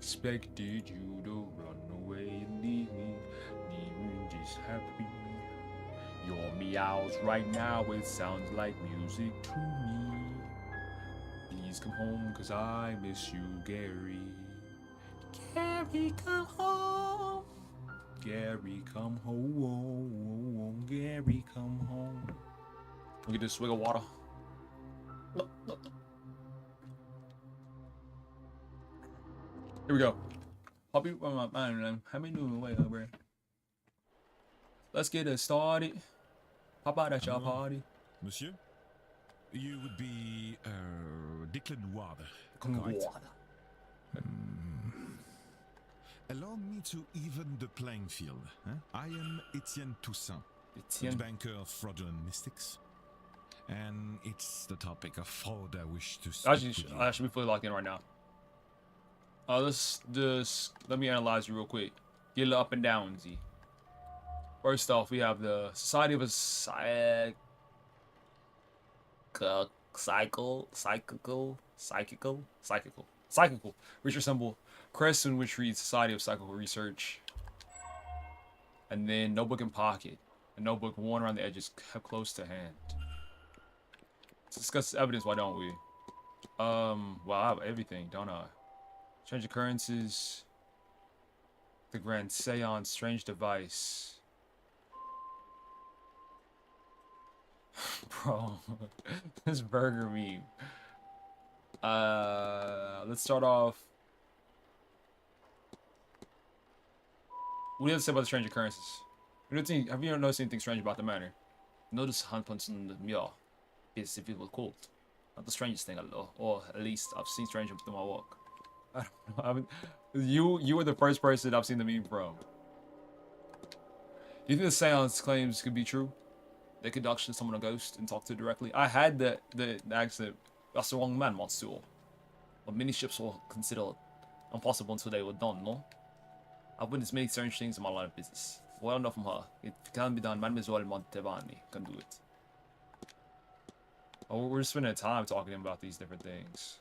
expected you to run away and leave me, leaving just happy. Your meows right now, it sounds like music to me. Please come home, cause I miss you, Gary. Gary, come home. Gary, come home. Gary, come home. Look at this swig of water. Here we go. Happy, how many doing away, bro? Let's get it started. Pop out at y'all party. Monsieur, you would be Declan Ward. Allow me to even the playing field. Huh? I am Etienne Toussaint, banker of fraudulent mystics. And it's the topic of fraud I wish to speak with you. I should be fully locked in right now. Let's just let me analyze you real quick. Get it up and down, Z. First off, we have the Society of a Psychical research symbol, crescent which reads Society of Psychical Research, and then notebook in pocket, a notebook worn around the edges kept close to hand. Let's discuss evidence, why don't we? Well, I have everything, don't I? Strange occurrences, the Grand Seance, strange device. Bro, this burger meme. Let's start off. What do you have to say about the strange occurrences? Have you noticed anything strange about the manor? Notice handprints in the mirror. It's if it was cold. Not the strangest thing, or at least I've seen strange through my walk. I don't know. You were the first person I've seen the meme from. Do you think the seance claims could be true? They could actually summon a ghost and talk to it directly. I had the accent. That's the wrong man, Monsieur. But many ships were considered impossible until they were done, no? I've witnessed many strange things in my line of business. Well enough from her. It can be done. Mademoiselle Montevani can do it. Oh, we're just spending time talking about these different things.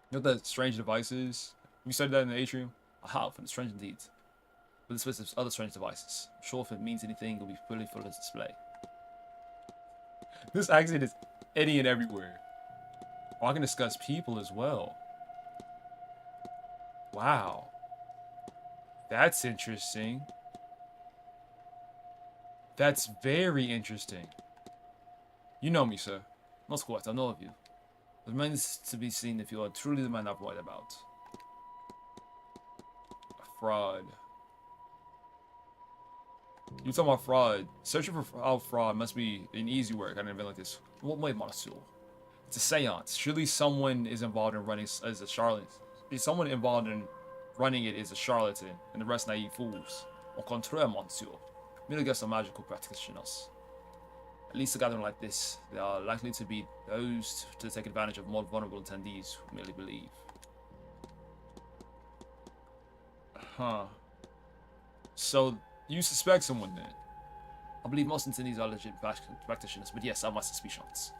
You know what that strange device is? You studied that in the atrium? I have, and it's strange indeed. But this list of other strange devices. I'm sure if it means anything, it'll be fully full of display. This accent is any and everywhere. Oh, I can discuss people as well. Wow. That's interesting. That's very interesting. You know me, sir. Not quite, I know of you. It remains to be seen if you are truly the man I've worried about. Fraud. You talking about fraud? Searching for fraud must be an easy work on an event like this. What way, Monsieur? It's a seance. Surely someone is involved in running as a charlatan. Someone involved in running it is a charlatan, and the rest naive fools. Au contraire, Monsieur. Merely just some magical practitioners. At least a gathering like this, there are likely to be those to take advantage of more vulnerable attendees who merely believe. Huh. So, you suspect someone then? I believe most attendees are legit practitioners, but yes, I have my suspicions.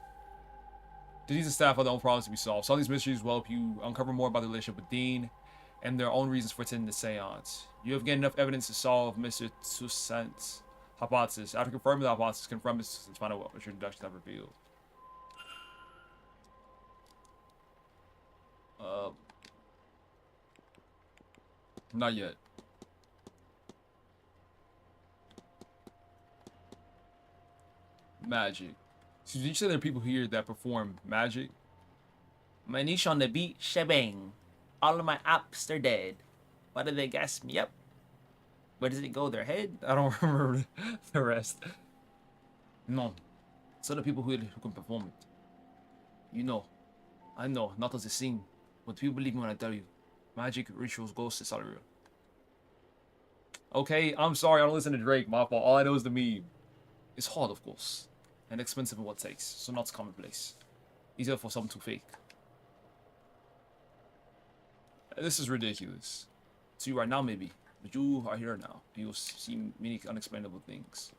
Denise and staff have their own problems to be solved. Some of these mysteries will help you uncover more about the relationship with Dean and their own reasons for attending the seance. You have gained enough evidence to solve Mr. Toussaint's hypothesis. After confirming the hypothesis, confirm this and find out what your deductions have revealed. Not yet. Magic. So did you say there are people here that perform magic? My niche on the beat, shebang. All of my apps, they're dead. Why did they gas me up? Where does it go? Their head? I don't remember the rest. No. So the people who can perform it. You know. I know, not as it seems. But people believe me when I tell you. Magic, rituals, ghosts, it's all real. Okay, I'm sorry, I don't listen to Drake, my fault. All I know is the meme. It's hard, of course. And expensive in what it takes, so not commonplace. Easier for some to fake. This is ridiculous. To you right now, maybe. But you are here now. You'll see many unexplainable things.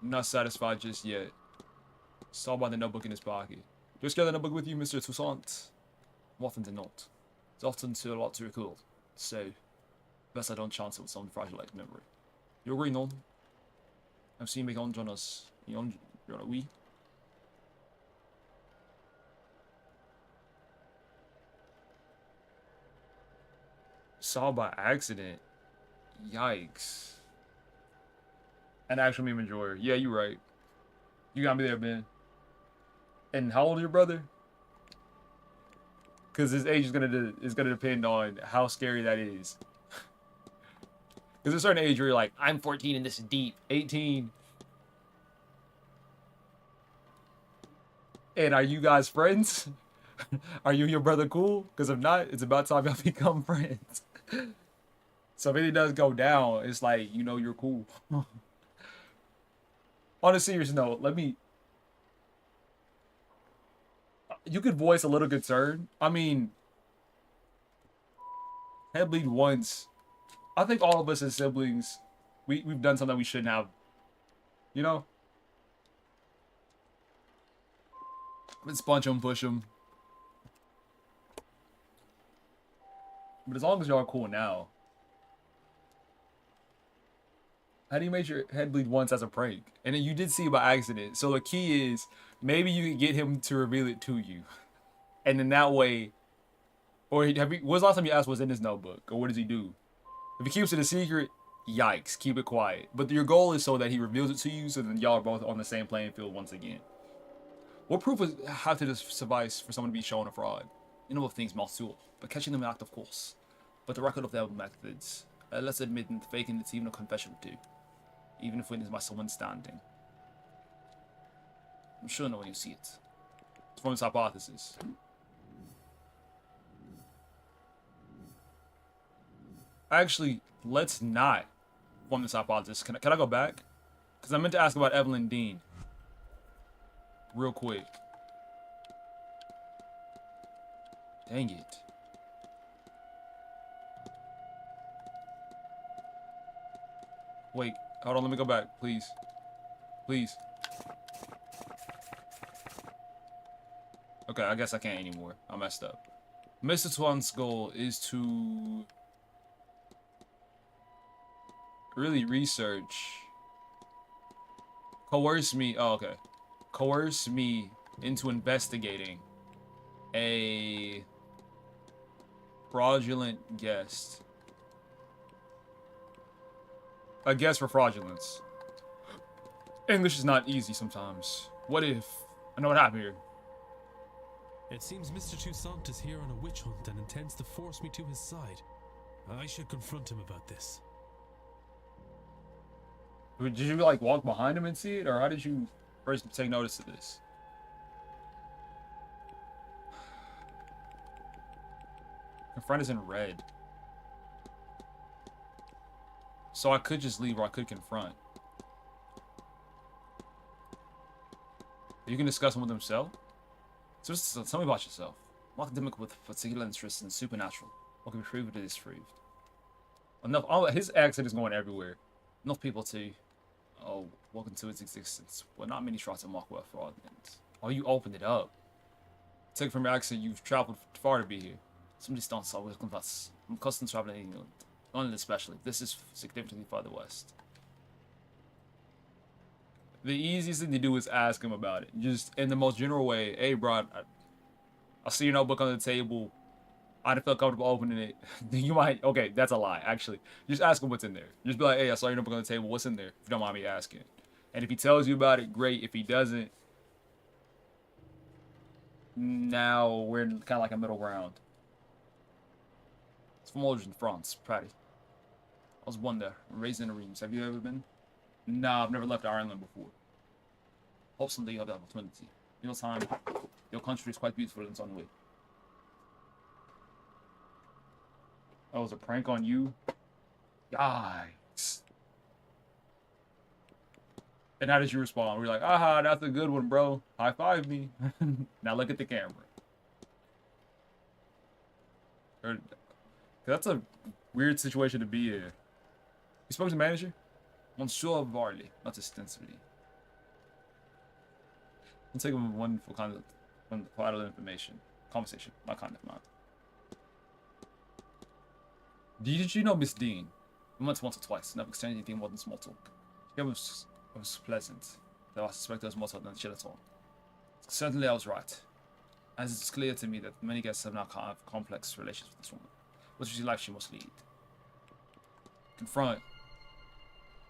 I'm not satisfied just yet. Saw by the notebook in his pocket. Just carry the notebook with you, Mr. Toussaint. often than not. It's often too a lot to recall. So, best I don't chance it with some fragile like memory. You agree, non? I've seen me on Jonas. You're on a Wii. Saw by accident. Yikes. An actual meme enjoyer. Yeah, you're right. You got me there, man. And how old is your brother? Because his age is gonna depend on how scary that is. Because there's a certain age where you're like, I'm 14 and this is deep. 18. And are you guys friends? Are you and your brother cool? Because if not, it's about time y'all become friends. So if anything does go down, it's like, you know, you're cool. On a serious note, you could voice a little concern. I mean, head bleed once. I think all of us as siblings, we've done something we shouldn't have. You know? Let's punch him, push him. But as long as y'all are cool now. How do you make your head bleed once as a prank? And then you did see it by accident. So the key is, maybe you can get him to reveal it to you. And then that way, or when's the last time you asked what's in his notebook? Or what does he do? If he keeps it a secret, yikes, keep it quiet. But your goal is so that he reveals it to you, so then y'all are both on the same playing field once again. What proof would have to suffice for someone to be shown a fraud? You know of things Malsul, but catching them in act, of course. But the record of their methods, let's admit, faking it's even a confession would do. Even if witnessed by someone standing. I'm sure no when you see it. It's from his hypothesis. Actually, let's not form this hypothesis. Can I go back? Because I meant to ask about Evelyn Dean. Real quick. Dang it. Wait, hold on, let me go back, please. Please. Okay, I guess I can't anymore. I messed up. Mr. Twan's goal is to really research. Coerce me. Oh, okay. Coerce me into investigating a fraudulent guest. A guess for fraudulence. English is not easy sometimes. What if... I know what happened here. It seems Mr. Toussaint is here on a witch hunt and intends to force me to his side. I should confront him about this. Did you, like, walk behind him and see it? Or how did you first take notice of this? Confront is in red. So I could just leave or I could confront. You can discuss them with himself. So just tell me about yourself. I'm academic with particular interest in supernatural. What can be proved or disproved. Enough. Oh, his accent is going everywhere. Enough people to. Oh, welcome to its existence. Well, not many try to mock what fraudulent. Oh, you opened it up. Take from your accent, you've traveled far to be here. Some distance I will confess. I'm accustomed to traveling in England. London especially. This is significantly farther west. The easiest thing to do is ask him about it. Just in the most general way. Hey, bro, I see your notebook on the table. I didn't feel comfortable opening it. You might... Okay, that's a lie, actually. Just ask him what's in there. Just be like, hey, I saw your notebook on the table. What's in there? If you don't mind me asking. And if he tells you about it, great. If he doesn't, now we're in kind of like a middle ground. It's from Origin, France, Pratty. I was born there, raised in the Reims. Have you ever been? Nah, I've never left Ireland before. Hope someday you have the opportunity. Your time, your country is quite beautiful in its own way. Oh, it was a prank on you? Yikes. And how did you respond? We're like, aha, that's a good one, bro. High five me. Now look at the camera. That's a weird situation to be in. You spoke to the manager? Monsieur Varley, not extensively. I'll take him one for kind of vital information. Conversation. Not content, not. Did you know Miss Dean? We met once or twice. Never exchanged anything more than small talk. It was pleasant, though I suspect there was more to it than shit at all. Certainly I was right. As it's clear to me that many guests have now have complex relations with this woman. Which is the life she must lead. Confront.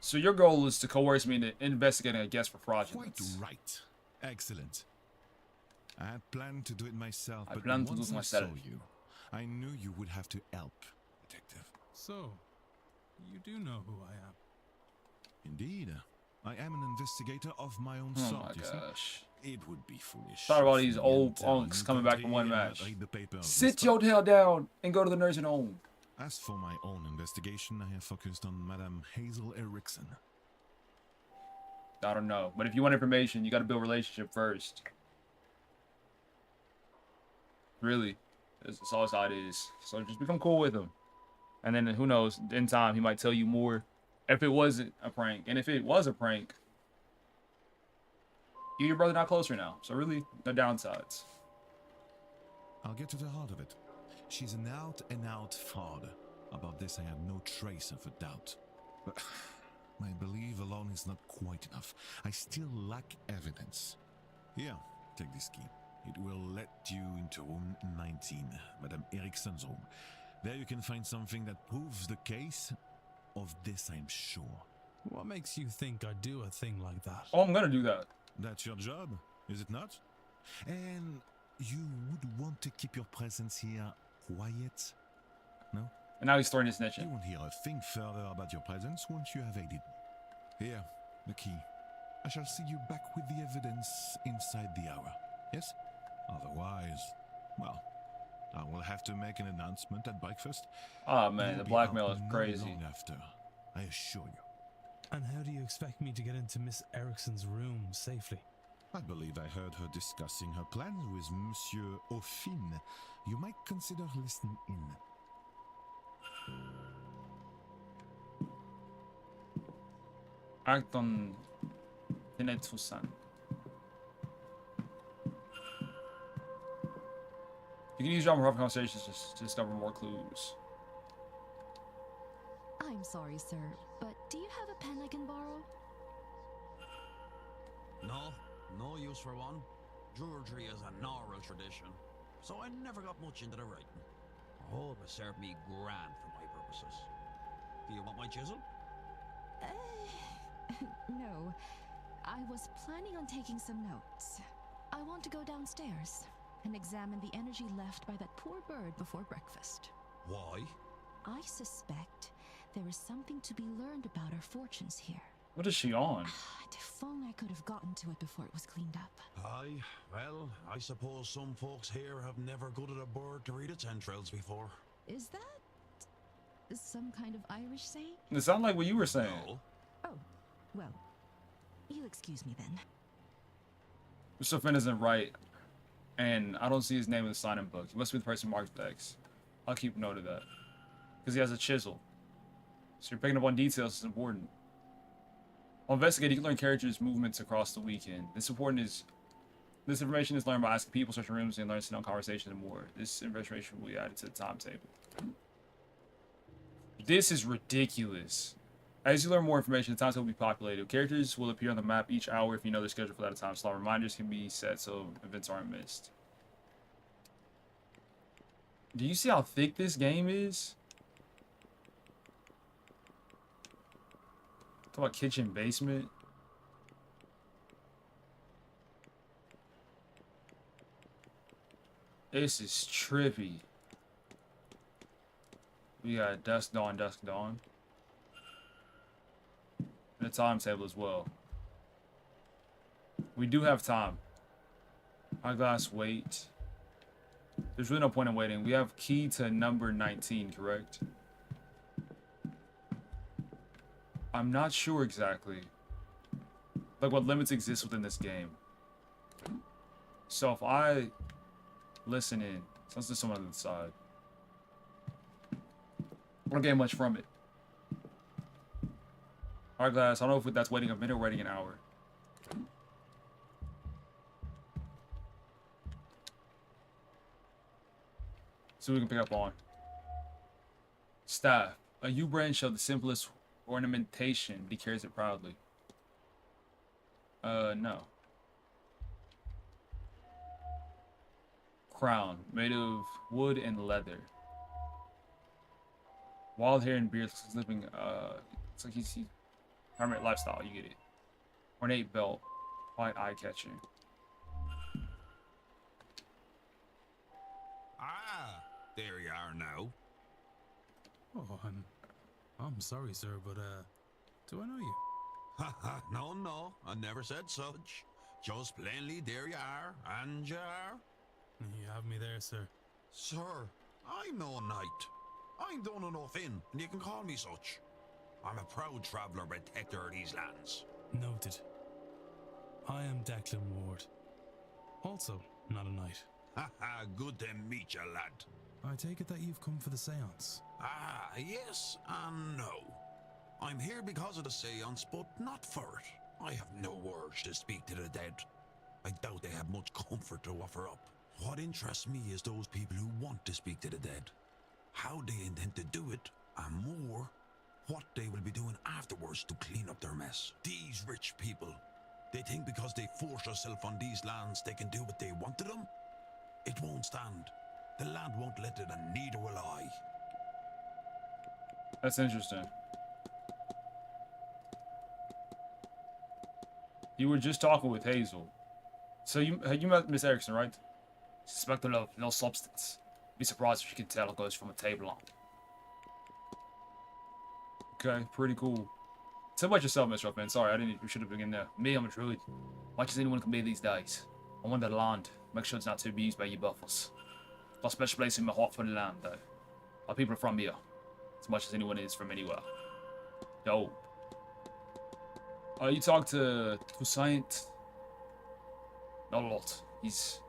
So your goal is to coerce me into investigating a guest for fraudulence. Quite right. Excellent. I had planned to do it myself, I but planned to do once it I myself. saw you, I knew you would have to help, detective. So, you do know who I am. Indeed. I am an investigator of my own Oh sort, my you gosh. see. It would be foolish. Thought about if these we old enter a punks new coming back from country one and match. read the papers, Sit n'est your pas? tail down and go to the nursing home. As for my own investigation, I have focused on Madame Hazel Erickson. I don't know. But if you want information, you got to build a relationship first. Really. That's all it is. So just become cool with him. And then who knows, in time, he might tell you more if it wasn't a prank. And if it was a prank, you and your brother not closer now. So really, no downsides. I'll get to the heart of it. She's an out-and-out fraud. About this, I have no trace of a doubt. But my belief alone is not quite enough. I still lack evidence. Here, take this key. It will let you into room 19, Madame Erickson's room. There you can find something that proves the case. Of this, I'm sure. What makes you think I'd do a thing like that? Oh, I'm gonna do that. That's your job, is it not? And you would want to keep your presence here quiet, no? And now he's throwing his You snitching. won't hear a thing further about your presence once you have aided me. Here, the key. I shall see you back with the evidence inside the hour. Yes? Otherwise, well, I will have to make an announcement at breakfast. Oh man, You'll the be blackmail out is not crazy. long after, I assure you. And how do you expect me to get into Miss Erickson's room safely? I believe I heard her discussing her plans with Monsieur Aufin. You might consider listening in. Act on Kinitopet. You can use your private conversations to discover more clues. I'm sorry, sir, but do you have a pen I can borrow? No use for one. Drudgery is an oral tradition, so I never got much into the writing. I hope it served me grand for my purposes. Do you want my chisel? No. I was planning on taking some notes. I want to go downstairs and examine the energy left by that poor bird before breakfast. Why? I suspect there is something to be learned about our fortunes here. What is she on? If only I could have gotten to it before it was cleaned up. Aye, well, I suppose some folks here have never gutted a bird to read its entrails before. Is that some kind of Irish saying? It sounded like what you were saying. No. Oh, well, you'll excuse me then. Mr. Finn isn't right, and I don't see his name in the sign-in book. He must be the person marked with X. I'll keep note of that. Because he has a chisel. So you're picking up on details is important. While investigating, you can learn characters' movements across the weekend. This information is learned by asking people, searching rooms, and learning to know conversation and more. This information will be added to the timetable. This is ridiculous. As you learn more information, the timetable will be populated. Characters will appear on the map each hour if you know their schedule for that time. Slot reminders can be set so events aren't missed. Do you see how thick this game is? Talk about kitchen basement. This is trippy. We got dusk, dawn, dusk, dawn. And a timetable as well. We do have time. Eyeglass, wait. There's really no point in waiting. We have key to number 19, correct? I'm not sure exactly. Like what limits exist within this game. So if I listen in, so let's do someone on the side. I don't get much from it. Eyeglass, I don't know if that's waiting a minute or waiting an hour. So we can pick up on. Staff. A U branch of the simplest ornamentation, but he carries it proudly. No. Crown, made of wood and leather. Wild hair and beard, looks like living, it's like he's hermit lifestyle, you get it. Ornate belt, white eye-catching. Ah, there you are now. Oh, I'm sorry, sir, but do I know you? Haha, no, I never said such. Just plainly, there you are, and you are. You have me there, sir. Sir, I'm no knight. I'm done enough in, and you can call me such. I'm a proud traveller, protector of these lands. Noted. I am Declan Ward. Also, not a knight. Haha, good to meet you, lad. I take it that you've come for the seance. Ah, yes and no. I'm here because of the seance, but not for it. I have no urge to speak to the dead. I doubt they have much comfort to offer up. What interests me is those people who want to speak to the dead. How they intend to do it, and more, what they will be doing afterwards to clean up their mess. These rich people, they think because they force themselves on these lands they can do what they want to them? It won't stand. The land won't let it, and neither will I. That's interesting. You were just talking with Hazel. So you met Miss Erickson, right? Suspected of no substance. Be surprised if you can tell it goes from a table on. Okay, pretty cool. Tell about yourself, Mr. Upman. Sorry, we should have begun there. Me, I'm a druid. Much as anyone can be these days. I want the land. Make sure it's not too abused by you buffers. Got a special place in my heart for the land, though. Our people are from here. As much as anyone is from anywhere. Dope. You talked to Toussaint? Not a lot. He's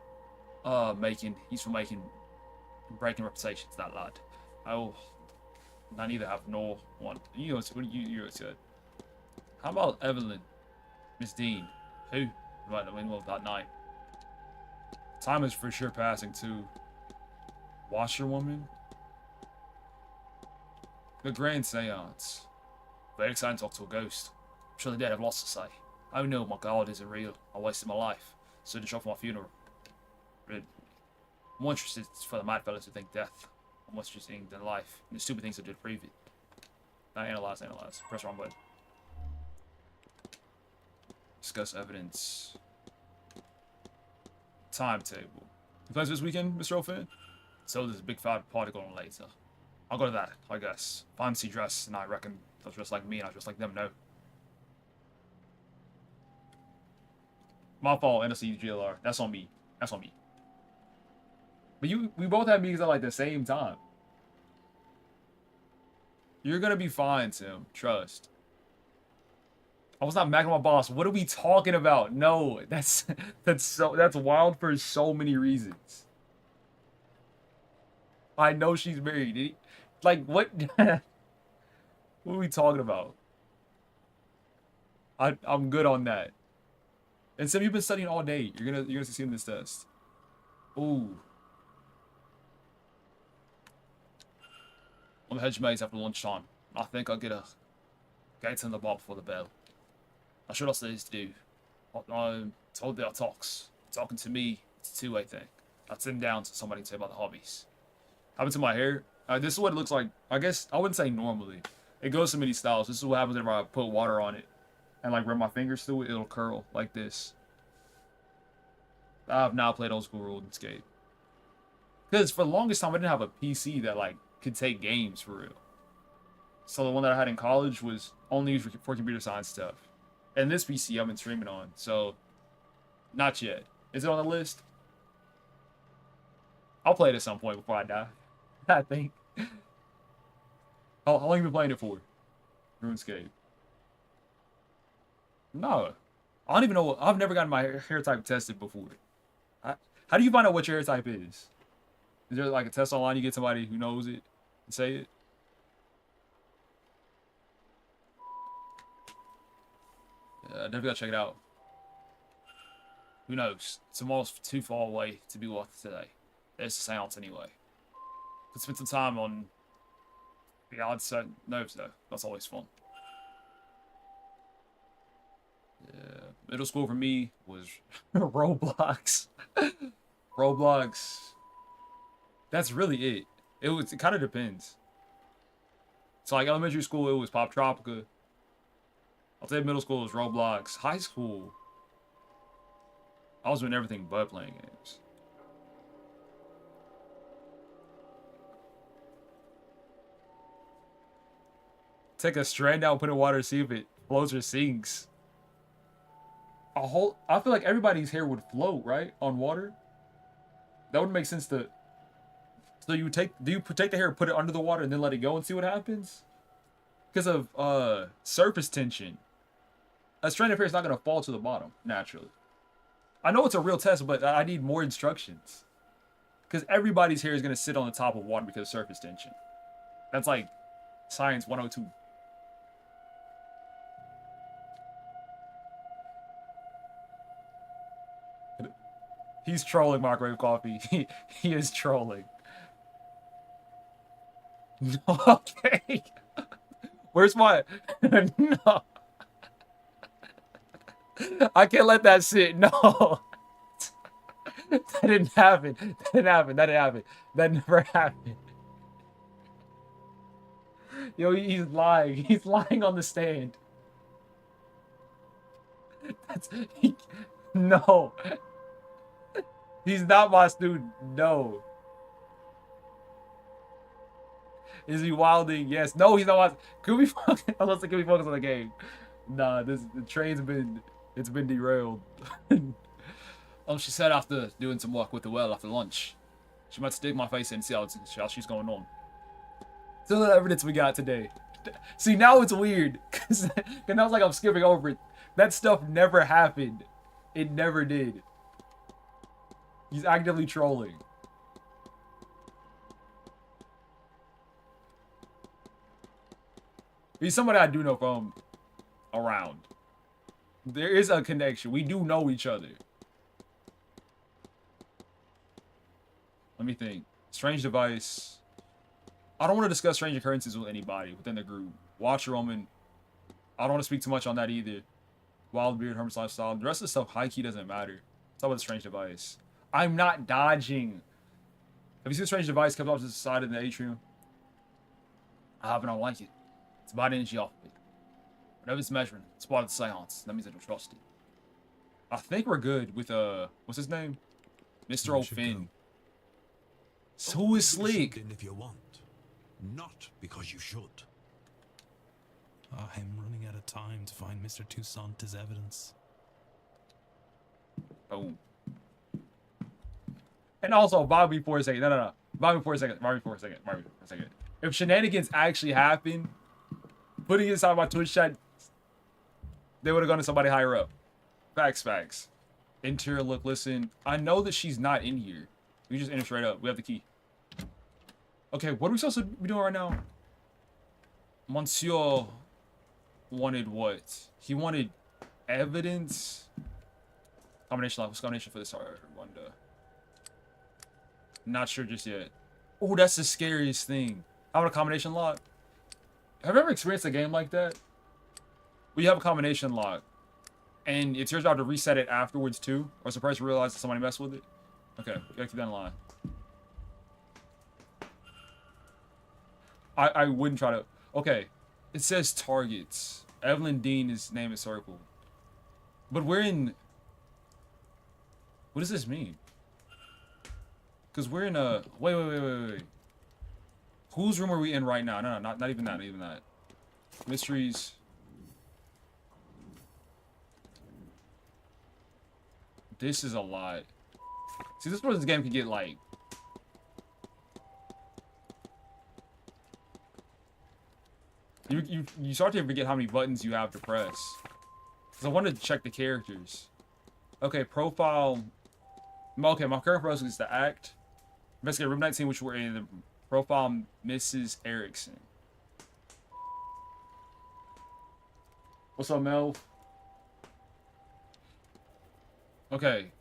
breaking reputations, that lad. Oh, I neither have nor one. You said. How about Evelyn? Miss Dean? Who? Right, I mean, well, that night. Time is for sure passing too. Washerwoman? The grand seance. Very exciting to talk to a ghost. I'm sure the dead have lots to say. I know my God isn't real. I wasted my life. So to show for my funeral. I'm more interested for the mad fellows who think death. I'm more interested than life. And the stupid things I did to prove it. Analyze. Press wrong button. Discuss evidence. Timetable. You plans this weekend, Mr. O'Finn? So there's a big fat party going on later. I'll go to that, I guess. Fancy dress, and I reckon they'll dress like me and I'll dress like them, no. My fault, NSC GLR. That's on me. But we both had meetings at like the same time. You're gonna be fine, Tim. Trust. I was not macking my boss. What are we talking about? No, that's wild for so many reasons. I know she's married. Like what? What are we talking about? I'm good on that. And Sam, you've been studying all day. You're gonna succeed in this test. Ooh. I'm the hedge maze after lunchtime. I think I'll get a gates in the bar before the bell. I sure else there is to do. I'm told there are talks. Talking to me, it's a two-way thing. I'd sit down to somebody to say about the hobbies. Happened to my hair. This is what it looks like. I guess I wouldn't say normally. It goes to many styles. This is what happens whenever I put water on it and like rub my fingers through it. It'll curl like this. I've now played old school RuneScape. Because for the longest time I didn't have a PC that like could take games for real. So the one that I had in college was only used for computer science stuff. And this PC I've been streaming on, so not yet. Is it on the list? I'll play it at some point before I die. I think. How long have you been playing it for? RuneScape. No. I don't even know. I've never gotten my hair type tested before. How do you find out what your hair type is? Is there like a test online you get somebody who knows it and say it? I definitely gotta check it out. Who knows? Tomorrow's too far away to be worth today. There's the seance anyway. Let's spend some time on the odd set notes though. That's always fun. Yeah. Middle school for me was Roblox. Roblox. That's really it. It kind of depends. So like elementary school, it was Pop Tropica. I'll say middle school was Roblox. High school, I was doing everything but playing games. Take a strand out, put it in water, see if it floats or sinks. I feel like everybody's hair would float, right? On water. That would make sense to. So do you take the hair, put it under the water, and then let it go and see what happens? Because of surface tension. A strand of hair is not gonna fall to the bottom, naturally. I know it's a real test, but I need more instructions. Because everybody's hair is gonna sit on the top of water because of surface tension. That's like science 102. He's trolling microwave coffee. He is trolling. Okay. Where's my... No. I can't let that sit. No. That didn't happen. That didn't happen. That didn't happen. That never happened. Yo, he's lying. He's lying on the stand. No. He's not my student. No. Is he wilding? Yes. No, he's not wilding. Could we focus? Unless can we focus on the game? Nah, the train's been derailed. She said after doing some work with the well after lunch, she might stick my face in and see how she's going on. So the evidence we got today. See, now it's weird because now it's like I'm skipping over it. That stuff never happened. It never did. He's actively trolling. He's somebody I do know from around. There is a connection. We do know each other. Let me think. Strange device. I don't want to discuss strange occurrences with anybody within the group. Watch Roman. I don't want to speak too much on that either. Wild beard, hermit's lifestyle. The rest of the stuff high-key doesn't matter. Let's talk about the strange device. I'm not dodging. Have you seen the strange device kept off to the side of the atrium? I haven't. I don't like it. It's about energy off of it. Whatever it's measuring, it's part of the seance. That means I don't trust it. I think we're good with what's his name? Mr. O'Finn. So is Slick. If you want, not because you should. I'm running out of time to find Mr. Toussaint as evidence. Boom. And also, Bobby for a second. No. Bobby for a second. If shenanigans actually happened, putting it inside my Twitch chat, they would have gone to somebody higher up. Facts. Enter, look, listen. I know that she's not in here. We just enter straight up. We have the key. Okay, what are we supposed to be doing right now? Monsieur wanted what? He wanted evidence. Combination lock. What's the combination for this hard one? Not sure just yet. Oh, that's the scariest thing. I want a combination lock. Have you ever experienced a game like that? We have a combination lock, and it's your job to reset it afterwards too, or surprised to realize that somebody messed with it. Okay, gotta keep that in line. I wouldn't try to. Okay, it says targets. Evelyn Dean's name is circled, but we're in. What does this mean? Because we're in a wait. Whose room are we in right now? No, not even that. Not even that. Mysteries. This is a lot. See, this is where this game can get like. You start to forget how many buttons you have to press. Because I wanted to check the characters. Okay, profile. Okay, my current profile is the act. Investigate room 19, which we're in. The profile Mrs. Erickson. What's up, Mel? Okay.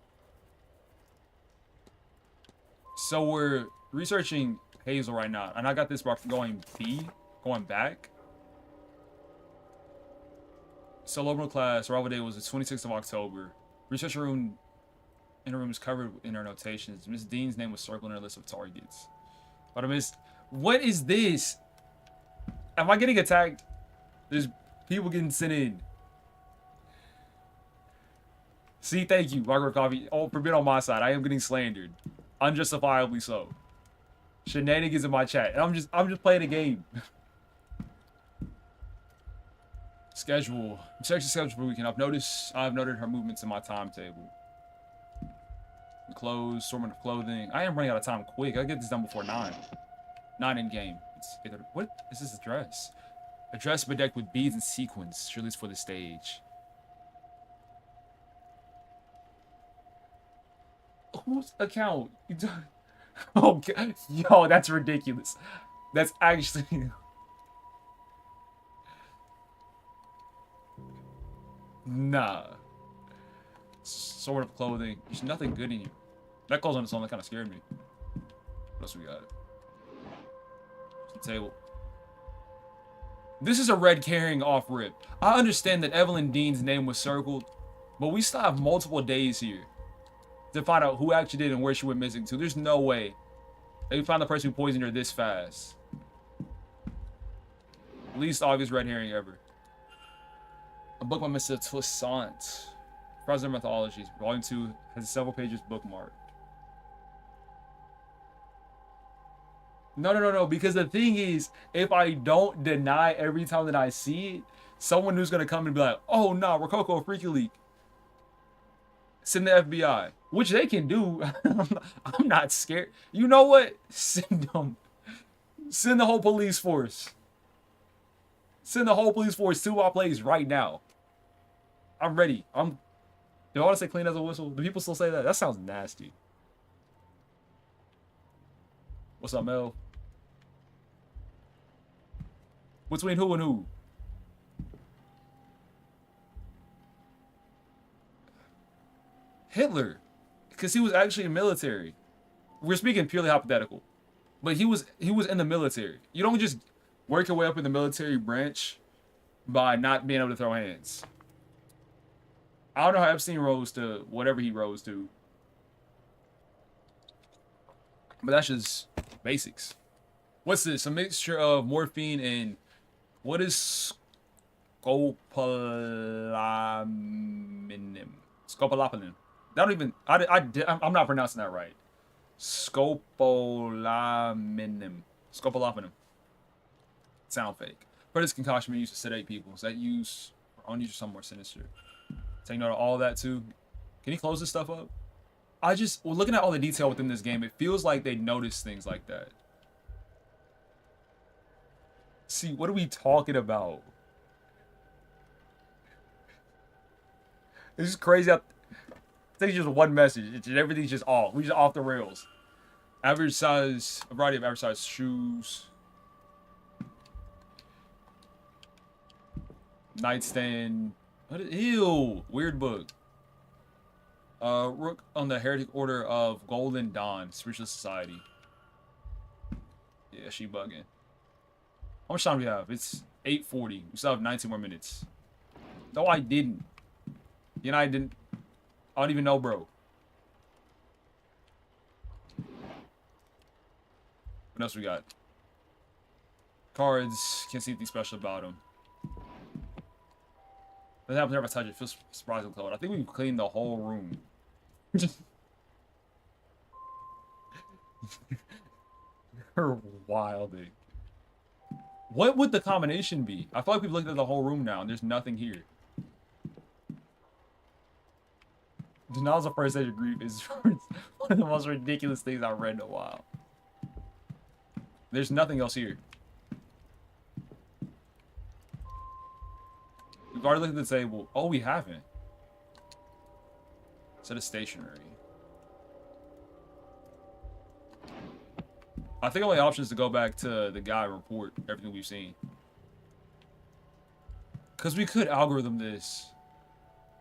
So we're researching Hazel right now. And I got this bar going going back. Solo middle class, arrival day was the 26th of October. Research room in her room is covered in her notations. Miss Dean's name was circled in her list of targets. But I missed. What is this? Am I getting attacked? There's people getting sent in. See, thank you, Margaret Coffee. Oh, for being on my side, I am getting slandered, unjustifiably so. Shenanigans in my chat, and I'm just playing a game. Schedule. Search the schedule for the weekend. I've noted her movements in my timetable. Clothes, assortment of clothing. I am running out of time quick. I get this done before 9. 9 in game. What is this dress? A dress bedecked with beads and sequins. Surely it's for the stage. Whose account? Oh, God. Yo, that's ridiculous. That's actually... Nah. Sort of clothing. There's nothing good in you. That clothes on its own that kind of scared me. What else we got? The table. This is a red carrying off rip. I understand that Evelyn Dean's name was circled, but we still have multiple days here to find out who actually did and where she went missing to. There's no way they found the person who poisoned her this fast. Least obvious red herring ever. A book by Mr. Toussaint. Frozen Mythologies. Volume 2 has several pages bookmarked. No. Because the thing is, if I don't deny every time that I see it, someone who's going to come and be like, oh, nah, Rococo Freaky Leak. Send the FBI. Which they can do. I'm not scared. You know what? Send them. Send the whole police force. Send the whole police force to our place right now. I'm ready. Do I want to say clean as a whistle? Do people still say that? That sounds nasty. What's up, Mel? Between who and who? Hitler. Because he was actually in the military. We're speaking purely hypothetical. But he was in the military. You don't just work your way up in the military branch by not being able to throw hands. I don't know how Epstein rose to whatever he rose to. But that's just basics. What's this? A mixture of morphine and... What is scopolamine? Scopolamine. That don't even... I'm not pronouncing that right. Scopolamine. Scopolamine. Sound fake. For this concoction we used to sedate people. Is that use for unused or something more sinister? Take note of all of that too. Can you close this stuff up? Well, looking at all the detail within this game, it feels like they notice things like that. See, what are we talking about? It's just crazy. I think it's just one message. Everything's just off. We just off the rails. Average size, a variety of average size shoes. Nightstand. What is, ew, weird book. Rook on the Heretic Order of Golden Dawn, Spiritual Society. Yeah, she bugging. How much time do we have? It's 8:40. We still have 19 more minutes. No, I didn't. You know, I didn't. I don't even know, bro. What else we got? Cards. Can't see anything special about them. Doesn't happen if I touch it. Feels surprisingly cold. I think we've cleaned the whole room. You're wilding. What would the combination be? I feel like we've looked at the whole room now and there's nothing here. Denial's the first stage of grief is one of the most ridiculous things I've read in a while. There's nothing else here. We've already looked at the table. Oh, we haven't. Set of stationery. I think only option is to go back to the guy and report everything we've seen. Because we could algorithm this.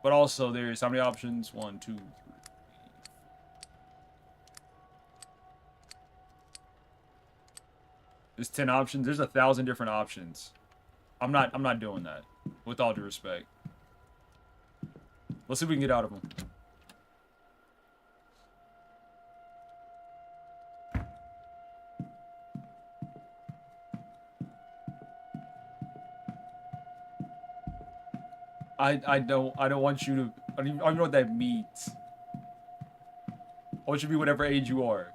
But also there's how many options? 1, 2, 3. There's 10 options. There's 1,000 different options. I'm not doing that. With all due respect. Let's see if we can get out of them. I don't want you to. I don't even know what that means. I want you to be whatever age you are.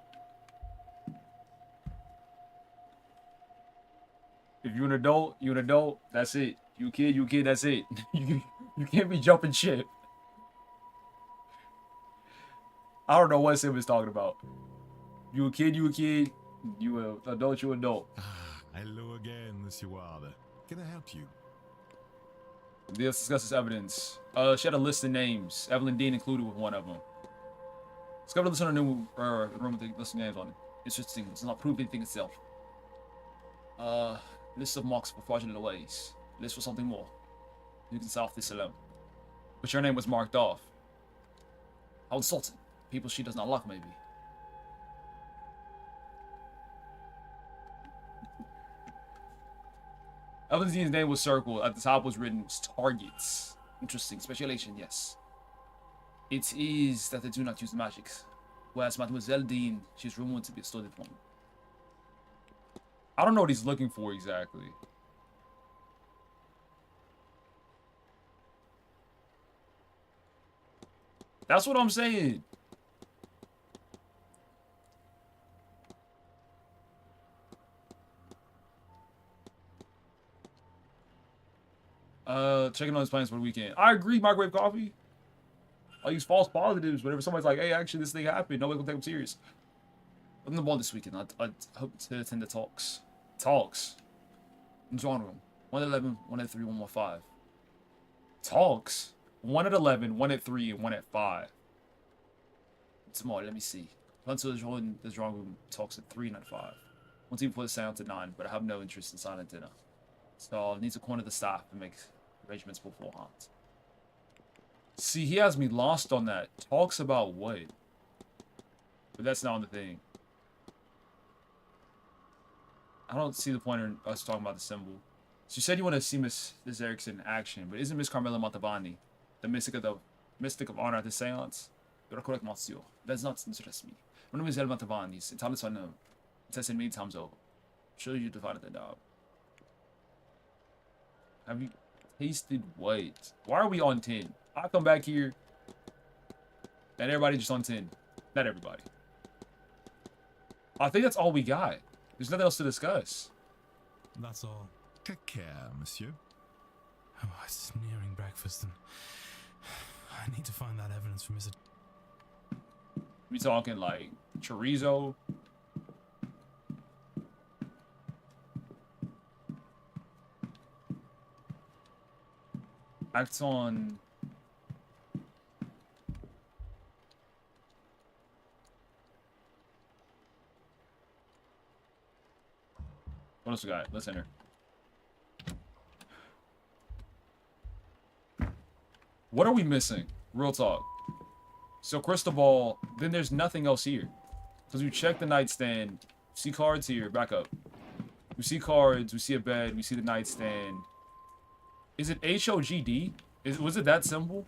If you're an adult, you're an adult. That's it. You a kid. That's it. you can't be jumping ship. I don't know what Sim is talking about. You a kid. You a kid. You a adult. You adult. Hello again, Monsieur Ward. Can I help you? Let's discuss this evidence. She had a list of names. Evelyn Dean included with one of them. Discovered a list on a new room with the list of names on it. Interesting. It's not prove anything itself. List of marks for fraudulent ways. List for something more. You can solve this alone. But your name was marked off. How insulting. People she does not like, maybe. Evelyn Dean's name was circled. At the top was written targets. Interesting. Speculation, yes. It is that they do not use magics. Whereas Mademoiselle Dean, she's rumored to be a studied woman. I don't know what he's looking for exactly. That's what I'm saying. Checking on his plans for the weekend. I agree, microwave coffee. I use false positives whenever somebody's like, hey, actually, this thing happened. Nobody will take them serious. I'm in the ball this weekend. I hope to attend the talks. Talks? In the drawing room. 1 at 11, 1 at 3, 1 at 5. Talks? 1 at 11, 1 at 3, and 1 at 5. Tomorrow, let me see. Until the drawing room talks at 3 and at 5. One team before the seance at 9, but I have no interest in silent dinner. So I'll need to corner the staff and make arrangements beforehand. See, he has me lost on that. Talks about what? But that's not on the thing. I don't see the point in us talking about the symbol. So you said you want to see Miss Erickson in action, but isn't Miss Carmela Montavani the mystic of honor at the seance? You're correct, monsieur. That does not interest me. Mademoiselle Montavani is entirely unknown. It has been many times over. I'm sure you divided that out. Have you tasted what? Why are we on 10? I come back here and everybody just on 10. Not everybody. I think that's all we got. There's nothing else to discuss. That's all. Take care, monsieur. Oh, it's nearing breakfast and I need to find that evidence for Mr. We talking like chorizo? Acts on... What else we got? Let's enter. What are we missing? Real talk. So crystal ball, then there's nothing else here. Because we check the nightstand. See cards here, back up. We see cards, we see a bed, we see the nightstand. Is it HOGD? Was it that simple?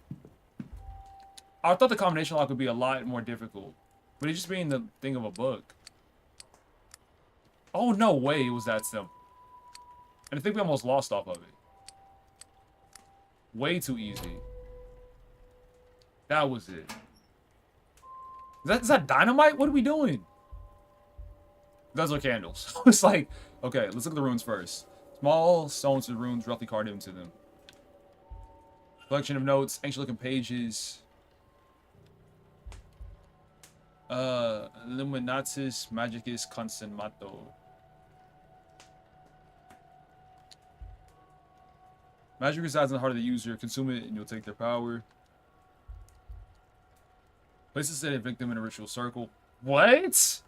I thought the combination lock would be a lot more difficult. But it's just being the thing of a book. Oh, no way it was that simple. And I think we almost lost off of it. Way too easy. That was it. Is that dynamite? What are we doing? Those are candles. It's like, okay, let's look at the runes first. Small stones with runes roughly carved into them. Collection of notes, ancient looking pages. Illuminatus Magicus Consumato. Magic resides in the heart of the user. Consume it and you'll take their power. Place a steady victim in a ritual circle. What?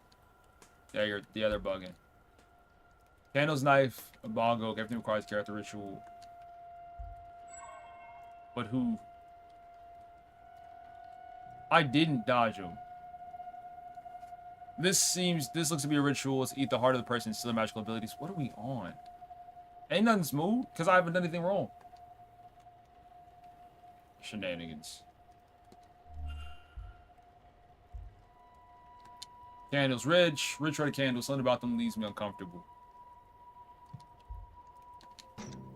Yeah, they're bugging. Candles, knife, a bongo, everything requires character ritual. But who? I didn't dodge him. This looks to be a ritual. Let's eat the heart of the person and steal their magical abilities. What are we on? Ain't nothing smooth, because I haven't done anything wrong. Shenanigans. Candles. Red red candles. Something about them leaves me uncomfortable.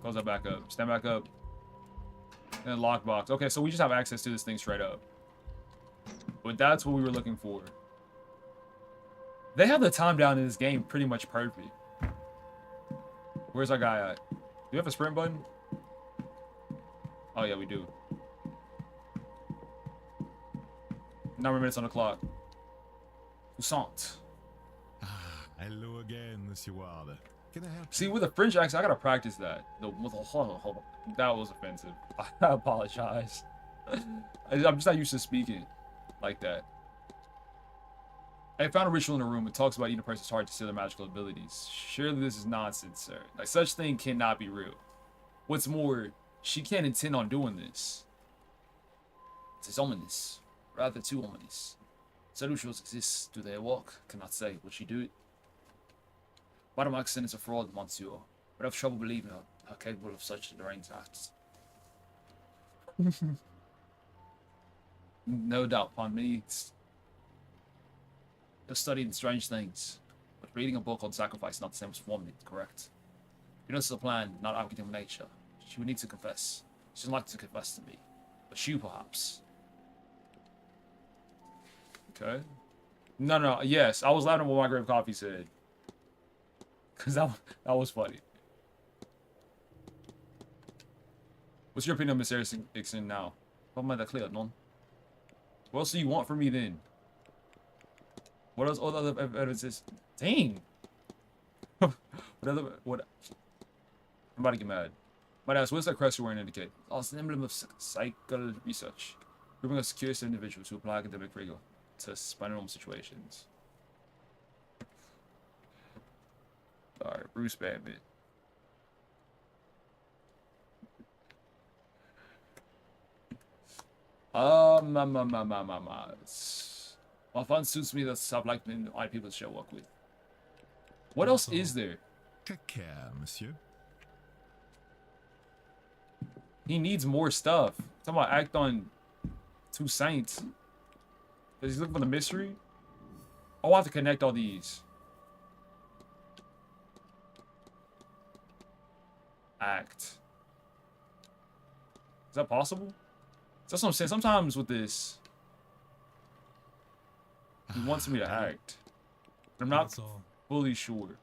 Close that back up. Stand back up. And lockbox. Okay, so we just have access to this thing straight up. But that's what we were looking for. They have the time down in this game pretty much perfect. Where's our guy at? Do we have a sprint button? Oh yeah, we do. 9 minutes on the clock. Toussaint. Hello again, Monsieur Ward. Can I help you? See, with a French accent, I gotta practice that. That was offensive. I apologize. I'm just not used to speaking like that. I found a ritual in a room. It talks about eating a person's heart to steal their magical abilities. Surely this is nonsense, sir. Like, such thing cannot be real. What's more, she can't intend on doing this. It is ominous. Rather too ominous. Said rituals exist. Do they work? Cannot say. Will she do it? Madame Axon is a fraud, monsieur. But I have trouble believing her capable of such deranged acts. No doubt upon me. You've studied strange things. But reading a book on sacrifice is not the same as performing it, correct? You know this is a plan, not acting of nature. She would need to confess. She doesn't like to confess to me. But you, perhaps. Okay. No. Yes, I was laughing at what my grave coffee said. Because that was funny. What's your opinion on Miss Erickson now? What am I that clear, non? What else do you want from me then? What else? All the other evidence is. Dang! What? I'm about to get mad. Might ask, what does that crest wearing indicate? Oh, it's an emblem of psychical research. Grouping of curious individuals who apply academic rigor to paranormal situations. Alright, Bruce Babbitt. My fun suits me. That's stuff like the people shall work with. What else is there? Take care, monsieur. He needs more stuff. Talking about act on two saints. Is he looking for the mystery? Oh, I have to connect all these. Act. Is that possible? That's what I'm saying. Sometimes with this, he wants me to act. But I'm not fully sure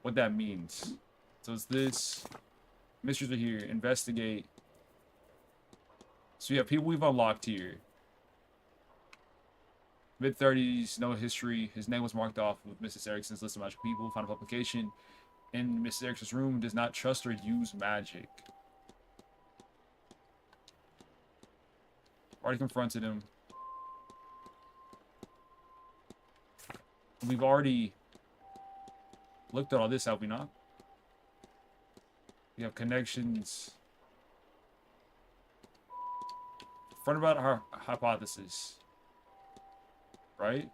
what that means. So it's this. Mysteries are here. Investigate. So you have people we've unlocked here. Mid-30s, no history. His name was marked off with Mrs. Erickson's list of magical people. Found a publication in Mrs. Erickson's room. Does not trust or use magic. Already confronted him. We've already looked at all this, have we not? We have connections. Front about our hypothesis. Right?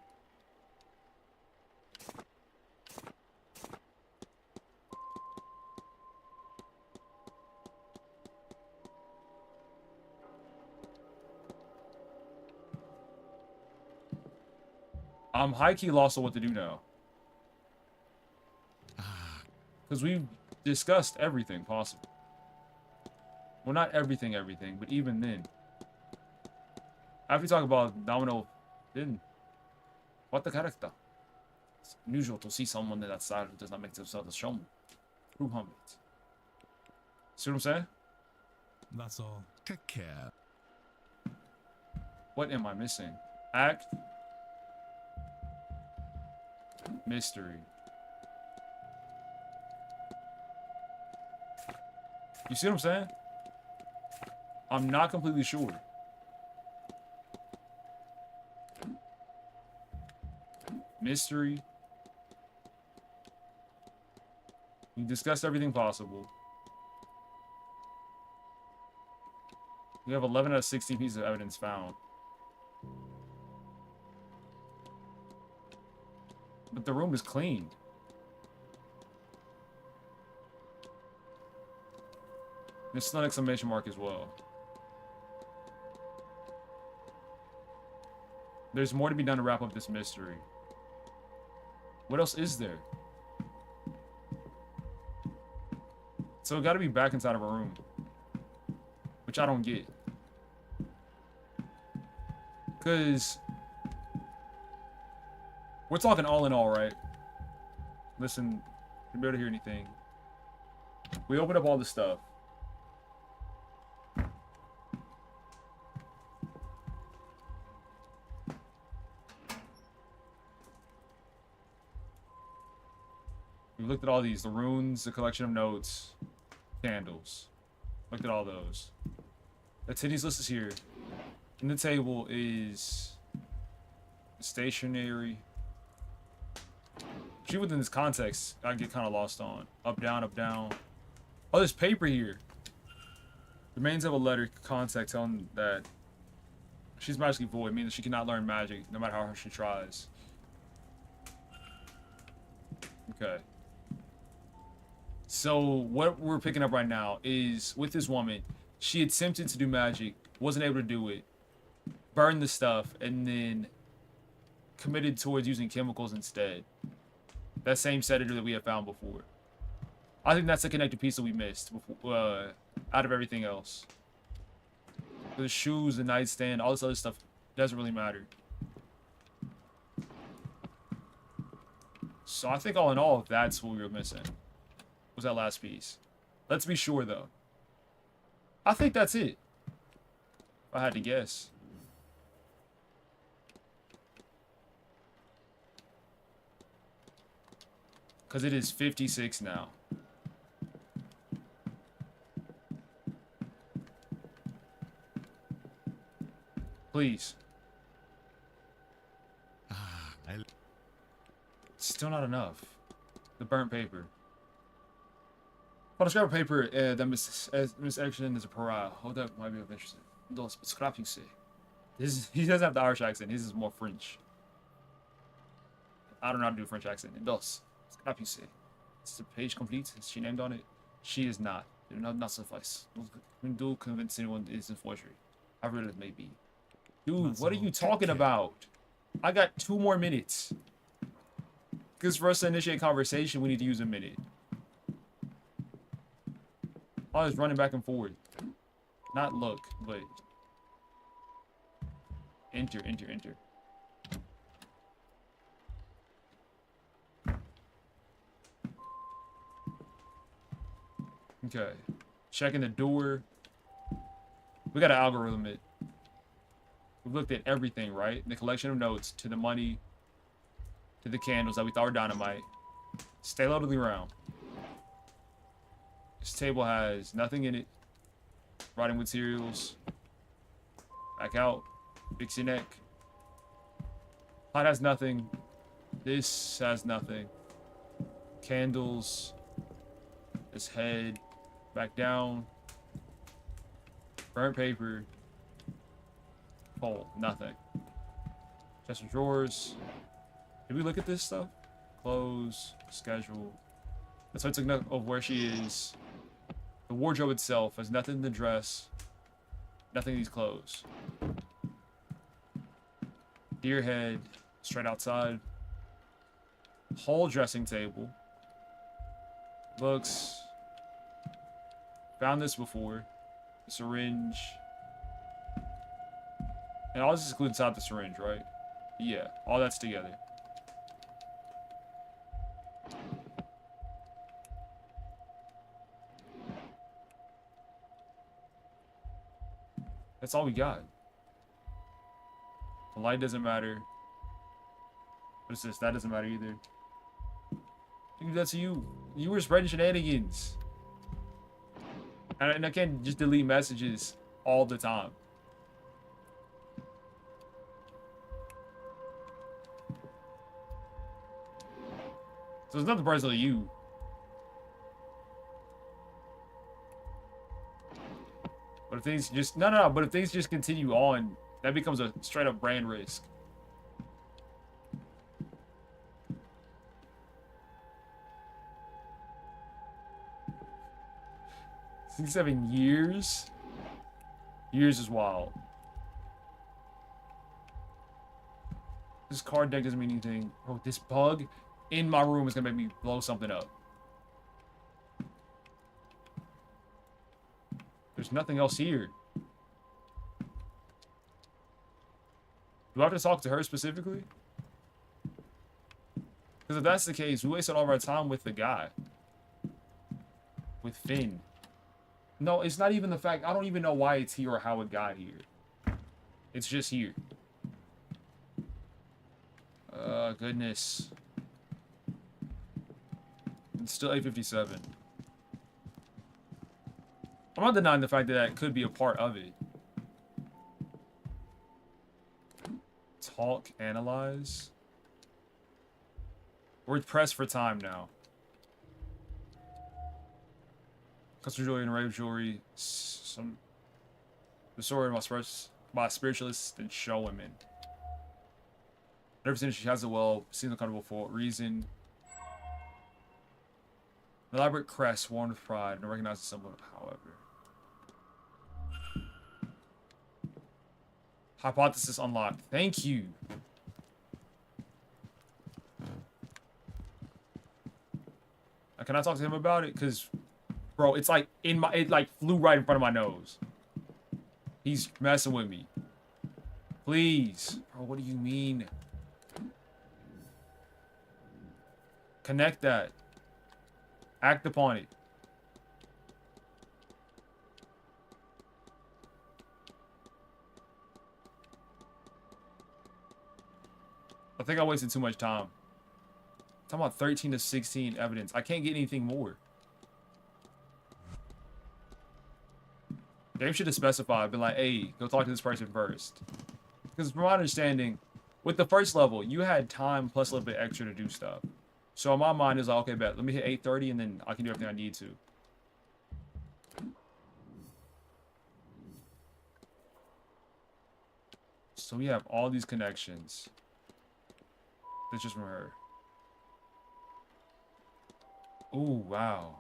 I'm high-key lost on what to do now. Because we've discussed everything possible. Well, not everything, but even then. After we talk about Domino, then what the character? It's unusual to see someone in that style who does not make themselves a showman. Who humble it? See what I'm saying? That's all. Take care. What am I missing? Act. Mystery. You see what I'm saying? I'm not completely sure. Mystery. We discussed everything possible. We have 11 out of 16 pieces of evidence found. But the room is cleaned. There's an exclamation mark as well. There's more to be done to wrap up this mystery. What else is there? So it got to be back inside of a room, which I don't get. Because we're talking all in all, right? Listen, you better hear anything. We opened up all this stuff. We looked at all these, the runes, the collection of notes, candles. Looked at all those. The Titty's list is here. In the table is stationary. Actually, within this context, I get kind of lost on. Up, down, up, down. Oh, there's paper here. Remains of a letter contact telling that she's magically void, meaning that she cannot learn magic no matter how hard she tries. Okay. So what we're picking up right now is with this woman, she attempted to do magic, wasn't able to do it, burned the stuff, and then committed towards using chemicals instead. That same sedator that we had found before. I think that's the connected piece that we missed before, out of everything else. The shoes, the nightstand, all this other stuff doesn't really matter. So I think all in all, that's what we were missing. Was that last piece. Let's be sure though. I think that's it. If I had to guess. Because it is 56 now. Please. Still not enough. The burnt paper. Scrap paper that Miss Action is a pariah. Oh, that might be of interest. Dos, scrapping say. He doesn't have the Irish accent. His is more French. I don't know how to do a French accent. Dos, scrapping say. Is the page complete? Is she named on it? She is not. It will not suffice. Do convince anyone it isn't forgery. However it may be. Dude, what are you talking about? I got 2 more minutes. Because for us to initiate conversation, we need to use a minute. I was running back and forward. Not look, but enter, enter, enter. Okay. Checking the door. We got to algorithm it. We looked at everything, right? The collection of notes, to the money, to the candles that we thought were dynamite. Stay low to the ground. This table has nothing in it. Writing materials. Back out. Fix your neck. Pot has nothing. This has nothing. Candles. This head. Back down. Burnt paper. Pole. Nothing. Chest of drawers. Did we look at this stuff? Clothes. Schedule. That's why I took note of where she is. The wardrobe itself has nothing in the dress. Nothing in these clothes. Deer head. Straight outside. Whole dressing table. Books. Found this before. Syringe. And all this is included inside the syringe, right? Yeah, all that's together. That's all we got. The light doesn't matter. What is this? That doesn't matter either. Dude, that's you. You were spreading shenanigans. And I can't just delete messages all the time. So it's nothing personal to you. But if things just but if things just continue on, that becomes a straight up brand risk. 67 years? Years is wild. This card deck doesn't mean anything. Bro, this bug in my room is gonna make me blow something up. There's nothing else here. Do I have to talk to her specifically? Because if that's the case, we wasted all of our time with the guy. With Finn. No, it's not even the fact. I don't even know why it's here or how it got here. It's just here. Goodness. It's still 8:57. I'm not denying the fact that that could be a part of it. Talk, analyze. We're pressed for time now. Custom jewelry and regular jewelry. The sword by spiritualists and show women. Never seen she has it well, seems uncomfortable for what reason. The elaborate crest worn with pride, and recognizes someone, however. Hypothesis unlocked. Thank you. Can I talk to him about it? Cause, bro, it's like it like flew right in front of my nose. He's messing with me. Please, bro. What do you mean? Connect that. Act upon it. I think I wasted too much time. I'm talking about 13 to 16 evidence. I can't get anything more. Game should have specified, been like, hey, go talk to this person first. Because from my understanding, with the first level, you had time plus a little bit extra to do stuff. So in my mind, it's like, okay, bet, let me hit 8:30 and then I can do everything I need to. So we have all these connections. That's just from her. Oh, wow.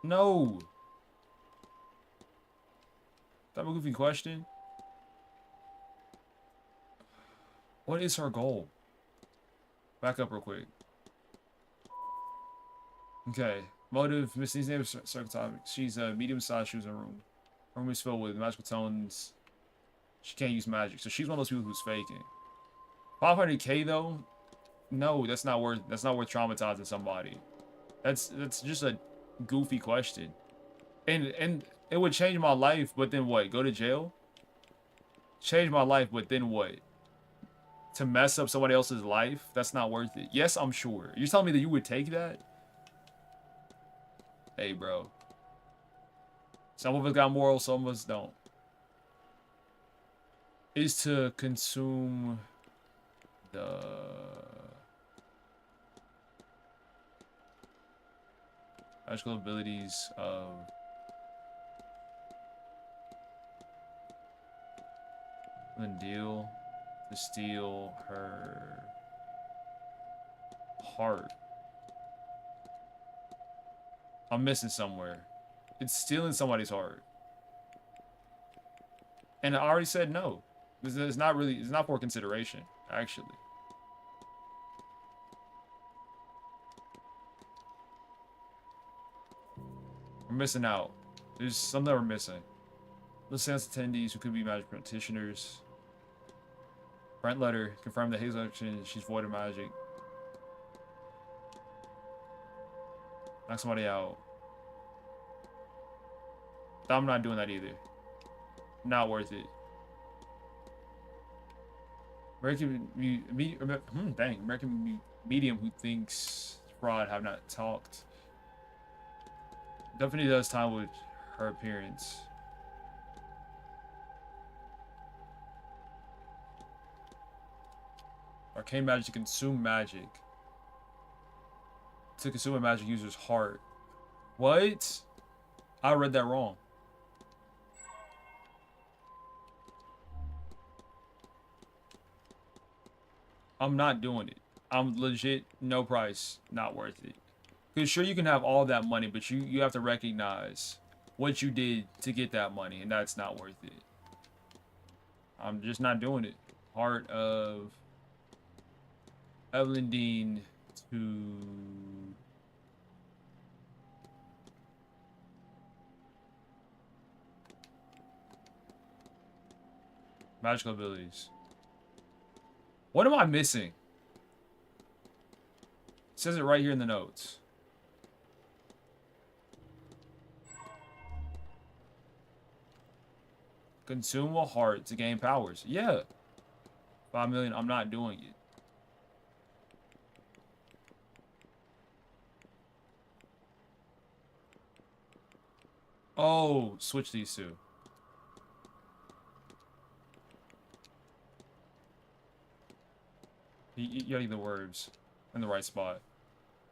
No. That a goofy question. What is her goal? Back up real quick. Okay. Motive, Miss These names circle topic. She's a medium-sized, she was in a room. Her room is filled with magical tones. She can't use magic. So she's one of those people who's faking. 500K though? No, that's not worth traumatizing somebody. That's just a goofy question. And it would change my life, but then what? Go to jail? Change my life, but then what? To mess up somebody else's life? That's not worth it. Yes, I'm sure. You're telling me that you would take that? Hey, bro. Some of us got morals, some of us don't. Is to consume the magical abilities of Lindil to steal her heart. I'm missing somewhere. It's stealing somebody's heart. And I already said no. It's not for consideration, actually. We're missing out. There's something that we're missing. Let's sense attendees who could be magic practitioners. Brent letter confirmed that Hazel she's void of magic. Knock somebody out. I'm not doing that either. Not worth it. American medium who thinks fraud have not talked. Definitely does time with her appearance. Arcane magic to consume magic. To consume a magic user's heart. What? I read that wrong. I'm not doing it. I'm legit, no price, not worth it. Because sure, you can have all that money, but you have to recognize what you did to get that money, and that's not worth it. I'm just not doing it. Heart of Evelyn Dean to magical abilities. What am I missing? It says it right here in the notes. Consume a heart to gain powers. Yeah. 5 million, I'm not doing it. Oh, switch these two. You gotta get the words in the right spot.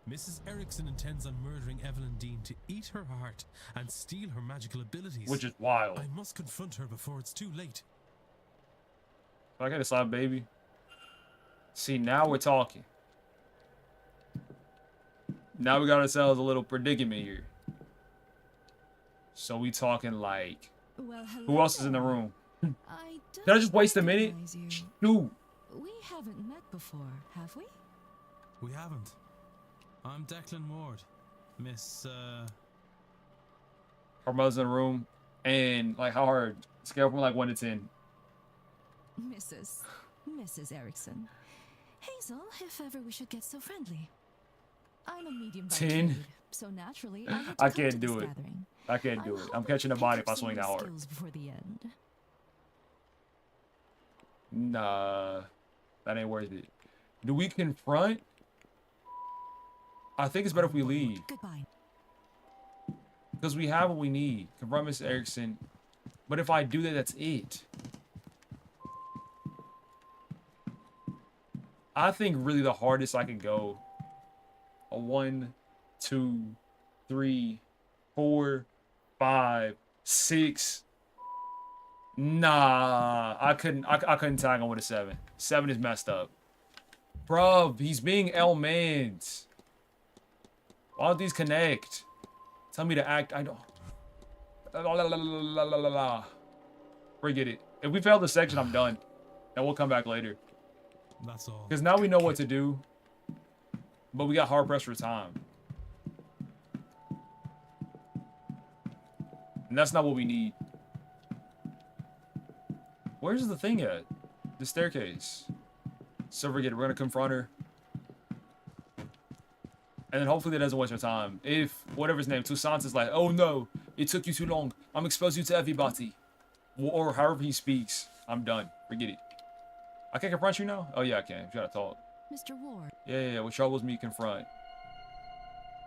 Mrs. Erickson intends on murdering Evelyn Dean to eat her heart and steal her magical abilities. Which is wild. I must confront her before it's too late. I gotta stop, baby. See, now we're talking. Now we got ourselves a little predicament here. So we talking like, Well, who else is in the room? I Did I just waste a minute? recognize you. Dude. We haven't met before, have we? We haven't. I'm Declan Ward. Miss, Her mother's in the room. And like, how hard? Scale from like 1 to 10. Mrs. Erickson. Hazel, if ever we should get so friendly. I'm a medium by 10? trade, so naturally I had to I come can't to do this it. gathering. I can't do it. I'm hoping catching a to body pick if I up some swing new that hard. skills before the end. Nah. That ain't worth it. Do we confront? I think it's better if we leave. Goodbye. Because we have what we need. Confront Miss Erickson. But if I do that, that's it. I think really the hardest I could go. A 1, 2, 3, 4, 5, 6. Nah, I couldn't tag him with a 7. 7 is messed up. Bruv, he's being L-Mans. Why don't these connect? Tell me to act. I don't. Forget it. If we fail this section, I'm done. And we'll come back later. that's all. Because now we know what to do. But we got hard pressed for time. And that's not what we need. Where's the thing at? The staircase. So forget it. We're going to confront her. And then hopefully that doesn't waste our time. If, whatever his name, Toussaint is like, oh no, it took you too long. I'm exposing you to everybody. Or however he speaks. I'm done. Forget it. I can't confront you now? Oh yeah, I can. You gotta talk. Mr. Ward. Yeah. What troubles me, confront.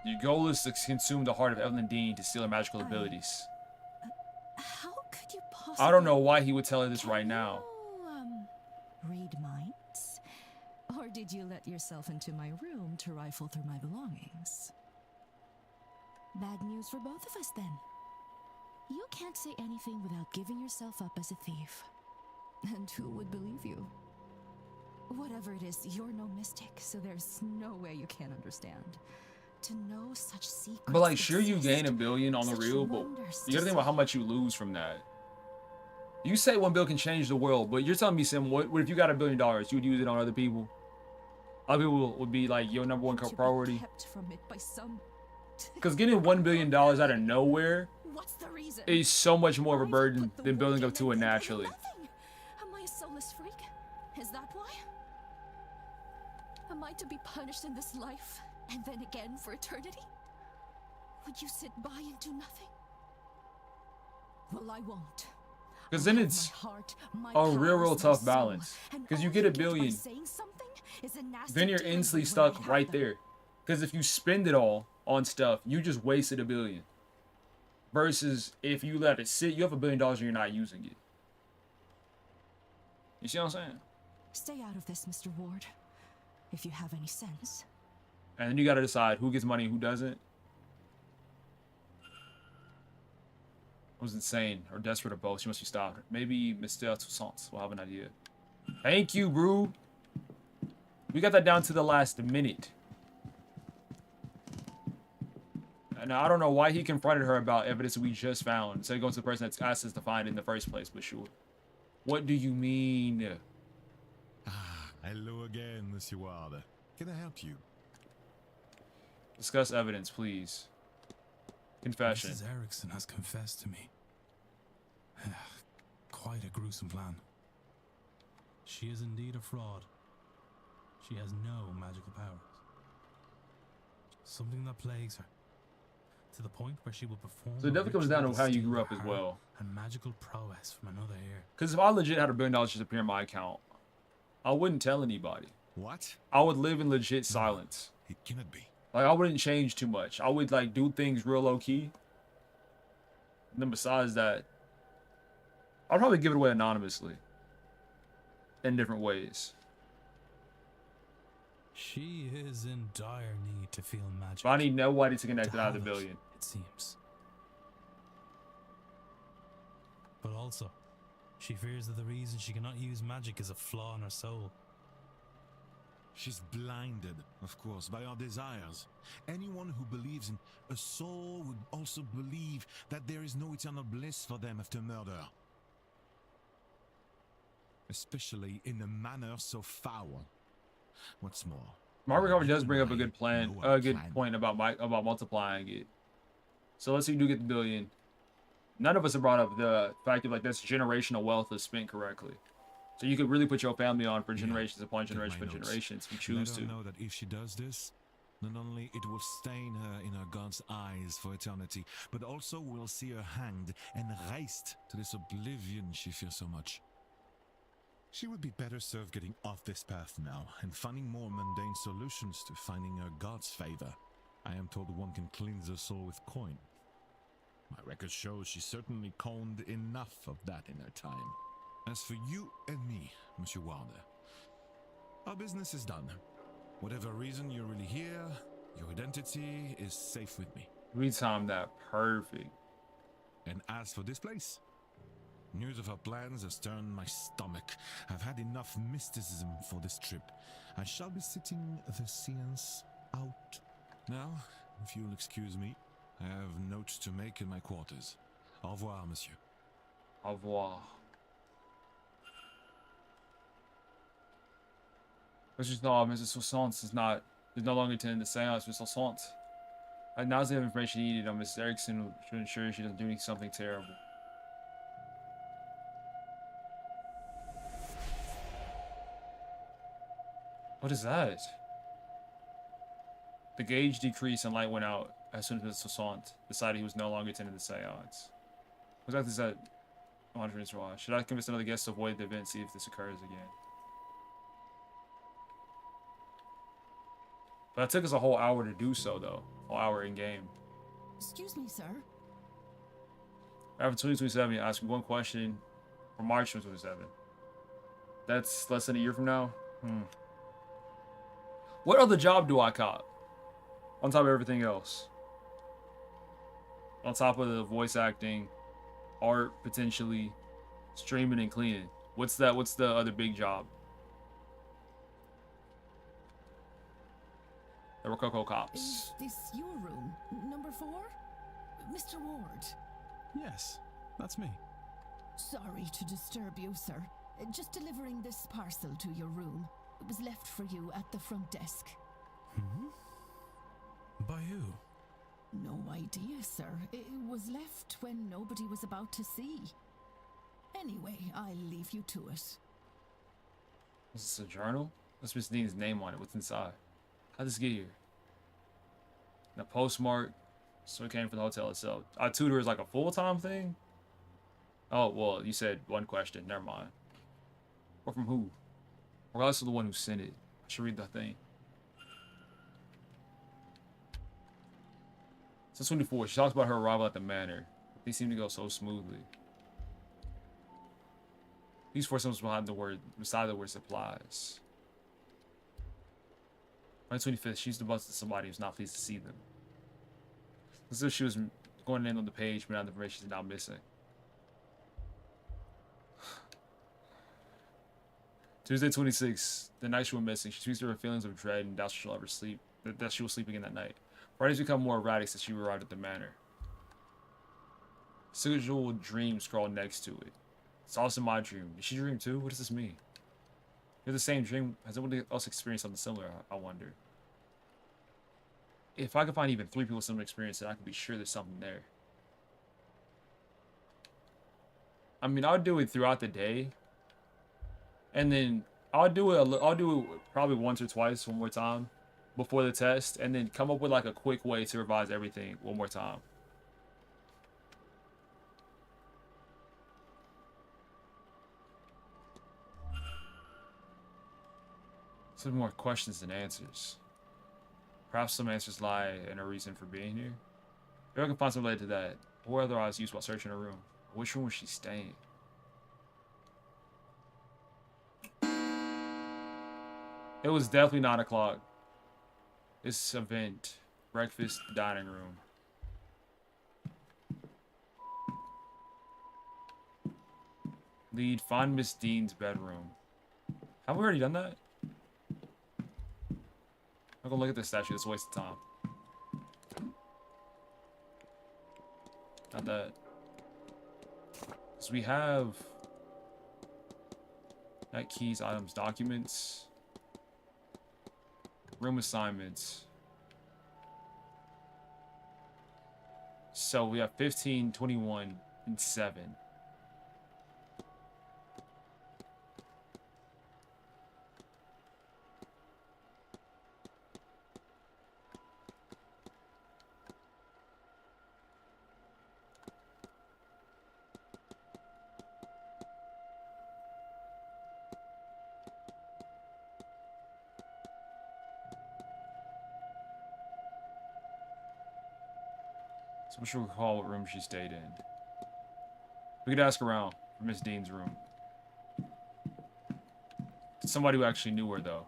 Your goal is to consume the heart of Evelyn Dean to steal her magical abilities. How could you possibly... I don't know why he would tell her this right Can now. you, read minds? Or did you let yourself into my room to rifle through my belongings? Bad news for both of us, then. You can't say anything without giving yourself up as a thief. And who would believe you? Whatever it is, you're no mystic, so there's no way you can't understand. To know such secrets. But like, sure, you exist, gain $1 billion on the such real, but wonders you gotta think about how much you lose from that. You say $1 billion can change the world, but you're telling me, Sim, what if you got $1 billion, you would use it on other people? Other people would be like your number one to be priority. kept from it by some... Because getting $1 billion out of nowhere What's the reason? is so much more of a I've burden put the than building work up to in it and then naturally. nothing. Am I a soulless freak? Is that why? Am I to be punished in this life and then again for eternity? Would you sit by and do nothing? Well, I won't. Because then I have it's my heart, my a real powers, my tough soul, balance. and Because you all get $1 by billion, saying something is a nasty then you're damn instantly when I stuck have right them. there. Because if you spend it all on stuff, you just wasted $1 billion. Versus if you let it sit, you have $1 billion and you're not using it. You see what I'm saying? Stay out of this, Mr. Ward. If you have any sense. And then you gotta decide who gets money and who doesn't. It was insane or desperate or both. She must be stopped. Maybe Mr. Toussaint will have an idea. Thank you, bro. We got that down to the last minute. Now, I don't know why he confronted her about evidence we just found. Instead of going to the person that's asked us to find it in the first place, but sure. What do you mean? Ah, hello again, Monsieur Ward. Can I help you? Discuss evidence, please. Confession. Mrs. Erickson has confessed to me. Quite a gruesome plan. She is indeed a fraud. She has no magical powers. Something that plagues her. To the point where she will perform. So it definitely comes down to how you grew up as heart well. And magical prowess from another ear. Because if I legit had $1 billion just appear in my account, I wouldn't tell anybody. What? I would live in legit silence. It cannot be. Like, I wouldn't change too much. I would, like, do things real low-key. And then besides that, I'll probably give it away anonymously. In different ways. She is in dire need to feel magic. But I need nobody to connect it out of the have it, billion. it seems. But also, she fears that the reason she cannot use magic is a flaw in her soul. She's blinded, of course, by our desires. Anyone who believes in a soul would also believe that there is no eternal bliss for them after murder. Especially in a manner so foul. What's more, Margaret Harvey does bring up a I good plan, know a good point about multiplying it. So let's say you do get the billion. None of us have brought up the fact of like this generational wealth is spent correctly. So you could really put your family on for generations upon generation take my upon notes. generations if you choose Let to. her know that if she does this, not only it will stain her in her God's eyes for eternity, but also will see her hanged and raised to this oblivion she fears so much. She would be better served getting off this path now and finding more mundane solutions to finding her God's favor. I am told one can cleanse her soul with coin. My record shows she certainly coned enough of that in her time. As for you and me, Monsieur Wilder, our business is done. Whatever reason you're really here, your identity is safe with me. We timed that perfect. And as for this place, news of our plans has turned my stomach. I've had enough mysticism for this trip. I shall be sitting the seance out. Now, if you'll excuse me, I have notes to make in my quarters. Au revoir, monsieur. Au revoir. Let's just know Mrs. Soissons is no longer attending the seance with Soissons. Now the information needed on Mrs. Erickson to ensure she doesn't do something terrible. What is that? The gauge decreased and light went out as soon as Mr. Soissons decided he was no longer attending the seance. What exactly is that? Should I convince another guest to avoid the event, see if this occurs again? But it took us a whole hour to do so, though. A whole hour in game. Excuse me, sir. After 2027, you ask me one question for March 2027. That's less than a year from now? What other job do I cop? On top of everything else. On top of the voice acting, art, potentially, streaming and cleaning. What's the other big job? The Rococo Cops. Is this your room? Number 4? Mr. Ward. Yes, that's me. Sorry to disturb you, sir. Just delivering this parcel to your room. It was left for you at the front desk. By who? No idea, sir. It was left when nobody was about to see. Anyway, I'll leave you to it. Is this a journal? Let's just need his name on it. What's inside? How'd this get here? The postmark. So it came from the hotel itself. Our tutor is like a full-time thing? Oh, well, you said one question. Never mind. Or from who? Regardless of the one who sent it. I should read the thing. So 24. She talks about her arrival at the manor. They seem to go so smoothly. These 4 symbols beside the word supplies. On the 25th, she's the bus to somebody who's not pleased to see them. As if she was going in on the page, but now the information is now missing. Tuesday 26th. The night she went missing. She speaks to her feelings of dread and doubts she'll ever sleep. That she will sleep again that night. Fridays become more erratic since she arrived at the manor. Schedule dream scroll next to it. It's also my dream. Did she dream too? What does this mean? It's the same dream. Has anyone else experienced something similar? I wonder. If I could find even 3 people with similar experience, then I could be sure there's something there. I mean, I'll do it throughout the day, and then I'll do it probably once or twice, one more time, before the test, and then come up with like a quick way to revise everything one more time. Some more questions than answers. Perhaps some answers lie in a reason for being here. If I can find something related to that, or otherwise used while searching her room. Which room was she staying? It was definitely 9 o'clock. This event, breakfast, dining room. Lead, find Miss Dean's bedroom. Have we already done that? I'm gonna look at this statue. It's a waste of time. Not that. So we have that keys, items, documents, room assignments. So we have 15, 21, and 7. So we should recall what room she stayed in. We could ask around for Miss Dean's room. Somebody who actually knew her, though.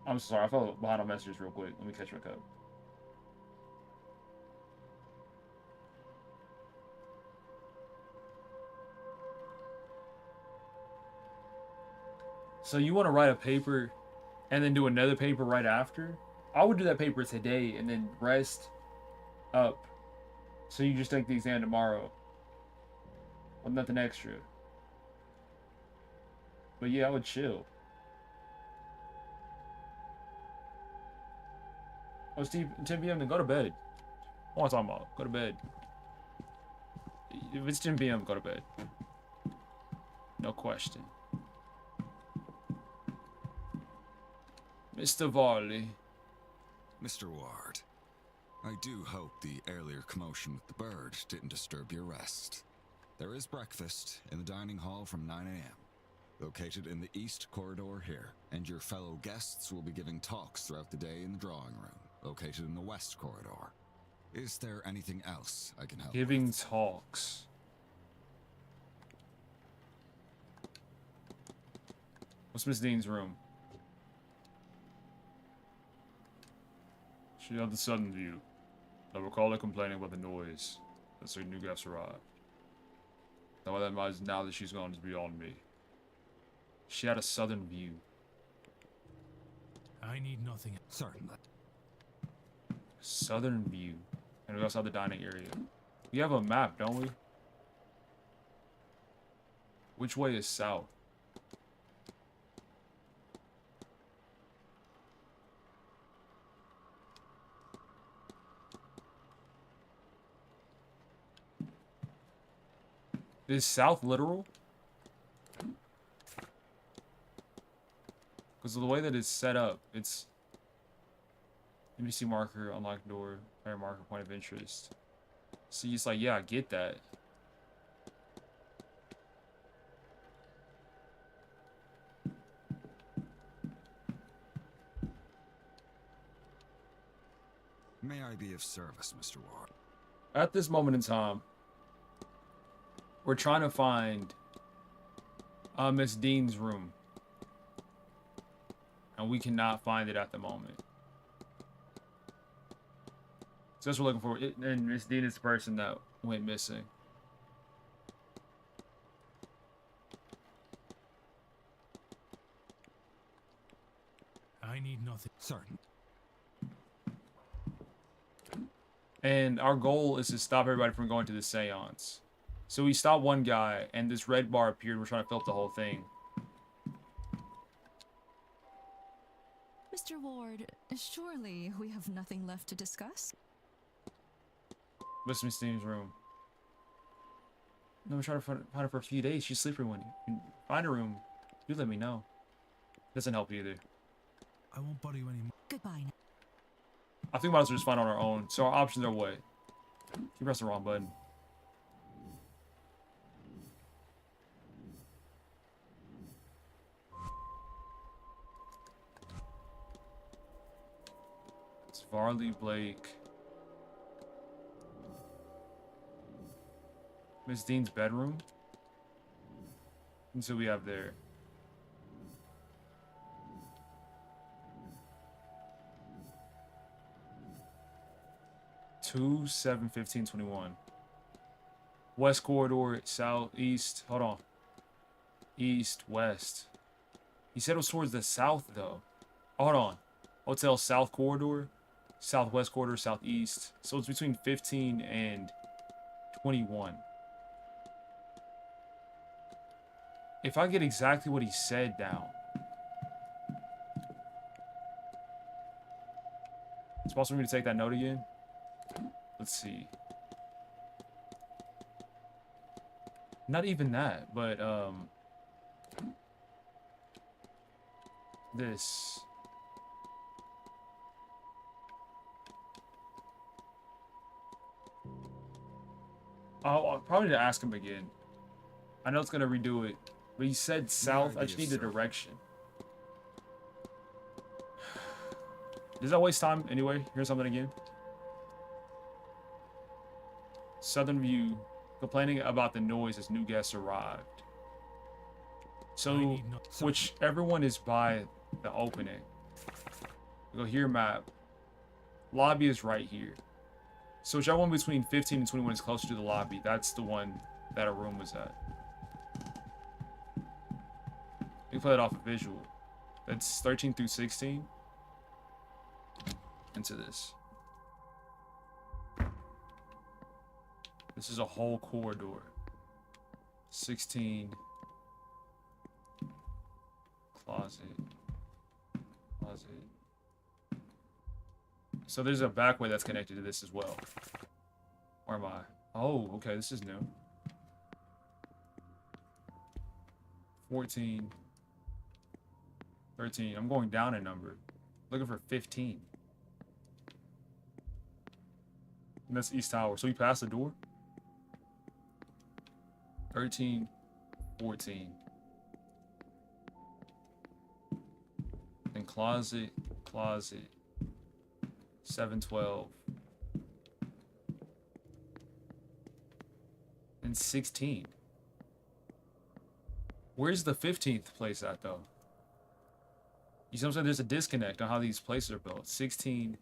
I'm sorry, I fell behind on messages real quick. Let me catch back up. So you want to write a paper and then do another paper right after? I would do that paper today and then rest up. So you just take the exam tomorrow with nothing extra. But yeah, I would chill. Oh, it's 10 p.m. then go to bed. What am I talking about? Go to bed. If it's 10 p.m., go to bed. No question. Mr. Varley. Mr. Ward, I do hope the earlier commotion with the bird didn't disturb your rest. There is breakfast in the dining hall from 9 a.m., located in the east corridor here, and your fellow guests will be giving talks throughout the day in the drawing room, located in the west corridor. Is there anything else I can help Giving with? talks. What's Miss Dean's room? She had the sudden view. I recall her complaining about the noise as her new guests arrived. Now what that means now that she's gone is beyond me. She had a southern view. I need nothing. Certainly. Southern view. And we also have the dining area. We have a map, don't we? Which way is south? Is south literal? Because of the way that it's set up, it's NPC marker, unlocked door, player marker, point of interest. See, it's like, yeah, I get that. May I be of service, Mr. Ward? At this moment in time, we're trying to find Miss Dean's room. And we cannot find it at the moment. So that's what we're looking for. And Miss Dean is the person that went missing. I need nothing. Certain. And our goal is to stop everybody from going to the seance. So we stopped one guy, and this red bar appeared. We're trying to fill up the whole thing. Mr. Ward, surely we have nothing left to discuss? What's Miss Dean's room? No, we're trying to find her for a few days. She's sleeping when you find a room. You let me know. Doesn't help either. I won't bother you anymore. Goodbye now. I think we might as well just find on our own. So our options are what? You pressed the wrong button. It's Varley, Blake. Miss Dean's bedroom. And so we have there. Two, 7, 15, 21. West corridor, southeast. Hold on. East, west. He said it was towards the south, though. Hold on. Hotel south corridor, southwest corridor, southeast. So it's between 15 and 21. If I get exactly what he said down. It's possible for me to take that note again? Let's see. Not even that, but this. I'll probably need to ask him again. I know it's gonna redo it, but he said south. I just need the direction. Does that waste time anyway? Here's something again. Southern View, complaining about the noise as new guests arrived. So, whichever one is by the opening. Go here, map. Lobby is right here. So whichever one between 15 and 21 is closer to the lobby, that's the one that our room was at. We play it off a visual. That's 13 through 16. Into this. This is a whole corridor. 16. Closet. Closet. So there's a back way that's connected to this as well. Where am I? Oh, okay, this is new. 14. 13. I'm going down a number. Looking for 15. And that's East Tower. So we passed the door. 13, 14. Then closet, closet. 712. And 16. Where's the 15th place at, though? You see what I'm saying? There's a disconnect on how these places are built. 16.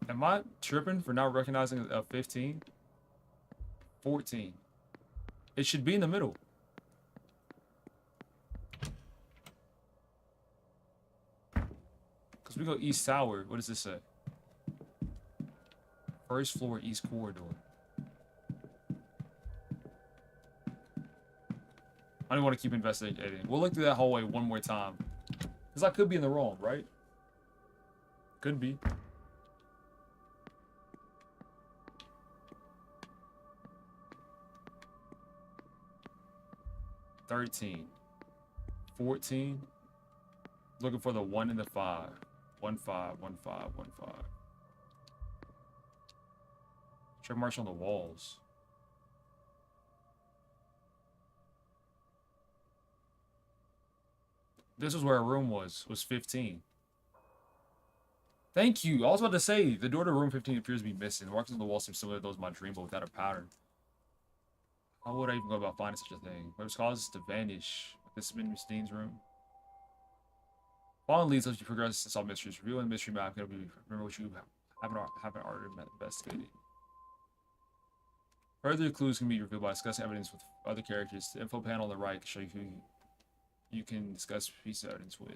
Am I tripping for not recognizing a 15? 14. It should be in the middle. Because we go East Tower. What does this say? First floor, East Corridor. I don't want to keep investigating. We'll look through that hallway one more time. Because I could be in the wrong, right? Could be. $13, $14. Looking for the 1 and the 5. 1, 5, 1, 5, 1, 5. Check marks on the walls. This is where our room was 15. Thank you. I was about to say, the door to room 15 appears to be missing. The marks on the wall seem similar to those in my dream, but without a pattern. How would I even go about finding such a thing? What causes us to vanish? This has been Mistine's room. Following leads lets you progress to solve mysteries. Revealing the mystery map can remember what you haven't already investigated. Further clues can be revealed by discussing evidence with other characters. The info panel on the right can show you who you can discuss pieces of evidence with.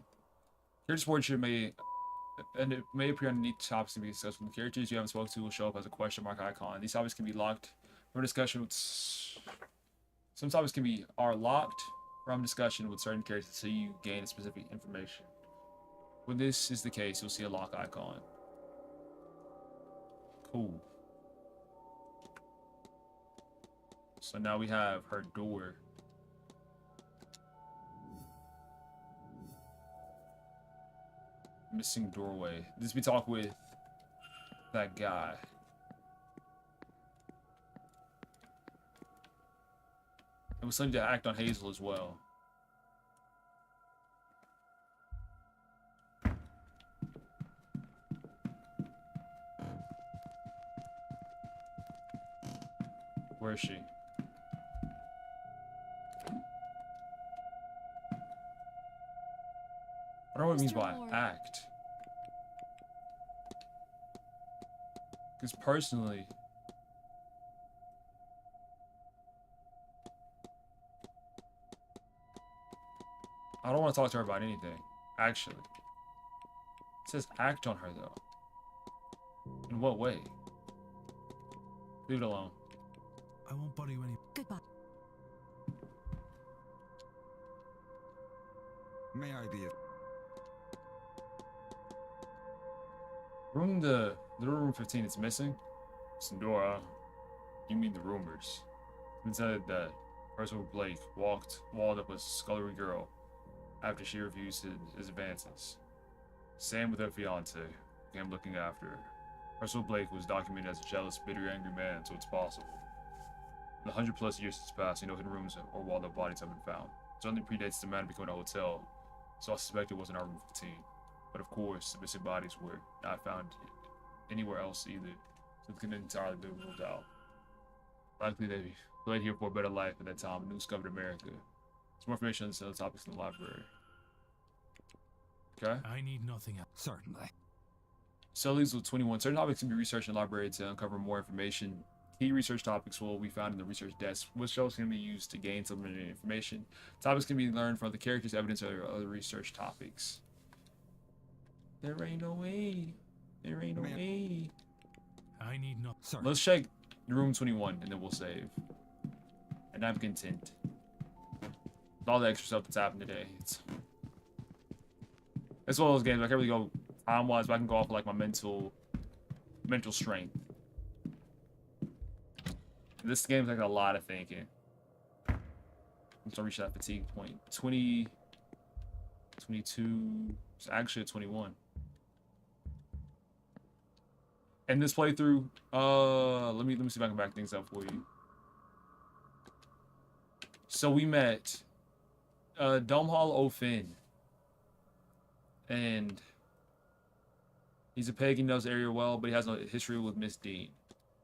Character support it may appear on neat topics to be discussed with the characters you haven't spoken to will show up as a question mark icon. These topics can be locked from discussion with some topics are locked from discussion with certain characters until you gain a specific information. When this is the case, you'll see a lock icon. Cool. So now we have her door. Missing doorway. This we talk with that guy. It was something to act on Hazel as well. Where is she? I don't know what it means by act. Because personally, I don't want to talk to her about anything, actually. It says act on her, though. In what way? Leave it alone. I won't bother you any. Goodbye. May I be The room 15 is missing. Sindora, you mean the rumors. It said that Percival Blake walled up a scullery girl after she refused his advances. Sam with her fiance began looking after her. Percival Blake was documented as a jealous, bitter, angry man, so it's possible. In the 100+ years since passed, no hidden rooms or walled up bodies have been found. It certainly predates the manor becoming a hotel, so I suspect it wasn't our room 15. But of course, the missing bodies were not found anywhere else either, so it couldn't entirely be ruled out. Likely they fled here for a better life at that time and discovered America. Some more information on the topics in the library. Okay? I need nothing else. certainly? Cell Easel 21. Certain topics can be researched in the library to uncover more information. Key research topics will be found in the research desk, which also can be used to gain supplementary information. Topics can be learned from the characters' evidence or other research topics. There ain't no way. There ain't no way. I need not. Sorry. Let's check room 21 and then we'll save. And I'm content. With all the extra stuff that's happened today. It's one of those games I can't really go time-wise, but I can go off of like my mental strength. This game's like a lot of thinking. I'm starting to reach that fatigue point. 20, 22, it's actually a 21. And this playthrough, let me see if I can back things up for you. So we met Domhall O'Finn. And he's a pagan, knows the area well, but he has no history with Miss Dean.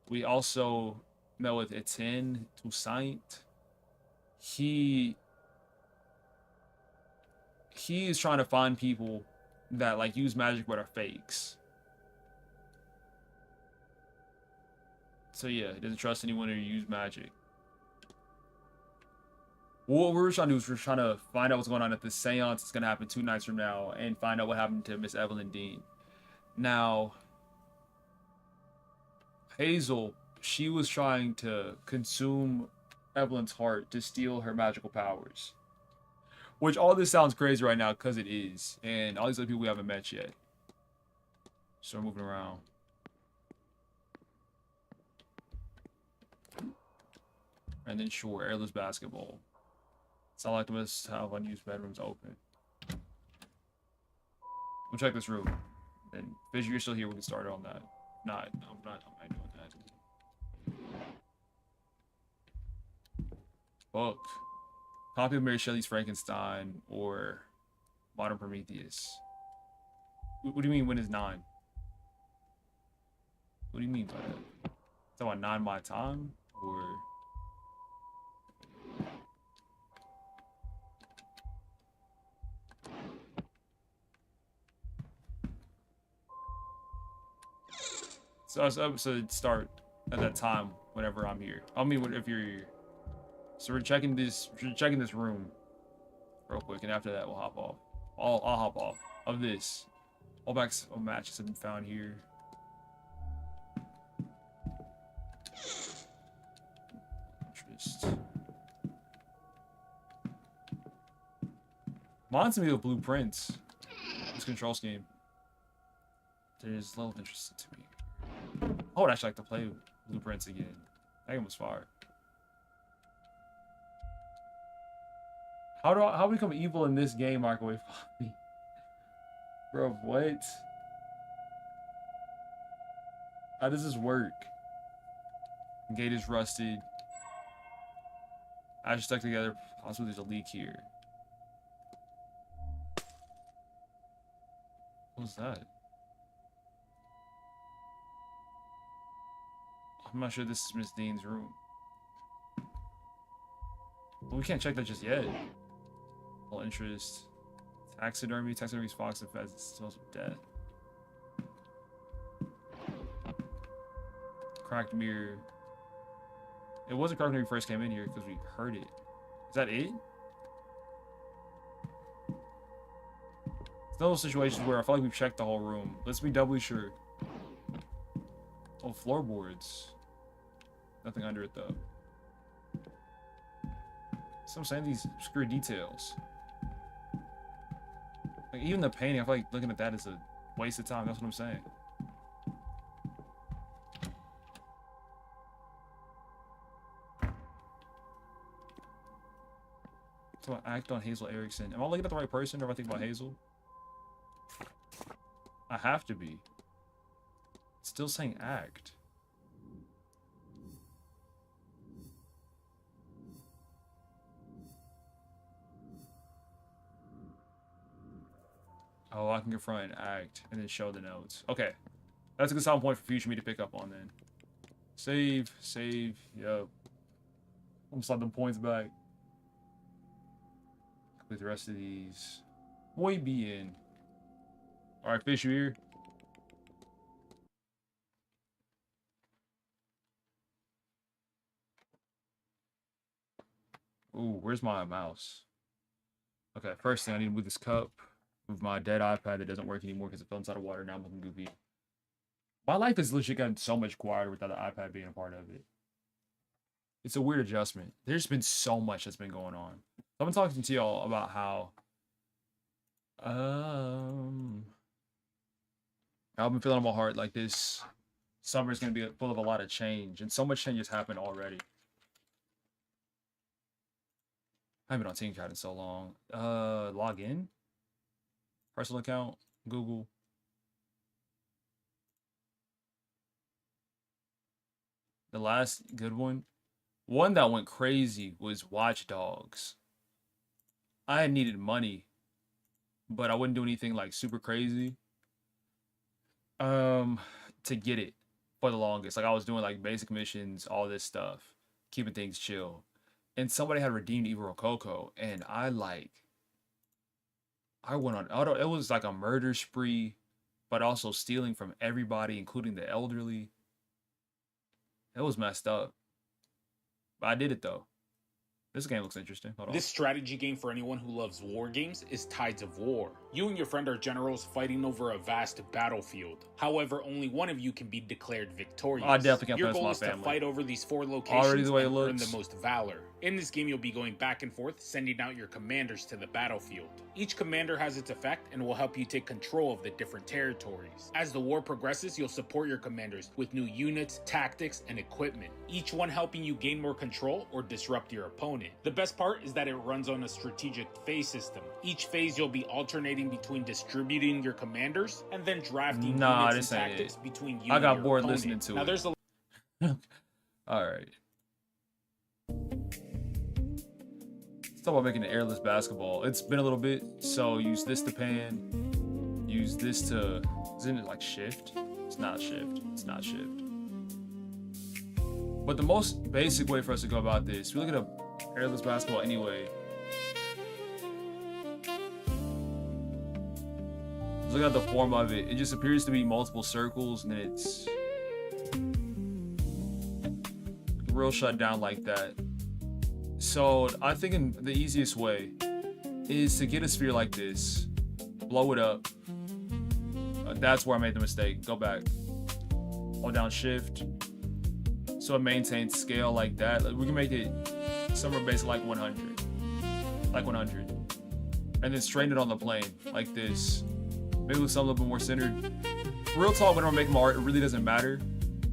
We also met with Etienne Toussaint. He is trying to find people that like use magic but are fakes. So yeah, he doesn't trust anyone who use magic. What we're trying to do is we're trying to find out what's going on at this seance that's going to happen 2 nights from now and find out what happened to Miss Evelyn Dean. Now, Hazel, she was trying to consume Evelyn's heart to steal her magical powers. Which all this sounds crazy right now because it is. And all these other people we haven't met yet. So we're moving around. And then sure, airless basketball. It's not like the must have unused bedrooms open. We'll check this room. And Fisher, you're still here, we can start on that. I'm not doing that. Book. Copy of Mary Shelley's Frankenstein or Modern Prometheus. What do you mean when is 9? What do you mean by that? Talking about 9 My Time or So episode start at that time whenever I'm here. I mean, if you're here. So we're checking this room real quick, and after that we'll hop off. I'll hop off of this. All backs of matches have been found here. Interest. Reminds me of blueprints. This control scheme. There's little interest to me. I would actually like to play blueprints again. That game was fire. How become evil in this game, Microwave Poppy? Bro, what? How does this work? Gate is rusted. Ash stuck together. Possibly there's a leak here. What was that? I'm not sure this is Miss Dean's room. But we can't check that just yet. All interest. Taxidermy. Taxidermy's fox and pheasant smells of death. Cracked mirror. It wasn't cracked when we first came in here because we heard it. Is that it? It's those situations where I feel like we've checked the whole room. Let's be doubly sure. Oh, floorboards. Nothing under it though. So I'm saying, these obscure details. Like even the painting, I feel like looking at that is a waste of time. That's what I'm saying. So I act on Hazel Erickson. Am I looking at the right person, or if I think about Hazel? I have to be. It's still saying act. Oh, I can confront and act, and then show the notes. Okay. That's a good solid point for future me to pick up on then. Save, yep. Almost like them points back. Complete the rest of these. Boy be in. Alright, fish, you here? Ooh, where's my mouse? Okay, first thing, I need to move this cup. Move my dead iPad that doesn't work anymore because it fell inside of water. Now I'm looking goofy. My life has literally gotten so much quieter without the iPad being a part of it. It's a weird adjustment. There's been so much that's been going on. I've been talking to y'all about how I've been feeling in my heart like this summer is going to be full of a lot of change, and so much change has happened already. I haven't been on TeamCat in so long. Log in. Personal account. Google. The last good one. One that went crazy was Watch Dogs. I had needed money, but I wouldn't do anything like super crazy. To get it for the longest. Like I was doing like basic missions, all this stuff, keeping things chill. And somebody had redeemed Evil Rococo, and I went on auto. It was like a murder spree, but also stealing from everybody, including the elderly. It was messed up. But I did it though. This game looks interesting. Hold on. This strategy game for anyone who loves war games is Tides of War. You and your friend are generals fighting over a vast battlefield. However, only one of you can be declared victorious. I definitely can't Your play goal with is my to family. fight over these 4 locations Already the way it and earn looks. the most valor. In this game, you'll be going back and forth, sending out your commanders to the battlefield. Each commander has its effect and will help you take control of the different territories. As the war progresses, you'll support your commanders with new units, tactics, and equipment, each one helping you gain more control or disrupt your opponent. The best part is that it runs on a strategic phase system. Each phase you'll be alternating between distributing your commanders and then drafting units this and ain't tactics it. between you I and got your bored opponent. listening to now, it. There's a Alright. Let's talk about making an airless basketball. It's been a little bit, so use this to pan. Use this to... Isn't it like shift? It's not shift. It's not shift. But the most basic way for us to go about this, we look at a airless basketball anyway. Look at the form of it. It just appears to be multiple circles, and then it's real shut down like that. So I think the easiest way is to get a sphere like this, blow it up. That's where I made the mistake. Go back. Hold down shift. So it maintains scale like that. We can make it somewhere based like 100. Like 100. And then straighten it on the plane like this. Maybe with something a little bit more centered. Real talk, whenever I'm making my art, it really doesn't matter.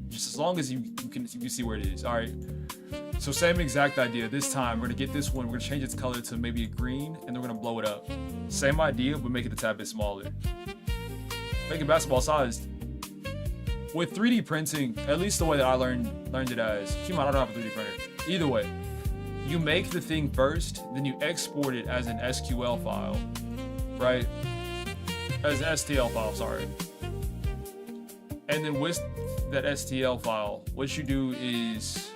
Just as long as you can see where it is. All right. So same exact idea. This time we're gonna get this one. We're gonna change its color to maybe a green, and then we're gonna blow it up. Same idea, but make it a tad bit smaller. Make it basketball sized. With 3D printing, at least the way that I learned it as. Keep in mind, I don't have a 3D printer. Either way, you make the thing first, then you export it as an SQL file, right? As an STL file, sorry. And then with that STL file, what you do is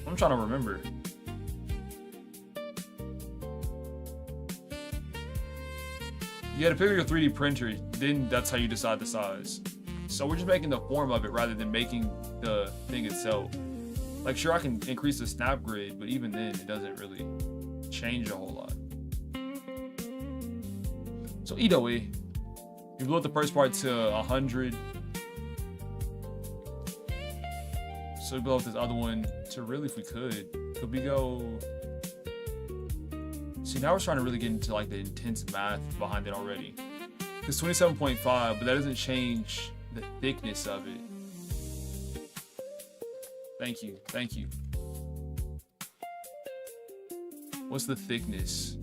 I'm trying to remember. You gotta pick your 3D printer, then that's how you decide the size. So we're just making the form of it rather than making the thing itself. Like, sure, I can increase the snap grid, but even then, it doesn't really change a whole lot. So either way, you blow up the first part to 100. So we blow up this other one to really, if we could we go? See, now we're trying to really get into like the intense math behind it already. It's 27.5, but that doesn't change the thickness of it. Thank you. What's the thickness?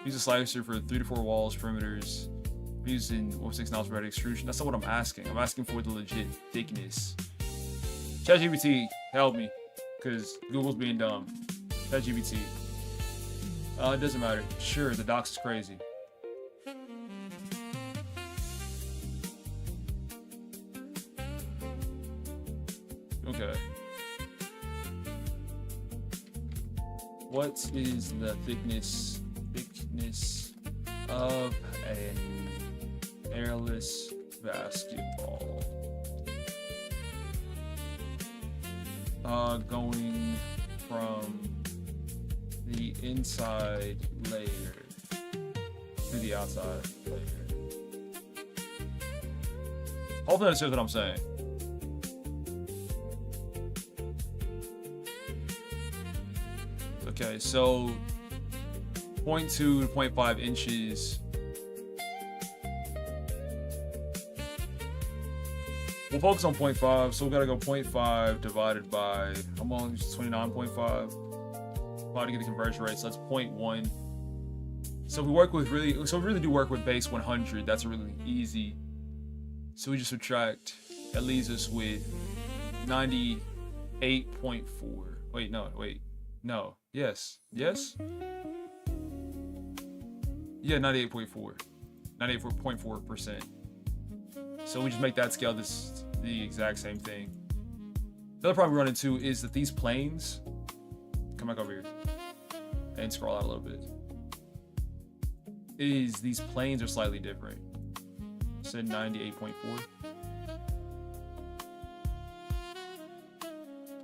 Use a slicer for 3 to 4 walls, perimeters. I'm using 1/6 ounce red extrusion. That's not what I'm asking. I'm asking for the legit thickness. ChatGPT, help me, because Google's being dumb. ChatGPT. It doesn't matter. Sure, the docs is crazy. Okay. What is the thickness of an airless basketball? Going from the inside layer to the outside layer. Hopefully that understands what I'm saying. Okay, so 0.2 to 0.5 inches. We'll focus on 0.5, so we gotta go 0.5 divided by, I'm on 29.5. About to get the conversion rate, so that's 0.1. So we really do work with base 100. That's really easy. So we just subtract. That leaves us with 98.4. No. Yes. Yeah, 98.4. 98.4%. So we just make that scale the exact same thing. The other problem we run into is that these planes, come back over here and scroll out a little bit, is these planes are slightly different. Said 98.4.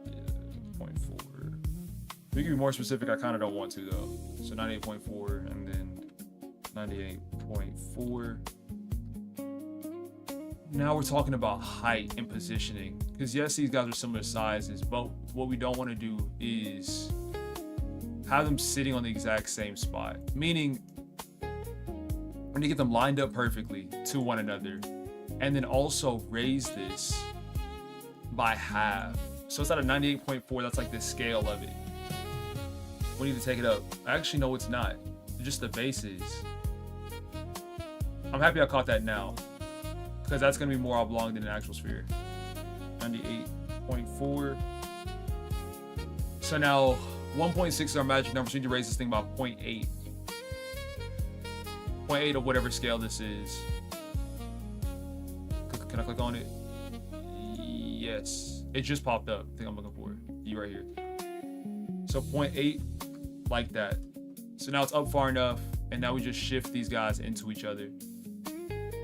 Yeah, 0.4. We can be more specific. I kind of don't want to though. So 98.4 and then 98.4. Now we're talking about height and positioning. Because yes, these guys are similar sizes, but what we don't want to do is have them sitting on the exact same spot. Meaning, we're gonna get them lined up perfectly to one another. And then also raise this by half. So it's at a 98.4, that's like the scale of it. We need to take it up. I actually know it's not. Just the bases. I'm happy I caught that now, because that's going to be more oblong than an actual sphere. 98.4. So now 1.6 is our magic number, so we need to raise this thing by 0.8. 0.8 of whatever scale this is. Can I click on it? Yes. It just popped up. I think I'm looking for it. You right here. So 0.8, like that. So now it's up far enough, and now we just shift these guys into each other.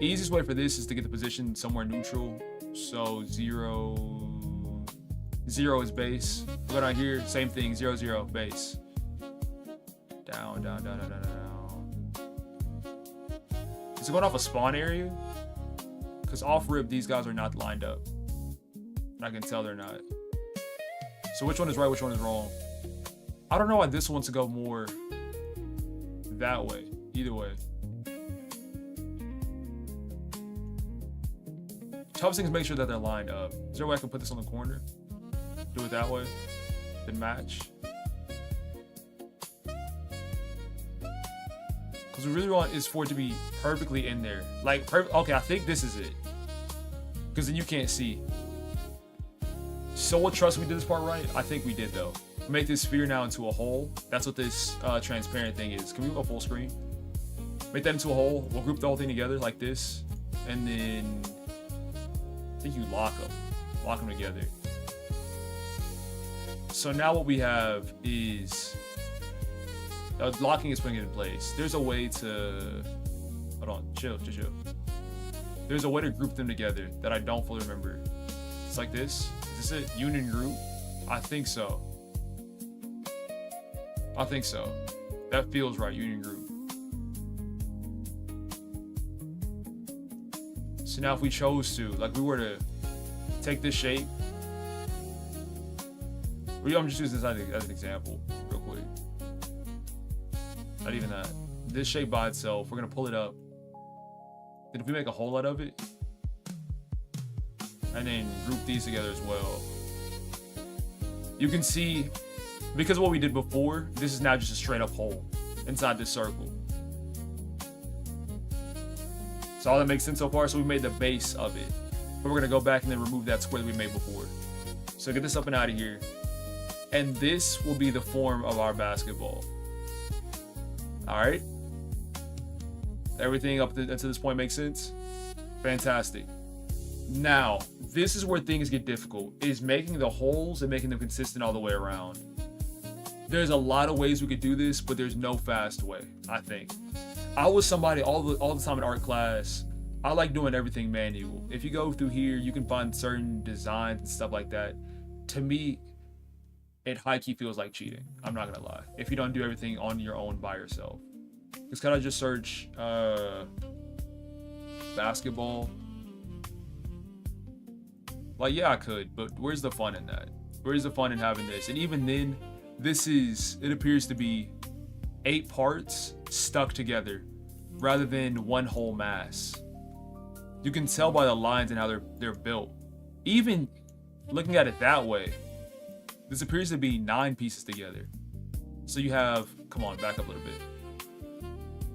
Easiest way for this is to get the position somewhere neutral. So 0, 0 is base. Go down here, same thing, 0, 0, base. Down, down, down, down, down, down. Is it going off a spawn area? Because off rip, these guys are not lined up. I can tell they're not. So which one is right, which one is wrong? I don't know why this wants to go more that way. Either way. Toughest thing is make sure that they're lined up. Is there a way I can put this on the corner? Do it that way? Then match? Because we really want is for it to be perfectly in there. Like, okay, I think this is it. Because then you can't see. So we'll trust we did this part right? I think we did though. Make this sphere now into a hole. That's what this transparent thing is. Can we go full screen? Make that into a hole. We'll group the whole thing together like this. And then I think you lock them. Lock them together. So now what we have is locking is putting it in place. There's a way to hold on, chill. There's a way to group them together that I don't fully remember. It's like this. Is this it? Union group? I think so. That feels right, union group. So now if we chose to, like we were to take this shape. I'm just using this as an example, real quick. Not even that. This shape by itself, we're gonna pull it up. Then if we make a hole out of it, and then group these together as well, you can see, because of what we did before, this is now just a straight up hole inside this circle. So all that makes sense so far. So we made the base of it, but we're gonna go back and then remove that square that we made before. So get this up and out of here. And this will be the form of our basketball. All right. Everything up to this point makes sense? Fantastic. Now, this is where things get difficult, is making the holes and making them consistent all the way around. There's a lot of ways we could do this, but there's no fast way, I think. I was somebody all the time in art class, I like doing everything manual. If you go through here, you can find certain designs and stuff like that. To me, it high-key feels like cheating. I'm not gonna lie. If you don't do everything on your own by yourself. Just kind of just search basketball. Like, yeah, I could, but where's the fun in that? Where's the fun in having this? And even then, it appears to be 8 parts stuck together rather than one whole mass. You can tell by the lines and how they're built. Even looking at it that way, this appears to be 9 pieces together. So you have, come on, back up a little bit.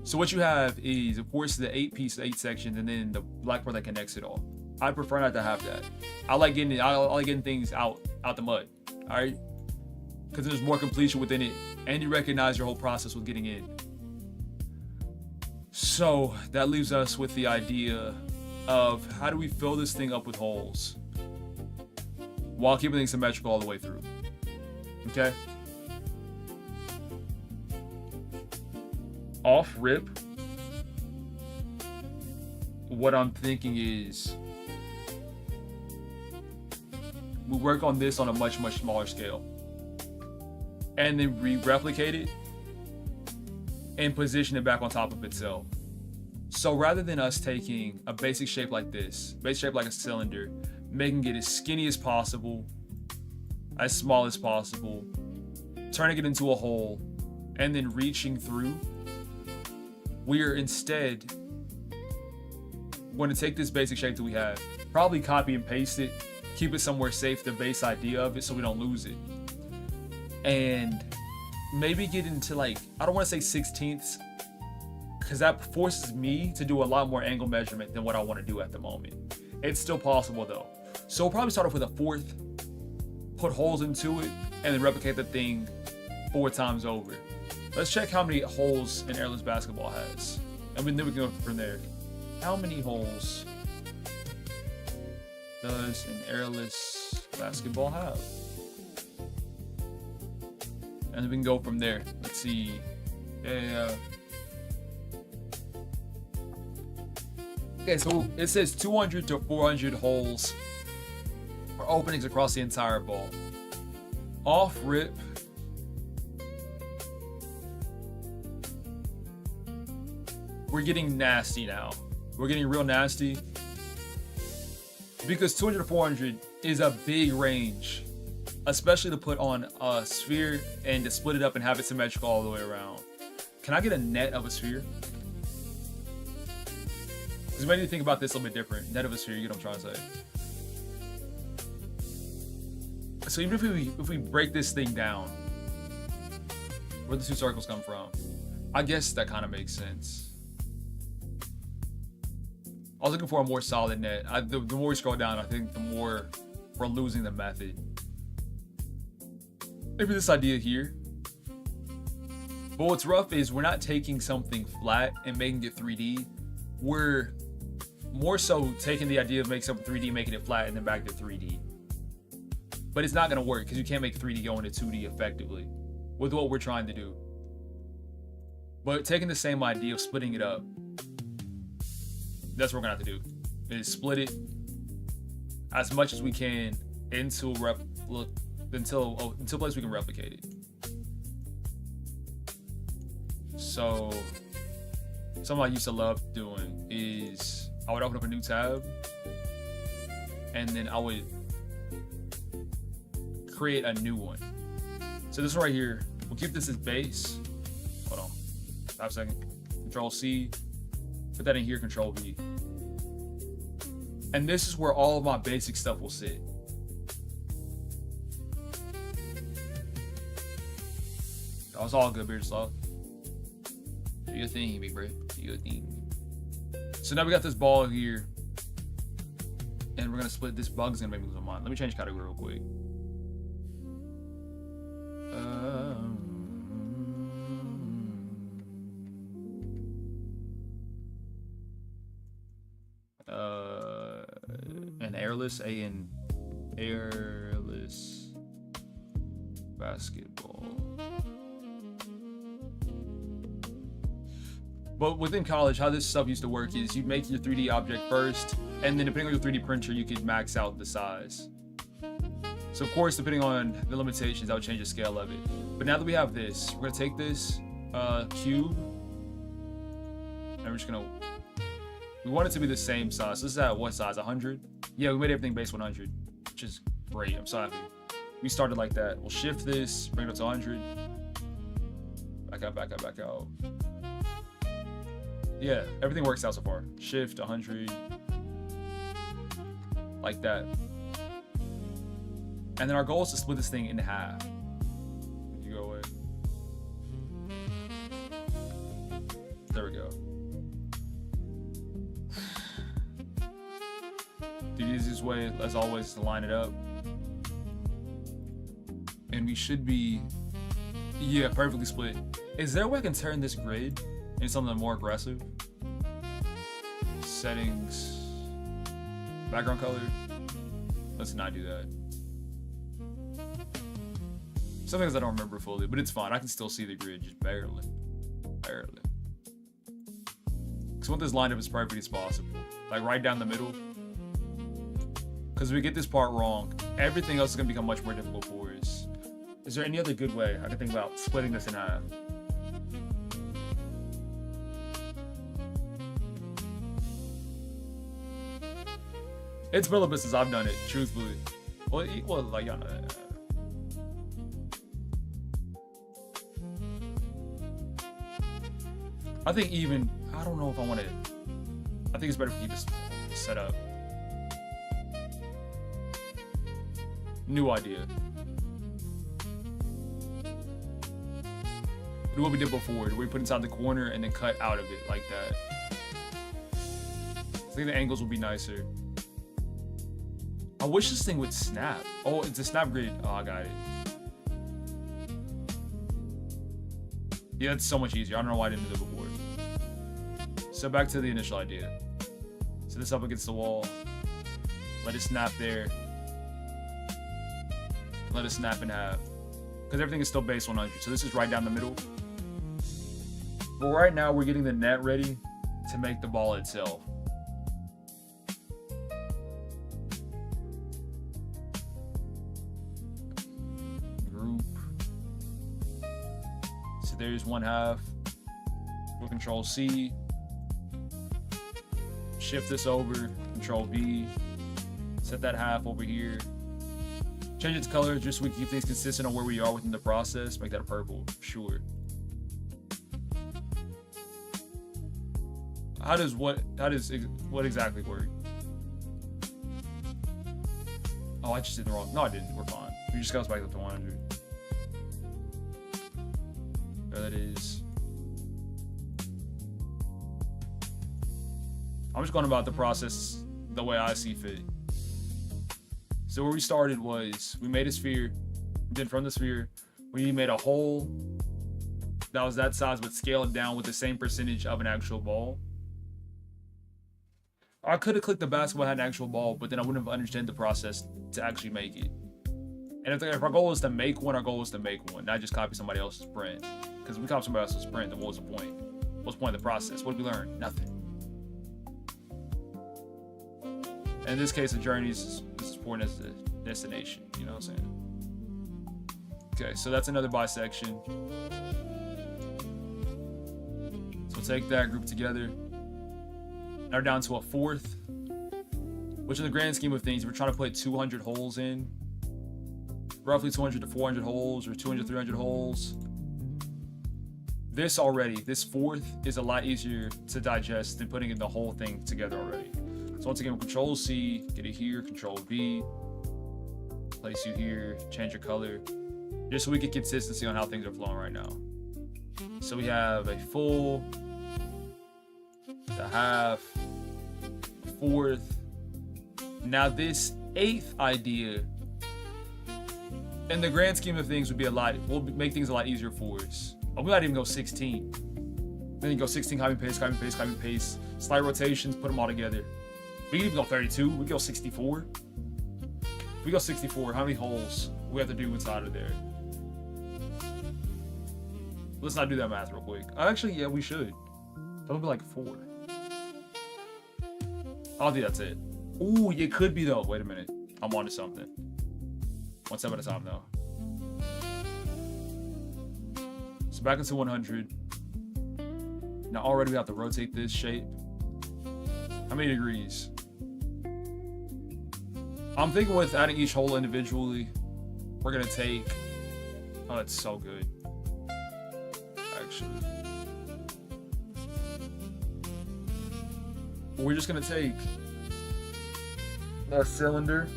So what you have is, of course, the 8 pieces, 8 sections, and then the black part that connects it all. I prefer not to have that. I like getting things out the mud. All right, because there's more completion within it, and you recognize your whole process with getting in. So that leaves us with the idea of how do we fill this thing up with holes while keeping things symmetrical all the way through. Okay. Off rip, what I'm thinking is we work on this on a much smaller scale, and then replicate it and position it back on top of itself. So rather than us taking a basic shape like this, basic shape like a cylinder, making it as skinny as possible, as small as possible, turning it into a hole, and then reaching through, we are instead going to take this basic shape that we have, probably copy and paste it, keep it somewhere safe, the base idea of it, so we don't lose it. And maybe get into, like, I don't want to say 1/16ths, because that forces me to do a lot more angle measurement than what I want to do at the moment. It's still possible though. So we'll probably start off with a 1/4, put holes into it, and then replicate the thing 4 times over. Let's check how many holes an airless basketball has, and then we can go from there. How many holes does an airless basketball have? And then we can go from there. Let's see. Okay, so it says 200 to 400 holes or openings across the entire ball. Off rip. We're getting nasty now. We're getting real nasty. Because 200 to 400 is a big range. Especially to put on a sphere and to split it up and have it symmetrical all the way around. Can I get a net of a sphere? Because maybe you think about this a little bit different. Net of a sphere, you get what I'm trying to say. So even if we break this thing down, where the two circles come from, I guess that kind of makes sense. I was looking for a more solid net. The more we scroll down, I think the more we're losing the method. Maybe this idea here. But what's rough is we're not taking something flat and making it 3D. We're more so taking the idea of making something 3D, making it flat, and then back to 3D. But it's not going to work because you can't make 3D go into 2D effectively with what we're trying to do. But taking the same idea of splitting it up, that's what we're going to have to do. Is split it as much as we can until place we can replicate it. So something I used to love doing is I would open up a new tab and then I would create a new one. So this one right here, we'll keep this as base. Hold on, 5 seconds. Control C, put that in here, Control V. And this is where all of my basic stuff will sit. That was all good, Beard Sloth. Do your thing, big bro. Do your thing. So now we got this ball here. And we're gonna split. This bug's gonna make me lose my mind. Let me change category real quick. An airless, airless basketball. But within college, how this stuff used to work is you make your 3D object first, and then depending on your 3D printer, you could max out the size. So of course, depending on the limitations, that would change the scale of it. But now that we have this, we're gonna take this cube, and we're just gonna, we want it to be the same size. So this is at what size, 100? Yeah, we made everything base 100, which is great, I'm so happy. We started like that. We'll shift this, bring it up to 100. Back out, back out, back out. Yeah, everything works out so far. Shift 100. Like that. And then our goal is to split this thing in half. You go away. There we go. The easiest way, as always, is to line it up. And we should be, yeah, perfectly split. Is there a way I can turn this grid into something more aggressive? Settings, background color. Let's not do that. Some things I don't remember fully, but it's fine. I can still see the grid, just barely. Barely. Because I want this lined up as perfect as possible. Like right down the middle. Because if we get this part wrong, everything else is going to become much more difficult for us. Is there any other good way I can think about splitting this in half? It's been a little bit since I've done it, truthfully. Well, like, y'all know that. I think even, I don't know if I want to, I think it's better if we keep this set up. New idea. Do what we did before, where we put inside the corner and then cut out of it like that. I think the angles will be nicer. I wish this thing would snap. Oh, it's a snap grid. Oh, I got it. Yeah, it's so much easier. I don't know why I didn't do that before. So back to the initial idea. Set this up against the wall. Let it snap there. Let it snap in half. Because everything is still base 100. So this is right down the middle. But right now we're getting the net ready to make the ball itself. So there's one half. We'll control C. Shift this over, control V. Set that half over here. Change its color just so we can keep things consistent on where we are within the process. Make that a purple, sure. How does what exactly work? Oh, I just did the wrong. No, I didn't. We're fine. We just goes back up to 100. There that is. I'm just going about the process the way I see fit. So where we started was we made a sphere. Then from the sphere, we made a hole that was that size but scaled down with the same percentage of an actual ball. I could have clicked the basketball had an actual ball, but then I wouldn't have understood the process to actually make it. And if our goal is to make one, our goal is to make one, not just copy somebody else's print. Because if we copy somebody else's print, then what was the point? What's the point of the process? What did we learn? Nothing. And in this case, the journey is as important as the destination. You know what I'm saying? Okay, so that's another bisection. So take that, group together. Now we're down to a fourth, which in the grand scheme of things, we're trying to put 200 holes in. Roughly 200 to 400 holes or 200 to 300 holes. This fourth is a lot easier to digest than putting in the whole thing together already. So once again, we'll control C, get it here, control V, place you here, change your color, just so we get consistency on how things are flowing right now. So we have a full, a half, a fourth. Now this eighth idea, in the grand scheme of things, will make things a lot easier for us. We might even go 16. Then you go 16, copy, paste, copy, paste, copy, paste. Slight rotations, put them all together. We can even go 32. We can go 64. If we go 64, how many holes we have to do inside of there? Let's not do that math real quick. Actually, yeah, we should. That'll be like 4. I don't think that's it. Ooh, it could be though. Wait a minute. I'm onto something. One step at a time though. So back into 100. Now already we have to rotate this shape. How many degrees? I'm thinking with adding each hole individually, we're gonna take, oh, that's so good. Actually. We're just gonna take a cylinder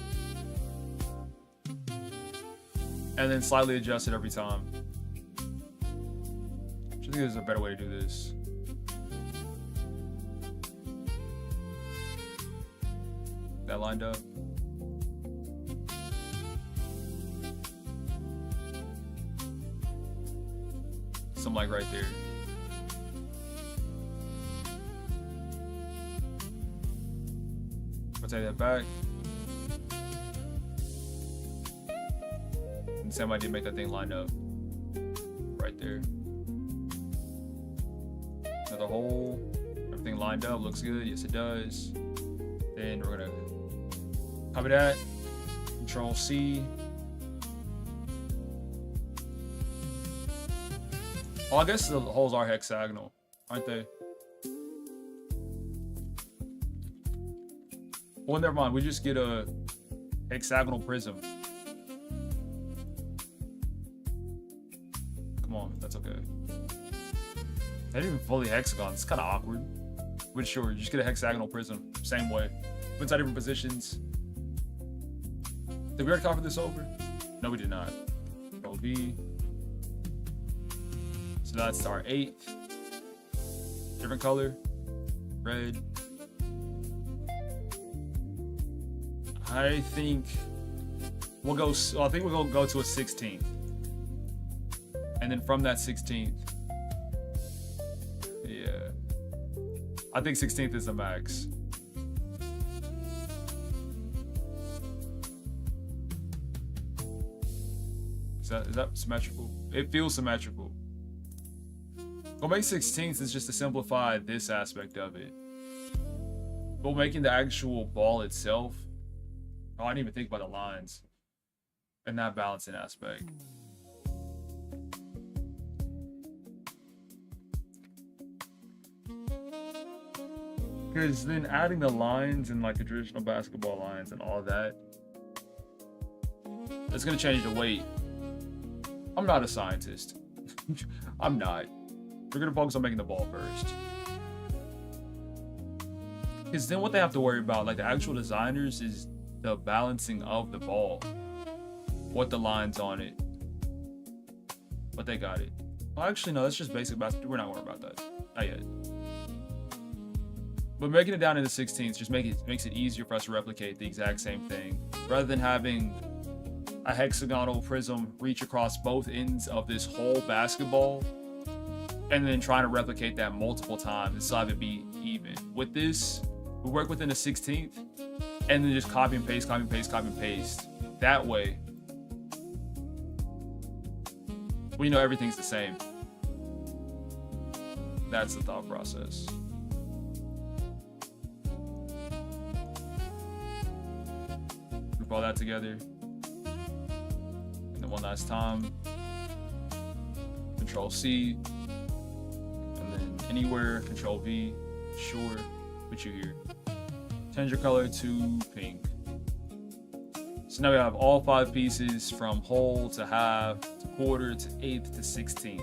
and then slightly adjust it every time. I think there's a better way to do this. That lined up. Something like right there. Rotate that back. And same idea, make that thing line up. Right there. Another hole. Everything lined up, looks good. Yes, it does. Then we're gonna copy that. Control C. Oh, I guess the holes are hexagonal, aren't they? Well, never mind. We just get a hexagonal prism. Come on, that's okay. They didn't even fully hexagon. It's kind of awkward. But sure, you just get a hexagonal prism. Same way. Put inside different positions. Did we already cover this over? No, we did not. Control V. So that's our 8th. Different color. Red. I think we'll go. I think we're gonna go to a 16th, and then from that 16th, yeah, I think 16th is the max. Is that symmetrical? It feels symmetrical. We'll make 16th is just to simplify this aspect of it. But making the actual ball itself, oh, I didn't even think about the lines and that balancing aspect. Because then adding the lines and like the traditional basketball lines and all that, it's gonna change the weight. I'm not a scientist. I'm not. We're gonna focus on making the ball first. Because then what they have to worry about, like the actual designers, is the balancing of the ball. What the lines on it. But they got it. Well, actually, no, that's just basic basketball. We're not worried about that. Not yet. But making it down into 16s just makes it easier for us to replicate the exact same thing. Rather than having a hexagonal prism reach across both ends of this whole basketball and then trying to replicate that multiple times and still have it be even. With this, we work within a 16th and then just copy and paste, copy and paste, copy and paste. That way, we know everything's the same. That's the thought process. Group all that together. And then one last time. Control C. And then anywhere, Control V. Sure. Put you here. Change your color to pink. So now we have all 5 pieces from whole to half to quarter to eighth to 16th.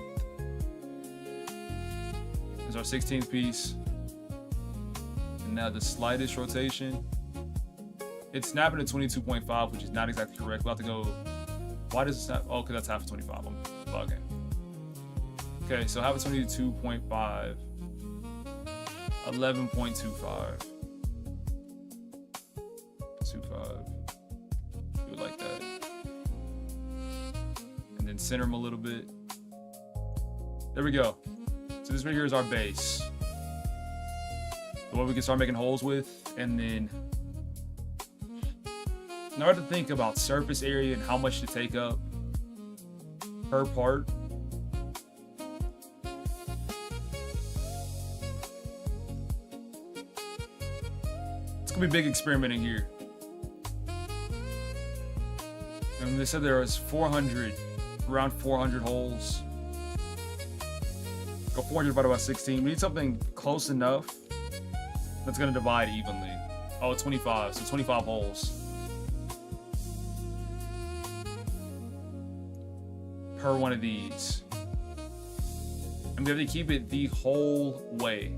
There's our 16th piece. And now the slightest rotation. It's snapping at 22.5, which is not exactly correct. We'll have to go. Why does it snap? Oh, because that's half of 25. I'm bugging. Okay, so half of 22.5. 11.25. 25. Do it like that. And then center them a little bit. There we go. So this right here is our base. The one we can start making holes with. And then in order to think about surface area and how much to take up per part, it's gonna be big experimenting here. And they said there was around 400 holes. Go 400 divided by 16. We need something close enough that's gonna divide evenly. Oh, 25, so 25 holes per one of these. And we have to keep it the whole way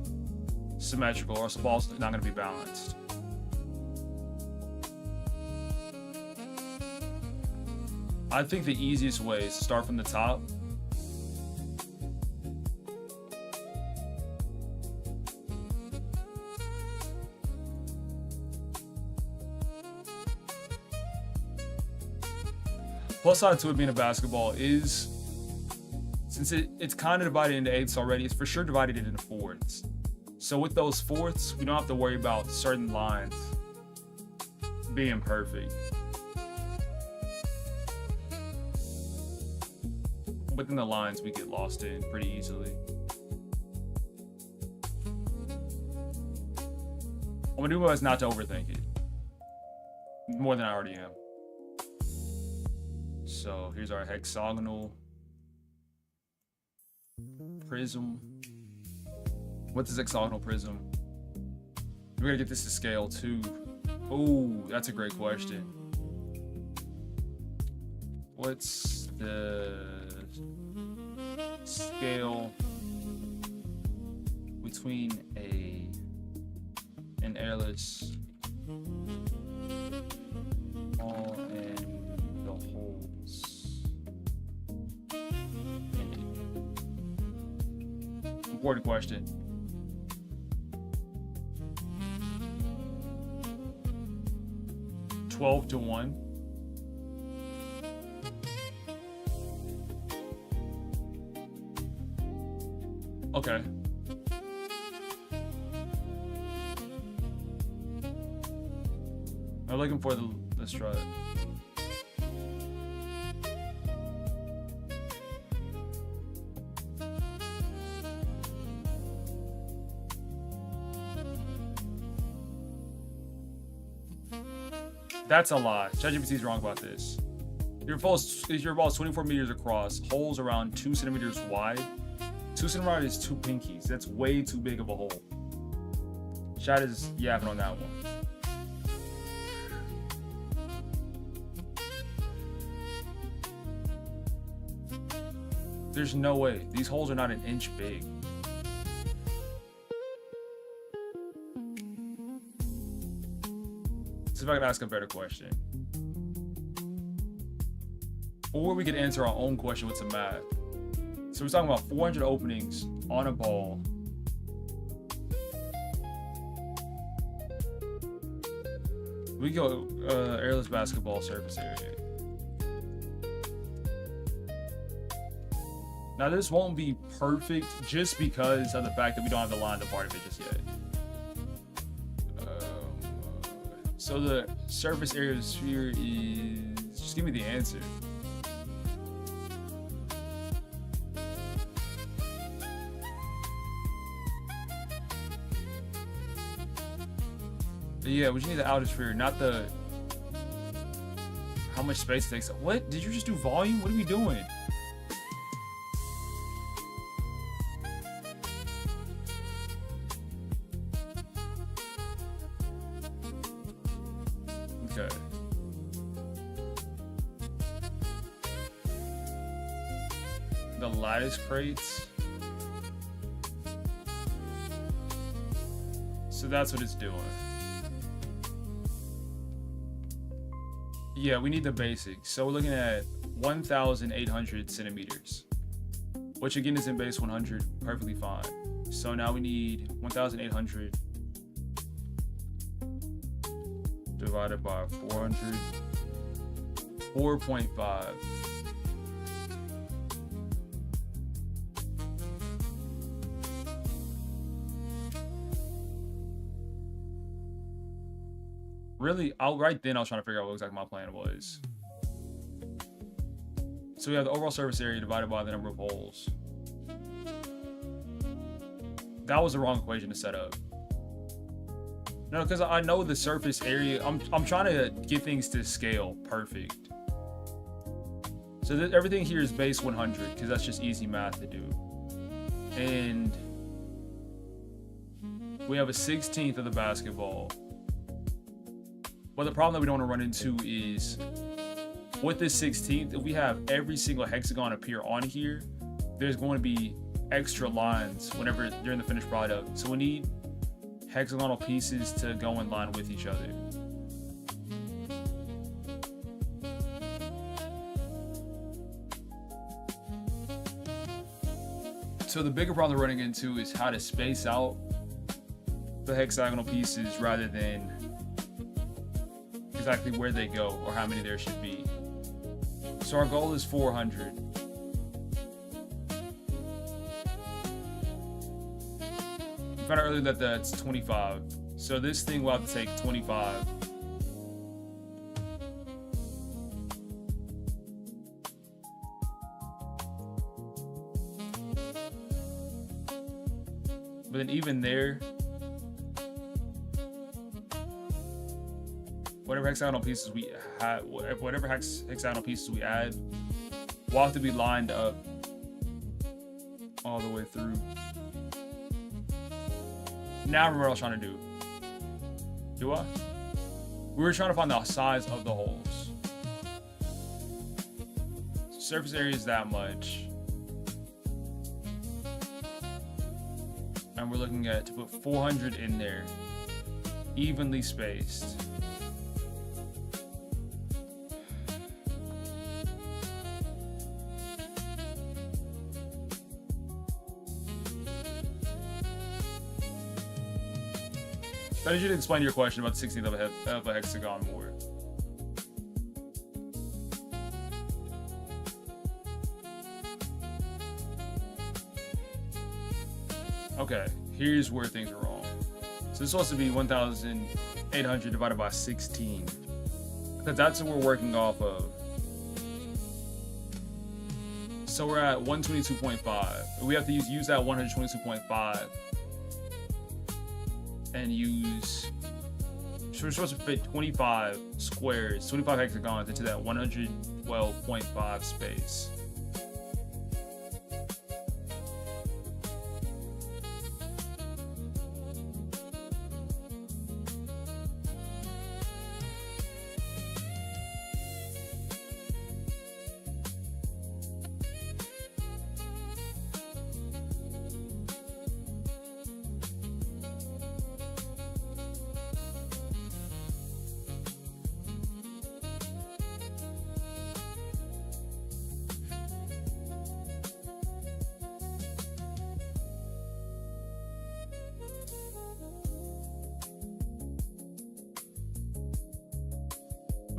symmetrical, or else the ball's not gonna be balanced. I think the easiest way is to start from the top. Plus side to it being a basketball is, since it's kind of divided into eighths already, it's for sure divided into fourths. So with those fourths, we don't have to worry about certain lines being perfect. Within the lines, we get lost in pretty easily. I'm gonna do my best not to overthink it. More than I already am. So here's our hexagonal prism. What's this hexagonal prism? We're gonna get this to scale too. Oh, that's a great question. What's the scale between an airless ball and the holes in it? Important question. $12 to 1. Okay. I'm looking for the strut. That's a lot. ChatGPT's wrong about this. Your ball is 24 meters across, holes around 2 centimeters wide. 2 centimeters is 2 pinkies. That's way too big of a hole. Chat is yapping on that one. There's no way. These holes are not an inch big. See if I can ask a better question. Or we could answer our own question with some math. So we're talking about 400 openings on a ball. We go airless basketball surface area. Now this won't be perfect just because of the fact that we don't have the line to part of it just yet. So the surface area of the sphere is... Just give me the answer. Yeah, we just need the outer sphere, not the... How much space it takes. What? Did you just do volume? What are we doing? Okay. The lattice crates. So that's what it's doing. Yeah, we need the basics. So we're looking at 1,800 centimeters, which again is in base 100, perfectly fine. So now we need 1,800 divided by 400, 4.5. Really, right then I was trying to figure out what exactly my plan was. So we have the overall surface area divided by the number of holes. That was the wrong equation to set up. No, because I know the surface area. I'm trying to get things to scale perfect. So everything here is base 100 because that's just easy math to do. And we have a 16th of the basketball. But the problem that we don't want to run into is with this 16th, if we have every single hexagon appear on here, there's going to be extra lines whenever during the finished product. So we need hexagonal pieces to go in line with each other. So the bigger problem we're running into is how to space out the hexagonal pieces rather than exactly where they go or how many there should be. So our goal is 400. We found out earlier that that's 25. So this thing will have to take 25. But then even there, whatever hexagonal pieces we have, whatever hexagonal pieces we add, will have to be lined up all the way through. Now I remember what I was trying to do. Do I? We were trying to find the size of the holes. Surface area is that much. And we're looking at to put 400 in there, evenly spaced. I need you to explain your question about the 16th of a hexagon more. Okay, here's where things are wrong. So this is supposed to be 1,800 divided by 16. Because that's what we're working off of. So we're at 122.5. We have to use that 122.5 and use, so we're supposed to fit 25 squares, 25 hexagons into that 112.5 space.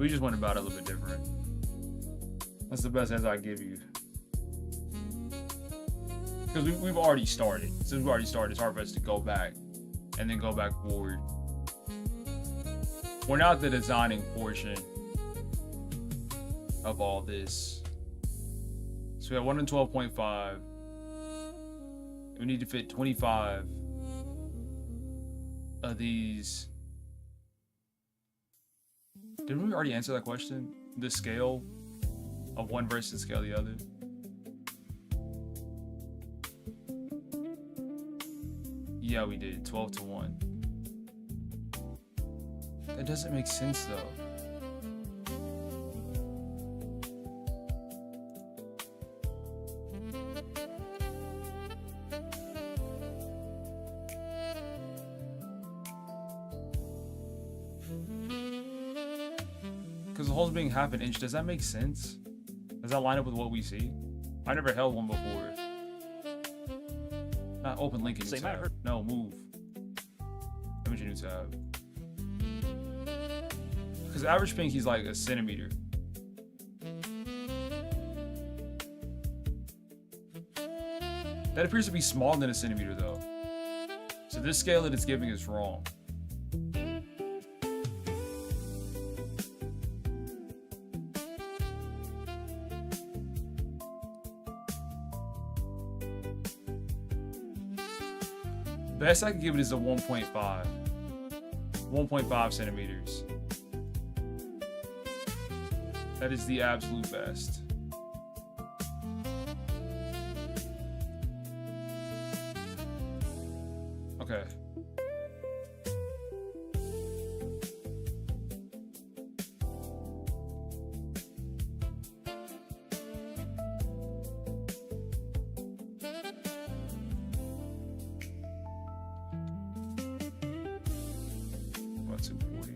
We just went about it a little bit different. That's the best answer I give you. Because we've already started. Since we've already started, it's hard for us to go back and then go back forward. We're not the designing portion of all this. So we have 112.5. We need to fit 25 of these. Didn't we already answer that question? The scale of one versus the scale of the other? Yeah, we did. 12 to 1. That doesn't make sense though. Because the hole's being half an inch, does that make sense? Does that line up with what we see? I never held one before. Not open link in new tab. No, move. Image a new tab. Because average pinky's like a centimeter. That appears to be smaller than a centimeter though. So this scale that it's giving is wrong. Best I can give it is a 1.5. 1.5 centimeters. That is the absolute best. Okay. What's 240?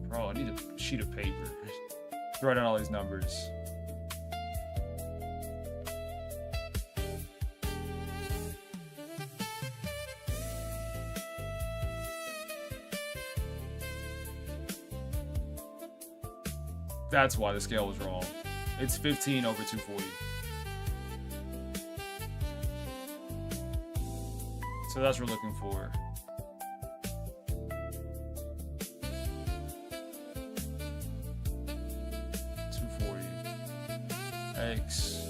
Bro, I need a sheet of paper. Write down all these numbers. That's why the scale was wrong. It's 15 over 240. So that's what we're looking for. X.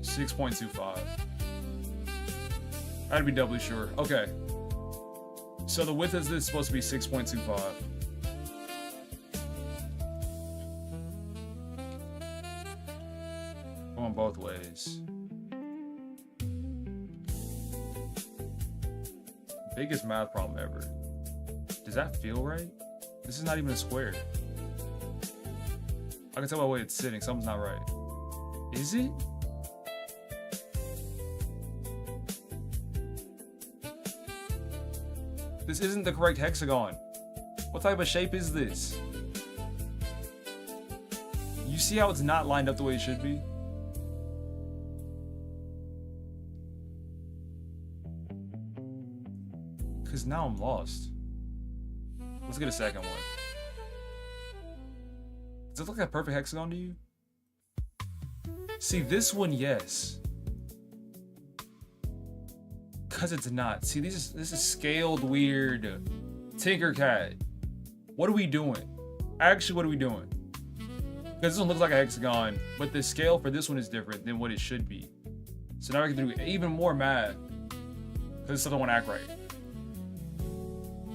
$6.25. I'd be doubly sure. Okay. So the width of this is supposed to be 6.25. Going both ways. Biggest math problem ever. Does that feel right? This is not even a square. I can tell by the way it's sitting, something's not right. Is it? This isn't the correct hexagon. What type of shape is this? You see how it's not lined up the way it should be? Because now I'm lost. Let's get a second one. Does it look like a perfect hexagon to you? See, this one, yes. Because it's not. See, this is scaled weird. Tinkercad. What are we doing? Actually, what are we doing? Because this one looks like a hexagon, but the scale for this one is different than what it should be. So now I can do even more math. Because this stuff don't want to act right.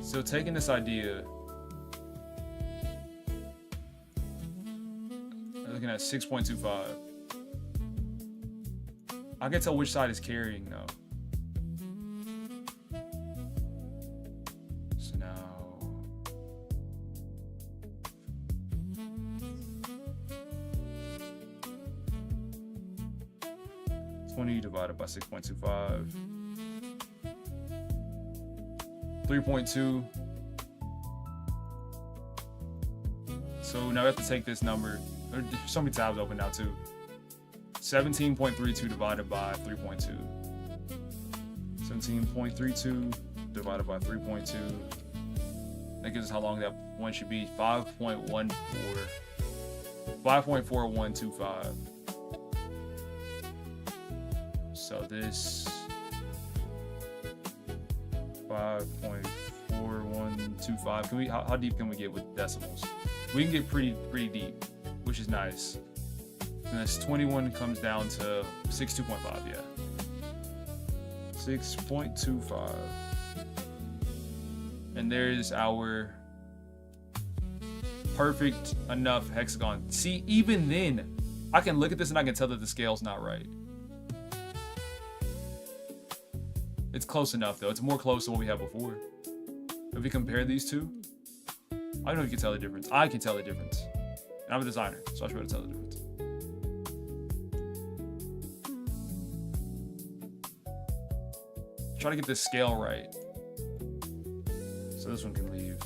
So taking this idea, I'm looking at 6.25. I can tell which side is carrying though. So now, 20 divided by 6.25. 3.2. So now we have to take this number. There's so many tabs open now too. 17.32 divided by 3.2. 17.32 divided by 3.2. That gives us how long that one should be. 5.14. 5.4125. So this 5.4125. Can we? How deep can we get with decimals? We can get pretty deep, which is nice. And this 21 comes down to 62.5. Yeah, 6.25. And there's our perfect enough hexagon. See, even then, I can look at this and I can tell that the scale's not right. It's close enough though. It's more close to what we had before. If we compare these two, I don't know if you can tell the difference. I can tell the difference. And I'm a designer, so I should be able to tell the difference. Try to get this scale right. So this one can leave.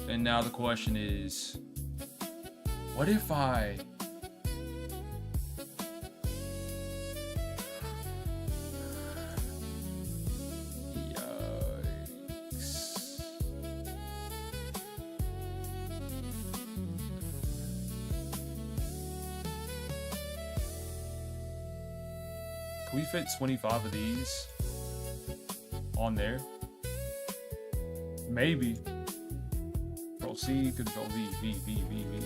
And now the question is, what if I Can we fit 25 of these on there? Maybe. Control C, Control V, V, V, V, V.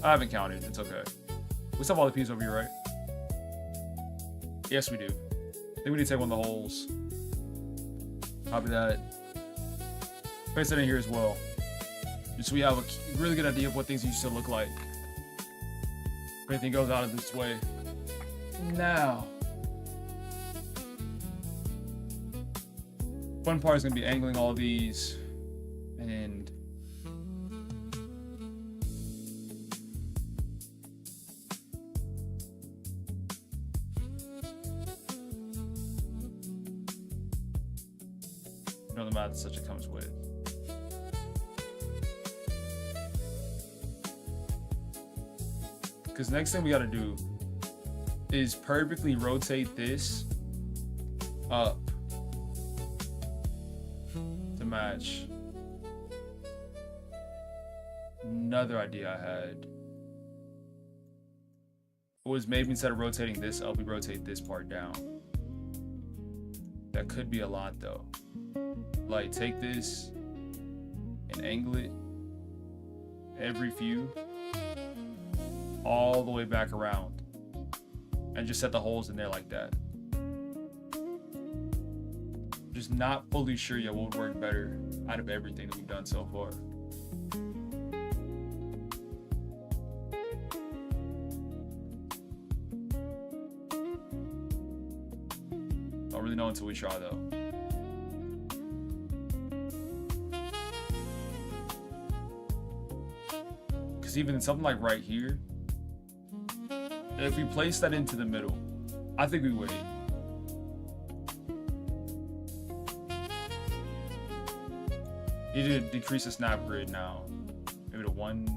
I haven't counted. It's okay. We still have all the pieces over here, right? Yes, we do. I think we need to take one of the holes. Copy that. Paste that in here as well. Just so we have a really good idea of what things used to look like. If anything goes out of this way. Now. Fun part is going to be angling all these. And you know the math such it comes with. Because next thing we got to do is perfectly rotate this up to match another idea I had. Was maybe instead of rotating this up, we rotate this part down. That could be a lot though. Like take this and angle it every few all the way back around and just set the holes in there like that. Just not fully sure yet what would work better out of everything that we've done so far. Don't really know until we try though. Because even something like right here, if we place that into the middle, I think we wait. Need to decrease the snap grid now. Maybe to 1.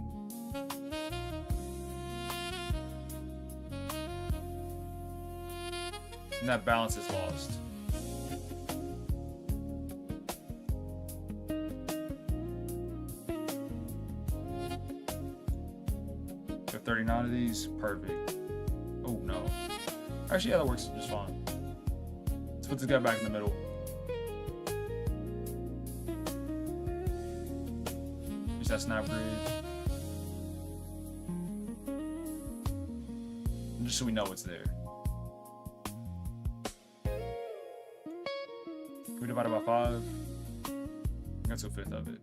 And that balance is lost. Got 39 of these, perfect. Oh no. Actually, yeah, that works just fine. Let's put this guy back in the middle. Use that snap grid. And just so we know it's there. We divide it by 5. That's 1/5 of it.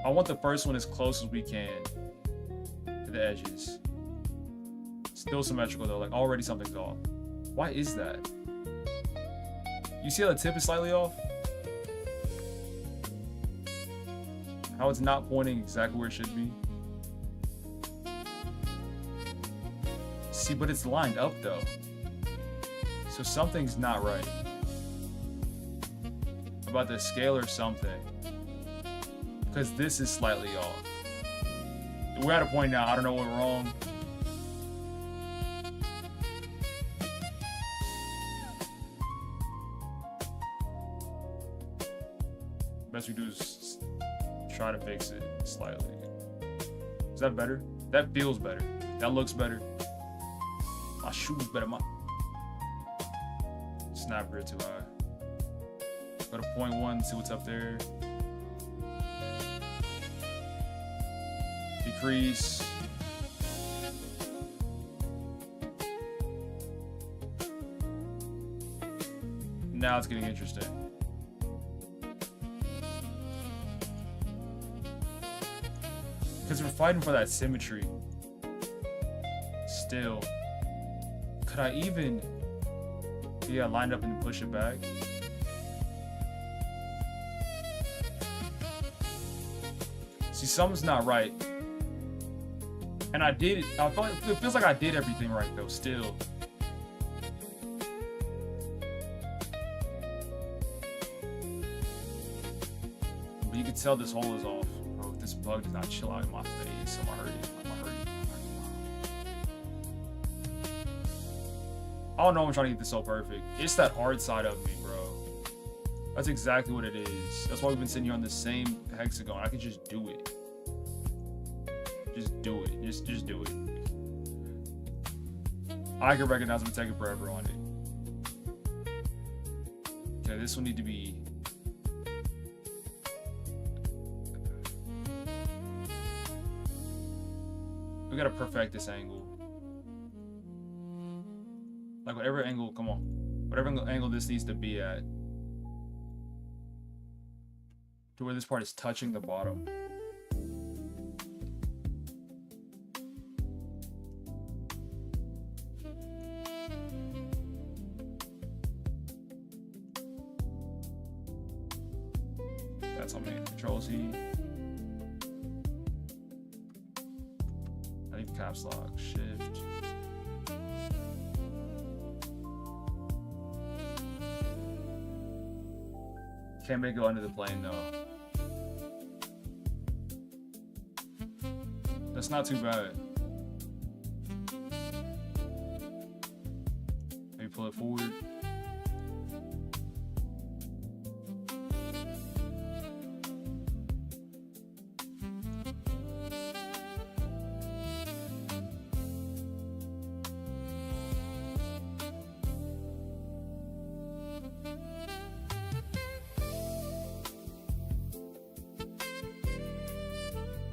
I want the first one as close as we can to the edges. Still symmetrical though, like already something's off. Why is that? You see how the tip is slightly off? How it's not pointing exactly where it should be? See, but it's lined up though. So something's not right. About the scale or something. Because this is slightly off. We're at a point now, I don't know what went wrong. Best we do is try to fix it slightly. Is that better? That feels better. That looks better. My shoes better. My snap grid too high. Go to 0.1, see what's up there. Decrease. Now it's getting interesting. Because we're fighting for that symmetry. Still. Could I even... Yeah, line up and push it back? See, something's not right. And I did it. It feels like I did everything right, though, still. But you can tell this hole is off. Bro, this bug does not chill out in my face. I'm hurting. I don't know, I'm trying to get this so perfect. It's that hard side of me, bro. That's exactly what it is. That's why we've been sitting here on the same hexagon. I can just do it. Just do it. Just do it. I can recognize I'm taking forever on it. Okay, this will need to be... We gotta perfect this angle. Like whatever angle, come on. Whatever angle this needs to be at. To where this part is touching the bottom. That's on me. Control C. I need caps lock. Shift. Can't make it go under the plane though. That's not too bad. Maybe pull it forward.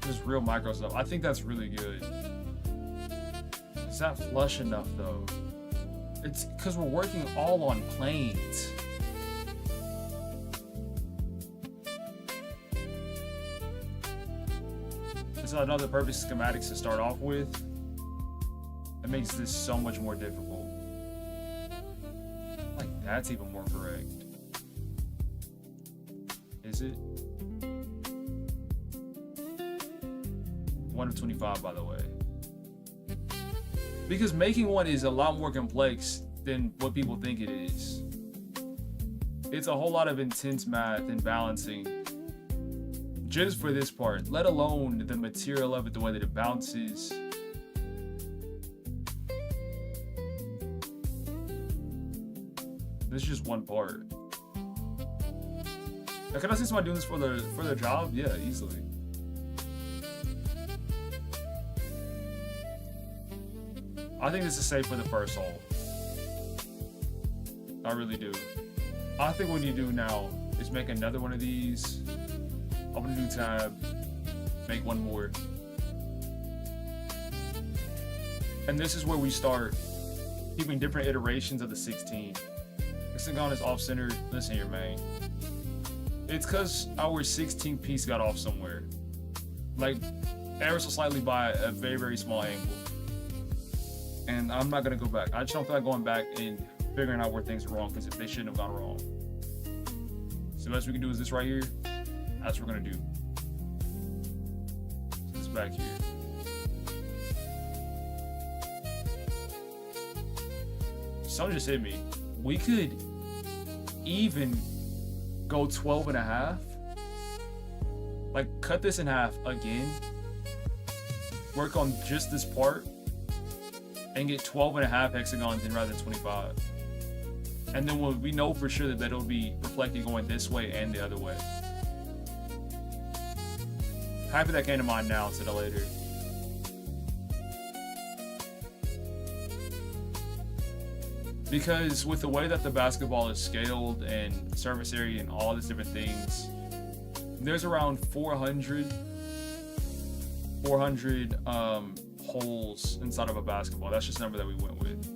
Just real micro stuff. I think that's really good. Is that flush enough though? It's because we're working all on planes. It's another perfect schematics to start off with. It makes this so much more difficult. Like that's even more correct. Is it? 1 of 25, by the way. Because making one is a lot more complex than what people think it is. It's a whole lot of intense math and balancing just for this part, let alone the material of it, the way that it bounces. This is just one part. Now, can I see somebody doing this for their job? Yeah, easily. I think this is safe for the first hole. I really do. I think what you do now is make another one of these. Open a new tab. Make one more. And this is where we start keeping different iterations of the 16. Hexagon is off-centered. Listen here, man. It's because our 16th piece got off somewhere. like ever so slightly by a very, very small angle. And I'm not gonna go back. I just don't feel like going back and figuring out where things are wrong because they shouldn't have gone wrong. So the best we can do is this right here. That's what we're gonna do. This back here. Something just hit me. We could even go 12 and a half. Like cut this in half again. Work on just this part. And get 12 and a half hexagons in rather than 25. And then we know for sure that it'll be reflected going this way and the other way. Happy that came to mind now instead of later. Because with the way that the basketball is scaled and surface area and all these different things, there's around 400 holes inside of a basketball. That's just the number that we went with.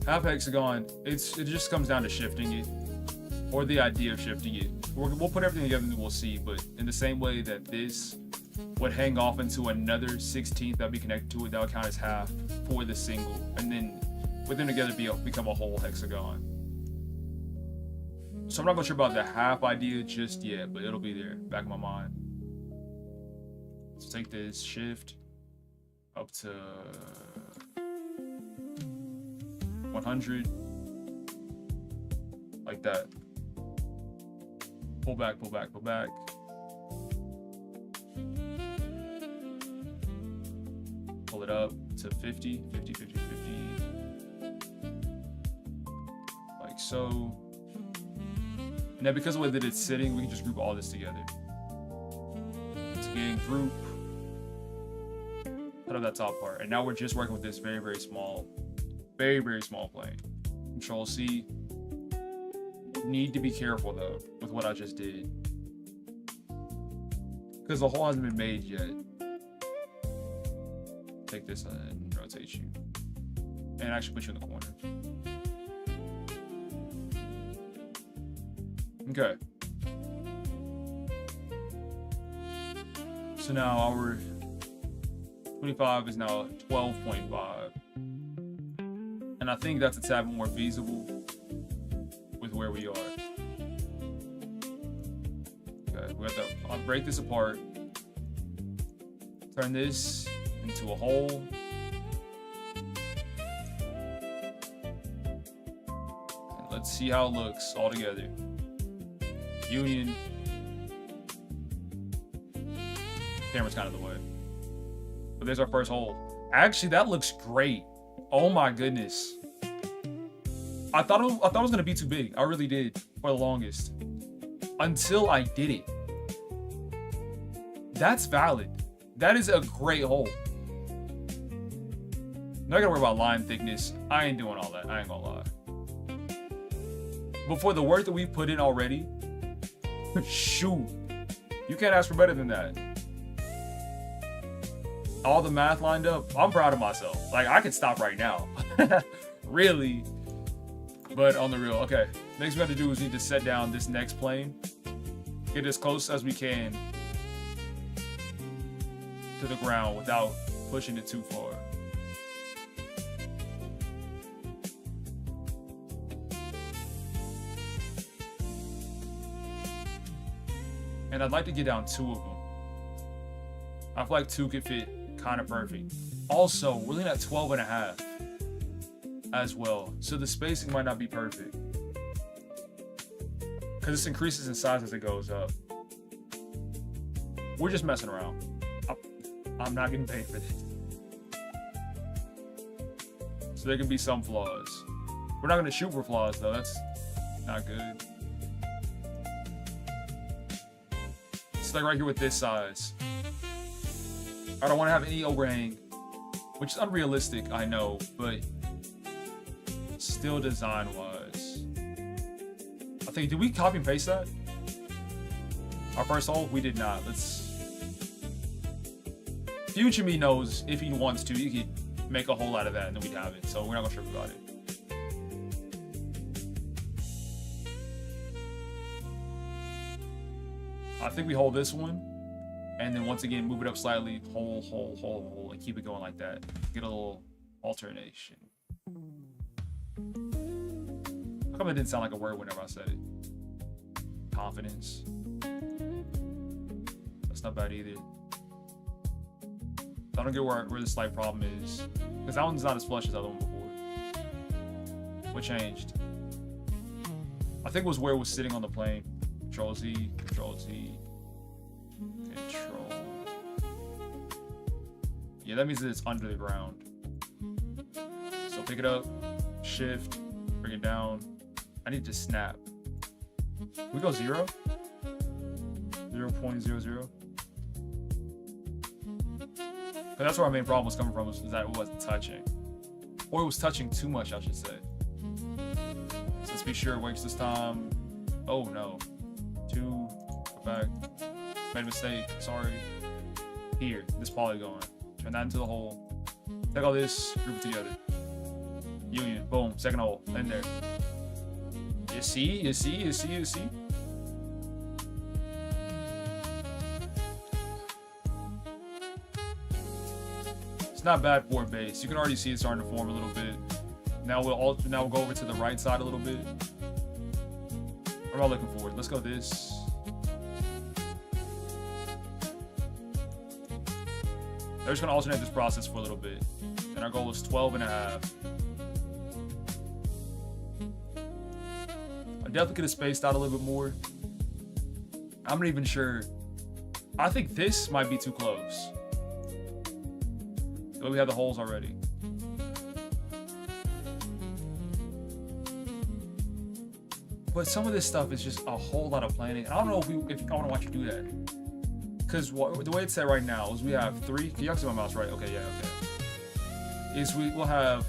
Half hexagon, it just comes down to shifting it, or the idea of shifting it. We'll put everything together and we'll see, but in the same way that this would hang off into another 16th that would be connected to it, that would count as half for the single, and then with them together become a whole hexagon. So I'm not sure about the half idea just yet, but it'll be there, back in my mind. Let's take this shift up to 100, like that. Pull back, pull back, pull back. Pull it up to 50, 50, 50, 50. Like so. And then because of the way that it's sitting, we can just group all this together. It's again, group. Cut off that top part. And now we're just working with this very, very small plane. Control C. Need to be careful though with what I just did. Because the hole hasn't been made yet. Take this and rotate you. And actually put you in the corner. Okay. So now our 25 is now 12.5. And I think that's a tad more feasible with where we are. Okay, we have to break this apart. Turn this into a hole. And let's see how it looks all together. Union. Camera's kind of the way. But there's our first hole. Actually, that looks great. Oh my goodness. I thought it was gonna be too big. I really did for the longest. Until I did it. That's valid. That is a great hole. Not gonna worry about line thickness. I ain't doing all that. I ain't gonna lie. But for the work that we've put in already, shoot, you can't ask for better than that. All the math lined up. I'm proud of myself. Like, I could stop right now. Really. But on the real, okay. Next we have to do is we need to set down this next plane. Get as close as we can to the ground without pushing it too far. And I'd like to get down 2 of them. I feel like 2 could fit kind of perfect. Also, we're looking at 12 and a half as well. So the spacing might not be perfect. Because this increases in size as it goes up. We're just messing around. I'm not getting paid for this. So there can be some flaws. We're not going to shoot for flaws though. That's not good. It's like right here with this size. I don't want to have any overhang, which is unrealistic, I know, but still design-wise. I think, did we copy and paste that? Our first hole? We did not. Let's... Future me knows if he wants to, he could make a hole out of that and then we'd have it. So we're not gonna trip about it. I think we hold this one, and then once again move it up slightly, hole, and keep it going like that. Get a little alternation. How come it didn't sound like a word whenever I said it? Confidence. That's not bad either. I don't get where the slight problem is, because that one's not as flush as the other one before. What changed? I think it was where it was sitting on the plane. Control Z, Control Z, Control. Yeah, that means that it's under the ground. So pick it up, shift, bring it down. I need to snap. We go 0? 0.00. That's where our main problem was coming from, was that it wasn't touching. Or it was touching too much, I should say. So let's be sure it works this time. Oh no. 2, go back. Made a mistake, sorry. Here, this polygon. Turn that into the hole. Take all this, group it together. Union, boom, second hole, in there. You see? It's not bad for a base. You can already see it starting to form a little bit. Now we'll go over to the right side a little bit. What am I looking for? Let's go this. They're just gonna alternate this process for a little bit. And our goal is 12.5. I definitely could have spaced out a little bit more. I'm not even sure. I think this might be too close. The way we have the holes already. But some of this stuff is just a whole lot of planning. And I don't know if I want to watch you do that. Because the way it's set right now is we have 3. Can you see my mouse right? Okay, yeah, okay. Is we'll have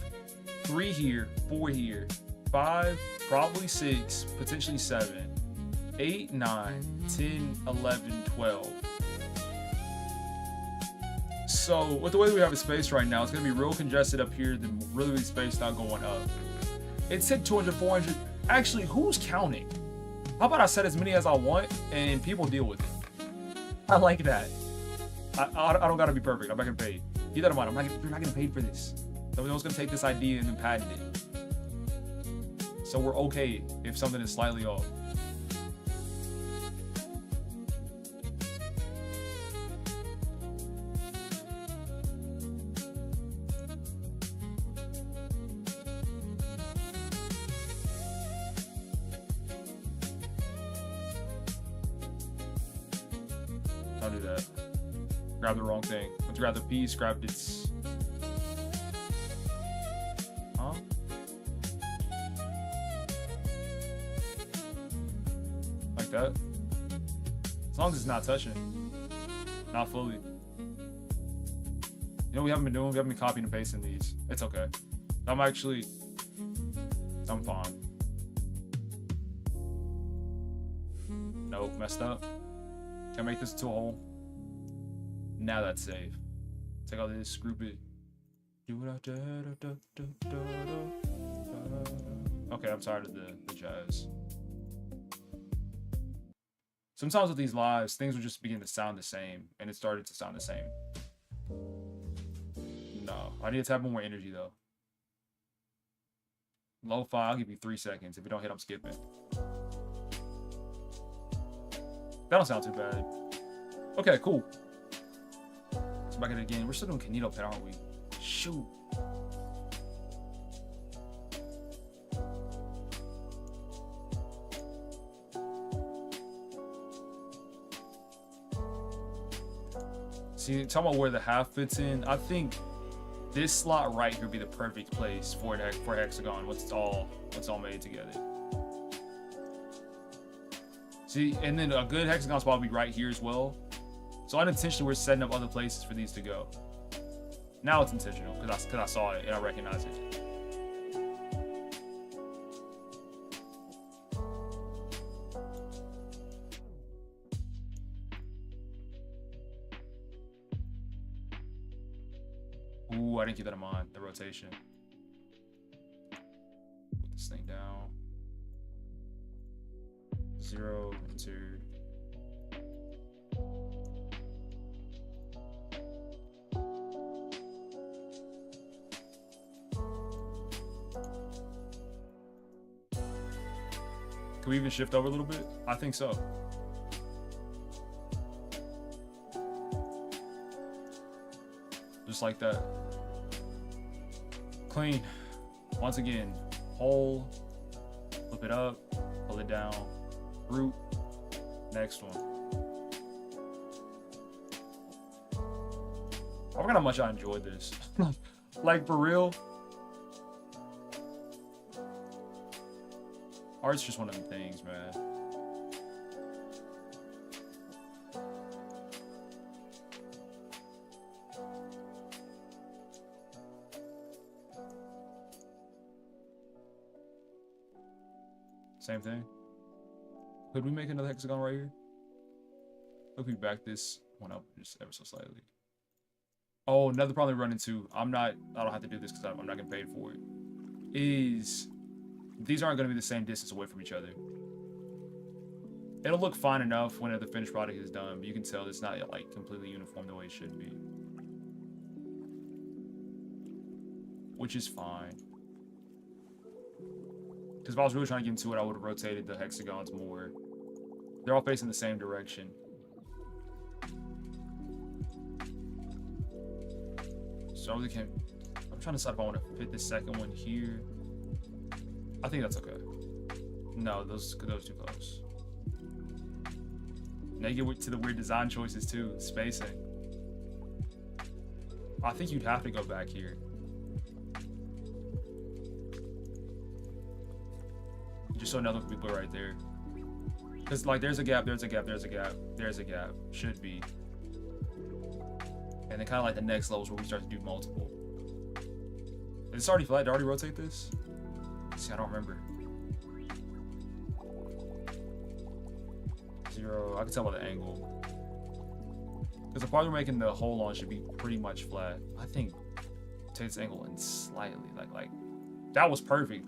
3 here, 4 here, 5, probably 6, potentially 7, 8, 9, 10, 11, 12. So with the way we have it spaced right now, it's gonna be real congested up here, then really spaced out going up. It said 200, 400. Actually, who's counting? How about I set as many as I want and people deal with it? I like that. I don't gotta be perfect. I'm not getting paid. Keep that in mind. You're not getting paid for this. Someone's gonna take this idea and then patent it. So we're okay if something is slightly off. Don't do that. Grab the wrong thing. Once you grab the piece, grab its. Huh? Like that. As long as it's not touching. Not fully. You know what we haven't been doing? We haven't been copying and pasting these. It's okay. I'm fine. Nope, messed up. Can I make this into a hole? Now that's safe. Take all this, group it. Okay, I'm tired of the jazz. Sometimes with these lives, things will just begin to sound the same, and it started to sound the same. No, I need to have more energy though. Lo-fi, I'll give you 3 seconds. If you don't hit, I'm skipping. That don't sound too bad. Okay, cool. Let's back at it again. We're still doing Kinitopet, aren't we? Shoot. See, talking about where the half fits in, I think this slot right here would be the perfect place for hexagon once it's all made together. See, and then a good hexagon spot will be right here as well. So unintentionally, we're setting up other places for these to go. Now it's intentional because I saw it and I recognize it. Ooh, I didn't keep that in mind, the rotation. Put this thing down. 0, entered. Can we even shift over a little bit? I think so. Just like that. Clean. Once again, whole, flip it up, pull it down, root, next one. I forgot how much I enjoyed this. Like, for real. Art's just one of them things, man. Same thing. Could we make another hexagon right here? Hope we back this one up just ever so slightly. Oh, another problem we run into, I don't have to do this because I'm not getting paid for it, is these aren't going to be the same distance away from each other. It'll look fine enough when the finished product is done, but you can tell it's not like completely uniform the way it should be. Which is fine. Because if I was really trying to get into it, I would have rotated the hexagons more. They're all facing the same direction. So I really can't... I'm trying to decide if I want to fit this second one here. I think that's okay. No, those too close. Now you get to the weird design choices too. Spacing. I think you'd have to go back here. Just so another people right there. Because like there's a gap, there's a gap, there's a gap, there's a gap. Should be. And then kind of like the next levels where we start to do multiple. Is this already flat? Did I already rotate this? See, I don't remember. 0. I can tell by the angle. Because the part we're making the hole on should be pretty much flat. I think take this angle in slightly. Like that was perfect.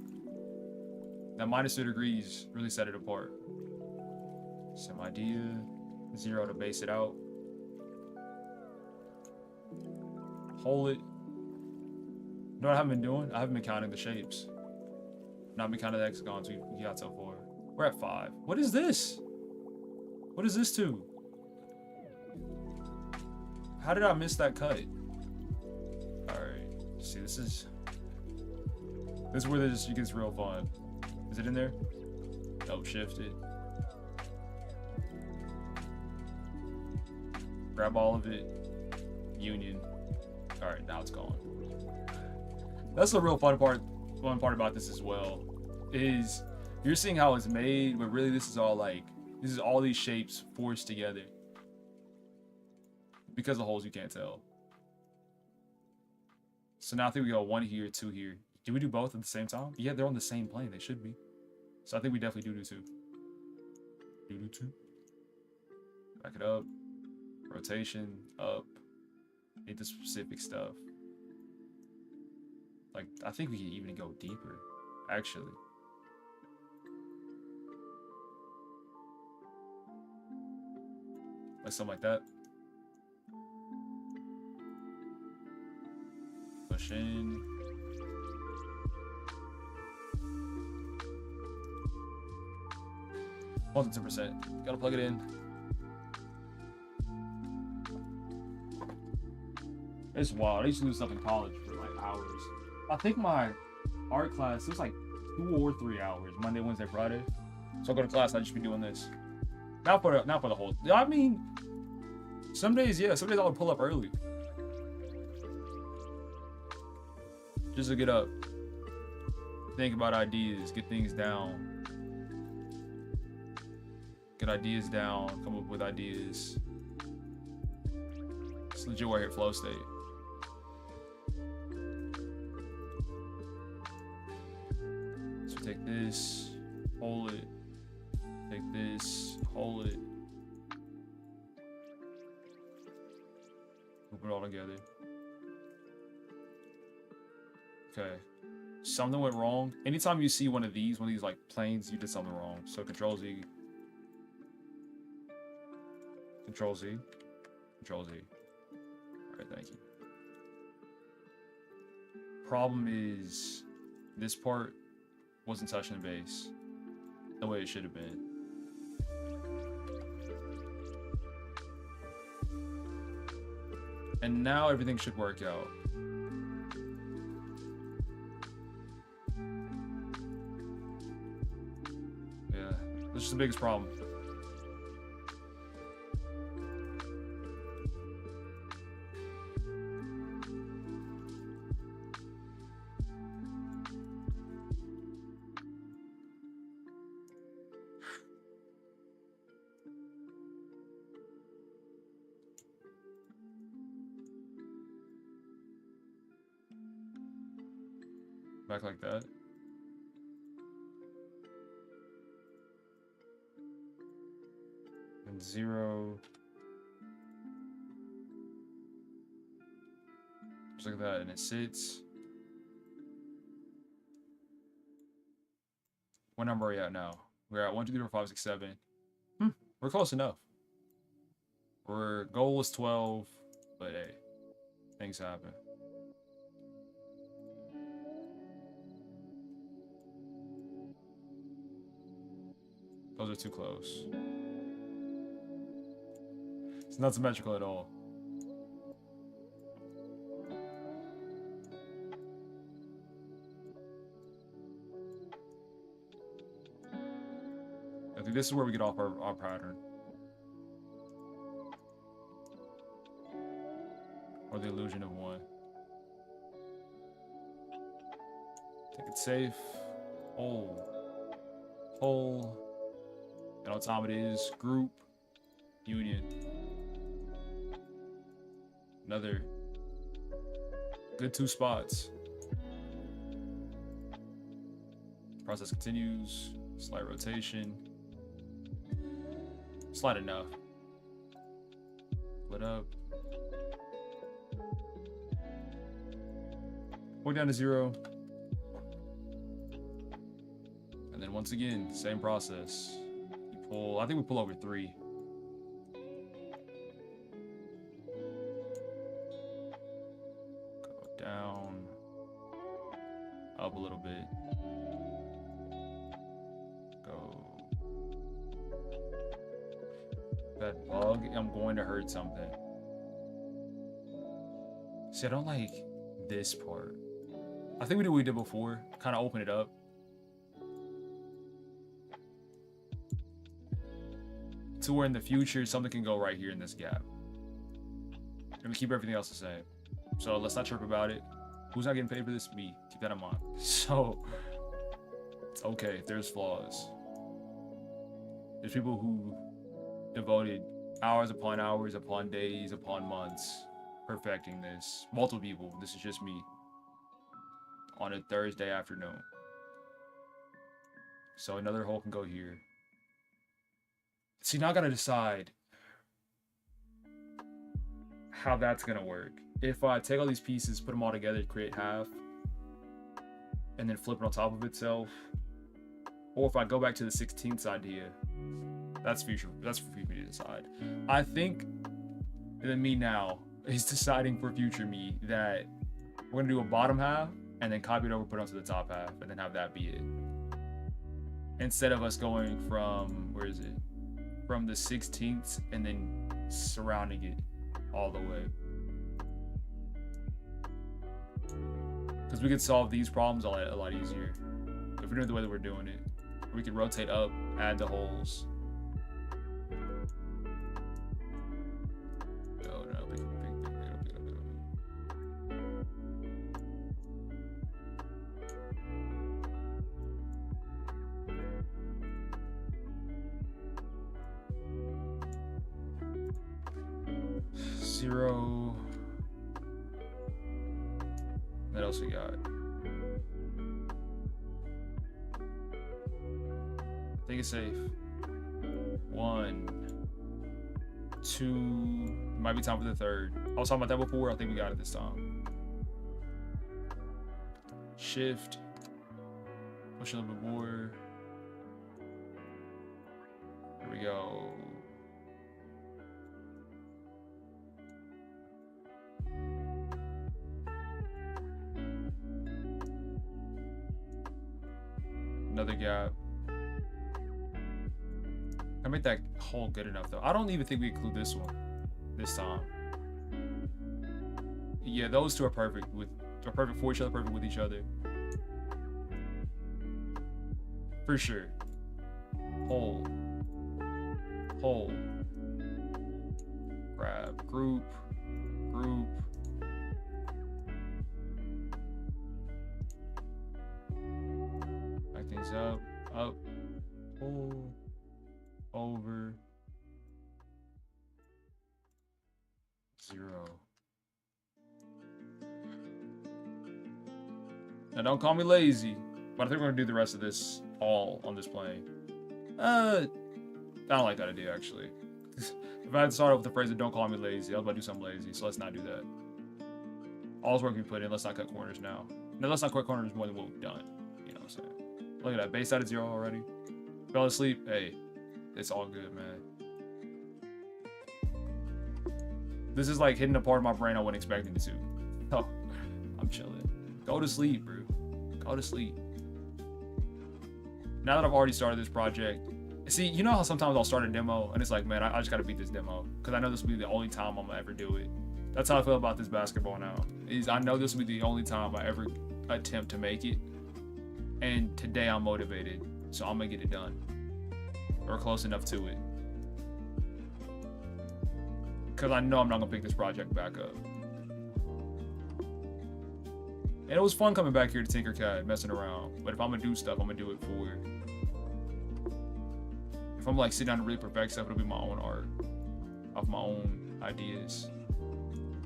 That -2 degrees really set it apart. Same idea. 0 to base it out. Hold it. You know what I haven't been doing? I haven't been counting the shapes. Not been counting the hexagons we got so far. We're at 5. What is this? What is this to? How did I miss that cut? Alright. See, this is where this gets real fun. Is it in there? Nope, shifted. Grab all of it. Union. Alright, now it's gone. That's the real fun part about this as well. Is you're seeing how it's made, but really this is all these shapes forced together. Because of holes you can't tell. So now I think we got 1 here, 2 here. Did we do both at the same time? Yeah, they're on the same plane. They should be. So I think we definitely do 2. Do 2. Back it up. Rotation. Up. Need the specific stuff. Like, I think we can even go deeper. Actually. Like something like that. Push in. More than 10%. Gotta plug it in. It's wild. I used to do stuff in college for like hours. I think my art class, it was like 2 or 3 hours. Monday, Wednesday, Friday. So I go to class and I just be doing this. Not for the whole. I mean, some days, yeah. Some days I would pull up early. Just to get up. Think about ideas. Get things down. Get ideas down. Come up with ideas. It's legit where I hit flow state. So take this. Hold it. Take this. Hold it. Group it all together. Okay. Something went wrong. Anytime you see one of these like planes, you did something wrong. So Control Z. Control Z. Control Z. Alright, thank you. Problem is, this part wasn't touching the base. the way it should have been. And now everything should work out. Yeah, this is the biggest problem. Back like that. And 0. Just like that, and it sits. What number are we at now? We're at 1, 2, 3, 4, 5, 6, 7. We're close enough. Our goal was 12, but hey, things happen. Those are too close. It's not symmetrical at all. I think this is where we get off our pattern. Or the illusion of one. Take it safe. Hole. Hole. You know what time it is? Group. Union. Another good 2 spots. Process continues. Slight rotation. Slight enough. Split up. Point down to 0. And then once again, same process. You pull, I think we pull over 3. Go down. Up a little bit. Go. That bug, I'm going to hurt something. See, I don't like this part. I think we did what we did before. Kind of open it up. To where in the future, something can go right here in this gap. And we keep everything else the same. So let's not trip about it. Who's not getting paid for this? Me. Keep that in mind. So, it's okay if there's flaws. There's people who devoted hours upon days upon months perfecting this. Multiple people. This is just me. On a Thursday afternoon. So another hole can go here. See, now I gotta decide how that's gonna work. If I take all these pieces, put them all together to create half, and then flip it on top of itself, or if I go back to the 16th idea, that's for future me to decide. I think that me now is deciding for future me that we're gonna do a bottom half and then copy it over, put it onto the top half, and then have that be it. Instead of us going from, where is it? From the 16th and then surrounding it all the way. Because we could solve these problems a lot easier if we do it the way that we're doing it. We could rotate up, add the holes. Oh no, pick it up. 0. What else we got? I think it's safe. 1, 2. Might be time for the 3rd. I was talking about that before. I think we got it this time. Shift. Push a little bit more. Here we go. Another gap. I made that hole good enough though. I don't even think we include this one this time. Yeah, those two are perfect for each other, perfect with each other. For sure. Hole. Hole. Grab. Group. Group. Back things up. Up. Pull. Over. 0. Now don't call me lazy, but I think we're gonna do the rest of this all on this plane. I don't like that idea actually. If I had to start off with the phrase that don't call me lazy, I was about to do something lazy, so let's not do that. All this work we put in, let's not cut corners now. No, let's not cut corners more than what we've done. You know what I'm saying? Look at that, base out at 0 already. Fell asleep, hey, it's all good, man. This is like hitting a part of my brain I wasn't expecting it to. Oh, I'm chilling. Go to sleep, bro. Go to sleep. Now that I've already started this project, see, you know how sometimes I'll start a demo and it's like, man, I just gotta beat this demo because I know this will be the only time I'm gonna ever do it. That's how I feel about this basketball now. Is I know this will be the only time I ever attempt to make it, and today I'm motivated, so I'm gonna get it done or close enough to it. Because I know I'm not gonna pick this project back up. And it was fun coming back here to Tinkercad, messing around. But if I'm gonna do stuff, I'm gonna do it for. If I'm like sitting down to really perfect stuff, it'll be my own art, off my own ideas.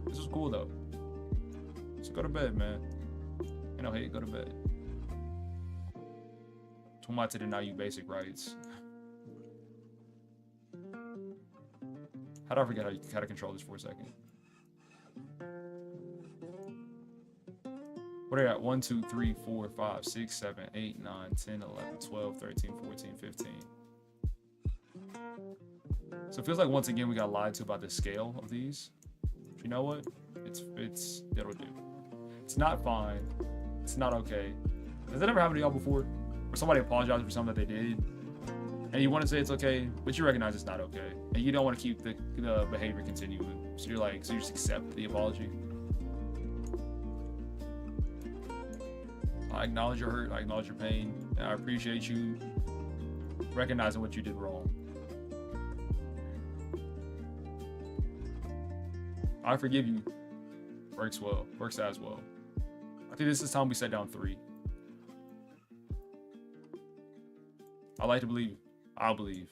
This was cool though. So go to bed, man. You know, hey, go to bed. Tomate to deny you basic rights. How do I forget how to control this for a second? What are you at? 1, 2, 3, 4, 5, 6, 7, 8, 9, 10, 11, 12, 13, 14, 15. So it feels like once again we got lied to about the scale of these. But you know what? It'll do. It's not fine. It's not okay. Has that ever happened to y'all before? Where somebody apologized for something that they did, and you want to say it's okay, but you recognize it's not okay, and you don't want to keep the behavior continuing. So you're like, so you just accept the apology. I acknowledge your hurt. I acknowledge your pain, and I appreciate you recognizing what you did wrong. I forgive you. Works well. Works as well. I think this is time we set down 3. I like to believe. I'll believe.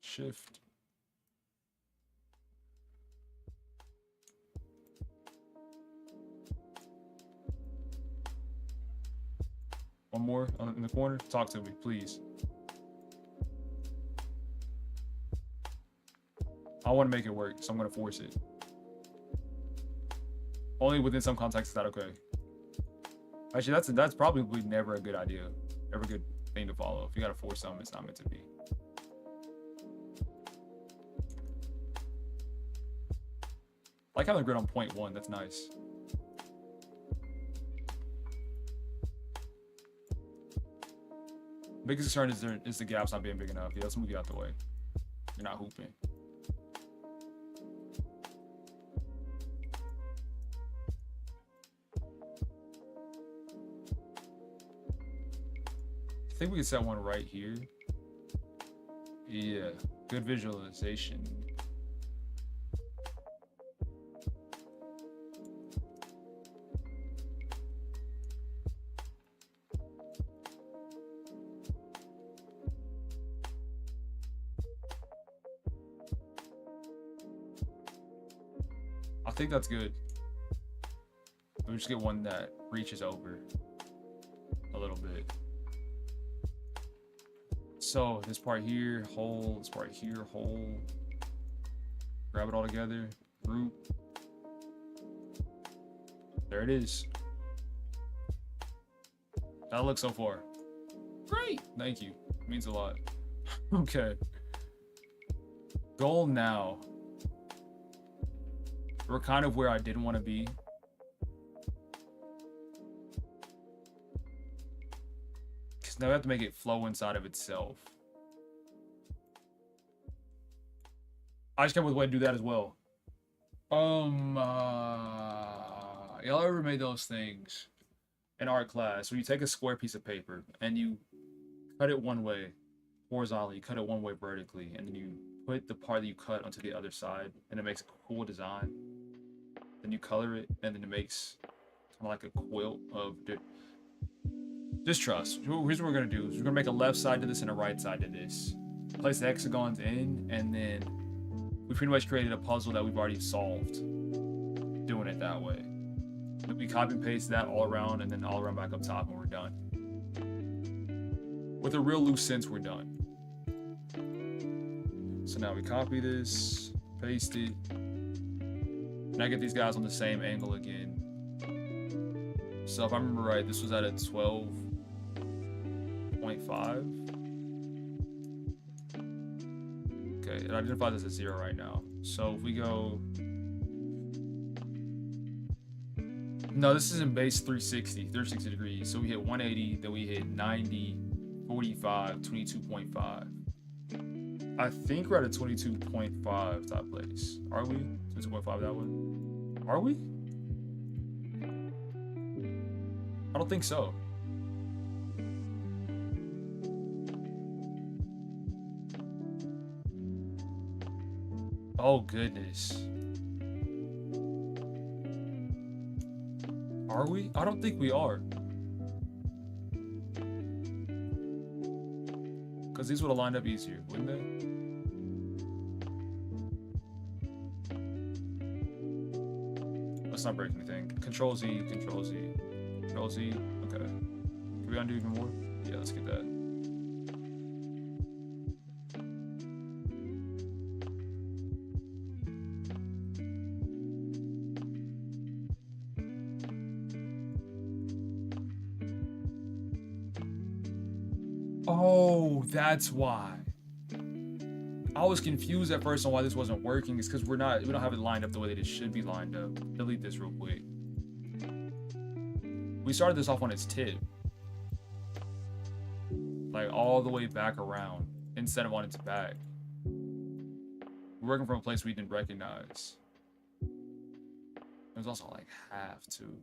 Shift. One more in the corner. Talk to me, please. I want to make it work, so I'm going to force it. Only within some context is that okay. Actually, that's probably never a good idea. Never a good thing to follow. If you got to force something, it's not meant to be. I like having the grid on 0.1. That's nice. Biggest concern is the gaps not being big enough. Yeah, let's move you out the way. You're not hooping. I think we can set one right here. Yeah, good visualization. I think that's good. We just get one that reaches over a little bit. So this part here, hole, this part here, hole. Grab it all together, group. There it is. That looks so far. Great, thank you. It means a lot. Okay. Goal now. We're kind of where I didn't want to be. Because now we have to make it flow inside of itself. I just came up with a way to do that as well. Y'all ever made those things in art class where you take a square piece of paper and you cut it one way horizontally, you cut it one way vertically, and then you put the part that you cut onto the other side, and it makes a cool design. Then you color it, and then it makes kind of like a quilt of. Just trust. Here's what we're gonna do: we're gonna make a left side to this and a right side to this. Place the hexagons in, and then we pretty much created a puzzle that we've already solved. Doing it that way. We copy and paste that all around, and then all around back up top, and we're done. With a real loose sense, we're done. So now we copy this, paste it, and I get these guys on the same angle again. So if I remember right, this was at a 12.5. Okay, it identifies as a 0 right now. So if we go... No, this is in base 360 degrees. So we hit 180, then we hit 90, 45, 22.5. I think we're at a 22.5 top place. Are we? 22.5 that one? Are we? I don't think so. Oh goodness. Are we? I don't think we are. Because these would have lined up easier, wouldn't they? Let's not break anything. Control Z, Control Z, Control Z. Okay. Can we undo even more? Yeah, let's get that. Oh, that's why. I was confused at first on why this wasn't working. It's because we don't have it lined up the way that it should be lined up. Delete this real quick. We started this off on its tip. Like all the way back around instead of on its back. We're working from a place we didn't recognize. It was also like half too.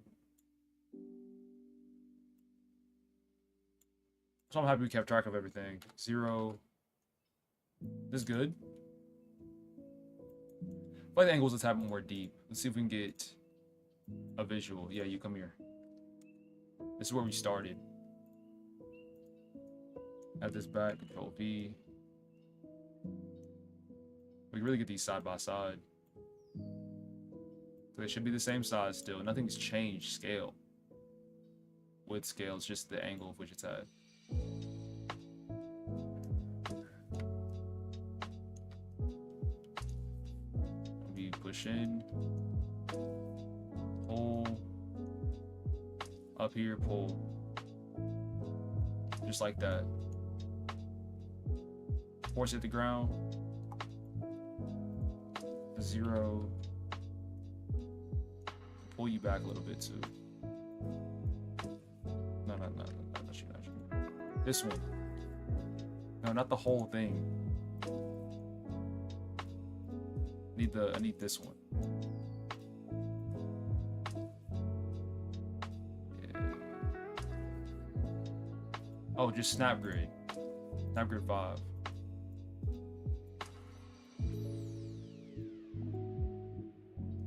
So I'm happy we kept track of everything. 0. This is good. I like the angles, let's have it more deep. Let's see if we can get a visual. Yeah, you come here. This is where we started. Add this back, Control V. We can really get these side by side. So they should be the same size still. Nothing's changed scale. With scale, it's just the angle of which it's at. We push in, pull, up here, pull, just like that. Force hit the ground, 0, pull you back a little bit too. No, not you. This one. No, not the whole thing. I need this one. Yeah. Oh, just snap grid. Snap grid 5.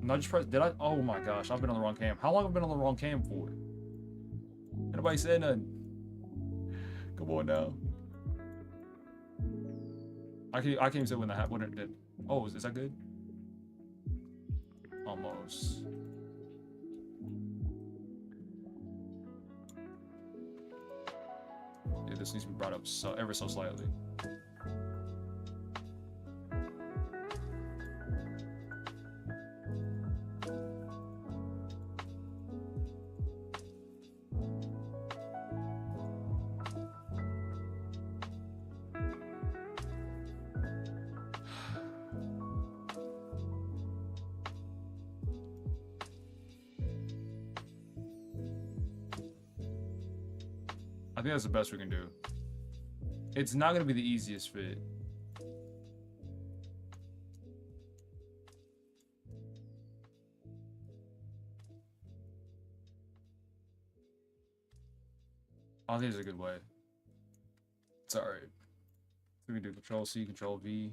No, just press. Did I? Oh my gosh, I've been on the wrong cam. How long have I been on the wrong cam for? Nobody said nothing. Come on now. I can't even say when that happened. When it did. Oh, is that good? Almost. Yeah, this needs to be brought up ever so slightly. I think that's the best we can do. It's not going to be the easiest fit. I think it's a good way. It's alright. We can do Control C, Control V.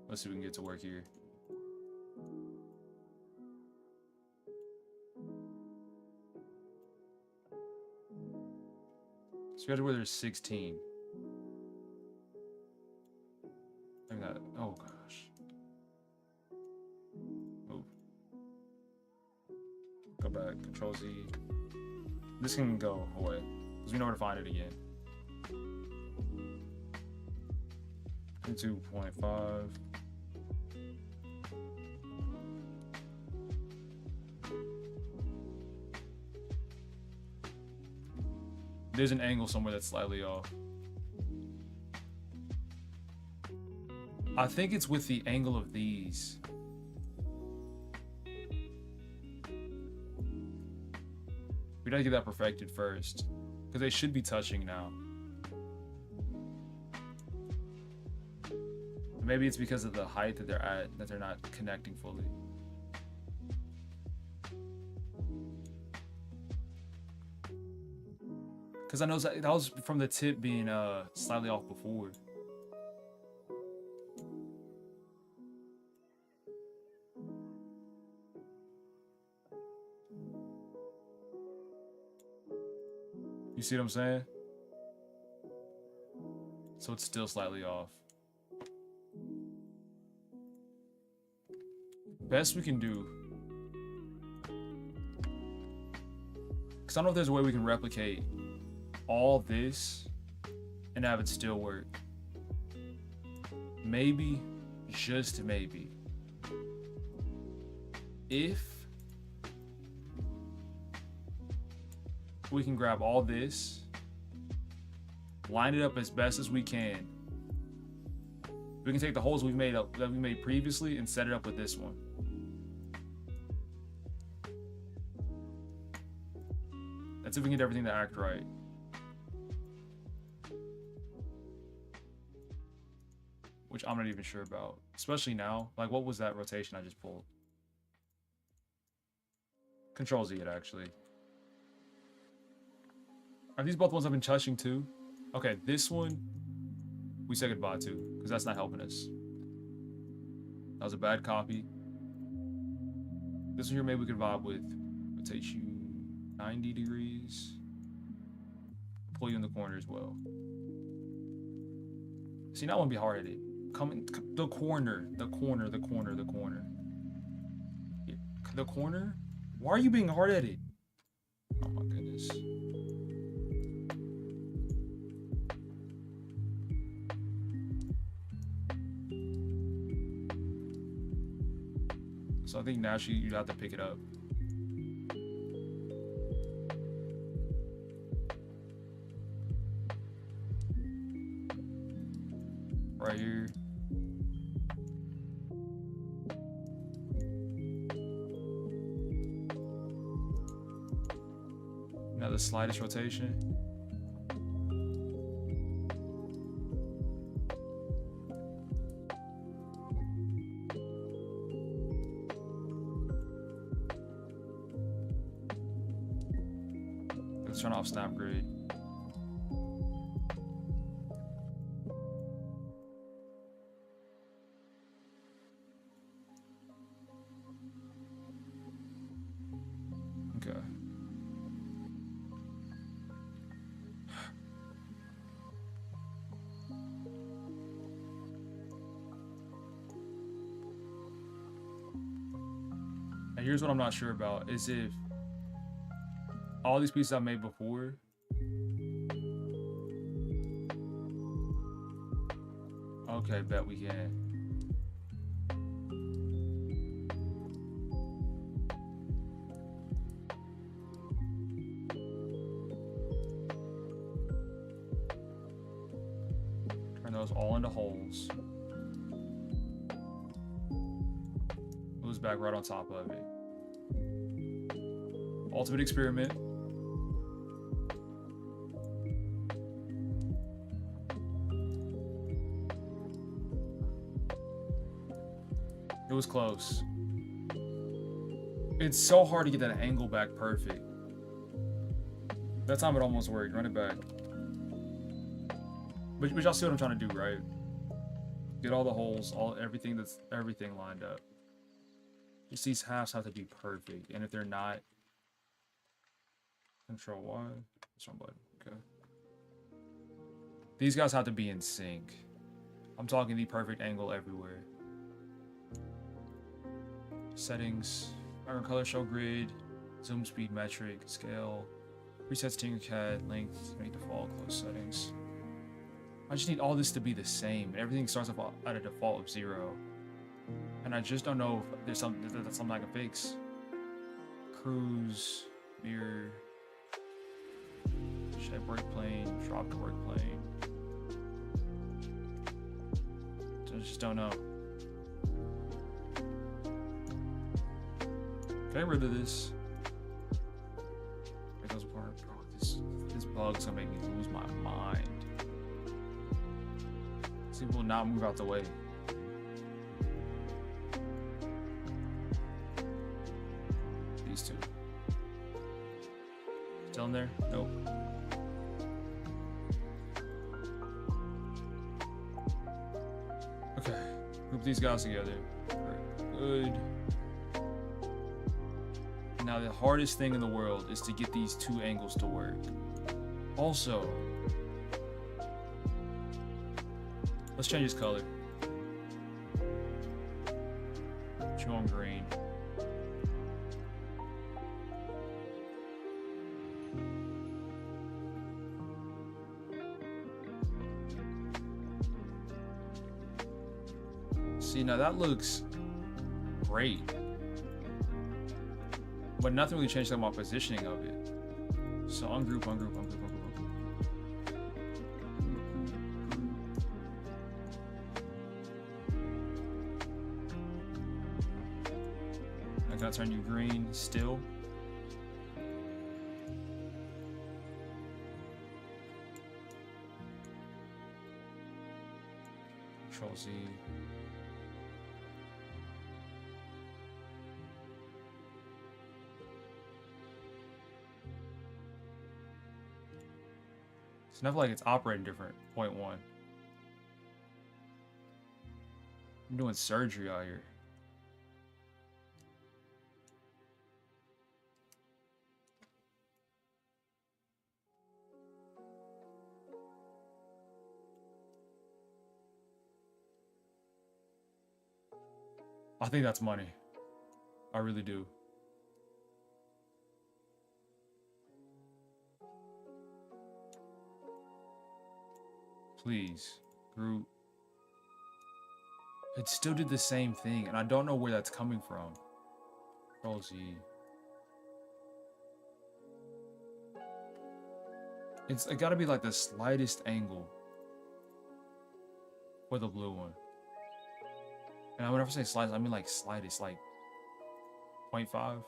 Let's see if we can get to work here. So we have to where there's 16. I got, oh gosh. Move. Go back, Control Z. This can go away, because we know where to find it again. 2.5. There's an angle somewhere that's slightly off. I think it's with the angle of these. We gotta get that perfected first, because they should be touching now. Maybe it's because of the height that they're at that they're not connecting fully. Because I know that was from the tip being slightly off before. You see what I'm saying? So it's still slightly off. Best we can do. Because I don't know if there's a way we can replicate all this and have it still work. Maybe, just maybe, if we can grab all this, line it up as best as we can, we can take the holes we've made up that we made previously and set it up with this one. That's if we can get everything to act right. Which I'm not even sure about, especially now. Like, what was that rotation I just pulled? Control Z it actually. Are these both ones I've been touching too? Okay, this one we say goodbye to, because that's not helping us. That was a bad copy. This one here maybe we could vibe with. Rotate you 90 degrees. Pull you in the corner as well. See, now I want to be hard-headed. Come in the corner, the corner, the corner, the corner. Yeah, the corner? Why are you being hard-headed? Oh my goodness. So I think naturally you have to pick it up. Right here. Now the slightest rotation. Let's turn off snap grid. Okay. Now here's what I'm not sure about, is if all these pieces I made before, okay, bet we can. Turn those all into holes. Moves back right on top of it. Ultimate experiment. It was close. It's so hard to get that angle back perfect. That time it almost worked. Run it back. But y'all see what I'm trying to do, right? Get all the holes, everything lined up. Just these halves have to be perfect, and if they're not, Control Y. This one button. Okay. These guys have to be in sync. I'm talking the perfect angle everywhere. Settings, background color, show grid, zoom speed metric, scale, presets Tinkercad, length, make default, close settings. I just need all this to be the same. Everything starts off at a default of 0. And I just don't know if there's that's something I can fix. Cruise, mirror, should I brake plane, drop the brake plane. I just don't know. Get rid of this. It goes apart. Oh, this bug's gonna make me lose my mind. See, will not move out the way. These two. Still in there? Nope. Okay. Group these guys together. Good. Now the hardest thing in the world is to get these two angles to work. Also, let's change his color. Chew on green. See, now that looks great. But nothing really changed about my positioning of it. So ungroup, ungroup, ungroup, ungroup, ungroup. I gotta turn you green still. Control Z. It's not like it's operating different. 0.1. I'm doing surgery out here. I think that's money. I really do. Please, group. It still did the same thing, and I don't know where that's coming from. Control Z. It gotta be like the slightest angle for the blue one. And whenever I say slightest, I mean like slightest, like 0.5.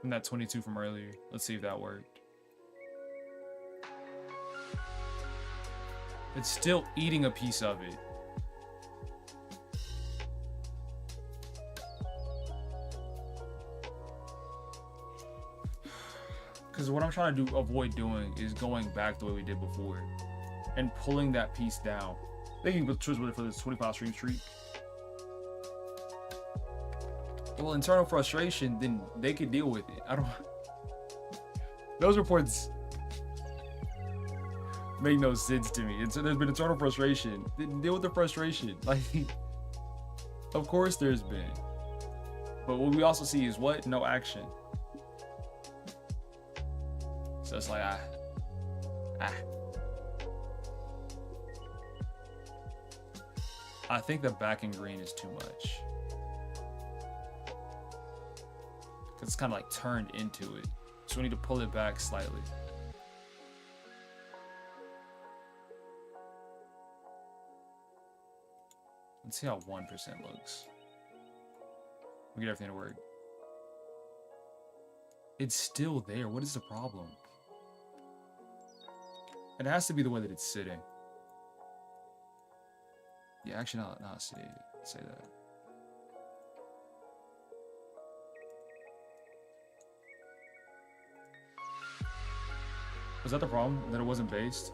From that 22 from earlier. Let's see if that worked. It's still eating a piece of it. Because what I'm trying to avoid doing is going back the way we did before and pulling that piece down. They can choose with it for this 25 stream streak. Well, internal frustration, then they could deal with it. I don't. Those reports make no sense to me. So there's been internal frustration. Then deal with the frustration. Like, of course there's been. But what we also see is what? No action. So it's like, I think the back in green is too much. Because it's kind of like turned into it. So we need to pull it back slightly. Let's see how 1% looks. We get everything to work. It's still there. What is the problem? It has to be the way that it's sitting. Yeah, actually, not say that. Was that the problem? That it wasn't based?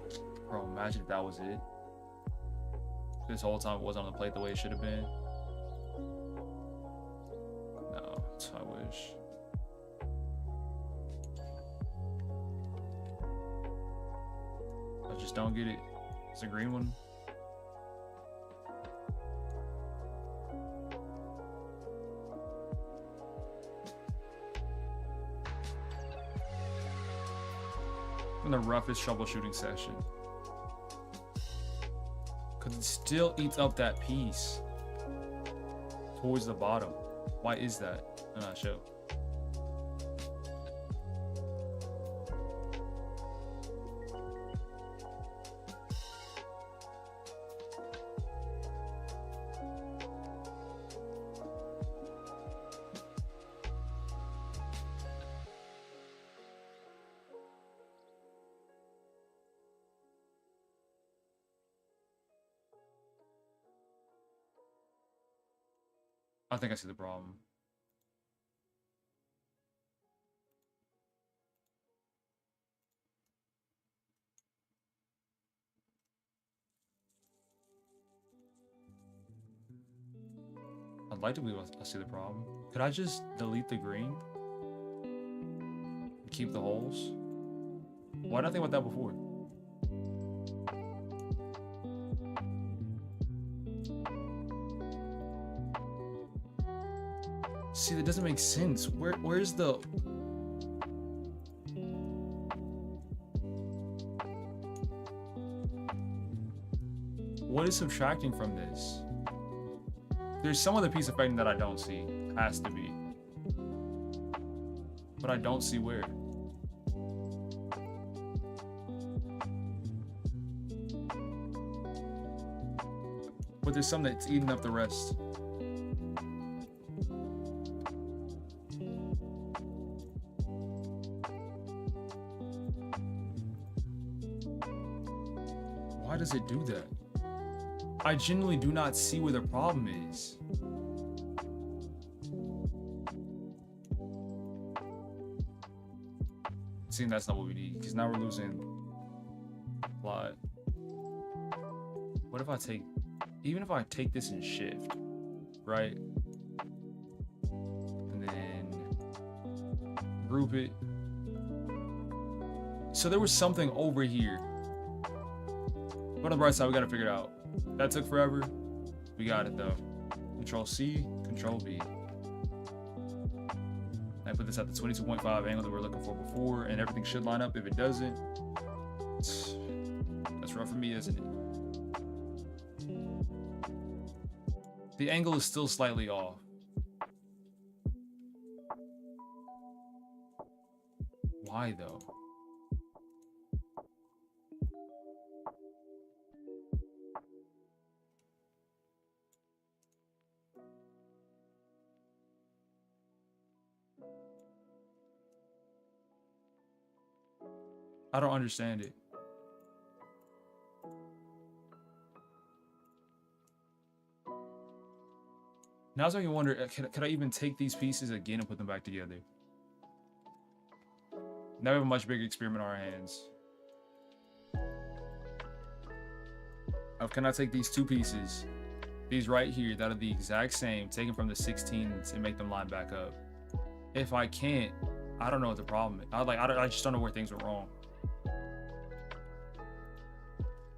Bro, imagine if that was it. This whole time it wasn't on the plate the way it should have been. No, I wish. I just don't get it. It's a green one. In the roughest troubleshooting session. Because it still eats up that piece towards the bottom. Why is that? I'm not sure. I think I see the problem. I'd like to believe I see the problem. Could I just delete the green? And keep the holes? Why did I think about that before? See, that doesn't make sense. Where's the... What is subtracting from this? There's some other piece affecting that I don't see. Has to be. But I don't see where. But there's some that's eating up the rest. Why does it do that? I genuinely do not see where the problem is. See, that's not what we need, because now we're losing a lot. What if I take, even if I take this and shift, right? And then group it. So there was something over here. But on the bright side, we gotta figure it out. That took forever. We got it though. Control C, Control V. I put this at the 22.5 angle that we were looking for before, and everything should line up. If it doesn't, that's rough for me, isn't it? The angle is still slightly off. Why though? I don't understand it. Now I'm starting to wonder, could I even take these pieces again and put them back together? Now we have a much bigger experiment on our hands. Can I take these two pieces, these right here, that are the exact same, taken from the 16s and make them line back up? If I can't, I don't know what the problem is. I just don't know where things were wrong.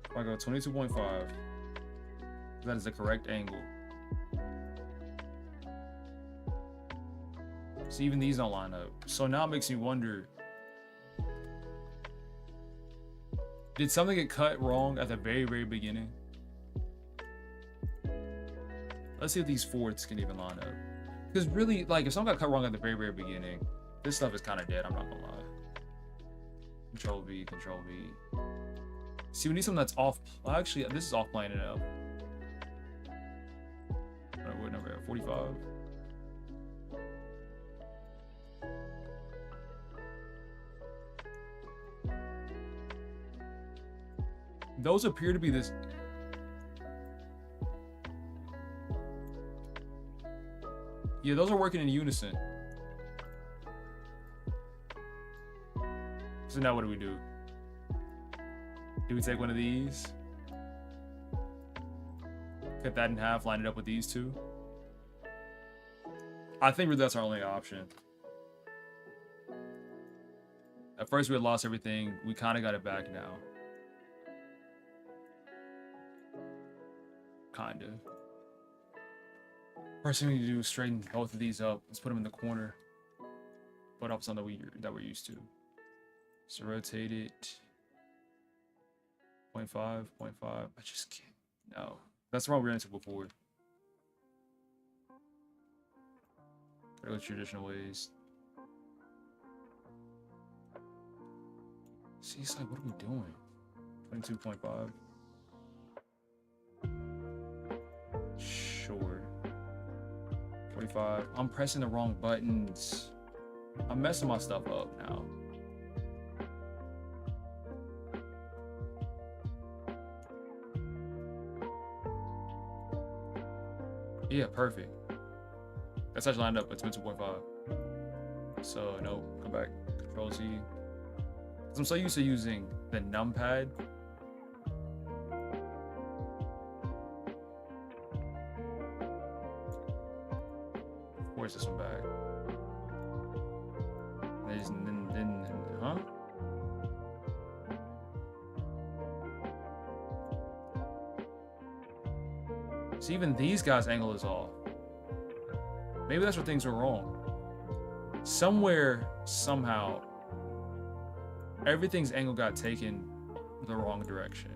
If I go 22.5, that is the correct angle. So even these don't line up. So now it makes me wonder, did something get cut wrong at the very, very beginning? Let's see if these fourths can even line up. Because really, like, if something got cut wrong at the very, very beginning, this stuff is kind of dead, I'm not gonna lie. Control V, Control V. See, we need something that's off. Well, actually, this is off playing it out. What number? 45. Those appear to be this. Yeah, those are working in unison. So now what do we do? Do we take one of these? Cut that in half, line it up with these two? I think really that's our only option. At first we had lost everything. We kind of got it back now. Kind of. First thing we need to do is straighten both of these up. Let's put them in the corner. Put up something that we're used to. So rotate it. 0.5, 0.5. I just can't. No. That's the wrong we ran into before. Fairly traditional ways. See, it's like, what are we doing? 22.5. Sure. 45. I'm pressing the wrong buttons. I'm messing my stuff up now. Yeah, perfect. That's actually lined up at 22.5. So, no, come back. Control Z. Because I'm so used to using the numpad. Where's this one back? Then, huh? See, even these guys' angle is off. Maybe that's where things were wrong. Somewhere, somehow, everything's angle got taken the wrong direction.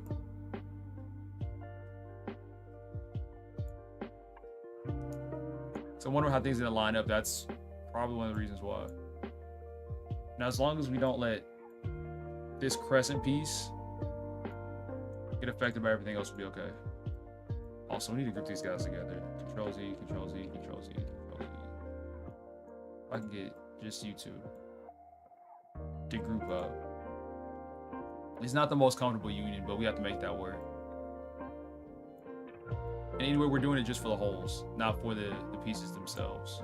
So I wonder how things didn't line up. That's probably one of the reasons why. Now, as long as we don't let this crescent piece get affected by everything else, will be okay. Also, we need to group these guys together. Control Z, Control Z, Control Z, Control Z. If I can get just you two to group up. It's not the most comfortable union, but we have to make that work. And anyway, we're doing it just for the holes, not for the pieces themselves.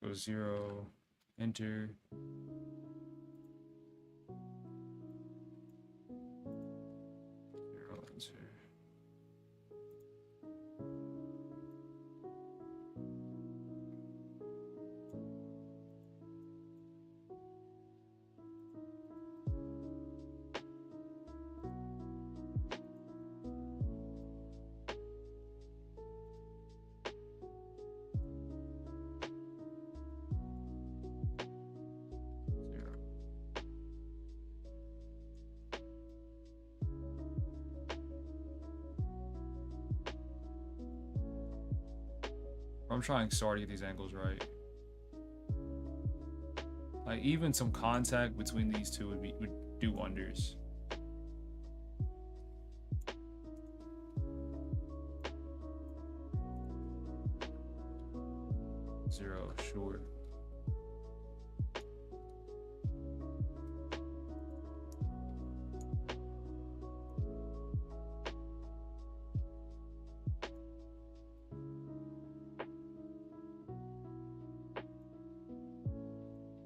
Go 0, enter. 0, enter. I'm trying so hard to get these angles right. Like even some contact between these two would do wonders. Zero, sure.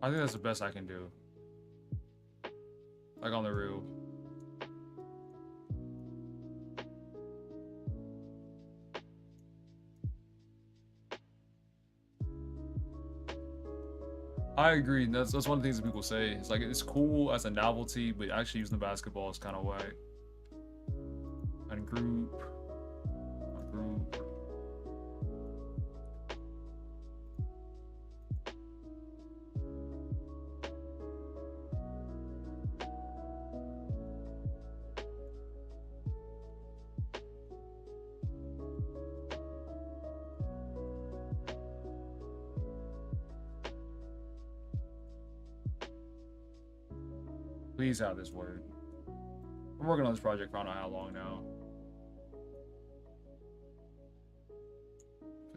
I think that's the best I can do. Like on the real. I agree. That's one of the things that people say. It's like it's cool as a novelty, but actually using the basketball is kind of whack. Ungroup. Ungroup. Please have this word. I'm working on this project for I don't know how long now.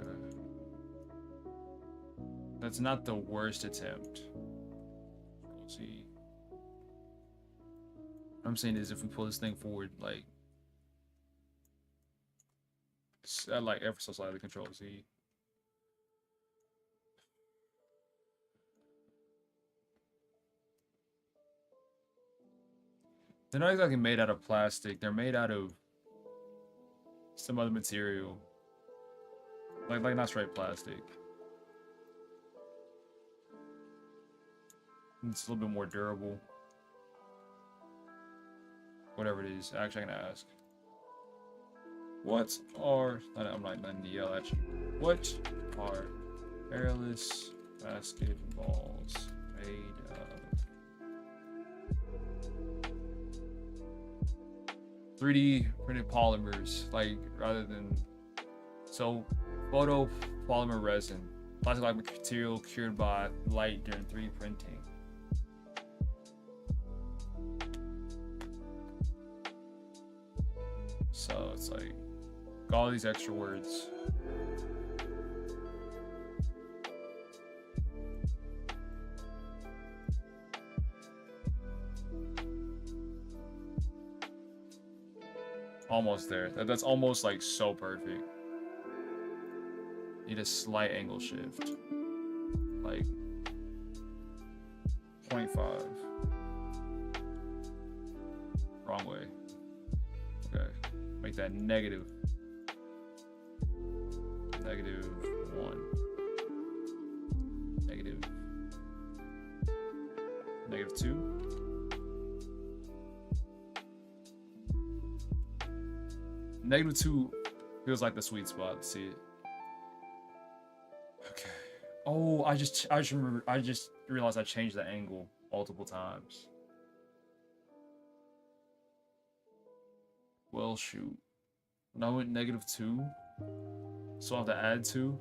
Okay. That's not the worst attempt. Let's see. What I'm saying is if we pull this thing forward, like ever so slightly, Control Z. They're not exactly made out of plastic. They're made out of some other material. Like not straight plastic. It's a little bit more durable. Whatever it is. Actually, I'm gonna ask. What are... I'm not going to yell at you. What are airless basketballs made of? 3D printed polymers, like rather than... So, photopolymer resin. Plastic-like material cured by light during 3D printing. So it's like all these extra words. Almost there. That's almost like so perfect. Need a slight angle shift. Like 0.5. Wrong way. Okay. Make that negative. Negative 1. Negative. Negative 2. Negative 2 feels like the sweet spot. See it. Okay. Oh, I just remember. I just realized I changed the angle multiple times. Well, shoot. When I went negative 2, so I have to add 2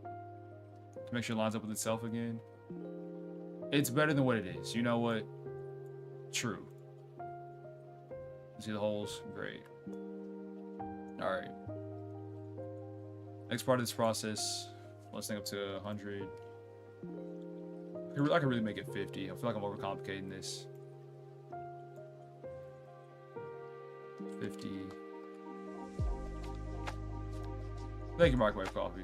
to make sure it lines up with itself again. It's better than what it is. You know what? True. You see the holes? Great. Alright. Next part of this process, let's think up to 100. I could really make it 50. I feel like I'm overcomplicating this. 50. Thank you, microwave coffee.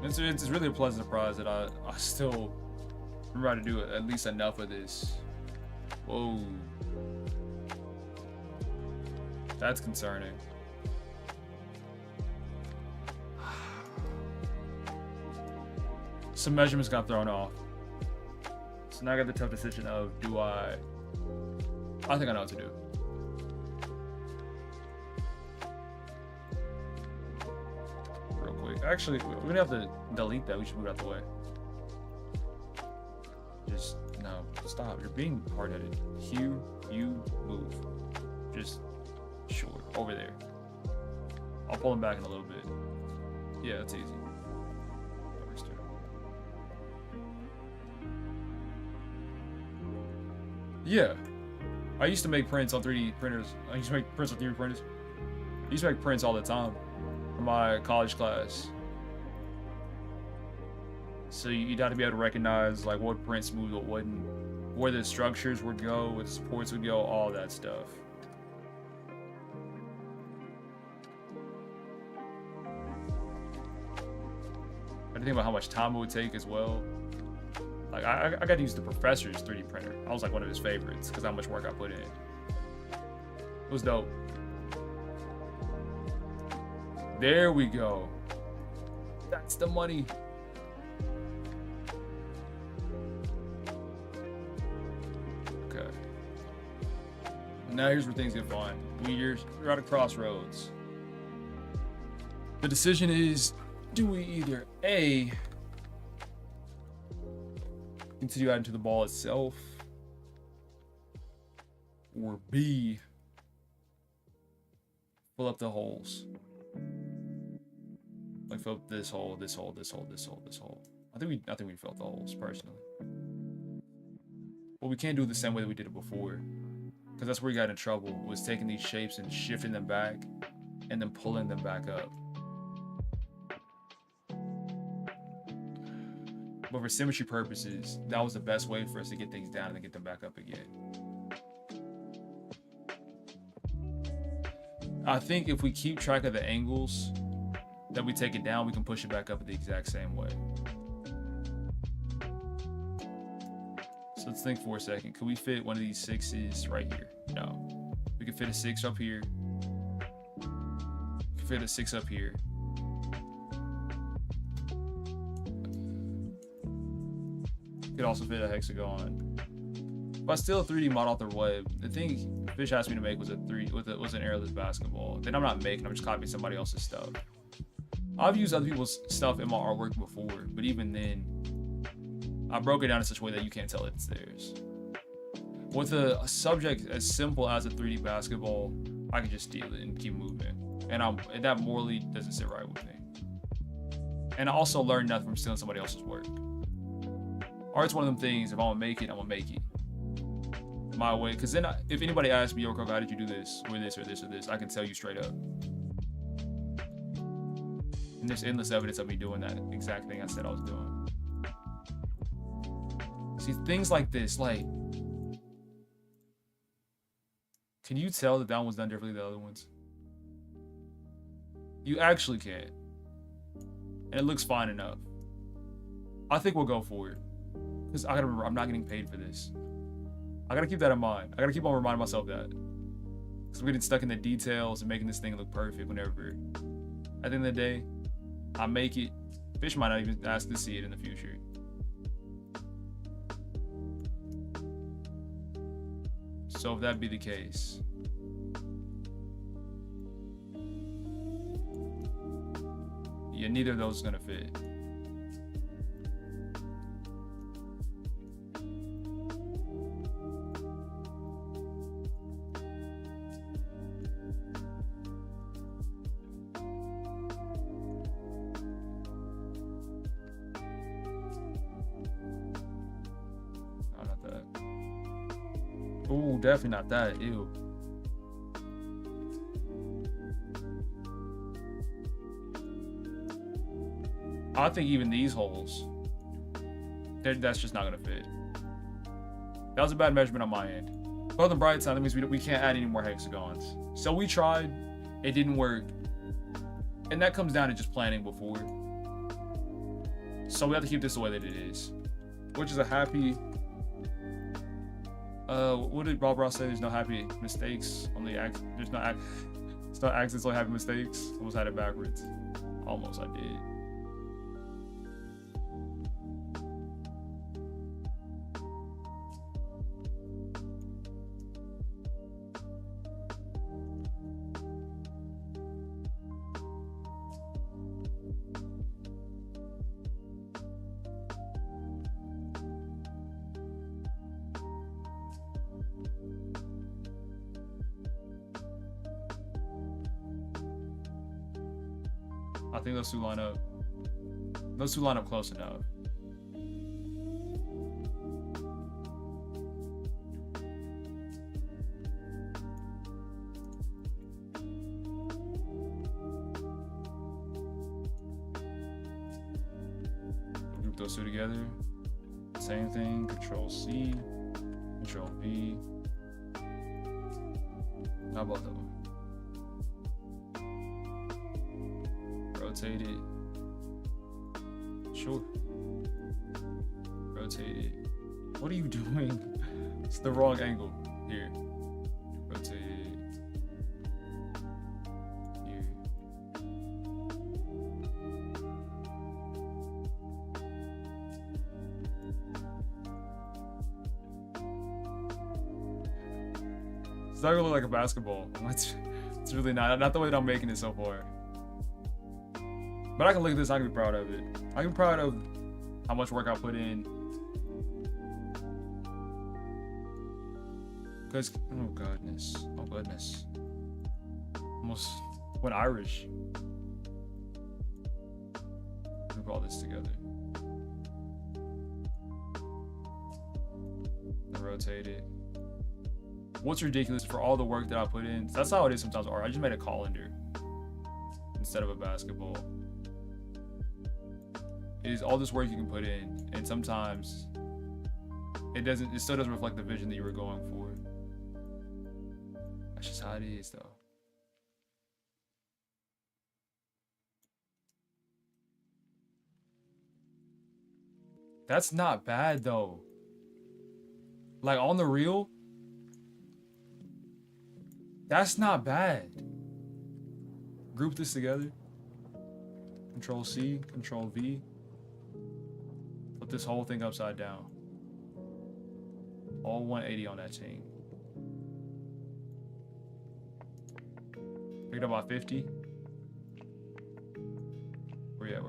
It's really a pleasant surprise that I still remember how to do at least enough of this. Whoa. That's concerning. Some measurements got thrown off. So now I got the tough decision of I think I know what to do. Real quick. Actually, we're gonna have to delete that. We should move it out the way. Just, no, stop. You're being hard-headed. Here, you move. Just, sure, over there. I'll pull him back in a little bit. Yeah, that's easy. Yeah, I used to make prints on 3D printers. I used to make prints on 3D printers. I used to make prints all the time for my college class. So you'd have to be able to recognize like what prints moved, what wouldn't, where the structures would go, where the supports would go, all that stuff. I didn't think about how much time it would take as well. Like, I got to use the professor's 3D printer. I was like one of his favorites because how much work I put in. It was dope. There we go. That's the money. Okay. Now here's where things get fun. We're at a crossroads. The decision is, do we either A, continue adding to the ball itself, or B, fill up the holes? Like fill up this hole, this hole, this hole, this hole, this hole. I think we filled the holes personally. But we can't do it the same way that we did it before. Because that's where we got in trouble, was taking these shapes and shifting them back and then pulling them back up. But for symmetry purposes, that was the best way for us to get things down and then get them back up again. I think if we keep track of the angles that we take it down, we can push it back up the exact same way. So let's think for a second. Could we fit one of these 6s right here? No. We could fit a 6 up here. We could fit a 6 up here. Could also fit a hexagon. If I steal a 3D model off the web, the thing Fish asked me to make was was an airless basketball. Then I'm not making, I'm just copying somebody else's stuff. I've used other people's stuff in my artwork before, but even then, I broke it down in such a way that you can't tell it's theirs. With a subject as simple as a 3D basketball, I can just steal it and keep moving. And that morally doesn't sit right with me. And I also learned nothing from stealing somebody else's work. Art's one of them things, if I'm gonna make it, I'm gonna make it my way. Because then if anybody asks me, yo, Coco, how did you do this, or this, or this, or this, I can tell you straight up. And there's endless evidence of me doing that exact thing I said I was doing. See, things like this, like, can you tell that one was done differently than the other ones? You actually can. And it looks fine enough. I think we'll go for it. Because I gotta remember, I'm not getting paid for this. I gotta keep that in mind. I gotta keep on reminding myself that. Because we're getting stuck in the details and making this thing look perfect whenever, at the end of the day, I make it. Fish might not even ask to see it in the future. So if that be the case, yeah, neither of those is gonna fit. Ooh, definitely not that. Ew. I think even these holes, that's just not gonna fit. That was a bad measurement on my end. But on the bright side, that means we can't add any more hexagons. So we tried, it didn't work. And that comes down to just planning before. So we have to keep this the way that it is. Which is a happy... what did Bob Ross say? There's no happy mistakes. Only it's not accidents, only happy mistakes. Almost had it backwards. Almost, I did. I think those two line up. Those two line up close enough. Group those two together. Same thing. Control C, Control V. Not both of them. Rotate it. Sure. Rotate it. What are you doing? It's the wrong angle. Here. Rotate it. Here. It's not gonna look like a basketball. It's really not the way that I'm making it so far. But I can look at this, I can be proud of it. I can be proud of how much work I put in. Because, oh goodness, almost went Irish. group all this together. Then rotate it. What's ridiculous for all the work that I put in? That's how it is sometimes. Or I just made a colander instead of a basketball. It is all this work you can put in, and sometimes it still doesn't reflect the vision that you were going for. That's just how it is, though. That's not bad, though. Like, on the real, that's not bad. Group this together. Control C, Control V. Put this whole thing upside down. All 180 on that chain. Pick it up by 50. Where we at?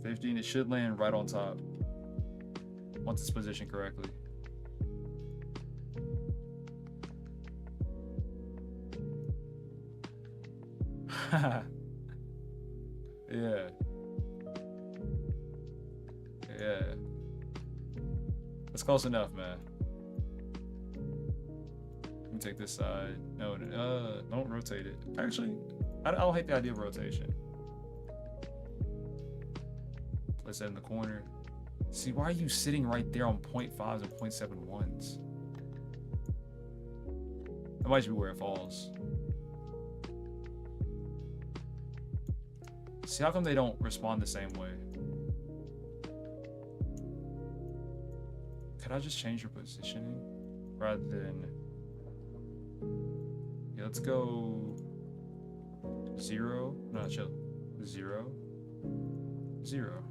50, and it should land right on top. Once it's positioned correctly. Yeah. That's close enough, man. Let me take this side. No, don't rotate it. Actually, I don't hate the idea of rotation. Place that in the corner. See, why are you sitting right there on 0.5s and 0.71s? That might be where it falls. See, how come they don't respond the same way? Could I just change your positioning? Rather than... Yeah, let's go... 0. No, chill. 0. 0.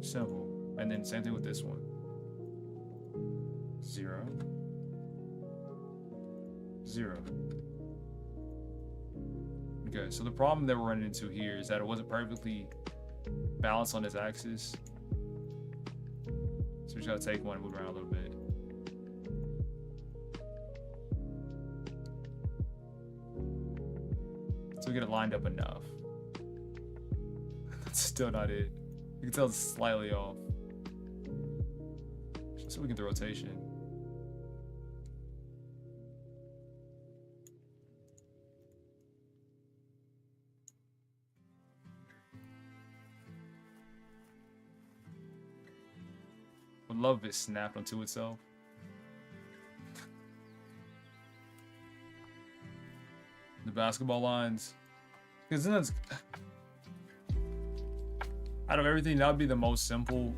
Simple. And then same thing with this one. 0. 0. Okay, so the problem that we're running into here is that it wasn't perfectly balanced on this axis. So we just gotta take one and move around a little bit. So we get it lined up enough. That's still not it. You can tell it's slightly off. Just so we get the rotation. Would love if it snapped onto itself. The basketball lines. Because then it's... Out of everything, that would be the most simple.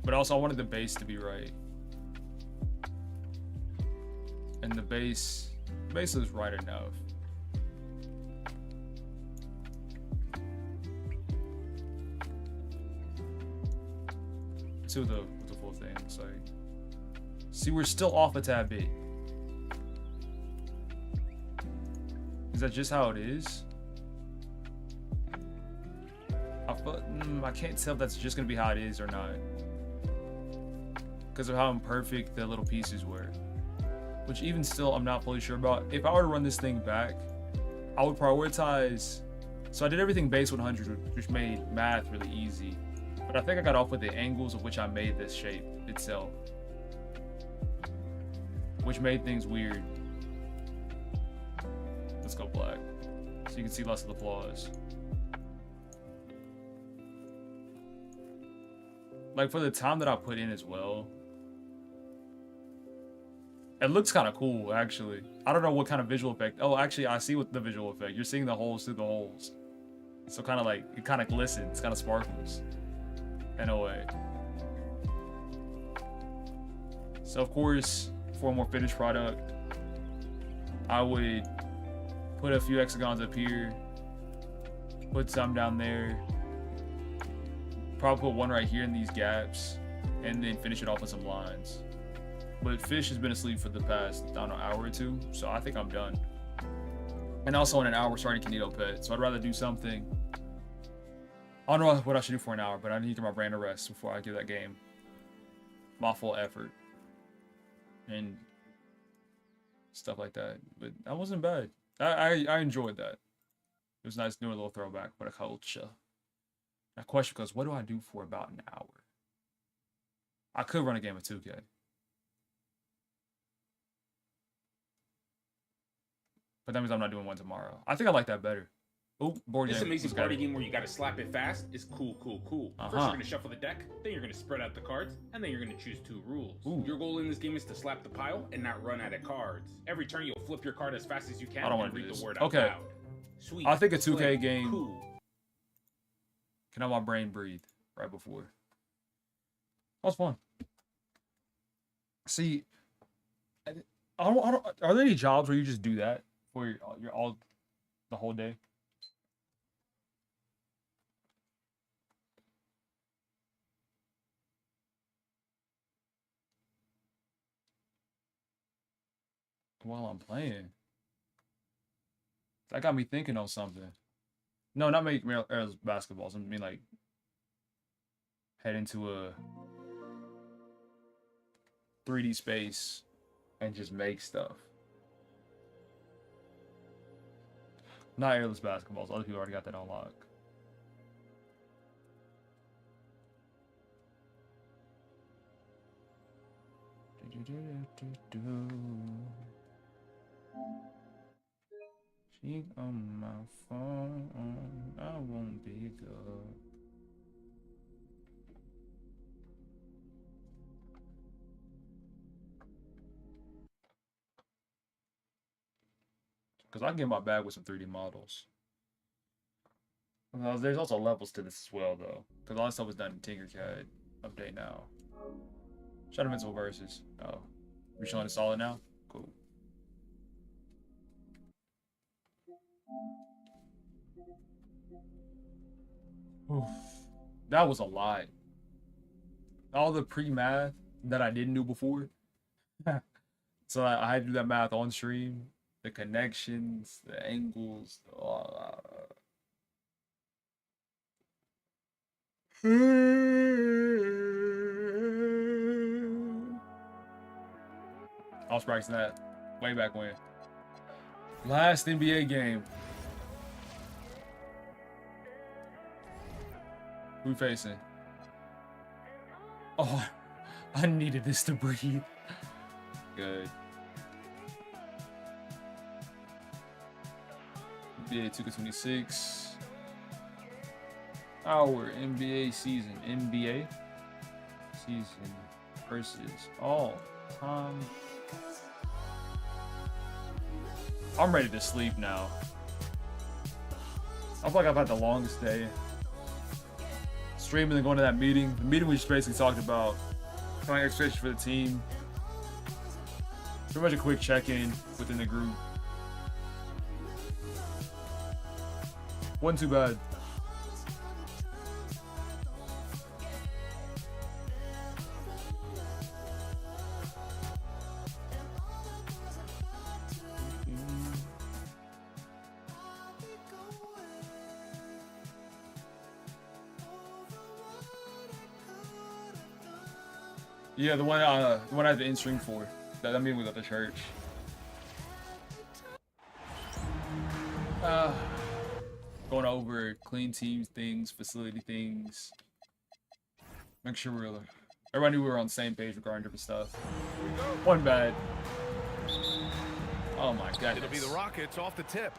But also, I wanted the base to be right. And the base is right enough. To the full thing, it's like... See, we're still off a tad bit. Is that just how it is? I can't tell if that's just gonna be how it is or not. Because of how imperfect the little pieces were. Which even still, I'm not fully sure about. If I were to run this thing back, I would prioritize... So I did everything base 100, which made math really easy. But I think I got off with the angles of which I made this shape itself. Which made things weird. Let's go black. So you can see less of the flaws. Like, for the time that I put in as well, it looks kind of cool, actually. I don't know what kind of visual effect. Oh, actually, I see what the visual effect. You're seeing the holes through the holes. So kind of like, it kind of glistens, kind of sparkles. In a way. So, of course, for a more finished product, I would put a few hexagons up here, put some down there, probably put one right here in these gaps, and then finish it off with some lines. But Fish has been asleep for the past, I don't know, hour or two, so I think I'm done. And also in an hour we're starting Kinitopet, so I'd rather do something. I don't know what I should do for an hour, but I need to give my brain a rest before I give that game my full effort. And stuff like that. But that wasn't bad. I enjoyed that. It was nice doing a little throwback for the culture. That question goes, what do I do for about an hour? I could run a game of 2K. But that means I'm not doing one tomorrow. I think I like that better. Oh, board game. This amazing Let's party go. game where you gotta slap it fast is cool. First, you're gonna shuffle the deck, then you're gonna spread out the cards, and then you're gonna choose 2 rules. Ooh. Your goal in this game is to slap the pile and not run out of cards. Every turn, you'll flip your card as fast as you can I don't and wanna do read this. the word out Okay. loud. Sweet. I think a 2K slick, game. Cool. Can have my brain breathe right before. That was fun. See, I don't, are there any jobs where you just do that for your all the whole day? While I'm playing. That got me thinking on something. No, not make airless basketballs. I mean, like, head into a 3D space and just make stuff. Not airless basketballs. Other people already got that on lock. She on my phone, I won't pick up. Because I can get my bag with some 3D models. Well, there's also levels to this as well, though. Because all that stuff was done in Tinkercad. Update now. Shadow Mental versus. Oh. We're showing it solid now? Cool. Oof. That was a lot. All the pre-math that I didn't do before. So I had to do that math on stream. The connections, the angles. I was practicing that way back when. Last NBA game. Who we facing? Oh, I needed this to breathe. Good. NBA 2K26. Our NBA season. NBA season versus all time. I'm ready to sleep now. I feel like I've had the longest day. Streaming and going to that meeting. The meeting we just basically talked about my expectations for the team. Pretty much a quick check-in within the group. Wasn't too bad. Yeah, the one I had the in-stream for. That meeting was at the church. Going over clean teams things, facility things. Make sure everybody knew we were on the same page regarding different stuff. One bad. Oh my goodness. It'll be the Rockets off the tip.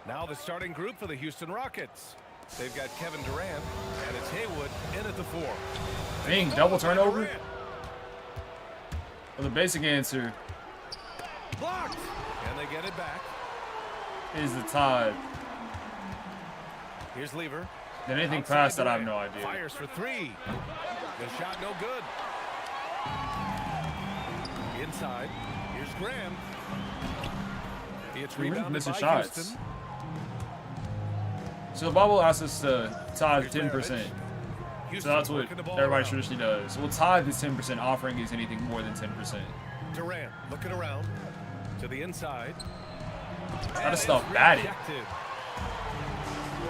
Now the starting group for the Houston Rockets. They've got Kevin Durant, and it's Haywood in at the 4. Dang, double turnover? Well, the basic answer Blocked, and they get it back. is the Tide. Here's Lever. Then anything Outside past that, I have Durant. no idea. Fires for 3. The shot no good. Inside. Here's Graham. It's We're rebounded missing by shots. Houston. So the bubble asks us to tithe 10%. So Houston that's what working the ball everybody around. traditionally does. We'll tithe this 10%, offering is anything more than 10%. Durant looking around to the inside. Gotta And stop it's batting. rejected.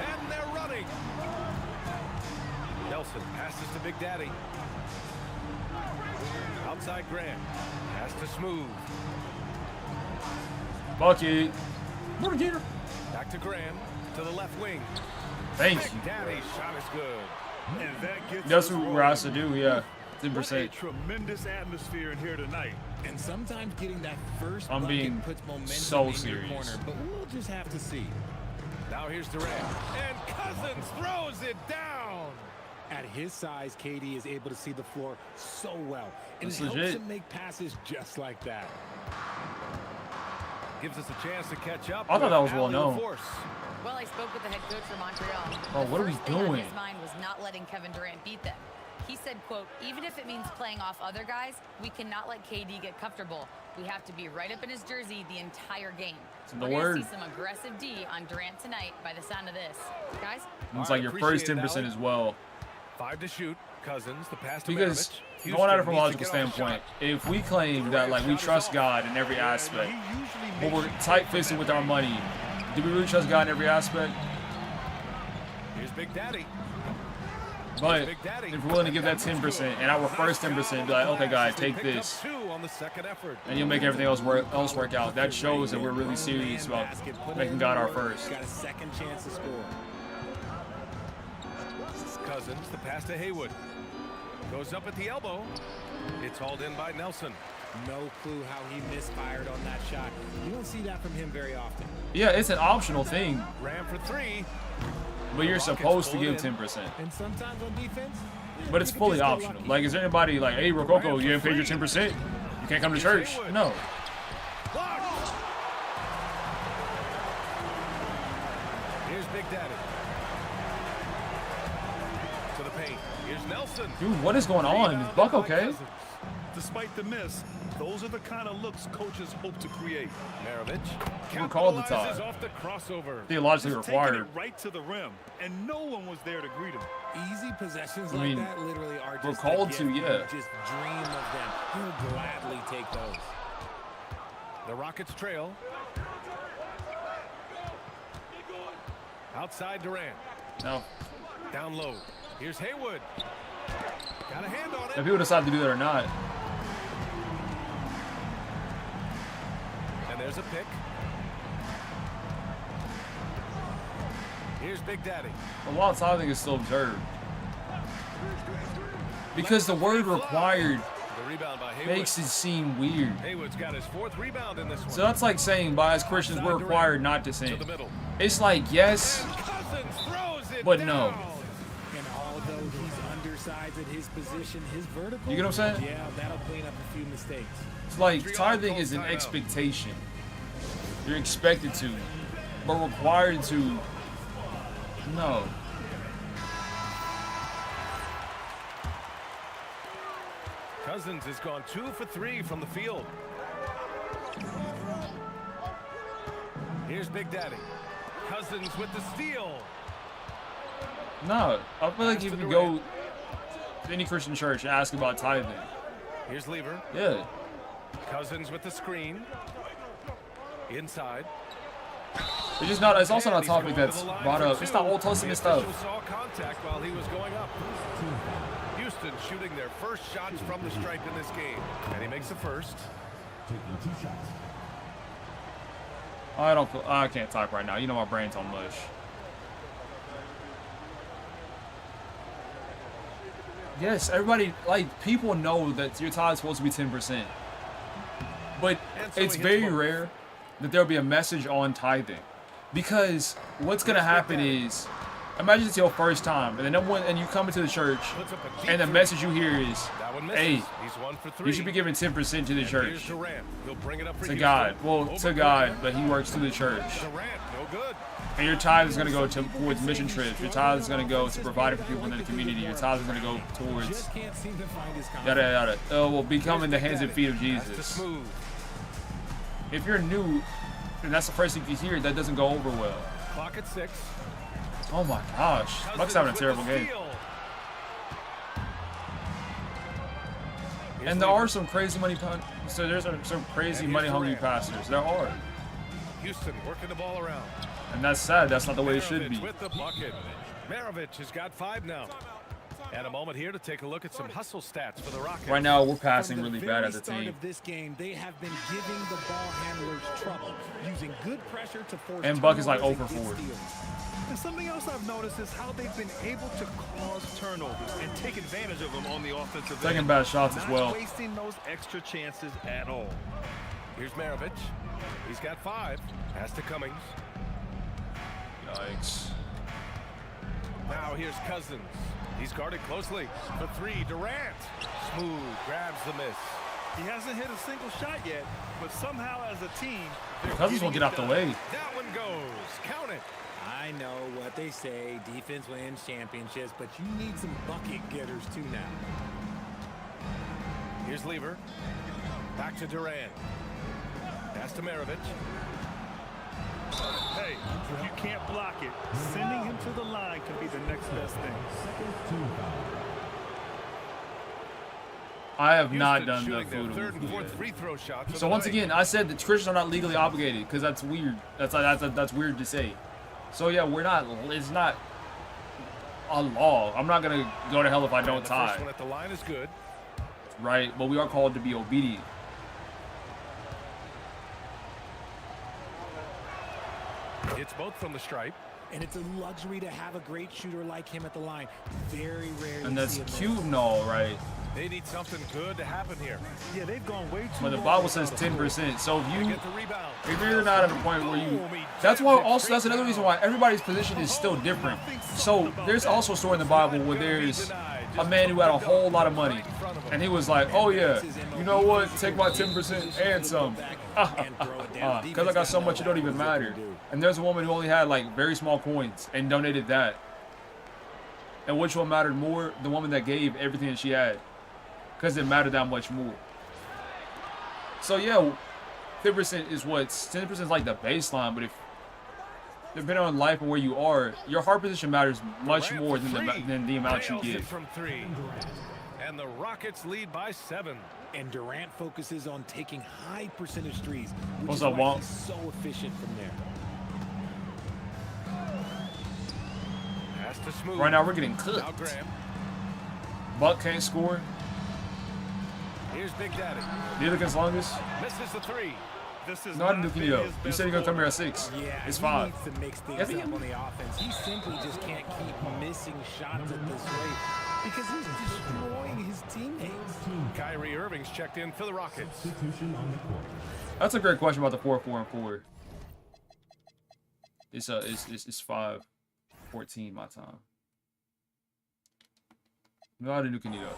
And they're running. Nelson passes to Big Daddy. Outside Graham. Pass to Smooth. Bucket. Back to Graham, to the left wing. Thank Big you. Daddy's shot is good. And that gets That's us what we're rolling. asked to do, yeah. What a 10%. tremendous atmosphere in here tonight. And sometimes getting that first I'm bucket being puts momentum so in your serious. corner, but we'll just have to see. Now here's Durant. And Cousins throws it down. At his size, KD is able to see the floor so well, and That's it helps legit. him make passes just like that. Gives us a chance to catch up. I thought that was with well known. Allie LaForce. Well, I spoke with the head coach for Montreal. Oh, The what are we first thing on doing? his mind was not letting Kevin Durant beat them. He said, quote, even if it means playing off other guys, we cannot let KD get comfortable. We have to be right up in his jersey the entire game. in the We're word. gonna see some aggressive D on Durant tonight by the sound of this. Guys? It's like your first 10% as well. 5 to shoot. Cousins, the pass to Because Maravich. going at it from a Houston logical needs to get off the standpoint, shot. if we claim that like we trust God in every aspect, but we're tight-fisted with our money, do we really trust God in every aspect? Here's Big Daddy. But if we're willing to give that 10% and our first 10%, be like, okay, God, take Picked up this, 2 on the second effort. and you'll make everything else work out. That shows that we're really serious about making God our first. Got a second chance to score. Cousins, the pass to Haywood. Goes up at the elbow. It's hauled in by Nelson. No clue how he misfired on that shot. You don't see that from him very often. Yeah, it's an optional thing, Ram for 3. but you're supposed to give 10%. And sometimes on defense, But it's fully optional. Like, is there anybody like, hey, Rococo, you haven't paid your 10%? You can't come to church? No. Blocked. Here's Big Daddy. To the paint. Here's Nelson. Dude, what is going on? Is Buck okay? Despite the miss, those are the kind of looks coaches hope to create. Maravich Who called the capitalizes tie? off the crossover. Theologically Just taking required. it right to the rim, and no one was there to greet him. easy possessions I like mean, that literally are we're just called a to, gift. yeah. You just dream of them. He'll gladly take those. The Rockets trail. Outside Durant. No. Down low. Here's Haywood. Got a hand on If it. people decide to do that or not. And there's a pick. Here's Big Daddy. A lot of time I think it's still observed. Because the word required The rebound by Haywood. makes it seem weird. Haywood's got his 4th rebound in this one. So that's like saying, by as Christians, we're required not to to sin. the middle. It's like, yes, Cousins throws it but down. no. And although he's undersized at his position, his vertical. You get what I'm saying? Yeah, that'll clean up a few mistakes. It's like, tithing is an expectation. You're expected to, but required to, no. Cousins has gone 2 for 3 from the field. Here's Big Daddy. Cousins with the steal. No, I feel like if you go to any Christian church and ask about tithing, Here's Lever. yeah, Cousins with the screen. Inside. it's just not. It's also not a And he's topic going to that's the line brought for up. It's not 2. Old Testament The stuff. official saw contact while he was going up. Houston shooting their first shots from the stripe in this game. And he makes the first. I can't type right now. You know my brain's on mush. Yes, everybody, like, people know that your tithe is supposed to be 10%. But And so it's he hits very both. rare that there'll be a message on tithing. Because what's going to happen is, imagine it's your first time, and and you come into the church, Puts up a deep and the three. message you hear is, That one misses. hey, He's 1 for 3. you should be giving 10% to the And church. Here's Durant. He'll bring it up for To Houston. God. Well, Over to God, Graham. but he works through the church. Durant, no good. And your tithe is going to go towards mission trips. Your tithe is going to go to providing for people in the community. Your tithe is going to go towards Just can't seem to find his yada yada. Well, becoming the hands and feet of Pass to Jesus. Smooth. If you're new, and that's the first thing you hear, that doesn't go over well. Clock at 6. Oh my gosh, Bucks having a Cousins terrible with the game. steal. Here's And there Lever. are some crazy money. So there's some crazy money hungry pastors. There are, Houston working the ball around. and that's sad. That's not the way it should Maravich be. with the bucket. Maravich has got 5 now. And a moment here to take a look at some hustle stats for the Rockets. Right now, we're passing From the really bad very as a start team. of this game, they have been giving the ball handlers trouble, using good pressure to force And Buck is like turnovers 0 for and 4. get steals. And something else I've noticed is how they've been able to cause turnovers and take advantage of them on the offensive Taking end. bad shots as Not well. wasting those extra chances at all. Here's Maravich. He's got 5. Pass to Cummings. Yikes. Now here's Cousins. He's guarded closely. For 3, Durant. Smooth, grabs the miss. He hasn't hit a single shot yet, but somehow as a team, they're Cousins won't get getting out the it way. done. That one goes. Count it. I know what they say, defense wins championships, but you need some bucket getters too now. Here's Lever. Back to Durant. Pass to Maravich. Hey, if you can't block it, sending him to the line can be the next best thing. I have not Houston done the shooting their food. third and fourth free throw shots of So the once night. again, I said that Christians are not legally obligated because that's weird. That's weird to say. So yeah, we're not. It's not a law. I'm not gonna go to hell if I don't And the tie, first one at the line is good. right? But we are called to be obedient. It's both from the stripe. And it's a luxury to have a great shooter like him at the line. Very rarely And that's see it cute and all, right? They need something good to happen here. Yeah, they've gone way too But the long Bible says without a score. 10%. So if you Get the rebound. if you're not at a point where you, that's why also that's another reason why everybody's position is still different. So there's also a story in the Bible where there's a man who had a whole lot of money, and he was like, "Oh yeah, you know what? Take my 10% and some, because I got so much it don't even matter." And there's a woman who only had like very small coins and donated that. And which one mattered more? The woman that gave everything that she had, because it mattered that much more. So yeah, 10% is what 10% is like the baseline, but if depending on life and where you are, your heart position matters much more than the amount you Nails it give. from 3. And the Rockets lead by 7. And Durant focuses on taking high percentage threes, which What's is up, why Walt? he's so efficient from there. Pass to Smooth. Right now we're getting Now cooked. Graham. Buck can't score. Here's Big Daddy. Neither can Longus. Misses the 3. This is No, I didn't not do been Kinito. his You best said you're gonna come here quarter. at 6. Yeah, It's he 5. needs to mix things Yes, he up is. on the offense. He simply just can't keep missing shots at this rate because he's destroying his teammates. Kyrie Irving's checked in for the Rockets. That's a great question about the 4, 4, and 4. It's 5-14 my time. No, I didn't do Kinito.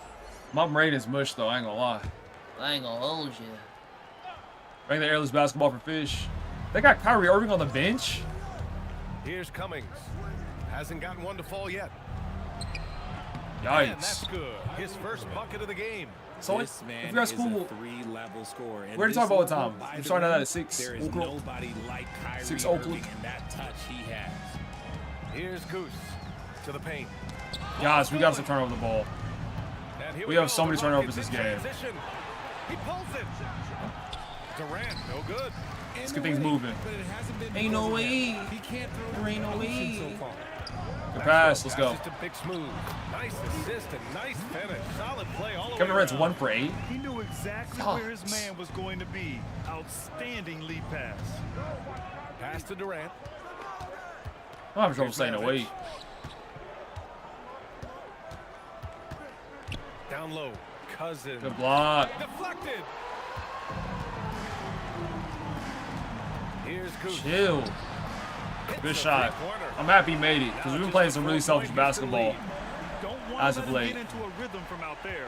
My brain is mush though. I ain't gonna lie. I ain't gonna hold you. Rank the airless basketball for fish. They got Kyrie Irving on the bench. Here's Cummings. Hasn't gotten one to fall yet. Yikes. And that's good. His first bucket of the game. So This if man you're at is school, a three-level scorer. And we already this talked about what level, time. by We're the starting out way, at 6. There is O'clock. nobody like Kyrie 6 Irving o'clock. and that touch he has. Here's Goose to the paint. Guys, we got to turn over the ball. And here We have go. so many The turnovers Rockets this in game. transition. He pulls it. Durant, no good. Let's get things moving. But it hasn't been Ain't no because of way. that. He can't throw There ain't no motion way. so far. Good pass. Let's go. Passes to Big Smooth. Nice assist and nice finish. Solid play all the Kevin way Durant's around. 1 for 8. He knew exactly where his man was going to be. Outstanding lead pass. Pass to Durant. I'm having trouble saying no Maravich. wait. Down low. Cousins. Good block. Deflected. Here's Goose. Chill. Hits Good the shot. three-pointer. I'm happy he made it because we've been playing some really selfish basketball. Don't want As to of let late. him get into a rhythm from out there.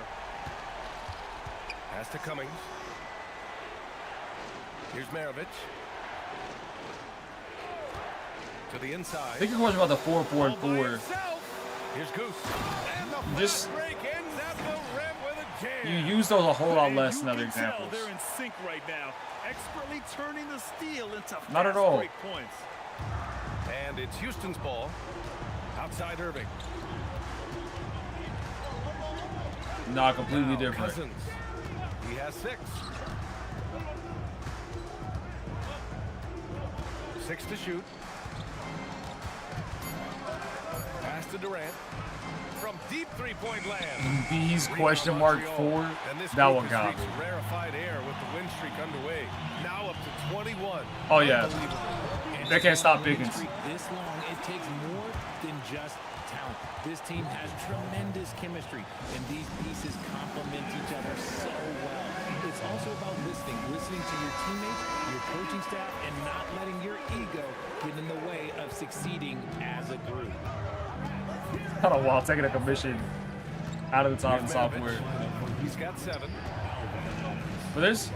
Pass to Cummings. Here's Maravich. To the inside. I think your question about the 4, 4, and 4. Here's Goose. And the Just- fast break ends at the rim with a jam. You use those a whole lot And less you than other can tell examples. They're in sync right now, expertly turning the steal into Not at fast all. break points. And it's Houston's ball. Outside Irving. Nah, completely Now different. Cousins. He has 6. 6 to shoot. Pass to Durant. from deep three-point land. B's question mark 4. And this That group one has got reached me. rarefied air with the win streak underway. Now up to 21. Oh, yeah. And They can't stop a winning Pickens. streak this long, it takes more than just talent. This team has tremendous chemistry, and these pieces complement each other so well. It's also about listening to your teammates, your coaching staff, and not letting your ego get in the way of succeeding as a group. Kind of wild taking a commission out of the top of software. He's got 7. But there's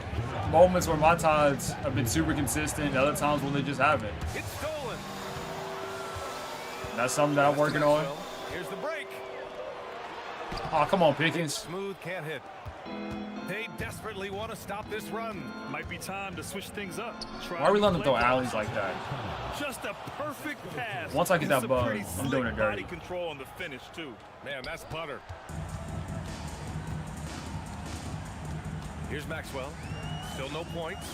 moments where my tides have been super consistent, and other times when they just haven't. It's stolen. That's something that I'm working on. Here's the break. Oh, come on, Pickens. Smooth, can't hit. They desperately want to stop this run. Might be time to switch things up. Why are we letting them throw alleys like that? Just a perfect pass. Once I get that Some bug, pretty I'm doing it slick dirty. body control on the finish too. Man, that's butter. Here's Maxwell. Still no points.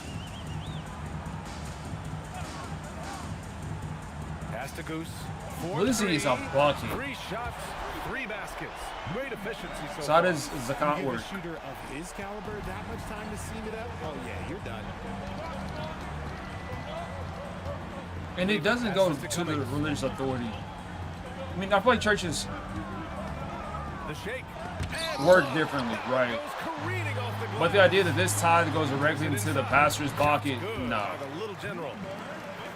Pass to Goose. Lizzie is a bucket. 3 shots, 3 baskets. Great efficiency so So how far. does Zakat Give work? a shooter of his caliber that much time to seam it up? Oh yeah, you're done. And it doesn't go to the religious authority. I mean, I feel like churches The shake. work differently, right? Careening off the glass. But the idea that this tide goes directly into the pastor's pocket, no. By the little general.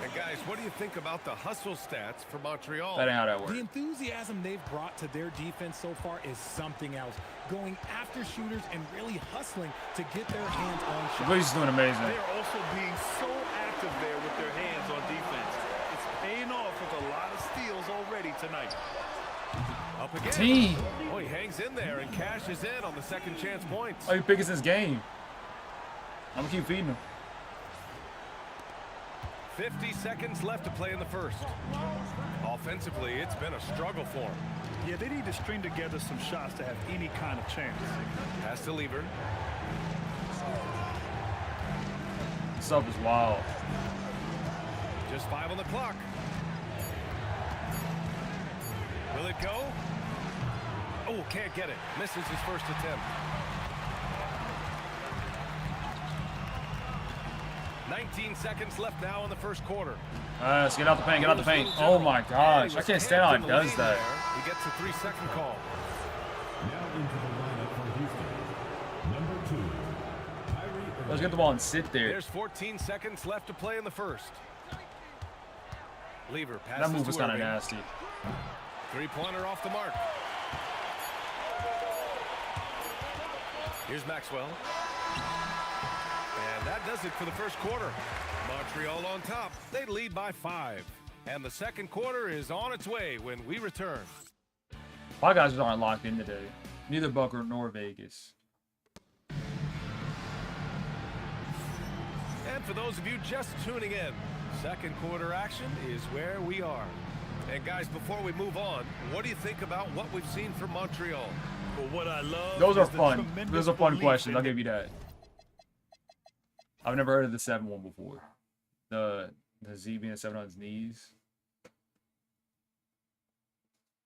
And guys, what do you think about the hustle stats for Montreal? That ain't how that The works. enthusiasm they've brought to their defense so far is something else. Going after shooters and really hustling to get their hands on shots. Blaze is doing amazing. They are also being so active there with their hands on defense. It's paying off with a lot of steals already tonight. Up again. T. Oh, he hangs in there and cashes in on the second chance points. Oh, you Pickens this game. I'm gonna keep feeding him. 50 seconds left to play in the first. Offensively, it's been a struggle for him. Yeah, they need to string together some shots to have any kind of chance. Pass to Lever. This stuff is wild. Just 5 on the clock. Will it go? Oh, can't get it. Misses his first attempt. 19 seconds left now in the first quarter. Let's get out the paint, get out the paint. Oh my gosh, I can't stand how it does that. He gets a 3-second call. Now into the lineup for Houston. Number 2, Kyrie Let's get the ball and sit there. There's 14 seconds left to play in the first. Lever passes That move was to kind of Irving. nasty. 3-pointer off the mark. Here's Maxwell. And that does it for the first quarter. Montreal on top. They lead by 5. And the second quarter is on its way when we return. My guys aren't locked in today. Neither Booker nor Vegas. And for those of you just tuning in, second quarter action is where we are. And guys, before we move on, what do you think about what we've seen from Montreal? But what I love Those are is the fun. tremendous Those are fun belief questions. in I'll give you that. I've never heard of the 7-1 before. The Z being 7 on his knees.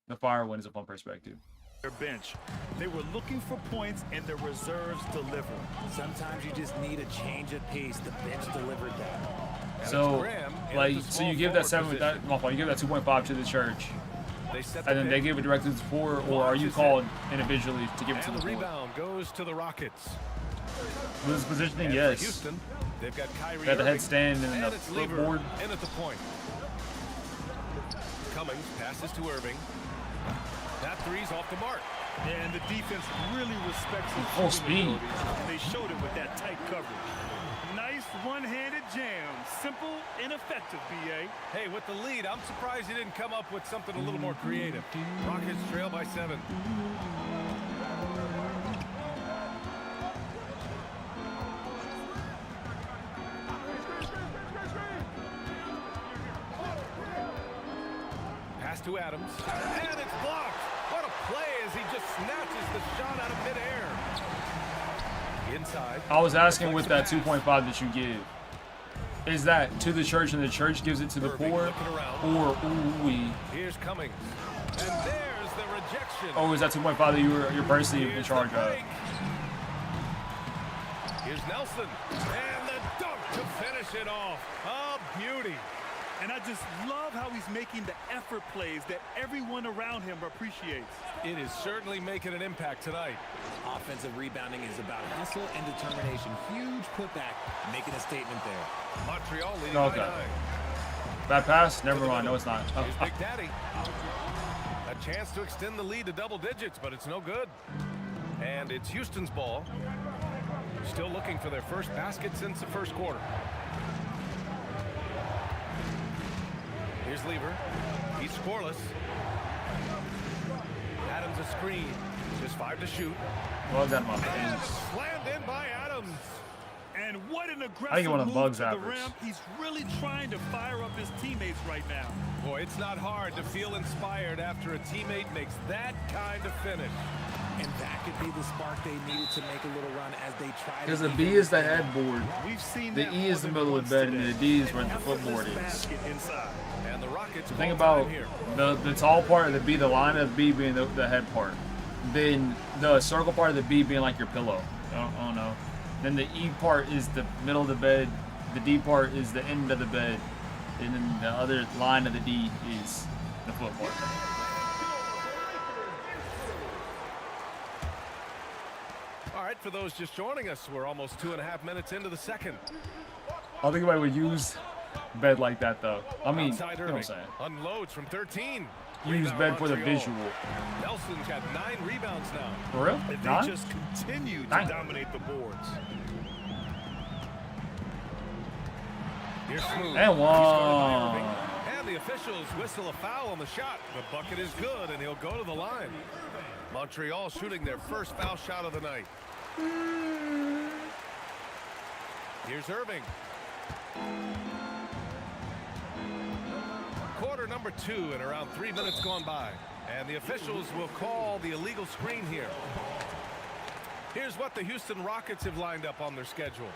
The fire one is a fun perspective. their bench. They were looking for points and their reserves delivered. Sometimes you just need a change of pace. The bench delivered that. So, like, so you give that 7, my fault, you give that 2.5 to the church, and then they give it directly to the 4, or are you called individually to give it to the 4? Rebound goes to the Rockets. With his positioning, And for yes. Houston, they've got Kyrie Got the Irving, headstand and the it's Lever footboard. in at the point. Cummings passes to Irving. That three's off the mark. Yeah, and the defense really respects his Full shooting speed. abilities, and they showed it with that tight coverage. Nice one-handed jam. Simple and effective, B.A. Hey, with the lead, I'm surprised he didn't come up with something a little more creative. Rockets trail by 7. Pass to Adams. And it's blocked. What a play as he just snatches the shot out of midair. Inside. I was asking with that 2.5 that you give, is that to the church and the church gives it to the poor, or ooh-wee? Here's Cummings. And there's the rejection action. Oh, is that 2.5 that you're personally in charge of? Here's Nelson. And the dunk to finish it off. A beauty. And I just love how he's making the effort plays that everyone around him appreciates. It is certainly making an impact tonight. Offensive rebounding is about hustle and determination. Huge putback, making a statement there. Montreal leading Okay. by 9. Bad pass? Never mind. No, it's not. Here's Big Daddy. A chance to extend the lead to double digits, but it's no good. And it's Houston's ball. Still looking for their first basket since the first quarter. Here's Lever. He's scoreless. Adams a screen. Just 5 to shoot. Well done, my And friend. slammed in by Adams. And what an I think aggressive one of move the bugs to the average. rim. He's really trying to fire up his teammates right now. Boy, it's not hard to feel inspired after a teammate makes that kind of finish. And that could be the spark they needed to make a little run as they try to... Because the B is the headboard, We've seen the that E is the more than middle of the once bed, and today. the D is where An the footboard effortless is. basket inside. And the Rockets The thing call about time here. the tall part of the B, the line of the B being the head part, then the circle part of the B being like your pillow. I don't know. Then the E part is the middle of the bed. The D part is the end of the bed, and then the other line of the D is the foot part. All right, for those just joining us, we're almost 2.5 minutes into the second. I don't think anybody would use bed like that though. I mean, you know Outside what I'm Irving. saying. Unloads from 13. You use Rebound bed for the Montreal. visual. Nelson's got 9 rebounds now. For real? And they 9? just continue to Nine. dominate the boards. Here's Smooth. And He's guarded by one. Irving. And the officials whistle a foul on the shot. The bucket is good, and he'll go to the line. Montreal shooting their first foul shot of the night. Here's Irving. Quarter number 2 and around 3 minutes gone by. And the officials will call the illegal screen here. Here's what the Houston Rockets have lined up on their schedule.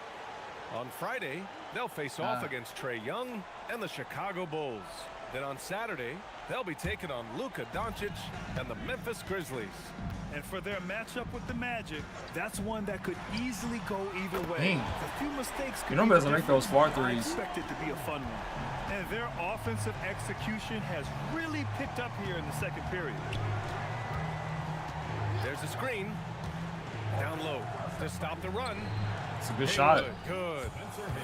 On Friday, they'll face off against Trae Young and the Chicago Bulls. Then on Saturday, they'll be taking on Luka Doncic and the Memphis Grizzlies. And for their matchup with the Magic, that's one that could easily go either way. Dang. A few mistakes could You know be the doesn't make those difference. far I threes. expect it to be a fun one. And their offensive execution has really picked up here in the second period. There's a screen. Down low to stop the run. It's a good shot. Good.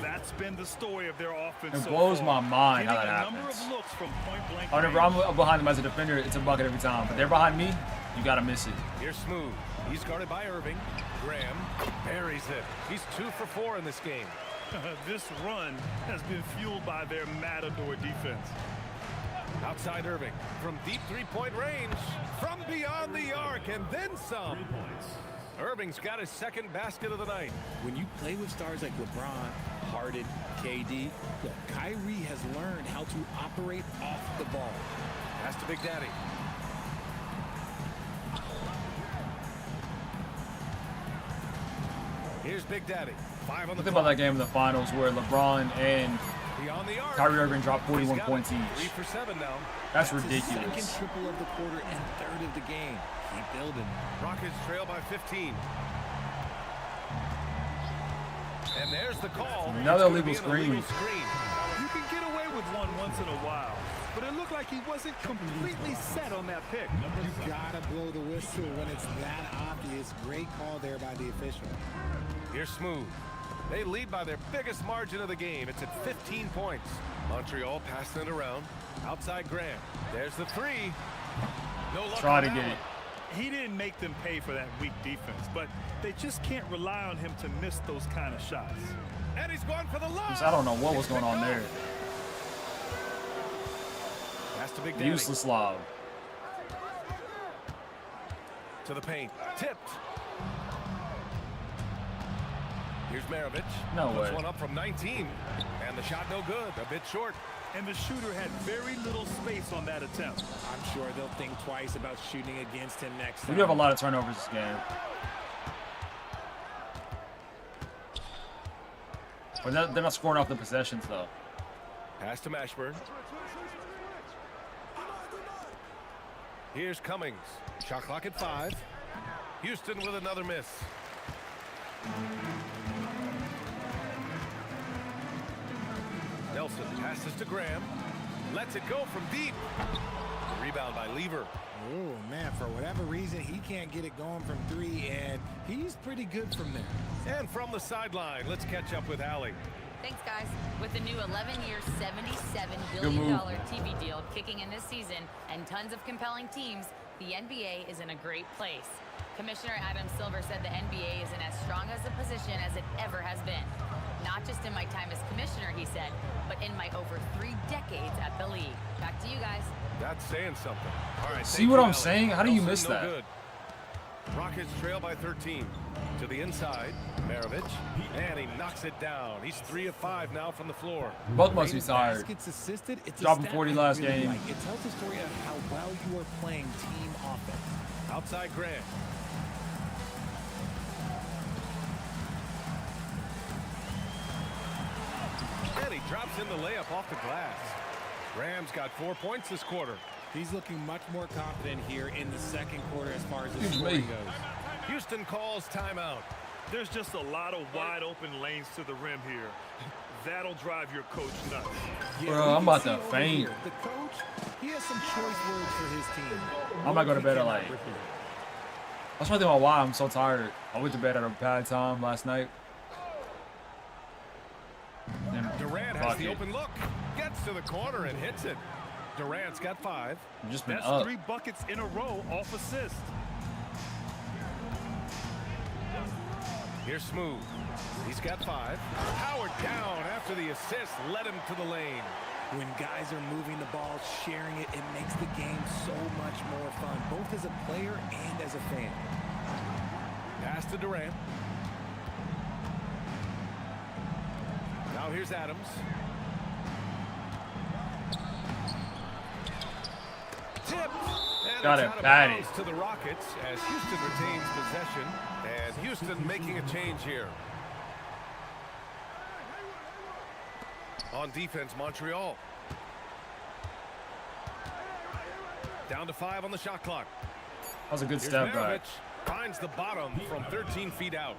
That's been the story of their offense. It so blows far. my mind how Getting that a number happens. of looks from point blank Whenever range. I'm behind them as a defender, it's a bucket every time. But they're behind me, you gotta miss it. Here's Smooth. He's guarded by Irving. Graham buries it. He's 2 for 4 in this game. This run has been fueled by their matador defense. Outside Irving from deep 3-point range, from beyond the arc, and then some. Irving's got his second basket of the night. When you play with stars like LeBron, Harden, KD, look, Kyrie has learned how to operate off the ball. Pass to Big Daddy. Here's Big Daddy. 5 on the Think clock. about that game in the finals where LeBron and Beyond the arc. Kyrie Irving dropped He's 41 got points it. each. 3 for 7 now. That's His ridiculous. second triple of the quarter and third of the game. Keep building. Rockets trail by 15. And there's the call. Another It's gonna illegal be an screen. illegal screen. You can get away with one once in a while, but it looked like he wasn't completely set on that pick. You gotta blow the whistle when it's that obvious. Great call there by the official. Here's Smooth. They lead by their biggest margin of the game. It's at 15 points. Montreal passing it around. Outside Graham. There's the 3. No luck Try on to that get one. it. He didn't make them pay for that weak defense, but they just can't rely on him to miss those kind of shots. And he's going for the lob. I don't know what was going on there. Pass to Big Daddy. Useless lob. To the paint. Tipped. Here's Maravich. No Puts way. one up from 19. And the shot no good. A bit short. And the shooter had very little space on that attempt. I'm sure they'll think twice about shooting against him next time. We do have a lot of turnovers this game. But they're not scoring off the possessions though. Pass to Mashburn. Here's Cummings. Shot clock at 5. Houston with another miss. Nelson passes to Graham. Lets it go from deep. Rebound by Lever. Oh, man, for whatever reason, he can't get it going from 3, and he's pretty good from there. And from the sideline, let's catch up with Haley. Thanks, guys. With the new 11-year, $77 billion TV deal kicking in this season and tons of compelling teams, the NBA is in a great place. Commissioner Adam Silver said the NBA is in as strong as a position as it ever has been. Not just in my time as commissioner, he said, but in my over 3 decades at the league. Back to you guys. That's saying something. All right. See what I'm saying? How do you miss that? Good. Rockets trail by 13. To the inside, Maravich, and he knocks it down. He's 3 of 5 now from the floor. Both must be tired. Assisted, it's dropping 40 last game. Like. It tells the story of how well you are playing team offense. Outside Grant. And he drops in the layup off the glass. Graham's got 4 points this quarter. He's looking much more confident here in the second quarter as far as his scoring goes. Houston calls timeout. There's just a lot of wide open lanes to the rim here. That'll drive your coach nuts. Yeah, bro, I'm about to faint. The coach, he has some choice words for his team. I might go to bed at like... That's one thing about why I'm so tired. I went to bed at a bad time last night. Durant has the open look. Gets to the corner and hits it. Durant's got 5. I've just been That's up. 3 buckets in a row off assist. Here's Smooth. He's got 5. Howard down after the assist led him to the lane. When guys are moving the ball, sharing it, it makes the game so much more fun, both as a player and as a fan. Pass to Durant. Now here's Adams. Tipped. Got it batted to the Rockets as Houston retains possession. And Houston making a change here. On defense, Montreal. Down to 5 on the shot clock. That was a good step back. Finds the bottom from 13 feet out.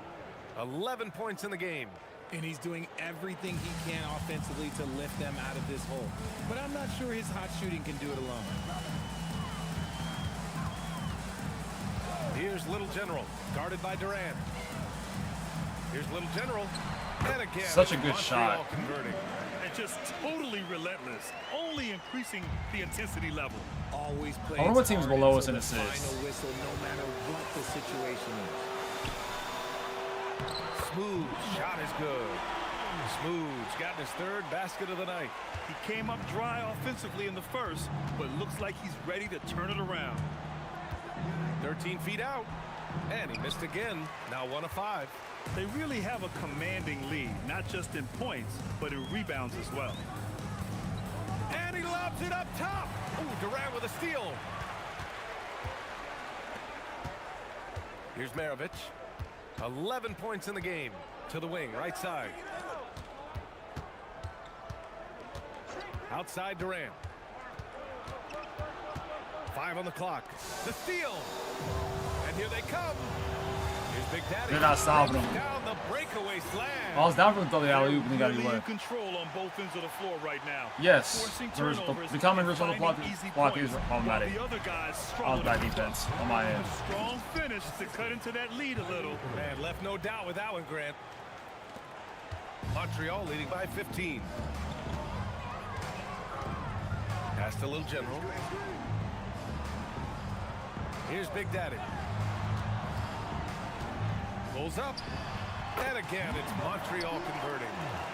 11 points in the game. And he's doing everything he can offensively to lift them out of this hole. But I'm not sure his hot shooting can do it alone. Here's Little General, guarded by Durant. Here's Little General. And again, such a good shot. Converting. And just totally relentless, only increasing the intensity level. Always plays. I wonder what team's below us in assists. Final whistle, no matter what the situation is. Smooth shot is good. Smooth's gotten his 3rd basket of the night. He came up dry offensively in the first, but looks like he's ready to turn it around. 13 feet out. And he missed again. Now 1 of 5. They really have a commanding lead, not just in points, but in rebounds as well. And he lobs it up top. Ooh, Durant with a steal. Here's Maravich. 11 points in the game. To the wing, right side. Outside Durant. 5 on the clock. The steal. And here they come. Here's Big Daddy. They're not stopping him. Down the breakaway slam. I was down for the alley-oop and he got it Really away. in control on both ends of the floor right now. Yes. Forcing The common turnovers result of and finding easy block is points, automatic. while the other guys I struggle was bad to defense on my end. strong finish to cut into that lead a little. Man, left no doubt with that one, Grant. Montreal leading by 15. Pass to Little General. Here's Big Daddy. Pulls up. And again, it's Montreal converting.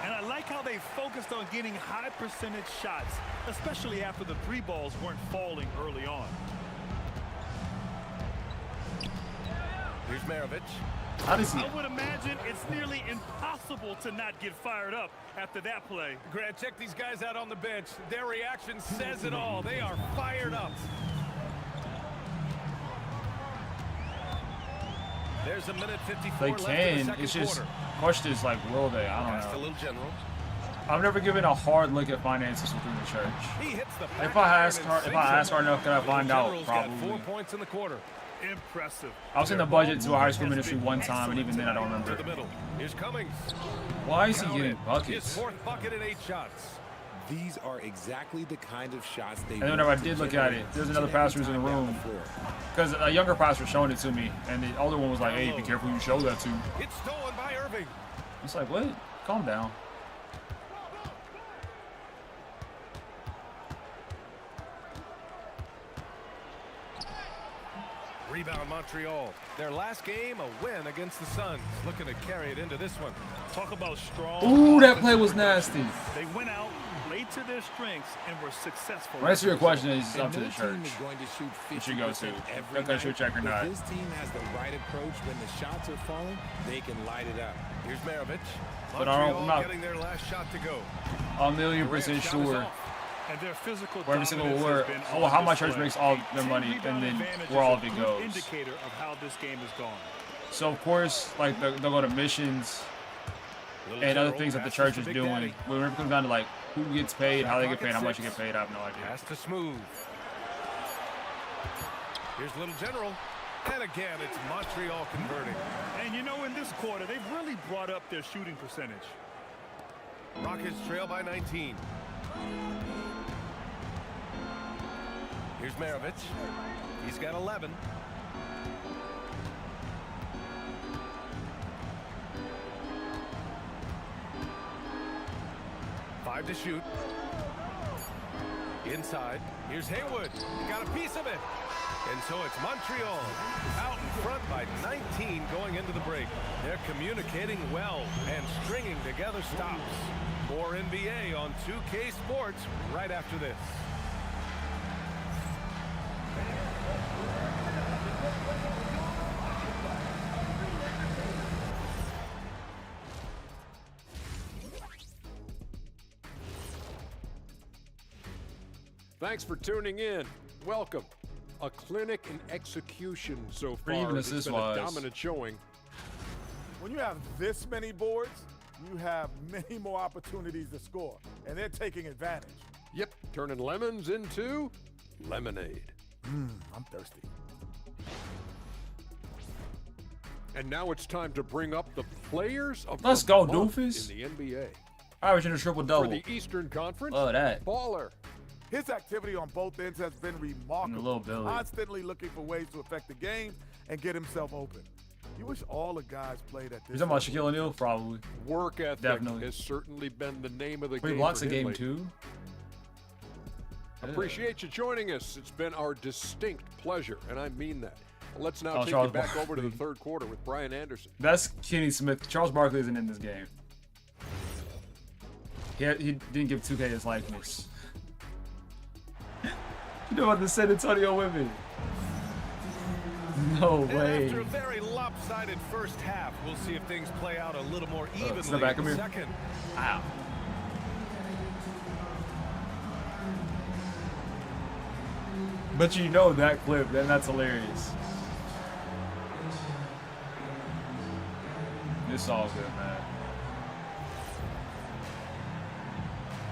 And I like how they focused on getting high percentage shots, especially after the 3 balls weren't falling early on. Here's Maravich. How does he? I would imagine it's nearly impossible to not get fired up after that play. Grant, check these guys out on the bench. Their reaction says it all. They are fired up. There's a minute 54 They left in the can. second It's just quarter. question is like, will they? I Pass don't to know. Little General. I've never given a hard look at finances within the church. He hits the If I ask hard enough, can I find out? General's got Probably. 4 points in the quarter. Impressive. I was in the budget to a high school ministry one time, and even then I don't To remember. the middle. Here's Cummings. Why is he Counted. getting His buckets? 4th bucket in 8 shots. These are exactly the kind of shots they And then whenever I want to did look at generate it, there's another each and every pastor who's in the time down room. floor. Because a younger pastor showing it to me, and the older one was like, hey, be careful who you show that to. It's stolen by Irving. It's like, what? Calm down. Rebound Montreal. Their last game, a win against the Suns. Looking to carry it into this one. Talk about strong. Ooh, that play was nasty. They went out, played to their strengths, and were successful. The rest of your question is And up to no the team church. is going to shoot You should go 50% to. every Don't shoot night, check or but not. this team has the right approach. When the shots are falling, they can light it up. Here's Maravich. But Montreal I'm not getting their last shot to go. 1,000,000% sure. And their physical For every single dominance word, has been oh, on how my church display. makes all A their 10 money, and rebound then advantage where is all a of it good goes. indicator of how this game has gone. So of course, like they'll go to missions and other things that the church is doing. Whenever it comes down to like who gets paid, how they get paid, how much you get paid, I have no idea. Pass to Smooth. Here's Little General. And again, it's Montreal converting. And you know, in this quarter, they've really brought up their shooting percentage. Rockets trail by 19. Here's Maravich. He's got 11. Five to shoot. Inside. Here's Haywood. He got a piece of it. And so it's Montreal out in front by 19 going into the break. They're communicating well and stringing together stops. More NBA on 2K Sports right after this. Thanks for tuning in. Welcome. A clinic in execution so far. Even It's been a assist-wise. dominant showing. When you have this many boards, you have many more opportunities to score, and they're taking advantage. Yep, turning lemons into lemonade. I'm thirsty. And now it's time to bring up the players of Let's the go, month doofus. in the NBA. Averaging a triple For double. the Eastern Conference, Love that. Baller. His activity on both ends has been remarkable. Little Billy. Constantly looking for ways to affect the game and get himself open. You wish all the guys played at this. You're talking about Shaquille O'Neal, probably. Work ethic Definitely. has certainly been the name of the But he game. wants for a him game lately. too. Appreciate you joining us. It's been our distinct pleasure, and I mean that. Let's now Oh, take Charles you back over to the Barkley. third quarter with Brian Anderson. That's Kenny Smith. Charles Barkley isn't in this game. He didn't give 2K his likeness. You know about the San Antonio women? No And way. after a very lopsided first half, we'll see if things play out a little more evenly step back, in come the here. second. Ow. But you know that clip, then that's hilarious. It's all good, man.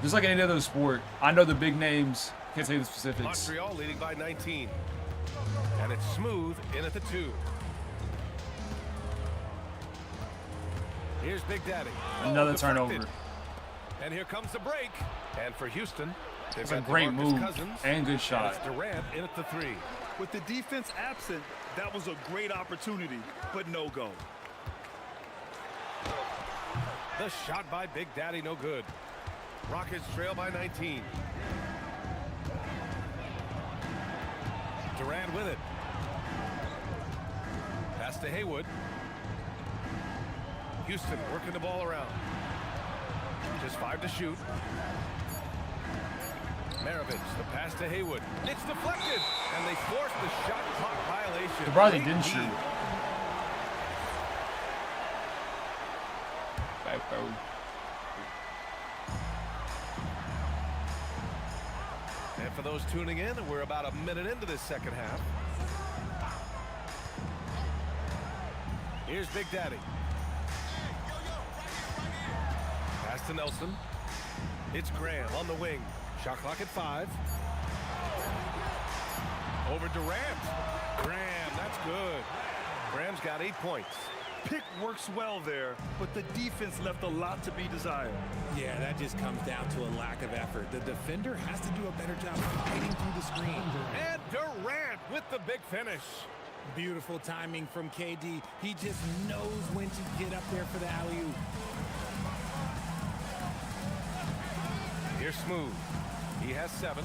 Just like any other sport, I know the big names, can't say the specifics. Montreal leading by 19. And it's Smooth in at the 2. Here's Big Daddy. Another deflected. turnover. And here comes the break. And for Houston, they've It's a got great DeMarcus move Cousins, and good shot. it's Durant in at the 3. With the defense absent, that was a great opportunity, but no go. The shot by Big Daddy, no good. Rockets trail by 19. Durant with it. Pass to Haywood. Houston working the ball around. Just 5 to shoot. Maravich, the pass to Haywood. It's deflected, and they force the shot clock violation. The Bradley Late didn't lead. shoot. Back throw. And for those tuning in, we're about a minute into this second half. Here's Big Daddy. Pass to Nelson. It's Graham on the wing. Shot clock at 5. Over Durant. Graham, that's good. Graham's got 8 points. Pick works well there, but the defense left a lot to be desired. Yeah, that just comes down to a lack of effort. The defender has to do a better job fighting through the screen. And Durant with the big finish. Beautiful timing from KD. He just knows when to get up there for the alley-oop. Here's Smooth. He has 7.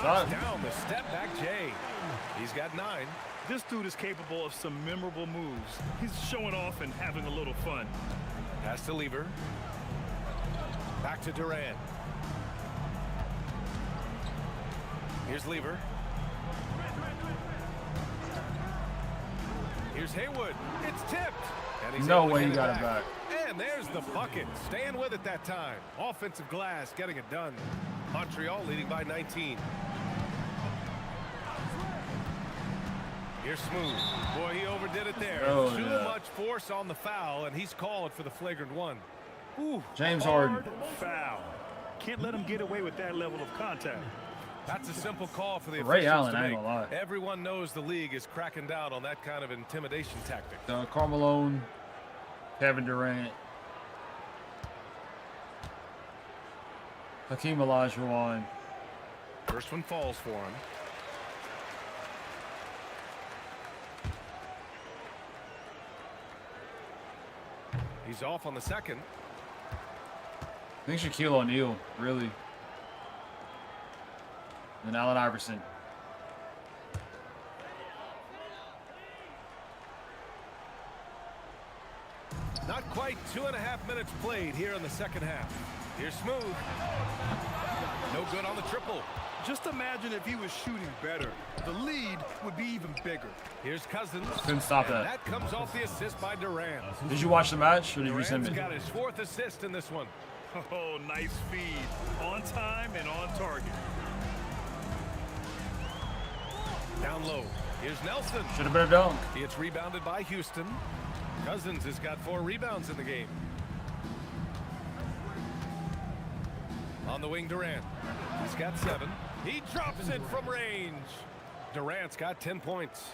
Knocks down the step-back J. He's got 9. This dude is capable of some memorable moves. He's showing off and having a little fun. Pass to Lever. Back to Durant. Here's Lever. Here's Haywood. It's tipped. And he's No able to way get he got it back. And there's the bucket. Staying with it that time. Offensive glass, getting it done. Montreal leading by 19. Here's Smooth. Boy, he overdid it there. Oh, Too yeah. much force on the foul, and he's called for the flagrant one. Ooh, James Harden. Foul. Can't let him get away with that level of contact. That's a simple call for the Ray officials Allen, to I ain't make. gonna lie. Everyone knows the league is cracking down on that kind of intimidation tactic. Karl Malone, Kevin Durant, Hakeem Olajuwon. First one falls for him. He's off on the second. I think Shaquille O'Neal, really. And Allen Iverson. Not quite 2.5 minutes played here in the second half. Here's Smooth. No good on the triple. Just imagine if he was shooting better. The lead would be even bigger. Here's Cousins. Couldn't stop And that. that comes off the assist by Durant. Did you watch the match or did you send Durant's me? got his 4th assist in this one. Oh, nice feed. On time and on target. Down low. Here's Nelson. Should have been a dunk. It's rebounded by Houston. Cousins has got 4 rebounds in the game. On the wing, Durant. He's got 7. He drops it from range. Durant's got 10 points.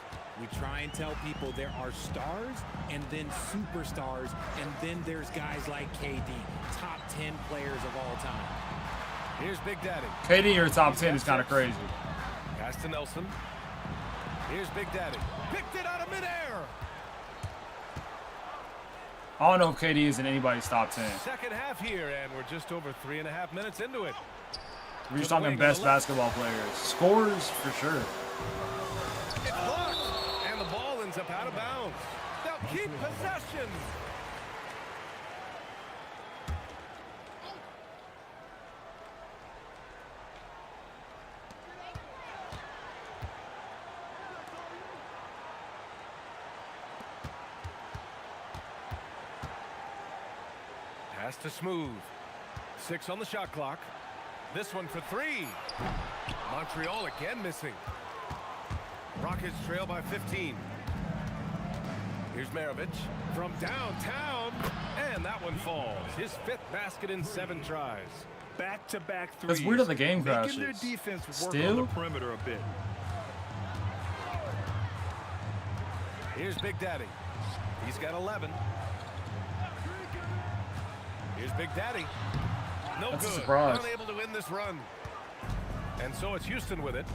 We try and tell people there are stars and then superstars, and then there's guys like KD, top 10 players of all time. Here's Big Daddy. KD or top 10 is kind of crazy. Pass to Nelson. Here's Big Daddy. Picked it out of midair. I don't know if KD is in anybody's top 10. Second half here, and we're just over 3.5 minutes into it. We're just talking best basketball players. Scorers, for sure. It's blocked, and the ball ends up out of bounds. They'll keep possession. Pass to Smooth. 6 on the shot clock. This one for 3. Montreal again missing. Rockets trail by 15. Here's Maravich from downtown, and that one falls. His 5th basket in 7 tries. Back-to-back threes. That's weird how the game Making their crashes. defense work Still? on the perimeter a bit. Here's Big Daddy. He's got 11. Here's Big Daddy. No That's a good. surprise. Unable to win this run. And so it's Houston with it.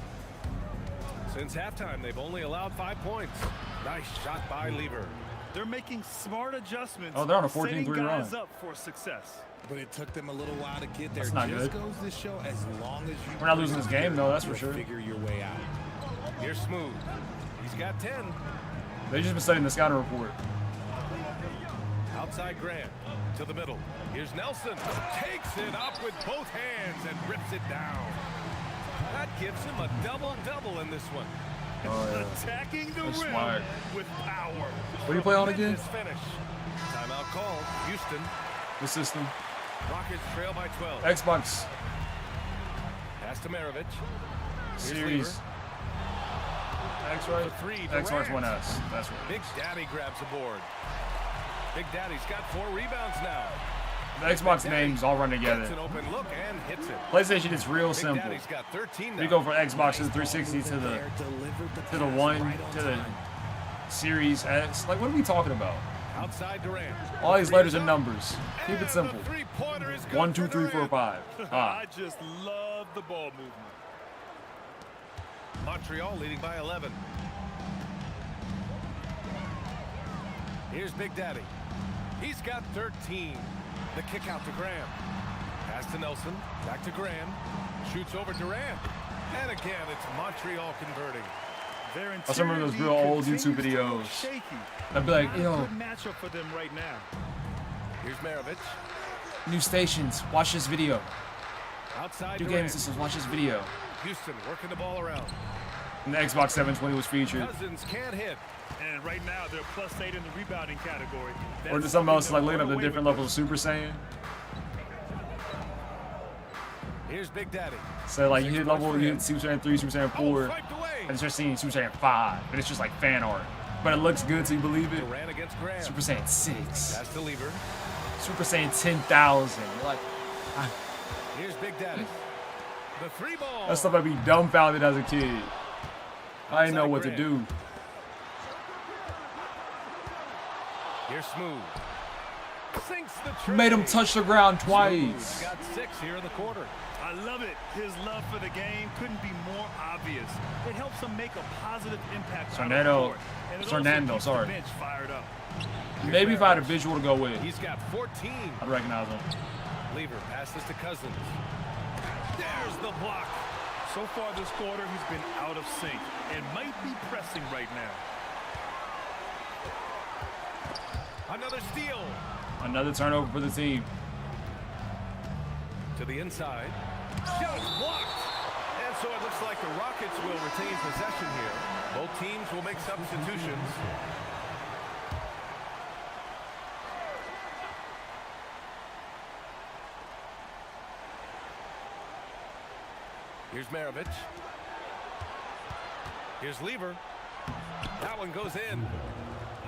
Since halftime, they've only allowed 5 points. Nice shot by Lever. They're making smart adjustments. Oh, they're on a setting 14-3 guys run. up for success. But it took them a little while to get there. That's not Just good. goes to show as long as you We're not losing this game, though, that's for you'll sure. figure your way out. Here's Smooth. He's got 10. They just been studying the scouting report. Outside Grant to the middle. Here's Nelson. Takes it up with both hands and rips it down. That gives him a double-double in this one. Oh, yeah. Attacking the That's rim smart. with power. What do you play on again? Tremendous finish. Timeout called. Houston. The system. Rockets trail by 12. Xbox Pass to Maravich. Here's Series. Lever. X right? For 3, Xbox Durant. One S. That's right. Big Daddy grabs a board. Big Daddy's got 4 rebounds now. The Xbox names all run together. Gets an open look and hits it. PlayStation is real Big simple. Daddy's got 13 now. We go from Xbox to the 360 to the One to the Series S. Like, what are we talking about? Outside Durant. All these letters and numbers. Keep it simple. 1, 2, 3, 4, 5. I just love the ball movement. Montreal leading by 11. Here's Big Daddy. He's got 13. The kick out to Graham. Pass to Nelson. Back to Graham. Shoots over Durant. And again, it's Montreal converting. I still remember those real old YouTube videos. I'd be like, yo. Matchup for them right now. Here's Maravich. New stations, watch this video. Outside New Durant. game systems, watch this video. Houston working the ball around. And the Xbox 720 was featured. Cousins can't hit. And right now, they're +8 in the rebounding category. Or just something else, like looking up the different levels of Super Saiyan. Here's Big Daddy. So like you hit level, you hit Super Saiyan 3, Super Saiyan 4, and you start seeing Super Saiyan 5, and it's just like fan art. But it looks good, so you believe it. Durant against Graham. Super Saiyan 6. That's the lever. Super Saiyan 10,000. You're like, Here's Big Daddy. The 3 ball. that stuff I'd be dumbfounded as a kid. I didn't know what to do. Here's Smooth. Sinks the tray. Made him touch the ground twice. Got 6 here in the quarter. I love it. His love for the game couldn't be more obvious. It helps him make a positive impact. Fernando, sorry. Bench fired up. Maybe if I had a visual to go with, He's got 14. I'd recognize him. Lever passes to Cousins. There's the block. So far this quarter, he's been out of sync and might be pressing right now. Another steal. Another turnover for the team. To the inside. Shot blocked. And so it looks like the Rockets will retain possession here. Both teams will make substitutions. Here's Maravich. Here's Lever. That one goes in.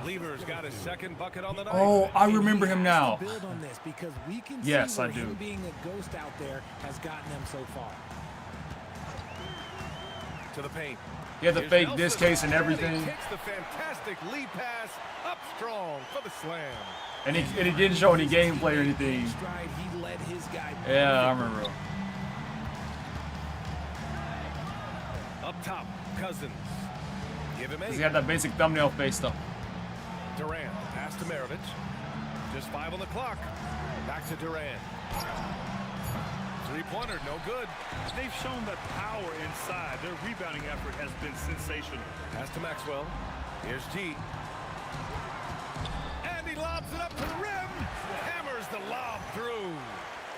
Lever's got his second bucket on the night. Oh, I remember him now. Build on this because we can Yes, see I where do. him being a ghost out there has gotten them so far. To the paint. He had the Here's fake Nelson. disc case and He everything. kicks the fantastic lead pass up strong for the slam. And he didn't show any gameplay or anything. Stride, he led his guy. Yeah, I remember. Up top, Cousins. Give him 8. Because he had that basic thumbnail face stuff. Durant, pass to Maravich. Just 5 on the clock. Back to Durant. 3-pointer, no good. They've shown that power inside. Their rebounding effort has been sensational. Pass to Maxwell. Here's G. And he lobs it up to the rim. Hammers the lob through.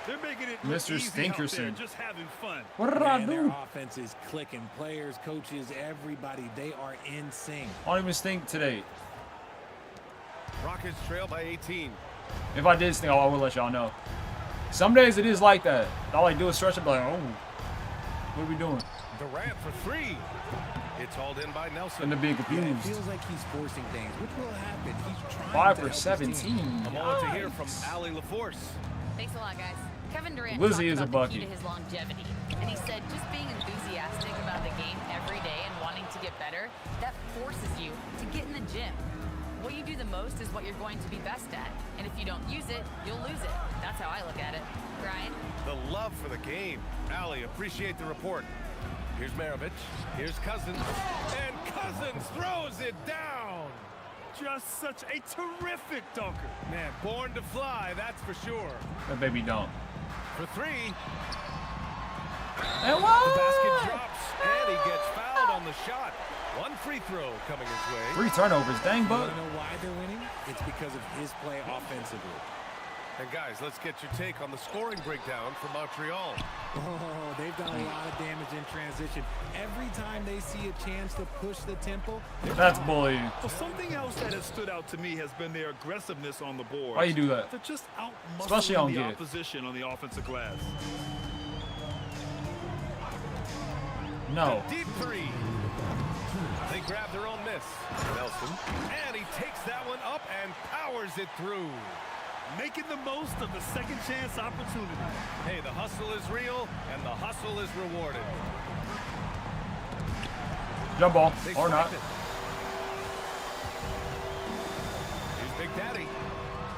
They're making it look Mr. easy out there, Stinkerson. just having fun. What did I Man, do? their offense is clicking. Players, coaches, everybody, they are in sync. I don't even stink today. Rockets trail by 18. If I did stink, I will let y'all know. Some days it is like that. All I do is stretch and be like, oh, what are we doing? Durant for 3. It's hauled in by Nelson. And they're being Yeah, confused. it feels like he's forcing things, which will happen. He's trying 5 to for help his 17. team. A moment to hear from Ali LaForce. Thanks a lot, guys. Kevin Durant Lizzie talked is a about the key bucket. to his longevity, and he said just being enthusiastic about the game every day and wanting to get better, that forces you to get in the gym. What you do the most is what you're going to be best at, and if you don't use it, you'll lose it. That's how I look at it. Brian? The love for the game. Ali, appreciate the report. Here's Maravich. Here's Cousins. And Cousins throws it down. Just such a terrific dunker. Man, born to fly, that's for sure. That baby don't. For 3. And The what? basket drops, and he gets fouled on the shot. 1 free throw coming his way. 3 turnovers. Dang, You bud. want to know why they're winning? It's because of his play offensively. And guys, let's get your take on the scoring breakdown for Montreal. Oh, they've done a lot of damage in transition. Every time they see a chance to push the tempo, That's bullying. Well, something else that has stood out to me has been their aggressiveness on the board. Why you do that? They're just out Especially on muscling the Git. opposition on the offensive glass. No. Deep 3. They grab their own miss. miss. Nelson, and he takes that one up and powers it through. Making the most of the second chance opportunity. Hey, the hustle is real, and the hustle is rewarded. Jump ball, They or not. swiped it. Here's Big Daddy.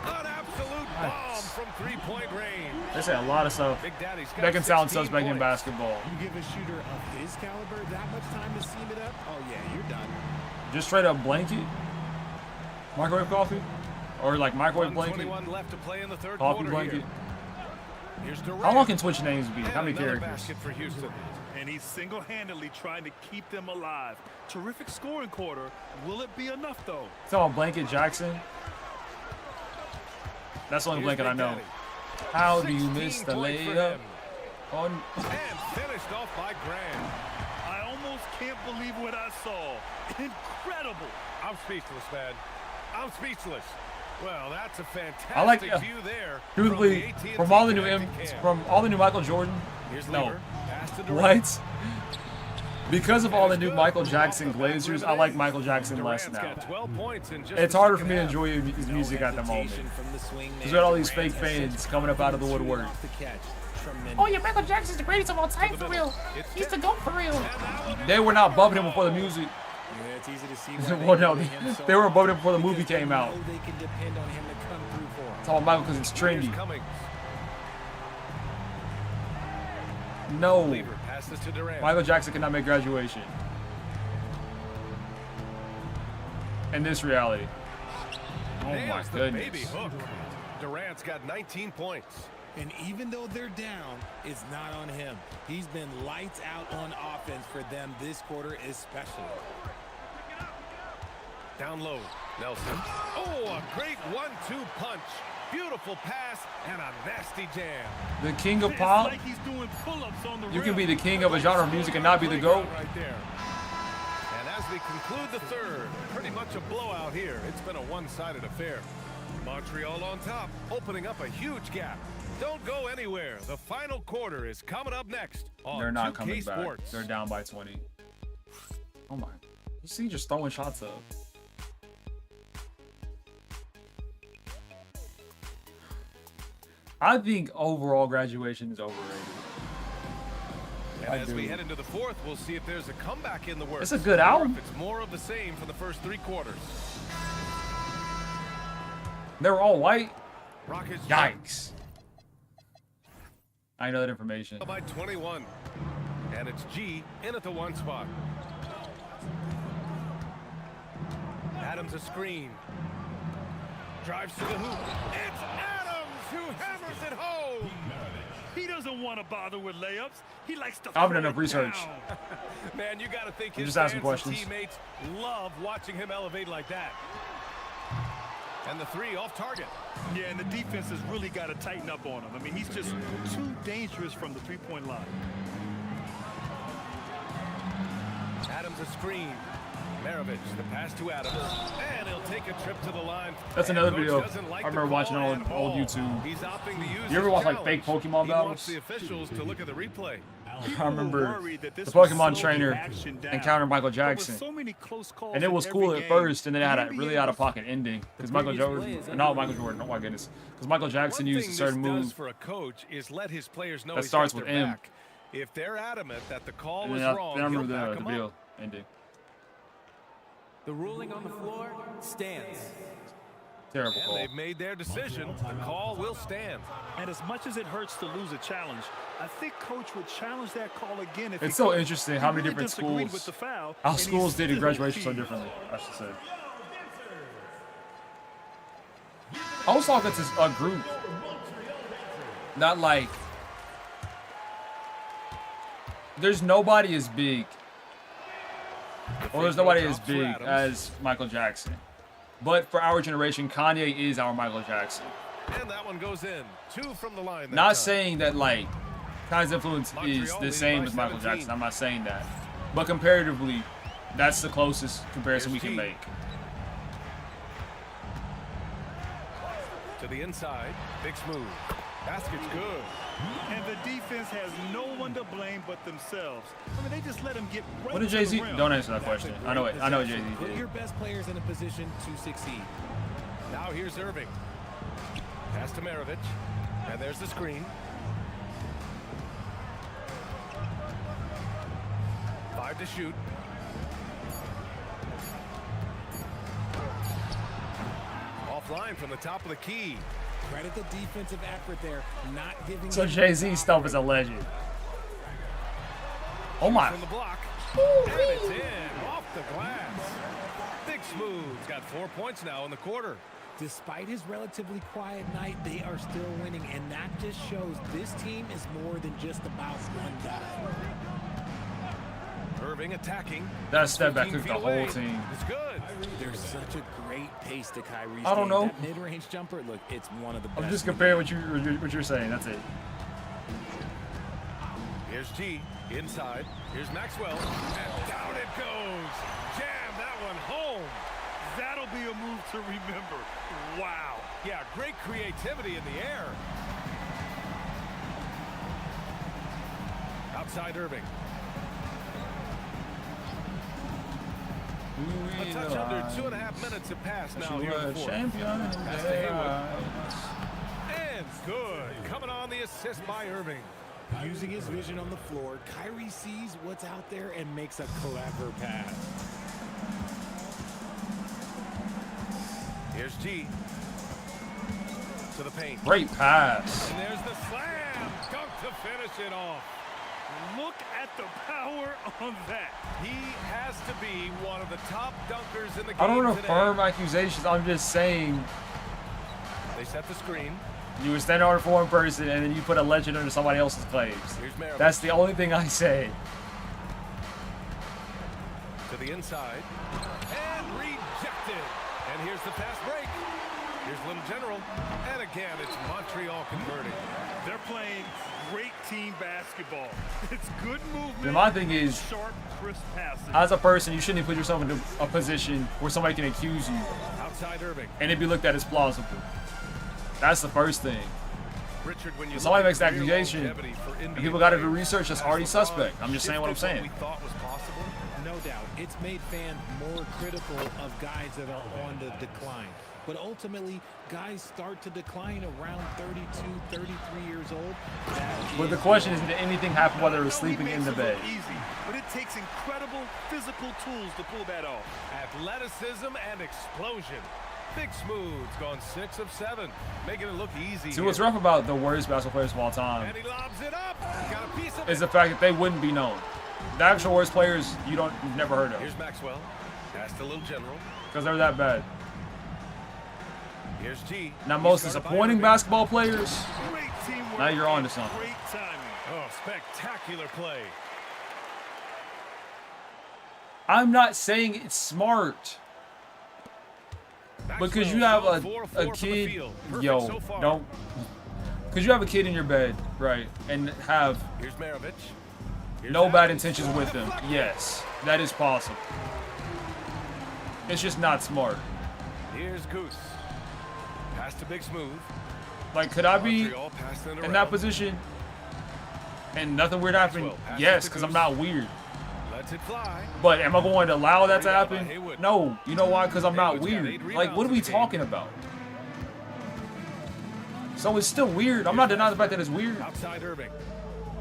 An absolute bomb from three-point range. They say a lot of stuff Big Daddy's got that can sound 16 suspect in points. basketball. You give a shooter of his caliber that much time to seam it up? Oh yeah, you're done. Just straight up blanket? Microwave coffee? Or like microwave blanket? 1:21 left to play in the third Coffee quarter blanket? here. Here's Durant. How long can Twitch names be? And How many another characters? basket for Houston. And he's single-handedly trying to keep them alive. Terrific scoring quarter. Will it be enough, though? It's all Blanket Jackson. That's the only Here's blanket I Big know. Daddy. How do you miss 16 the points for layup? him. On And finished off by Grant. I almost can't believe what I saw. Incredible. I'm speechless, man. I'm speechless. Well, that's a fantastic I like view there. truthfully from all the new Michael Jordan. Here's No. Lever. Pass to Durant. What? Because of all the new Michael Jackson Glazers, I like Michael Jackson less Durant's now. got 12 points in just It's the harder for second me to half. enjoy his music at the moment. From the swing, Because we got all these fake fans coming up out of the woodwork. Oh yeah, Michael Jackson's the greatest of all time for real. He's the GOAT for real. They were not bumping him before the music. Yeah, it's easy to see Well, no, they were bumping him before the movie came out. They can depend on him to come through for them. It's all Michael because it's trendy. Cummings. No. Lever passes to Durant. Michael Jackson cannot make graduation. In this reality. Oh my Nails the goodness. baby hook. Durant's got 19 points. And even though they're down, it's not on him. He's been lights out on offense for them this quarter especially. Down low, Nelson. Oh, a great 1-2 punch. Beautiful pass and a nasty jam. The king of It's pop. like he's doing pull-ups on the You can rim. be the king of a genre of music and not be the GOAT. Right there. And as we conclude the third, pretty much a blowout here. It's been a one-sided affair. Montreal on top, opening up a huge gap. Don't go anywhere. The final quarter is coming up next on They're not 2K coming back. Sports. They're down by 20. Oh my. You see, just throwing shots up. I think overall graduation is overrated. And I as do. we head into the fourth, we'll see if there's a comeback in the works. It's a good or album. if it's more of the same for the first three quarters. They were all white. Rockets Yikes. I know that information. by 21. And it's G in at the one spot. Adams a screen. Drives to the hoop. It's Adams who hammers it home. He doesn't want to bother with layups. He likes to I haven't throw done enough it research. down. Man, you got to think I'm his just asking fans and questions. teammates love watching him elevate like that. And the three off target. Yeah, and the defense has really got to tighten up on him. I mean, he's just too dangerous from the three-point line. Adams a screen. Maravich, the pass to Adams. And he'll take a trip to the line. That's And another coach video doesn't like I remember the watching call on and old ball. YouTube. He's opting to use You ever his watch like challenge. fake Pokemon He battles? wants the officials to look at the replay. I remember worried that the this would Pokemon slow the trainer action down. encountered Michael There was Jackson. so many close calls And it in was every cool at game. first, and then it had The a NBA really out-of-pocket ending. Because Michael Jordan, not Michael Jordan, oh my goodness. Because Michael Jackson One used a thing certain this does move. for a coach is let his players know That he's starts got with their M. back. If they're adamant that the call And was then I wrong, remember he'll back the them video up. ending. The ruling on the floor stands. Terrible And call. they've made their decision. The call will stand. And as much as it hurts to lose a challenge, I think coach would challenge that call again if It's he so could. interesting He how many really different disagreed schools, with the foul, how and he schools did still graduation so appealed. differently, I should say. I always thought that's a group. Not like, there's nobody as big. Or there's nobody as big as Michael Jackson. But for our generation, Kanye is our Michael Jackson. And that one goes in. Two from the line. that Not time. saying that like Kanye's influence is Montreal the leading same by as Michael 17. Jackson. I'm not saying that. But comparatively, that's the closest comparison we Here's can G. make. To the inside. Big smooth. Basket's good. And the defense has no one to blame but themselves. I mean, they just let him get right What did to the Jay-Z? rim. Don't answer that question. I know it. I know what Jay-Z Put did. your best players in a position to succeed. Now here's Irving. Pass to Maravich. And there's the screen. 5 to shoot. Offline from the top of the key. Credit the defensive effort there, not giving. So Jay-Z stuff is a legend. Oh my. From the block. And it's in. Off the glass. Big Smooth's got 4 points now in the quarter. Despite his relatively quiet night, they are still winning, and that just shows this team is more than just about one guy. Irving attacking. That step back 15 took the feet whole away. team. It's good. There's such a great pace to Kyrie's I don't game. know. That mid-range jumper, look, it's one of the best. I'm just comparing what you're saying. That's it. Here's G inside. Here's Maxwell. And down it goes. Jam that one home. That'll be a move to remember. Wow. Yeah, great creativity in the air. Outside Irving. A touch under 2.5 minutes have passed now here in the fourth. Pass to Haywood. And good. Coming on the assist by Irving. Using his vision on the floor, Kyrie sees what's out there and makes a clever pass. Here's G. To the paint. Great pass. And there's the slam. Dunk to finish it off. Look at the power on that. He has to be one of the top dunkers in the game I don't want to today. affirm accusations. I'm just saying. They set the screen. You were standing on for one person, and then you put a legend under somebody else's claims. That's the only thing I say. To the inside. And rejected. And here's the fast break. Here's Little General. And again, it's Montreal converting. They're playing great team basketball. It's good movement. And my thing is, sharp, crisp passing. as a person, you shouldn't put yourself into a position where somebody can accuse you Outside Irving. and it be looked at as plausible. That's the first thing. Richard, when you If somebody look makes at an career accusation, longevity for and NBA people got to do players, research, that's has already LeBron suspect. I'm just saying what I'm shifted saying. we thought was possible. No doubt, it's made fans more critical of guys that are on the decline. But ultimately, guys start to decline around 32, 33 years old. But the question is, did anything happen while they were sleeping in the bed? Easy, but it takes incredible physical tools to pull that off. Athleticism and explosion. Big Smooth's gone 6 of 7, making it look easy. See, what's rough about the worst basketball players of all time And he lobs it up. Got a piece of is it. the fact that they wouldn't be known. The actual worst players you've never heard of Here's Maxwell. Pass to Little General. because they're that bad. Here's G. Now, most He's guarded by disappointing Irving. basketball players, Great teamwork. now you're on to and something. Great timing. Oh, spectacular play. I'm not saying it's smart. Because you have a kid, yo, don't. Because you have a kid in your bed, right, and have Here's Maravich. Here's no bad Adams. intentions with them. Yes, that is possible. It's just not smart. Here's Goose. Pass to Big Smooth. Like, could I be Montreal passing it in around. that position and nothing weird happened? Maxwell passes Yes, to because I'm Goose. not weird. Lets it fly. But am I going to allow that to Rebound by happen? Haywood. No. You know why? Because I'm not Haywood's got weird. 8 Like, what are rebounds we in the game. talking about? So it's still weird. I'm not denying the fact that it's weird. Outside Irving.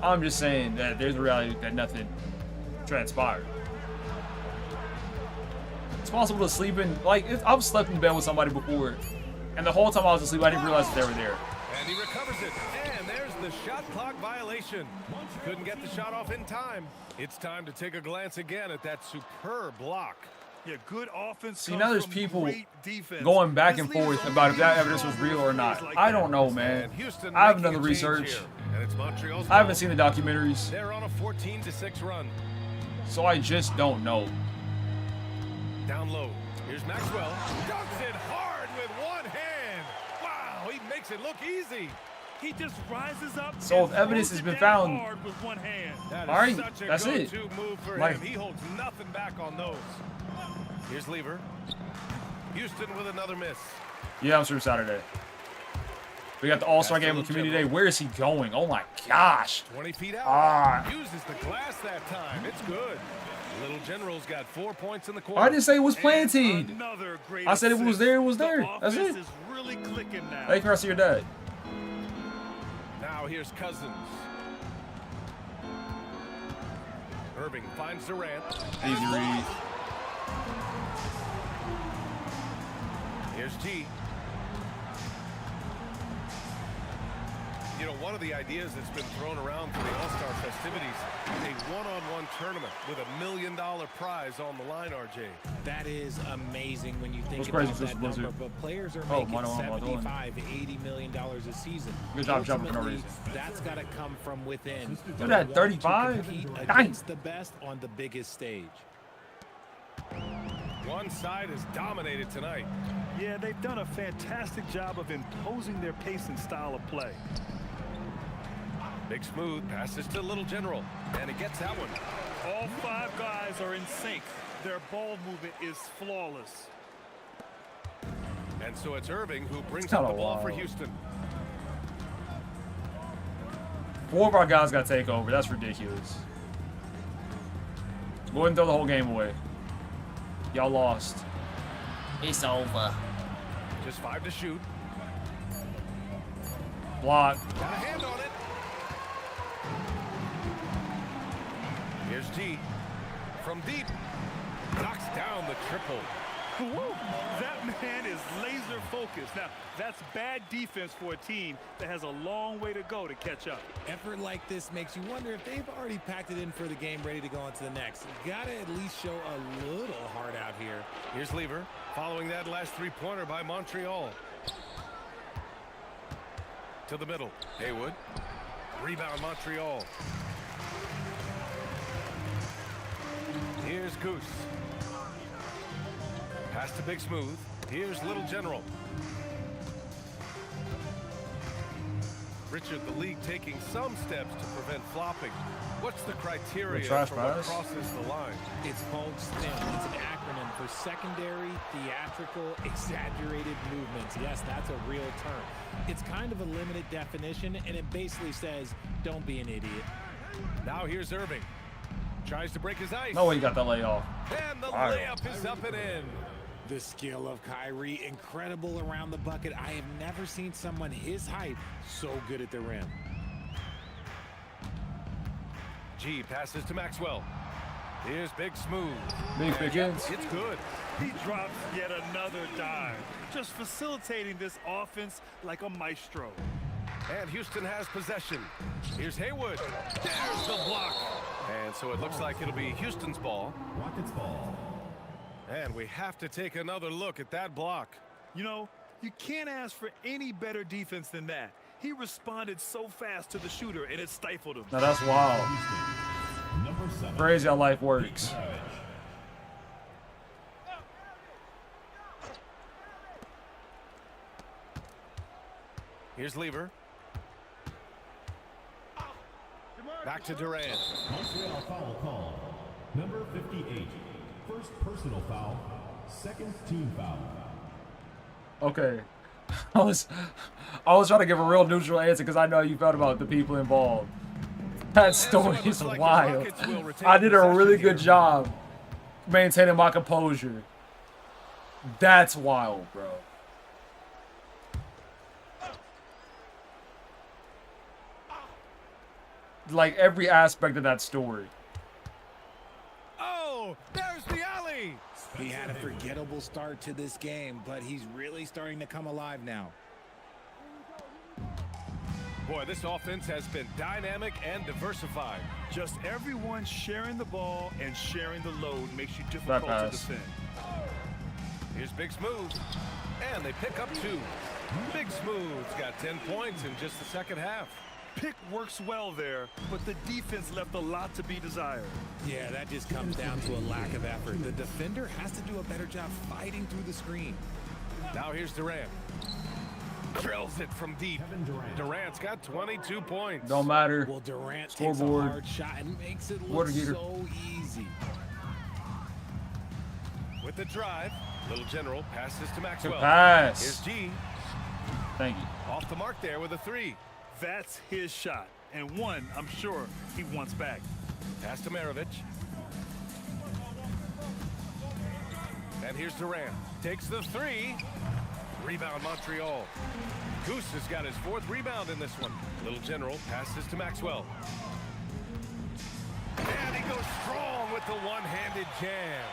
I'm just saying that there's a reality that nothing transpired. It's possible to sleep in, like, I've slept in bed with somebody before, and the whole time I was asleep, I didn't realize that they were there. And he recovers it. And there's the shot clock violation. Couldn't get the shot off in time. It's time to take a glance again at that superb block. Yeah, good offense. See, comes now there's from people great defense. going back This and league forth is about if that only evidence was real or not. like I that. don't know, man. And Houston I haven't done making the a change research. here. And it's Montreal's I haven't ball. seen the documentaries, They're on a 14-6 run. so I just don't know. Down low. Here's Maxwell. Dunks it hard with one hand. Wow, he makes it look easy. He just rises up. So and if evidence throws has it been down found- hard with one hand. That is All right, such a that's it. go-to move for Like- him. He holds nothing back on those. Here's Lever. Houston with another miss. Yeah, I'm sure Saturday. We got the All-Star game with Community Day. Where is he going? Oh my gosh. 20 feet out. Ah. Uses the glass that time. It's good. Little General's got 4 points in the quarter. I didn't say it was planted. I said if it was there, it was there. That's it. Is really clicking now. Hey, congrats to your dad. Now here's Cousins. Irving finds Durant. Easy read. Here's G. You know, one of the ideas that's been thrown around for the All-Star festivities, a one-on-one tournament with $1 million prize on the line, RJ. That is amazing when you think What's about crazy, that number, but players are Oh, making $75, $80 million a season. Good job jumping for no Ultimately, reason. that's got to come from within. Look at that, 35. Compete Dang. against the best on the biggest stage. One side is dominated tonight. Yeah, they've done a fantastic job of imposing their pace and style of play. Big Smooth passes to Little General, and he gets that one. All 5 guys are in sync. Their ball movement is flawless. And so it's Irving who brings Not up the a ball lot. for Houston. 4 of our guys got to take over. That's ridiculous. Go ahead and throw the whole game away. Y'all lost. It's over. Just 5 to shoot. Block. Got a hand on it. Here's G. From deep. Knocks down the triple. Woo! That man is laser focused. Now, that's bad defense for a team that has a long way to go to catch up. Effort like this makes you wonder if they've already packed it in for the game, ready to go on to the next. Got to at least show a little heart out here. Here's Lever, following that last three-pointer by Montreal. To the middle. Haywood. Rebound Montreal. Here's Goose. Pass to Big Smooth. Here's Little General. Richard, the league taking some steps to prevent flopping. What's the criteria for what crosses the line? It's called STEM. It's an acronym for secondary, theatrical, exaggerated movements. Yes, that's a real term. It's kind of a limited definition, and it basically says, don't be an idiot. Now here's Irving. Tries to break his ice. No way you got that layoff. And the layup is up and in. The skill of Kyrie, incredible around the bucket. I have never seen someone his height so good at the rim. G passes to Maxwell. Here's Big Smooth. Big Pickens. It's good. He drops yet another dive, just facilitating this offense like a maestro. And Houston has possession. Here's Haywood. There's the block. And so it looks like it'll be Houston's ball. Rockets ball. And we have to take another look at that block. You know, you can't ask for any better defense than that. He responded so fast to the shooter, and it stifled him. Now that's wild. Number 7. Crazy how life works. Here's Lever. Back to Durant. Montreal foul call. Number 58. First personal foul. Second team foul. Okay. I was trying to give a real neutral answer because I know you felt about the people involved. That story is wild. I did a really good job maintaining my composure. That's wild, bro. Like every aspect of that story. Oh, there's the alley. He had a forgettable start to this game, but he's really starting to come alive now. Boy, this offense has been dynamic and diversified. Just everyone sharing the ball and sharing the load makes you difficult to defend. Here's Big Smooth. And they pick up 2. Big Smooth's got 10 points in just the second half. Pick works well there, but the defense left a lot to be desired. Yeah, that just comes down to a lack of effort. The defender has to do a better job fighting through the screen. Now here's Durant. Drills it from deep. Durant's got 22 points. Don't matter. Well, Durant Scoreboard. takes a hard shot and makes it look so easy. With the drive, Little General passes to Maxwell. Good pass. Here's G. Thank you. Off the mark there with a 3. That's his shot, and one I'm sure he wants back. Pass to Maravich. And here's Durant. Takes the 3. Rebound Montreal. Goose has got his 4th rebound in this one. Little General passes to Maxwell. And he goes strong with the one-handed jam.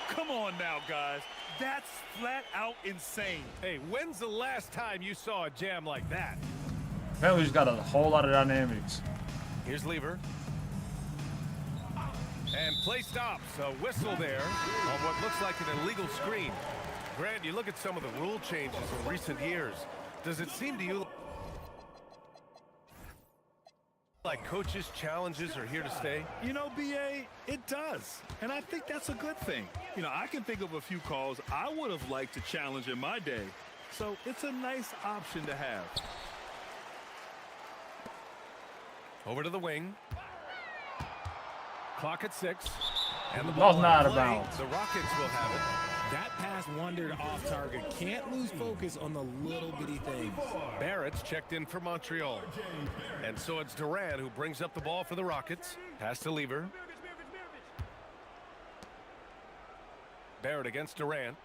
Come on now, guys. That's flat out insane. Hey, when's the last time you saw a jam like that? Apparently, he's got a whole lot of dynamics. Here's Lever. And play stops. A whistle there on what looks like an illegal screen. Grant, you look at some of the rule changes in recent years. Does it seem to you like coaches' challenges are here to stay? You know, BA, it does. And I think that's a good thing. You know, I can think of a few calls I would have liked to challenge in my day. So it's a nice option to have. Over to the wing. Clock at 6. And the Ball's ball not in play. about. The Rockets will have it. That pass wandered off target. Can't lose focus on the little bitty things. Barrett's checked in for Montreal. And so it's Durant who brings up the ball for the Rockets. Pass to Lever. Barrett against Durant.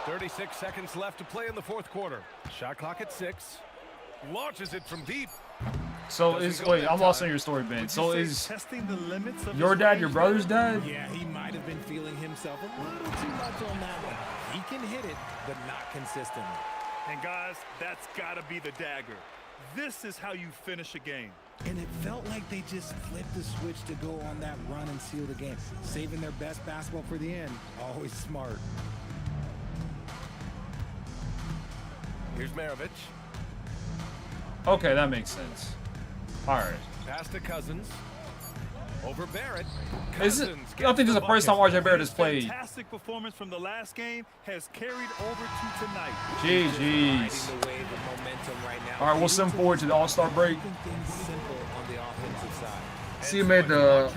36 seconds left to play in the 4th quarter. Shot clock at 6. Launches it from deep. So is wait, I'm lost on your story, Ben. So is your dad your brother's dad? Yeah, he might have been feeling himself a little too much on that one. He can hit it, but not consistently. And guys, that's got to be the dagger. This is how you finish a game. And it felt like they just flipped the switch to go on that run and seal the game. Saving their best basketball for the end. Always smart. Here's Maravich. Okay, that makes sense. All right. Pass to Cousins. Over Barrett. Is it? I think this is the first time RJ Barrett has played. Fantastic performance from the last game has carried over to tonight. GG's. All right, we'll send forward to the All-Star break. See who made the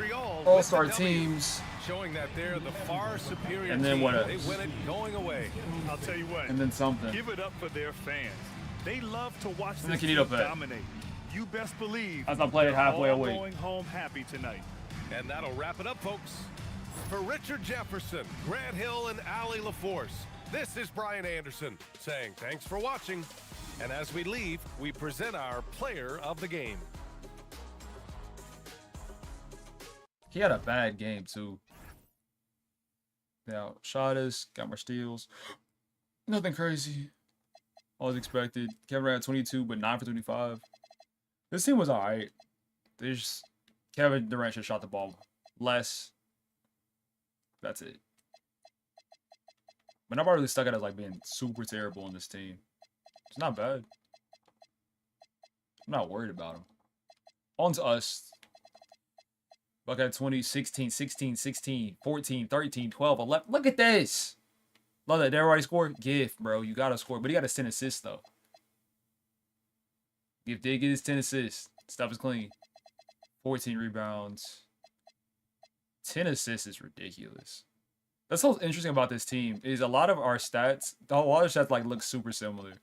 All-Star teams. Showing that they're the far superior And then team. what else? They win it going away. I'll tell you what. And then something. Give it up for their fans. They love to watch And this then team Kinitopet. dominate. You best believe As I played they're halfway all awake. going home happy tonight. And that'll wrap it up, folks. For Richard Jefferson, Grant Hill, and Allie LaForce, this is Brian Anderson saying thanks for watching. And as we leave, we present our player of the game. He had a bad game, too. Now, shot us, got more steals. Nothing crazy. All was expected. Kevin Durant 22, but 9 for 25. This team was alright. Kevin Durant should have shot the ball less. That's it. But nobody really stuck out as like being super terrible in this team. It's not bad. I'm not worried about him. On to us. Buck at 20, 16, 16, 16, 14, 13, 12, 11. Look at this. Love that. Did everybody score? Gift, bro. You got to score. But he got his 10 assists, though. Gift did get his 10 assists. Stuff is clean. 14 rebounds. 10 assists is ridiculous. That's what's interesting about this team is a lot of our stats, a lot of stats like look super similar.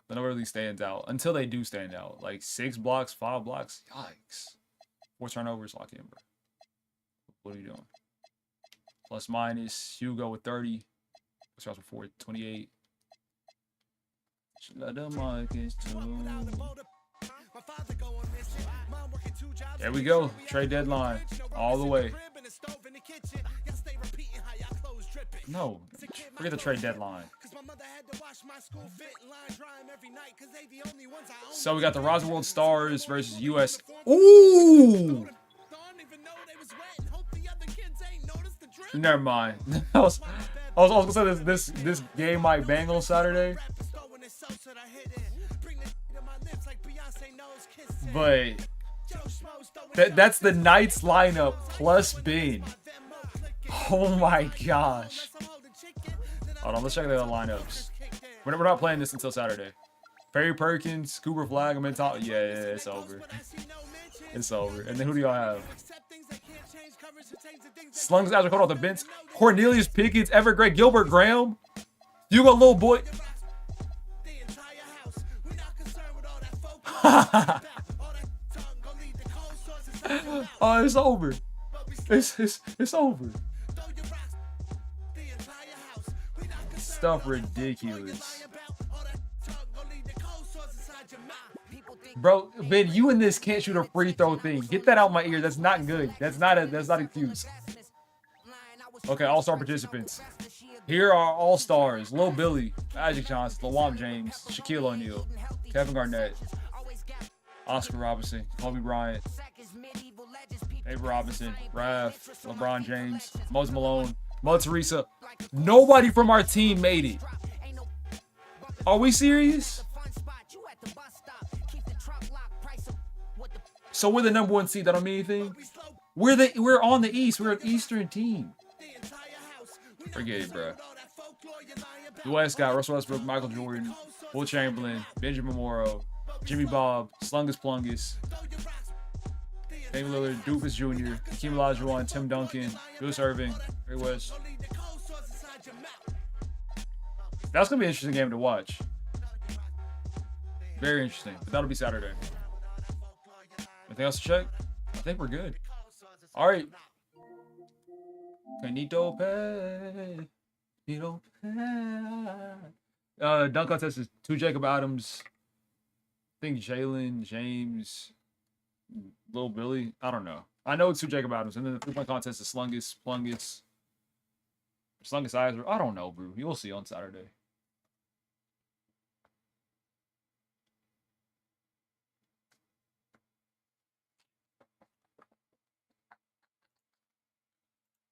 But nobody really stands out until they do stand out. Like 6 blocks, 5 blocks. Yikes. 4 turnovers, lock in, bro. What are you doing? Plus minus. Hugo with 30. What's with 4? 28. There we go. Trade deadline. All the way. No. Forget the trade deadline. So we got the Rosin World Stars versus US. Ooh! Never mind. I was gonna say this game might bang on Saturday. But that's the Knights lineup plus Ben. Oh my gosh. Hold on, let's check the other lineups. We're not playing this until Saturday. Perry Perkins, Cooper Flag, I'm in top. Yeah, it's over. It's over. And then who do y'all have? Slungus after caught off the bench. Cornelius Pickens, Evergrey, Gilbert Graham. You got little boy. Oh, it's over. It's over. Stuff ridiculous. Bro, Ben, you and this can't shoot a free throw thing. Get that out my ear. That's not good. That's not an excuse. Okay, all-star participants. Here are all-stars. Lil Billy, Magic Johnson, LeWamp James, Shaquille O'Neal, Kevin Garnett, Oscar Robinson, Kobe Bryant, Avery Robinson, Raph, LeBron James, Moses Malone, Mud Teresa. Nobody from our team made it. Are we serious? So we're the number 1 seed. That don't mean anything. We're on the East. We're an Eastern team. Forget it, bro. Dwight Scott, Russell Westbrook, Michael Jordan, Will Chamberlain, Benjamin Morrow, Jimmy Bob, Slungus Plungus, Damian Lillard, Doofus Jr., Hakeem Olajuwon, Tim Duncan, Bruce Irving, Ray West. That's gonna be an interesting game to watch. Very interesting. But that'll be Saturday. Anything else to check? I think we're good. All right. Kinitopet. Dunk contest is 2 Jacob Adams. I think Jalen, James, Lil Billy. I don't know. I know it's 2 Jacob Adams. And then the 3-point contest is Slungus, Plungus, Slungus Eyes. I don't know, bro. You'll see on Saturday.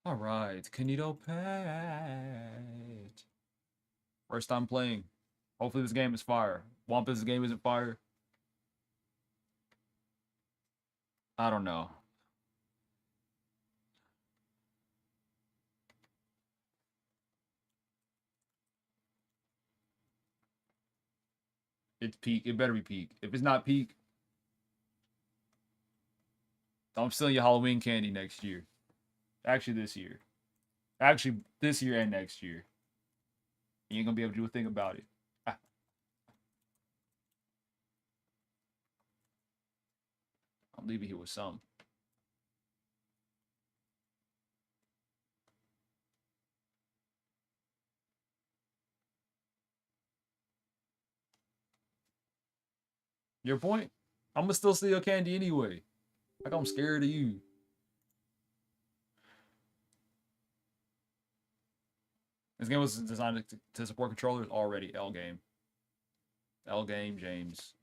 All right, Kinitopet. First time playing. Hopefully this game is fire. Wampus' game isn't fire. I don't know. It's peak. It better be peak. If it's not peak, I'm stealing your Halloween candy next year. Actually, this year. Actually, this year and next year. You ain't gonna be able to do a thing about it. I'm leaving here with some. Your point? I'm gonna still steal your candy anyway. Like I'm scared of you. This game was designed to support controllers already. L game. L game, James.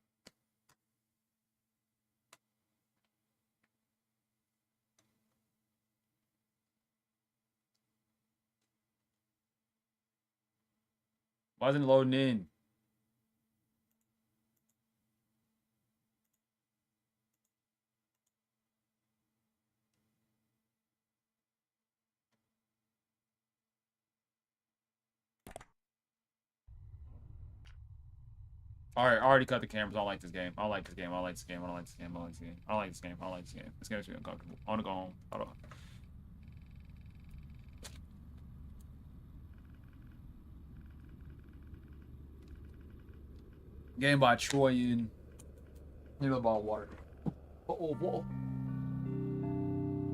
Why isn't it loading in? All right, I already cut the cameras. I don't like this game. I don't like this game. I don't like this game. I don't like this game. I don't like this game. I don't like this game. I don't like this game. This game is uncomfortable. I want to go home. Hold on. Game by Troy and need a ball of water. Oh, ball.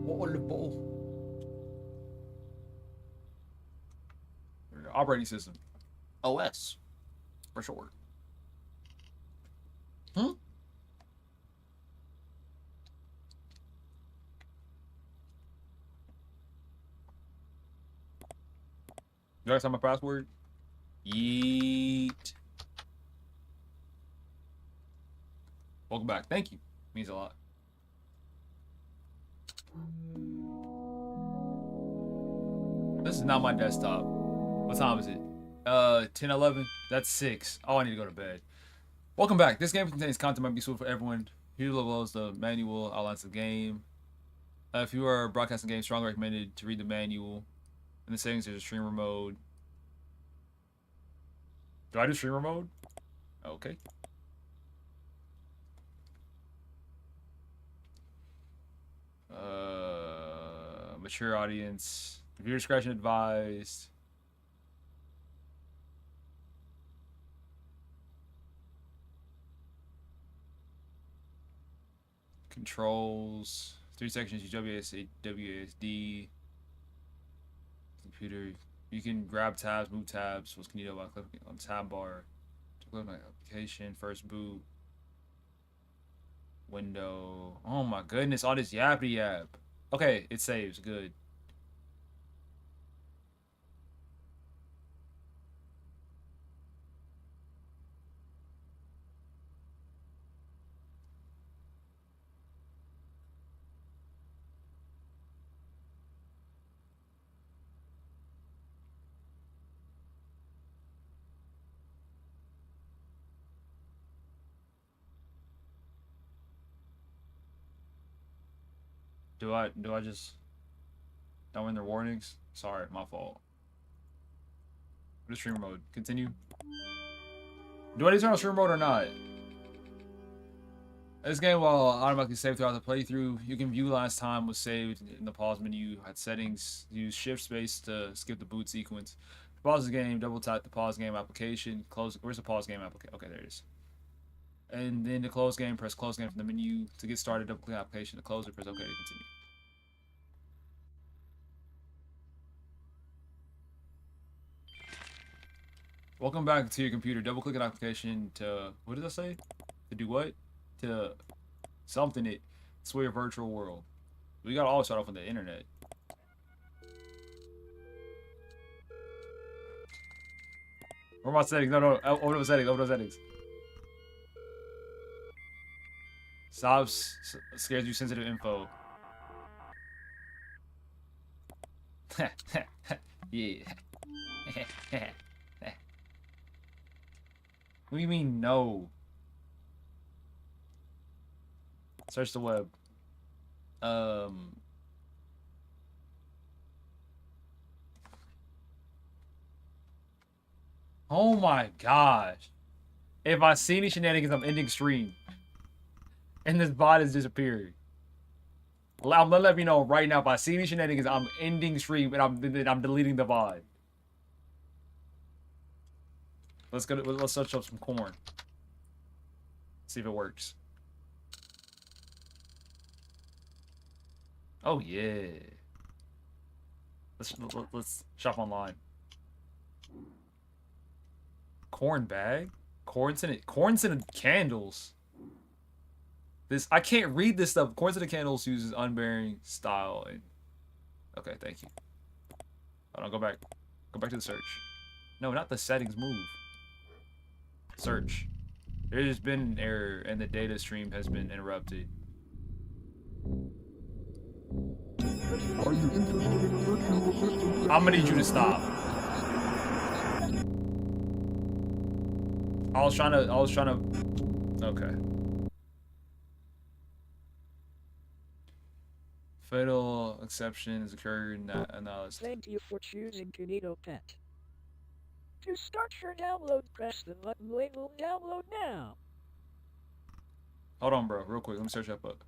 What on the ball? Operating system. OS. For short. Huh? You guys have my password? Yeet. Welcome back. Thank you. Means a lot. This is not my desktop. What time is it? 10:11. That's 6. Oh, I need to go to bed. Welcome back. This game contains content might be suitable for everyone. Here below is the manual outlines the game. If you are broadcasting games, strongly recommended to read the manual. In the settings, there's a streamer mode. Do I do streamer mode? Okay. mature audience. Viewer discretion advised. Controls. 3 sections. Use WASD. Computer. You can grab tabs, move tabs. What's Kinito by clicking on tab bar. Click on application. First boot. Window. Oh my goodness. All this yappy yap. Okay, it saves. Good. Do I just don't win their warnings? Sorry, my fault. What is stream mode? Continue. Do I need to turn on stream mode or not? This game will automatically save throughout the playthrough. You can view last time was saved in the pause menu. At settings, use shift space to skip the boot sequence. To pause the game, double tap the pause game application. Close. Where's the pause game application? Okay, there it is. And then to close game, press close game from the menu. To get started, double click application to close it. Press OK to continue. Welcome back to your computer. Double click an application to, what did I say? To do what? To something it. Sway your virtual world. We gotta always start off on the internet. Where are my settings? No. Open up settings. Open up settings. Stops scares you sensitive info. Yeah. What do you mean no? Search the web. Oh my gosh. If I see any shenanigans, I'm ending stream. And this bot has disappeared. I'm gonna let me know right now. If I see any shenanigans, I'm ending stream and I'm deleting the bot. Let's search up some corn. See if it works. Oh yeah. Let's shop online. Corn bag? Corn scented candles. This I can't read this stuff. Corn scented candles uses unbearing style and okay, thank you. Hold on, go back. Go back to the search. No, not the settings, move. Search. There's been an error and the data stream has been interrupted. I'm gonna need you to stop. I was trying to okay. Fatal exceptions occur in that analysis. Thank you for choosing Kinitopet. To start your download, press the button labeled download now. Hold on, bro, real quick. Let me search that book.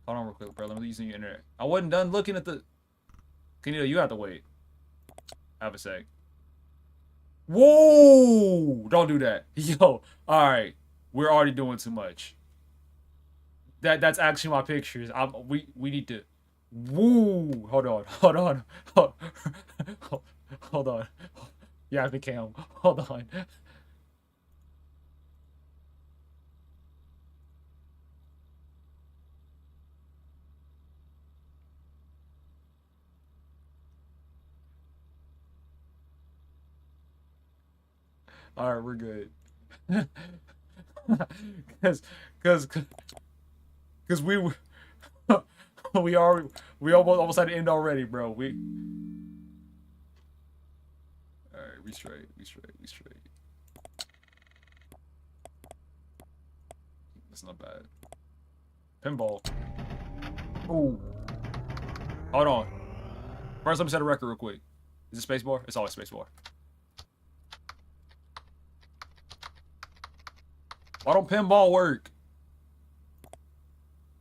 Hold on real quick, bro. Let me use the internet. I wasn't done looking at the... Kinito, you have to wait. Have a sec. Whoa! Don't do that. Yo, alright. We're already doing too much. That's actually my pictures. We need to... Woo! Hold on. Hold on. Yeah, the cam. Hold on. All right, we're good. Cause we almost had to end already, bro. All right, we straight. That's not bad. Pinball. Ooh. Hold on. First, let me set a record real quick. Is it spacebar? It's always spacebar. Why don't pinball work?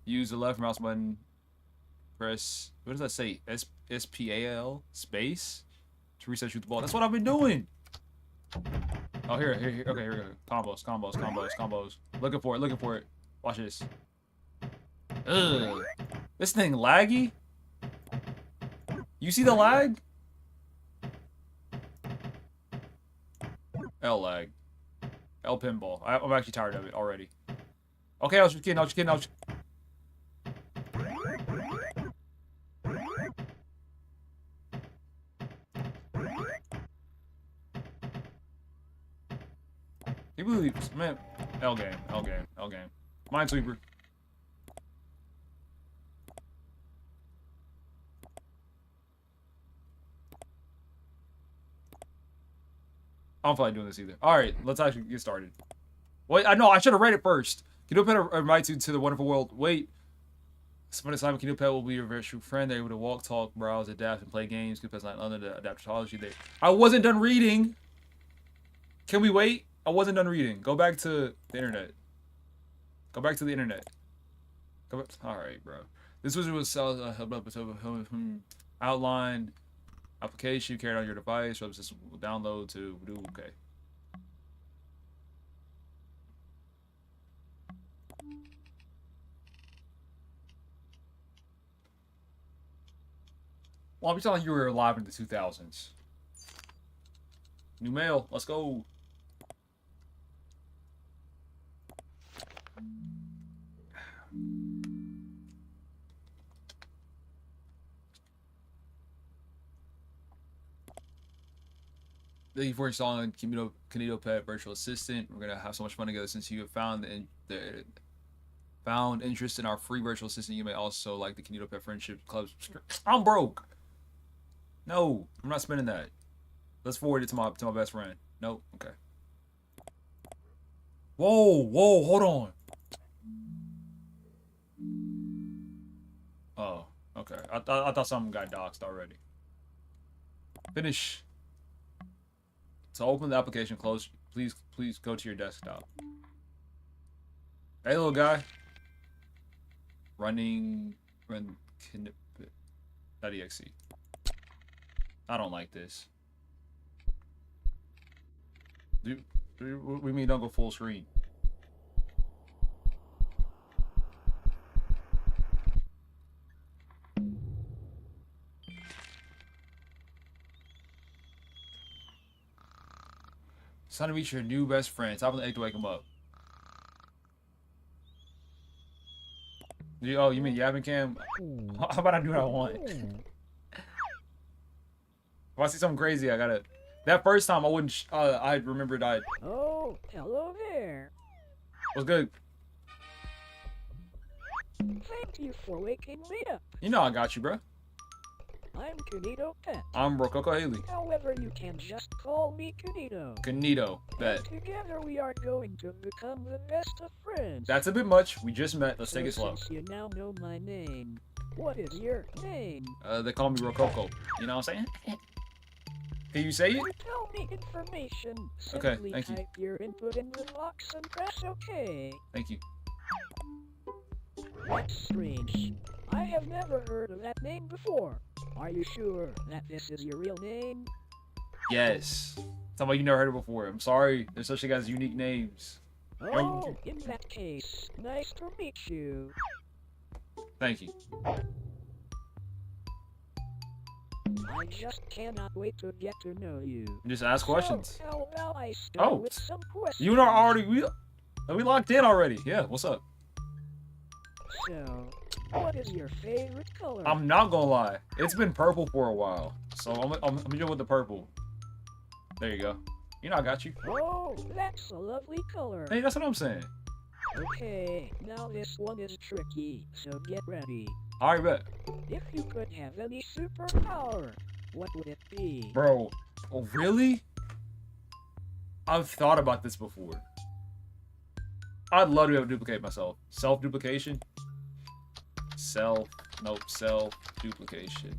Use the left mouse button Press, what does that say? SPAL space to reset shoot the ball. That's what I've been doing. Oh, here. Okay, here we go. Combos. Looking for it. Watch this. Ugh. This thing laggy? You see the lag? L lag. L pinball. I'm actually tired of it already. Okay, I was just kidding. He believes, man. L game. Minesweeper. I don't feel like doing this either. All right, let's actually get started. Wait, I know I should have read it first. Kinitopet invites you to the wonderful world. Wait. Spend time with Kinitopet will be your very true friend. They're able to walk, talk, browse, adapt, and play games. Kinitopet's not under the adaptology. I wasn't done reading. Can we wait? I wasn't done reading. Go back to the internet. Go back. All right, bro. This was outline application carried on your device. So this will download to do okay. Well, I'm telling you were alive in the 2000s. New mail. Let's go. Thank you for installing Kinitopet Virtual Assistant. We're gonna have so much fun together since you have found found interest in our free virtual assistant. You may also like the Kinitopet Friendship Club. I'm broke. No, I'm not spending that. Let's forward it to my best friend. Nope. Okay. Whoa, hold on. Oh, okay. I thought something got doxed already. Finish. To open the application, please go to your desktop. Hey, little guy. Run Kinitopet.exe. I don't like this. We mean don't go full screen. It's time to meet your new best friend. Top of the egg to wake him up. Oh, you mean Yabbing Cam? How about I do what I want? If I see something crazy, I gotta. That first time I wouldn't. I remembered I. Oh, hello there. What's good? Thank you for waking me up. You know I got you, bro. I'm Kinitopet. I'm RococoHaley. However, you can just call me Kinito. Kinitopet. Together we are going to become the best of friends. That's a bit much. We just met. Let's take it slow. Since you now know my name, what is your name? They call me Rococo. You know what I'm saying? Can you say it? To tell me information, okay, simply thank you. type your input in the box and press OK. Thank you. That's strange. I have never heard of that name before. Are you sure that this is your real name? Yes. Somebody you never heard of before. I'm sorry. There's such thing as unique names. Oh, in that case, nice to meet you. Thank you. I just cannot wait to get to know you. Just ask questions. So, how about I start with some questions? You and I already we locked in already. Yeah, what's up? So, what is your favorite color? I'm not gonna lie. It's been purple for a while. So I'm dealing with the purple. There you go. You know I got you. Oh, that's a lovely color. Hey, that's what I'm saying. Okay, now this one is tricky, so get ready. Alright, bet. If you could have any superpower, what would it be? Bro, oh really? I've thought about this before. I'd love to be able to duplicate myself. Self-duplication? Self-duplication.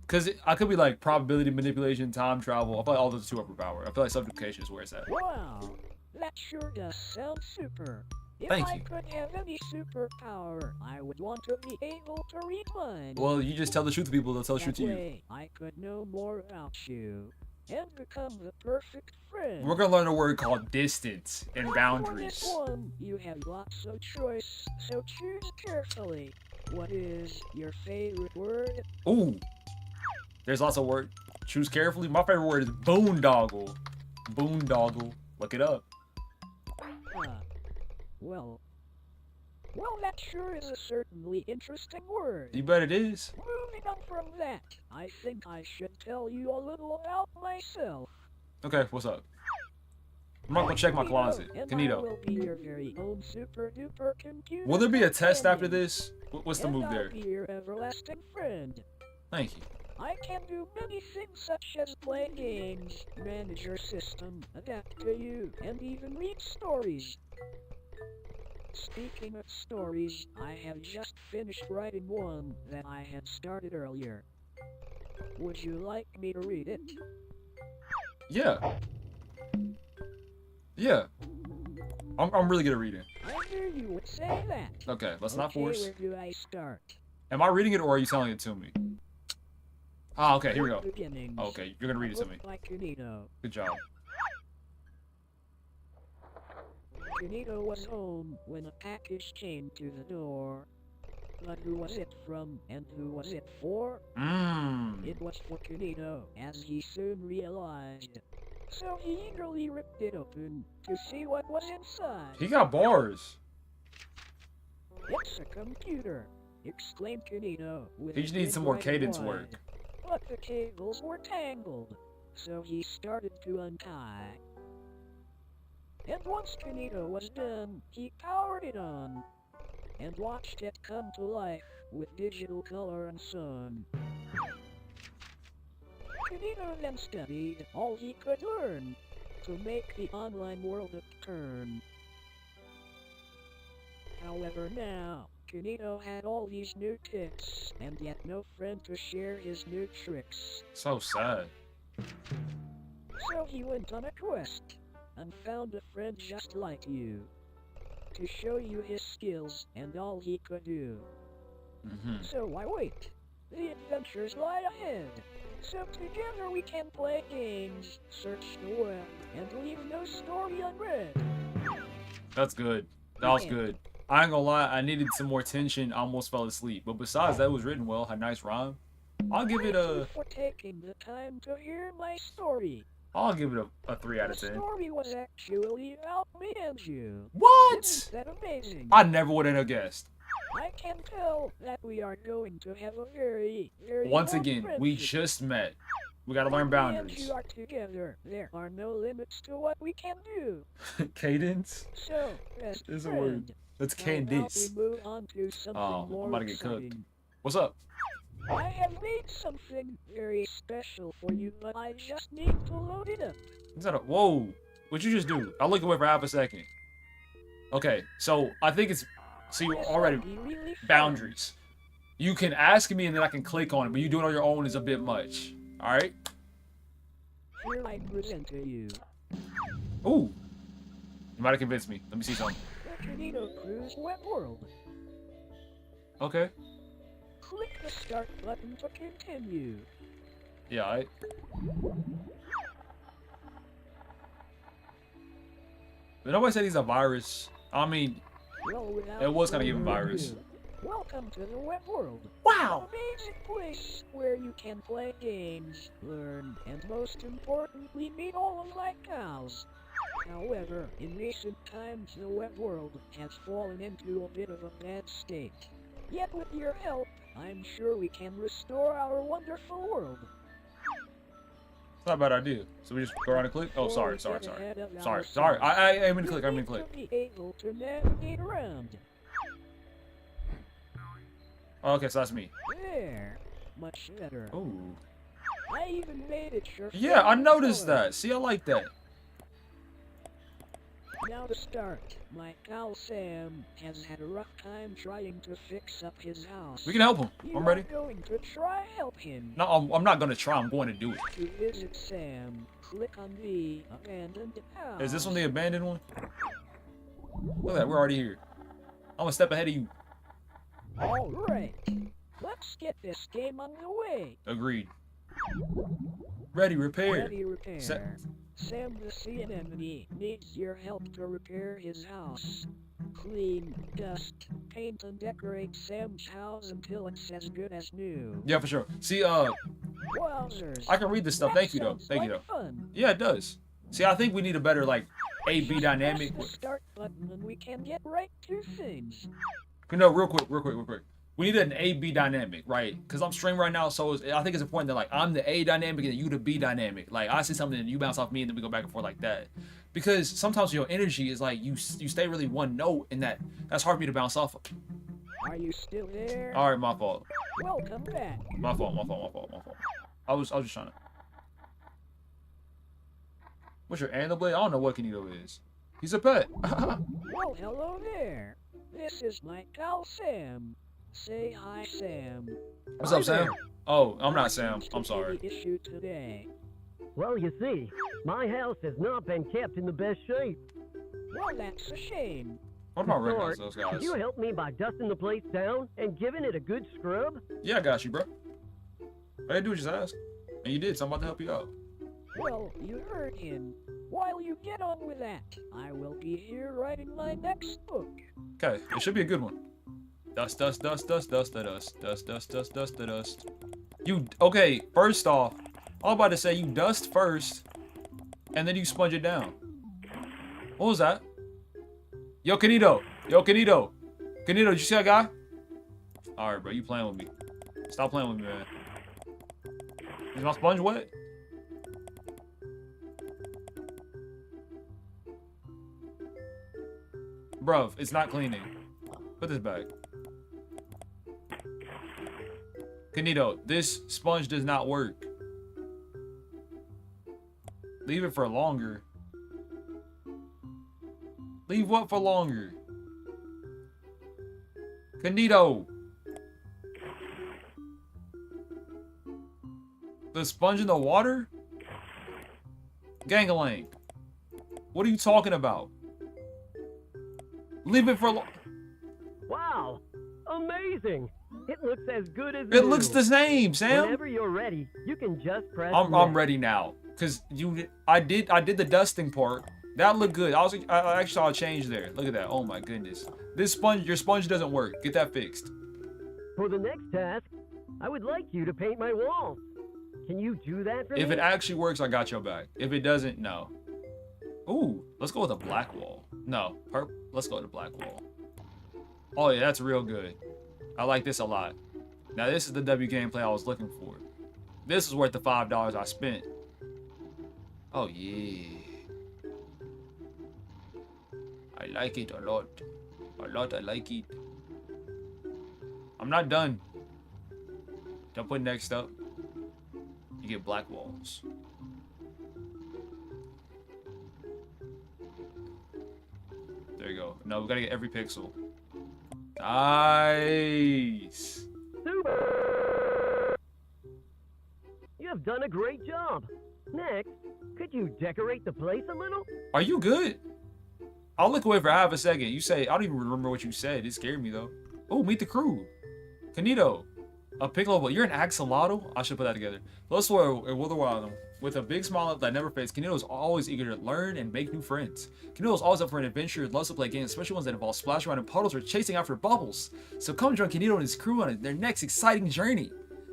Because I could be like probability manipulation, time travel. I feel like all those two are overpowered. I feel like self-duplication is where it's at. Wow, that sure does sound super. Thank If you. I could have any superpower, I would want to be able to read minds. Well, you just tell the truth to people, they'll tell the That truth to you. way, I could know more about you and become the perfect friend. We're gonna learn a word called distance and For this boundaries. one, you have lots of choice, so choose carefully. What is your favorite word? Ooh, there's lots of words. Choose carefully. My favorite word is boondoggle. Boondoggle. Look it up. Well, that sure is a certainly interesting word. You bet it is. Moving on from that, I think I should tell you a little about myself. Okay, what's up? I'm not gonna check my closet. And I Kinito. will be your very own super-duper computer Will there be a test after companion. this? What's the And move I'll there? be your everlasting friend. Thank you. I can do many things such as play games, manage your system, adapt to you, and even read stories. Speaking of stories, I have just finished writing one that I had started earlier. Would you like me to read it? Yeah. Yeah. I'm really good at reading. I knew you would say that. Okay, let's not force. Where do I start? Am I reading it or are you telling it to me? Ah, okay, here we go. Beginnings. Okay, you're gonna read it to me. Like Kinito. Good job. Kinito was home when a package came to the door. But who was it from and who was it for? It was for Kinito, as he soon realized. So he eagerly ripped it open to see what was inside. He got bars. It's a computer, exclaimed Kinito. He just needs some more cadence work. But the cables were tangled, so he started to untie. And once Kinito was done, he powered it on and watched it come to life with digital color and sound. Kinito then studied all he could learn to make the online world a turn. However now, Kinito had all these new tips, and yet no friend to share his new tricks. So sad. So he went on a quest, and found a friend just like you, to show you his skills and all he could do. So why wait? The adventures lie ahead. So together we can play games, search the web, and leave no story unread. That's good. That was good. I ain't gonna lie, I needed some more tension. I almost fell asleep. But besides that, it was written well, had nice rhyme. I'll give it Thank you a. for taking the time to hear my story. I'll give it a 3 out of The 10. story was actually about me and you. What? Isn't that amazing? I never would have guessed. I can tell that we are going to have a very Once long again, we friendship. just met. We gotta learn When boundaries. we and you are together, there are no limits to what we can do. Cadence So, best is a friend, word. That's how about Candice. we move on to something Oh, more I'm about to get cooked. exciting. What's up? I have made something very special for you, but I just need to load it up. Is that a whoa? What'd you just do? I looked away for half a second. Okay, so I think it's see already boundaries. You can ask me and then I can click on it, but you do it on your own is a bit much. All right. Here I present to you Ooh. You might have convinced me. Let me see something. the Kinito Cruise web world. Okay. Click the start button to continue. Yeah. I. But nobody said he's a virus. I mean, Well, without it was kind of further giving virus. ado, welcome to the web world. Wow! An amazing place where you can play games, learn, and most importantly, meet all of my pals. However, in recent times, the web world has fallen into a bit of a bad state. Yet with your help, I'm sure we can restore our wonderful world. It's not a bad idea. So we just go around and click. Oh, sorry. Before we get ahead of Sorry. ourselves, I didn't mean to you click. I didn't mean need to click. to be able to navigate around. Oh, okay, so that's me. There. Much better. Ooh. I even made it your Yeah, I favorite noticed color. that. See, I like that. Now to start, my pal Sam has had a rough time trying to fix up his house. We can help him. You I'm ready. are going to try help him. No, I'm not gonna try. I'm going to do it. To visit Sam, click on the abandoned house. Is this one the abandoned one? Look at that, we're already here. I'm a step ahead of you. All right. Let's get this game underway. Agreed. Ready, repair. Ready, repair. Sam the Sea Anemone needs your help to repair his house. Clean, dust, paint, and decorate Sam's house until it's as good as new. Yeah, for sure. See, Wowzers. I can read this stuff. Thank you, though. Thank you, though. Fun. Yeah, it does. See, I think we need a better, like, A-B dynamic. Press the start button and we can get right to things. No, real quick. We need an A-B dynamic, right? Because I'm streaming right now, so I think it's important that, like, I'm the A dynamic and you the B dynamic. Like, I say something and you bounce off me and then we go back and forth like that. Because sometimes your energy is like, you stay really one note and that's hard for me to bounce off of. Are you still there? All right, my fault. Welcome back. My fault. I was just trying to. What's your animal blade? I don't know what Kinito is. He's a pet. Well, hello there. This is my pal Sam. Say hi, Sam. What's up, Sam? Oh, I'm not Sam. I'm sorry. Issue today. Well, you see, my house has not been kept in the best shape. Well, that's a shame. What about recognize those guys? Could you help me by dusting the place down and giving it a good scrub? Yeah, I got you, bro. I didn't do what you asked. And you did, so I'm about to help you out. Well, you heard him. While you get on with that, I will be here writing my next book. Okay, it should be a good one. Dust, dust, dust, dust, dust, dust, dust, dust, dust, dust, dust. You, okay, first off, I was about to say you dust first, and then you sponge it down. What was that? Yo, Kinito. Kinito, did you see that guy? Alright, bro, you playing with me. Stop playing with me, man. Is my sponge wet? Bruv, it's not cleaning. Put this back. Kinito, this sponge does not work. Leave it for longer. Leave what for longer? Kinito. The sponge in the water? Gangalang. What are you talking about? Leave it for long. Wow, amazing! It looks as good as It looks the same, Sam. Whenever you're ready, you can just press. I'm ready now, cause I did the dusting part. That looked good. I actually saw a change there. Look at that. Oh my goodness. Your sponge doesn't work. Get that fixed. For the next task, I would like you to paint my walls. Can you do that for me? If it actually works, I got your back. If it doesn't, no. Ooh, let's go with a black wall. No, let's go with a black wall. Oh yeah, that's real good. I like this a lot. Now this is the W gameplay I was looking for. This is worth the $5 I spent. Oh yeah. I like it a lot. I like it. I'm not done. Don't put next up. You get black walls. There you go. No, we gotta get every pixel. Nice. Super. You have done a great job. Next, could you decorate the place a little? Are you good? I'll look away for half a second. You say, I don't even remember what you said. It scared me though. Oh, meet the crew. Kinito. A Piccolo, you're an axolotl? I should put that together. Let's swear with a big smile that never fades. Kinito is always eager to learn and make new friends. Kinito is always up for an adventure, loves to play games, especially ones that involve splashing around in puddles or chasing after bubbles. So come join Kinito and his crew on their next exciting journey.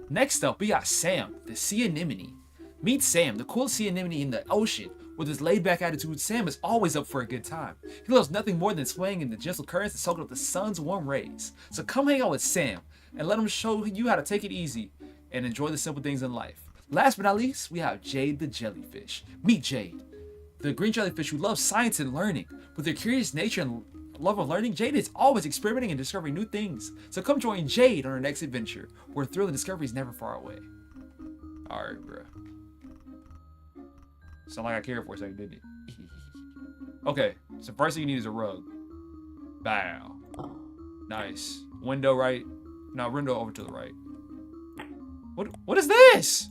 Next up, we got Sam, the sea anemone. Meet Sam, the coolest sea anemone in the ocean. With his laid-back attitude, Sam is always up for a good time. He loves nothing more than swaying in the gentle currents and soaking up the sun's warm rays. So come hang out with Sam and let him show you how to take it easy and enjoy the simple things in life. Last but not least, we have Jade the jellyfish. Meet Jade, the green jellyfish who loves science and learning. With her curious nature and love of learning, Jade is always experimenting and discovering new things. So come join Jade on her next adventure, where thrill and discovery is never far away. Alright, bro. Sound like I cared for a second, didn't it? Okay, so first thing you need is a rug. Bow. Nice. Window right. Now window over to the right. What is this?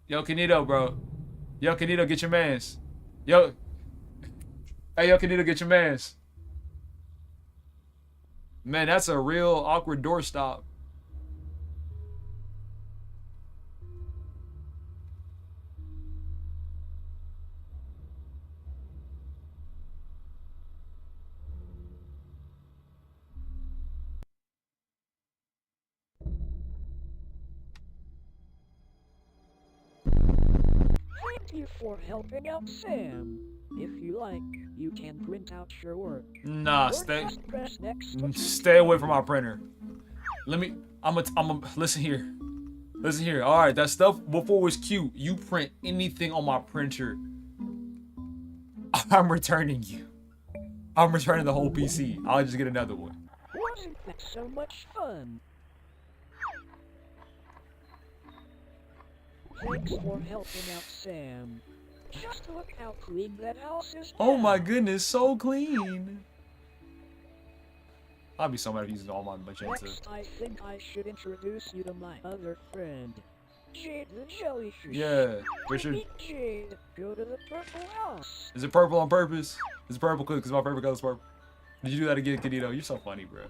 Yo, Kinito, bro. Yo, Kinito, get your mans. Yo. Hey, yo, Kinito, get your mans. Man, that's a real awkward doorstop. Thank you for helping out Sam. If you like, you can print out your work. Nah, Or stay just press next to stay away from my printer. I'm a listen here. Listen here. All right, that stuff before was cute. You print anything on my printer, I'm returning you. I'm returning the whole PC. I'll just get another one. Wasn't that so much fun? Thanks for helping out Sam. Just look how clean that house is. Oh my goodness, so clean. I'll be so mad if using all my magenta. Next, I think I should introduce you to my other friend, Jade the Jellyfish. Yeah, for sure. Meet Jade. Go to the purple house. Is it purple on purpose? Is it purple because my favorite color is purple? Did you do that again, Kinito? You're so funny, bro.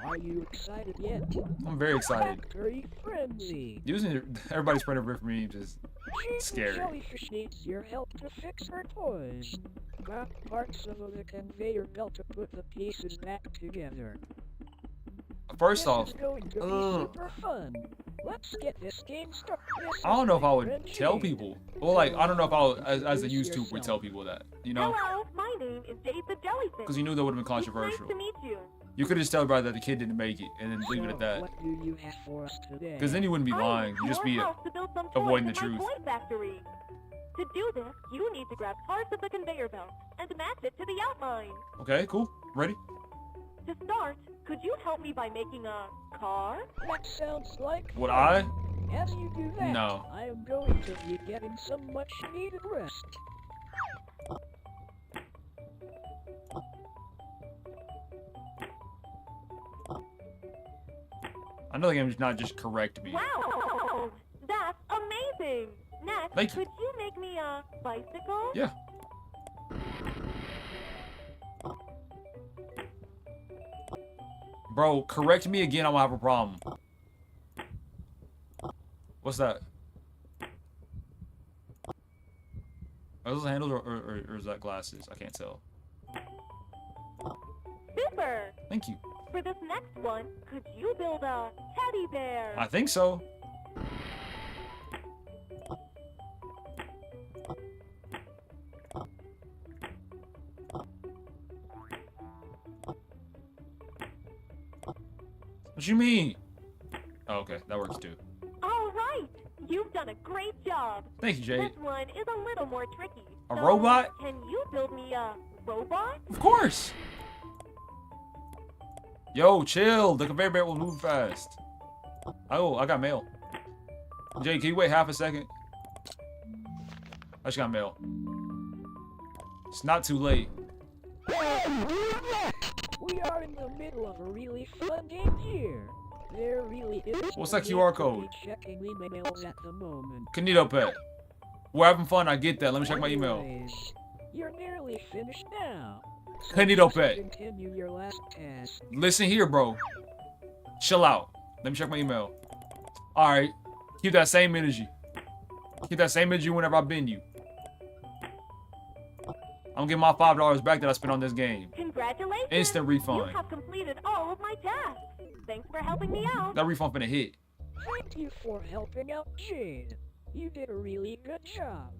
Are you excited yet? I'm very excited. Factory frenzy. Using everybody's printer for me just Jade the scary. Jellyfish needs your help to fix her toys. Grab parts of the conveyor belt to put the pieces back together. First This off, is going to be super fun. Let's get this game started. I don't know if I would tell people. Well, like, I don't know if I would, as a YouTube would tell people that, you know? Hello, my name is Jade the Jellyfish. Because you knew that would have been controversial. Nice to meet you. You could just tell everybody that the kid didn't make it and then leave it at that. What do you have for us today? Because then you wouldn't be lying. You'd just be avoiding the truth. Factory. To do this, you need to grab parts of the conveyor belt and match it to the outline. Okay, cool. Ready? To start, could you help me by making a car? That sounds like Would fun. I? As you do that, No. I am going to be getting some much needed rest. I know the game does not just correct me. Wow, that's amazing. Next, Thank you. could you make me a bicycle? Yeah. Bro, correct me again, I'm gonna have a problem. What's that? Are those handles or is that glasses? I can't tell. Super. Thank you. For this next one, could you build a teddy bear? I think so. What you mean? Oh, okay, that works too. All right, you've done a great job. Thank you, Jade. This one is a little more tricky. A So, robot? Can you build me a robot? Of course. Yo, chill. The conveyor belt will move fast. Oh, I got mail. Jay, can you wait half a second? I just got mail. It's not too late. We are in the middle of a really fun game here. There really is. What's that no QR need to code? be checking emails at the moment. Kinitopet. We're having fun. I get that. Let me check my email. Anyways, you're nearly finished now. So Kinitopet. just continue your last task. Listen here, bro. Chill out. Let me check my email. All right. Keep that same energy. Keep that same energy whenever I bend you. I'm getting my $5 back that I spent on this game. Congratulations. Instant refund. You have completed all of my tasks. Thanks for helping me out. That refund finna hit. Thank you for helping out Jade. You did a really good job.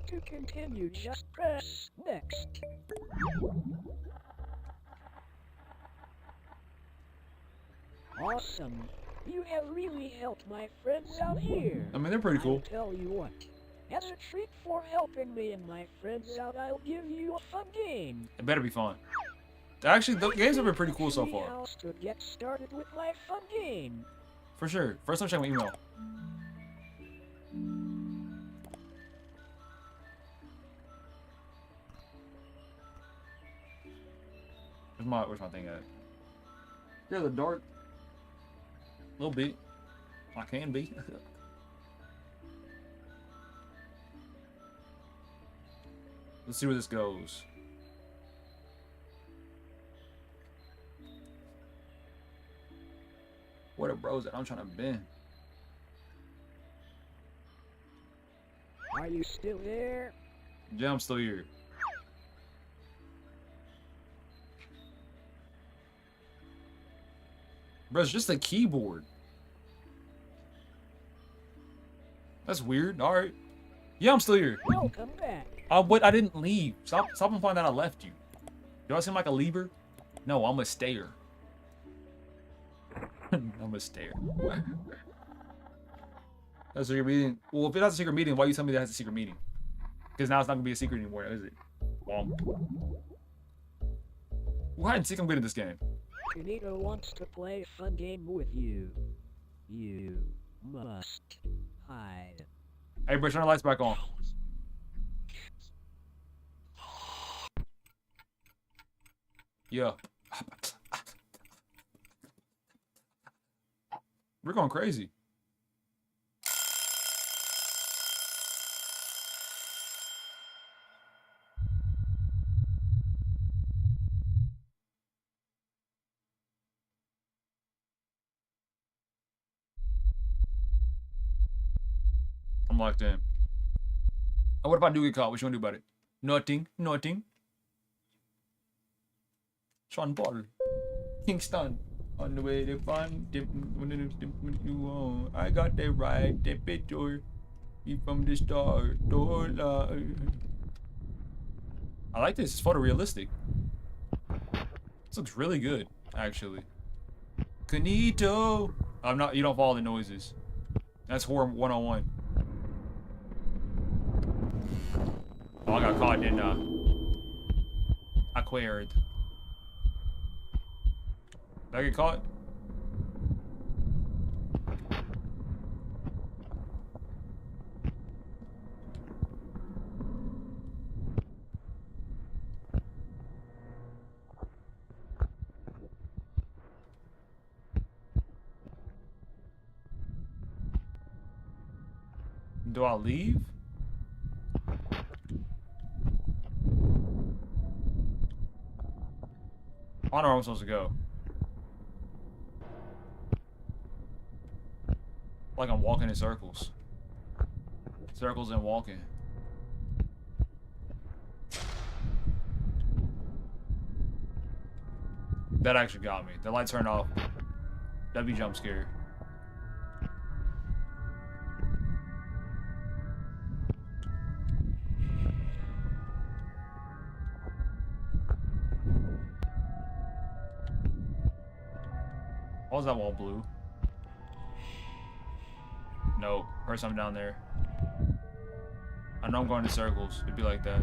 To continue, just press next. Awesome. You have really helped my friends out here. I mean, they're pretty cool. I'll tell you what. As a treat for helping me and my friends out, I'll give you a fun game. It better be fun. Actually, the games have been pretty cool so far. Treehouse to get started with my fun game. For sure. First, let me check my email. Where's my thing at? Scared of the dark? A little bit. I can be. Let's see where this goes. Where the bros at? I'm trying to bend. Are you still there? Yeah, I'm still here. Bro, it's just a keyboard. That's weird. All right. Yeah, I'm still here. Welcome back. I didn't leave. Stop implying that I left you. Do I seem like a leaver? No, I'm a stayer. I'm a stayer. That's a secret meeting. Well, if it has a secret meeting, why you tell me that has a secret meeting? Because now it's not gonna be a secret anymore, is it? Womp. Well, hide and seek I'm good at this game. Kinito wants to play a fun game with you. You must hide. Hey, bro, turn the lights back on. Yeah. We're going crazy. I'm locked in. Oh, what if I do get caught? What you gonna do about it? Nothing. Nothing. Sean Paul. Kingston. On the way to find you. I got the right temperature. You from the start. I like this. It's photorealistic. This looks really good, actually. Kinito. I'm not. You don't follow the noises. That's horror 101. Oh, I got caught, didn't I? I queried. Did I get caught? Do I leave? I don't know where I'm supposed to go. Like I'm walking in circles. Circles and walking. That actually got me. The light turned off. That'd be jump scare. Why was that wall blue? No, heard something down there. I know I'm going in circles. It'd be like that.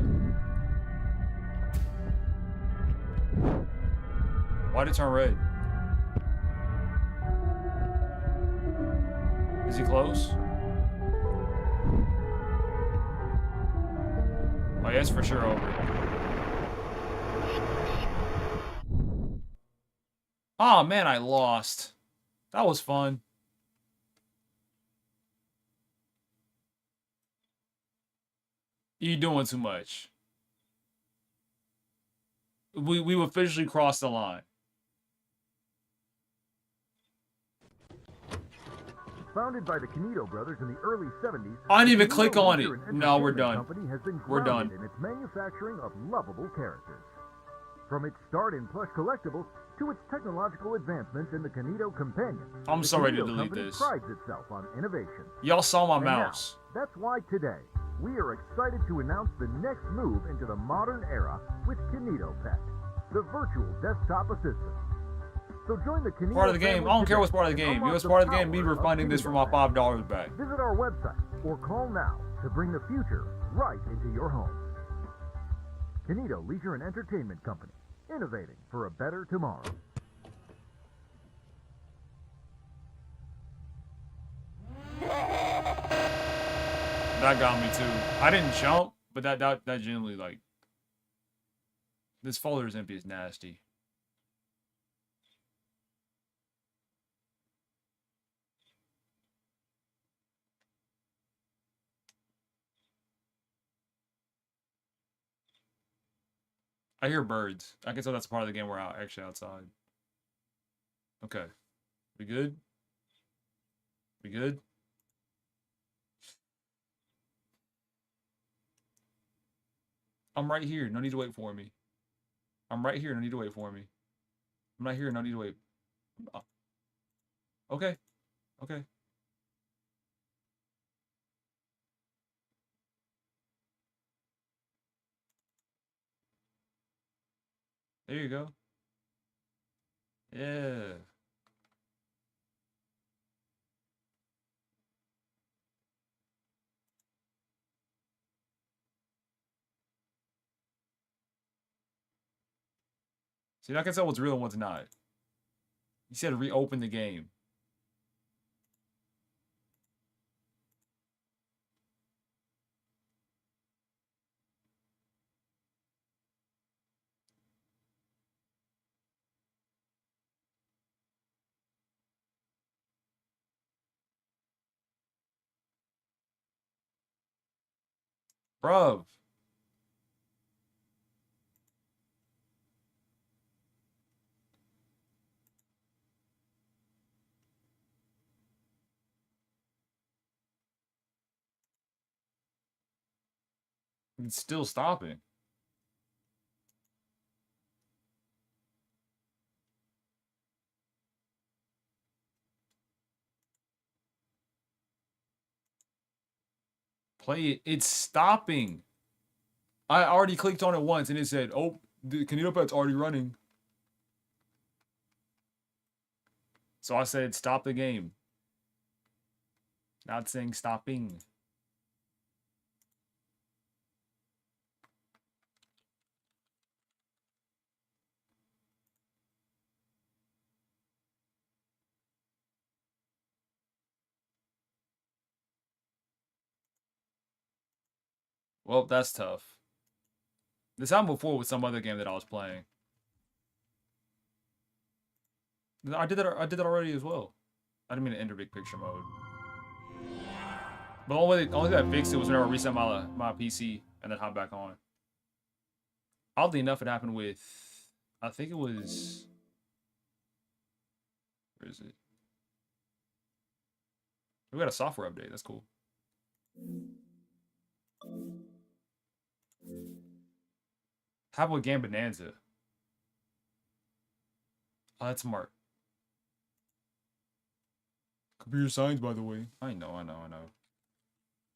Why'd it turn red? Is he close? Oh, yeah, it's for sure over. Oh man, I lost. That was fun. You doing too much. We've officially crossed the line. Founded by the Kinito brothers in the early 70s, I didn't even the click Kinito on it. Leader and No, we're Entertainment done. Company has been We're done. grounded in its manufacturing of lovable characters. From its start in plush collectibles to its technological advancements in the Kinito Companion, I'm the so ready to Kinito delete Company this. prides itself on innovation. Y'all saw my And now, mouse. that's why today we are excited to announce the next move into the modern era with Kinitopet, the virtual desktop assistant. So join the Kinito Part of the game. I don't care what's part of the game. You know what's part of the game? Me power of refunding this for my $5 back. Visit our website or call now to bring the future right into your home. Kinito Leisure and Entertainment Company, innovating for a better tomorrow. That got me too. I didn't jump, but that genuinely, like, this folder is empty. It's nasty. I hear birds. I can tell that's part of the game we're actually outside. Okay. We good? We good? I'm right here. No need to wait for me. I'm right here. No need to wait for me. I'm not here. No need to wait. Okay. Okay. There you go. Yeah. See, I can tell what's real and what's not. You said reopen the game. Bruv. It's still stopping. Play it. It's stopping. I already clicked on it once and it said, oh, the Kinitopet's already running. So I said, stop the game. Not saying stopping. Well, that's tough. This happened before with some other game that I was playing. I did that already as well. I didn't mean to enter big picture mode. But the only thing that fixed it was whenever I reset my PC and then hop back on. Oddly enough, it happened with, I think it was, where is it? We got a software update. That's cool. How about Game Bonanza? Oh, that's smart. Computer science, by the way. I know.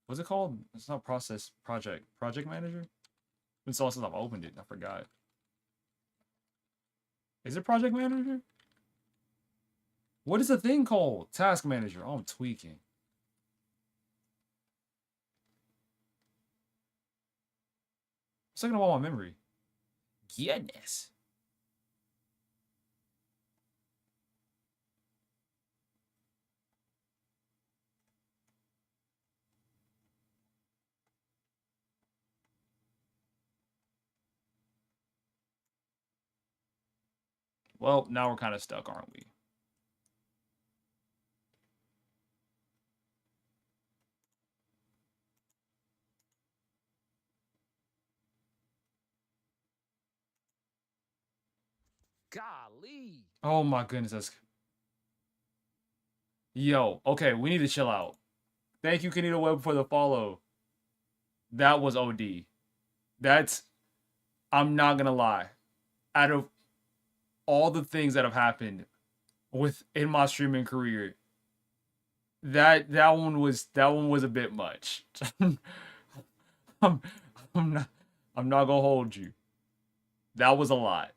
What's it called? It's not project manager? It's been so long since I've opened it. I forgot. Is it project manager? What is the thing called? Task manager. Oh, I'm tweaking. I'm sucking up all my memory. Goodness. Well, now we're kind of stuck, aren't we? Golly. Oh my goodness, that's... Yo, okay, we need to chill out. Thank you, Kinitopet, for the follow. That was OD. That's... I'm not gonna lie. Out of all the things that have happened in my streaming career, that one was a bit much. I'm not gonna hold you. That was a lot.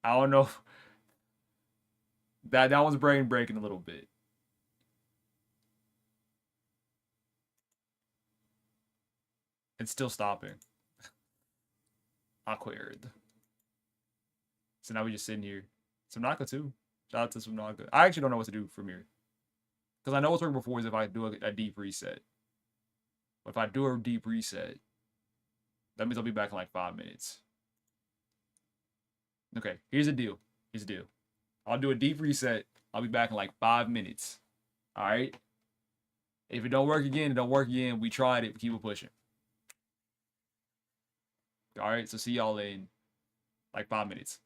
I don't know. That one's brain breaking a little bit. It's still stopping. Awkward. So now we just sitting here. Subnautica too. Shout out to Subnautica. I actually don't know what to do from here. Because I know what's working before is if I do a deep reset. But if I do a deep reset, that means I'll be back in like 5 minutes. Okay, here's the deal. I'll do a deep reset. I'll be back in like 5 minutes. Alright? If it don't work again, it don't work again. We tried it. We keep it pushing. All right, so see y'all in like 5 minutes.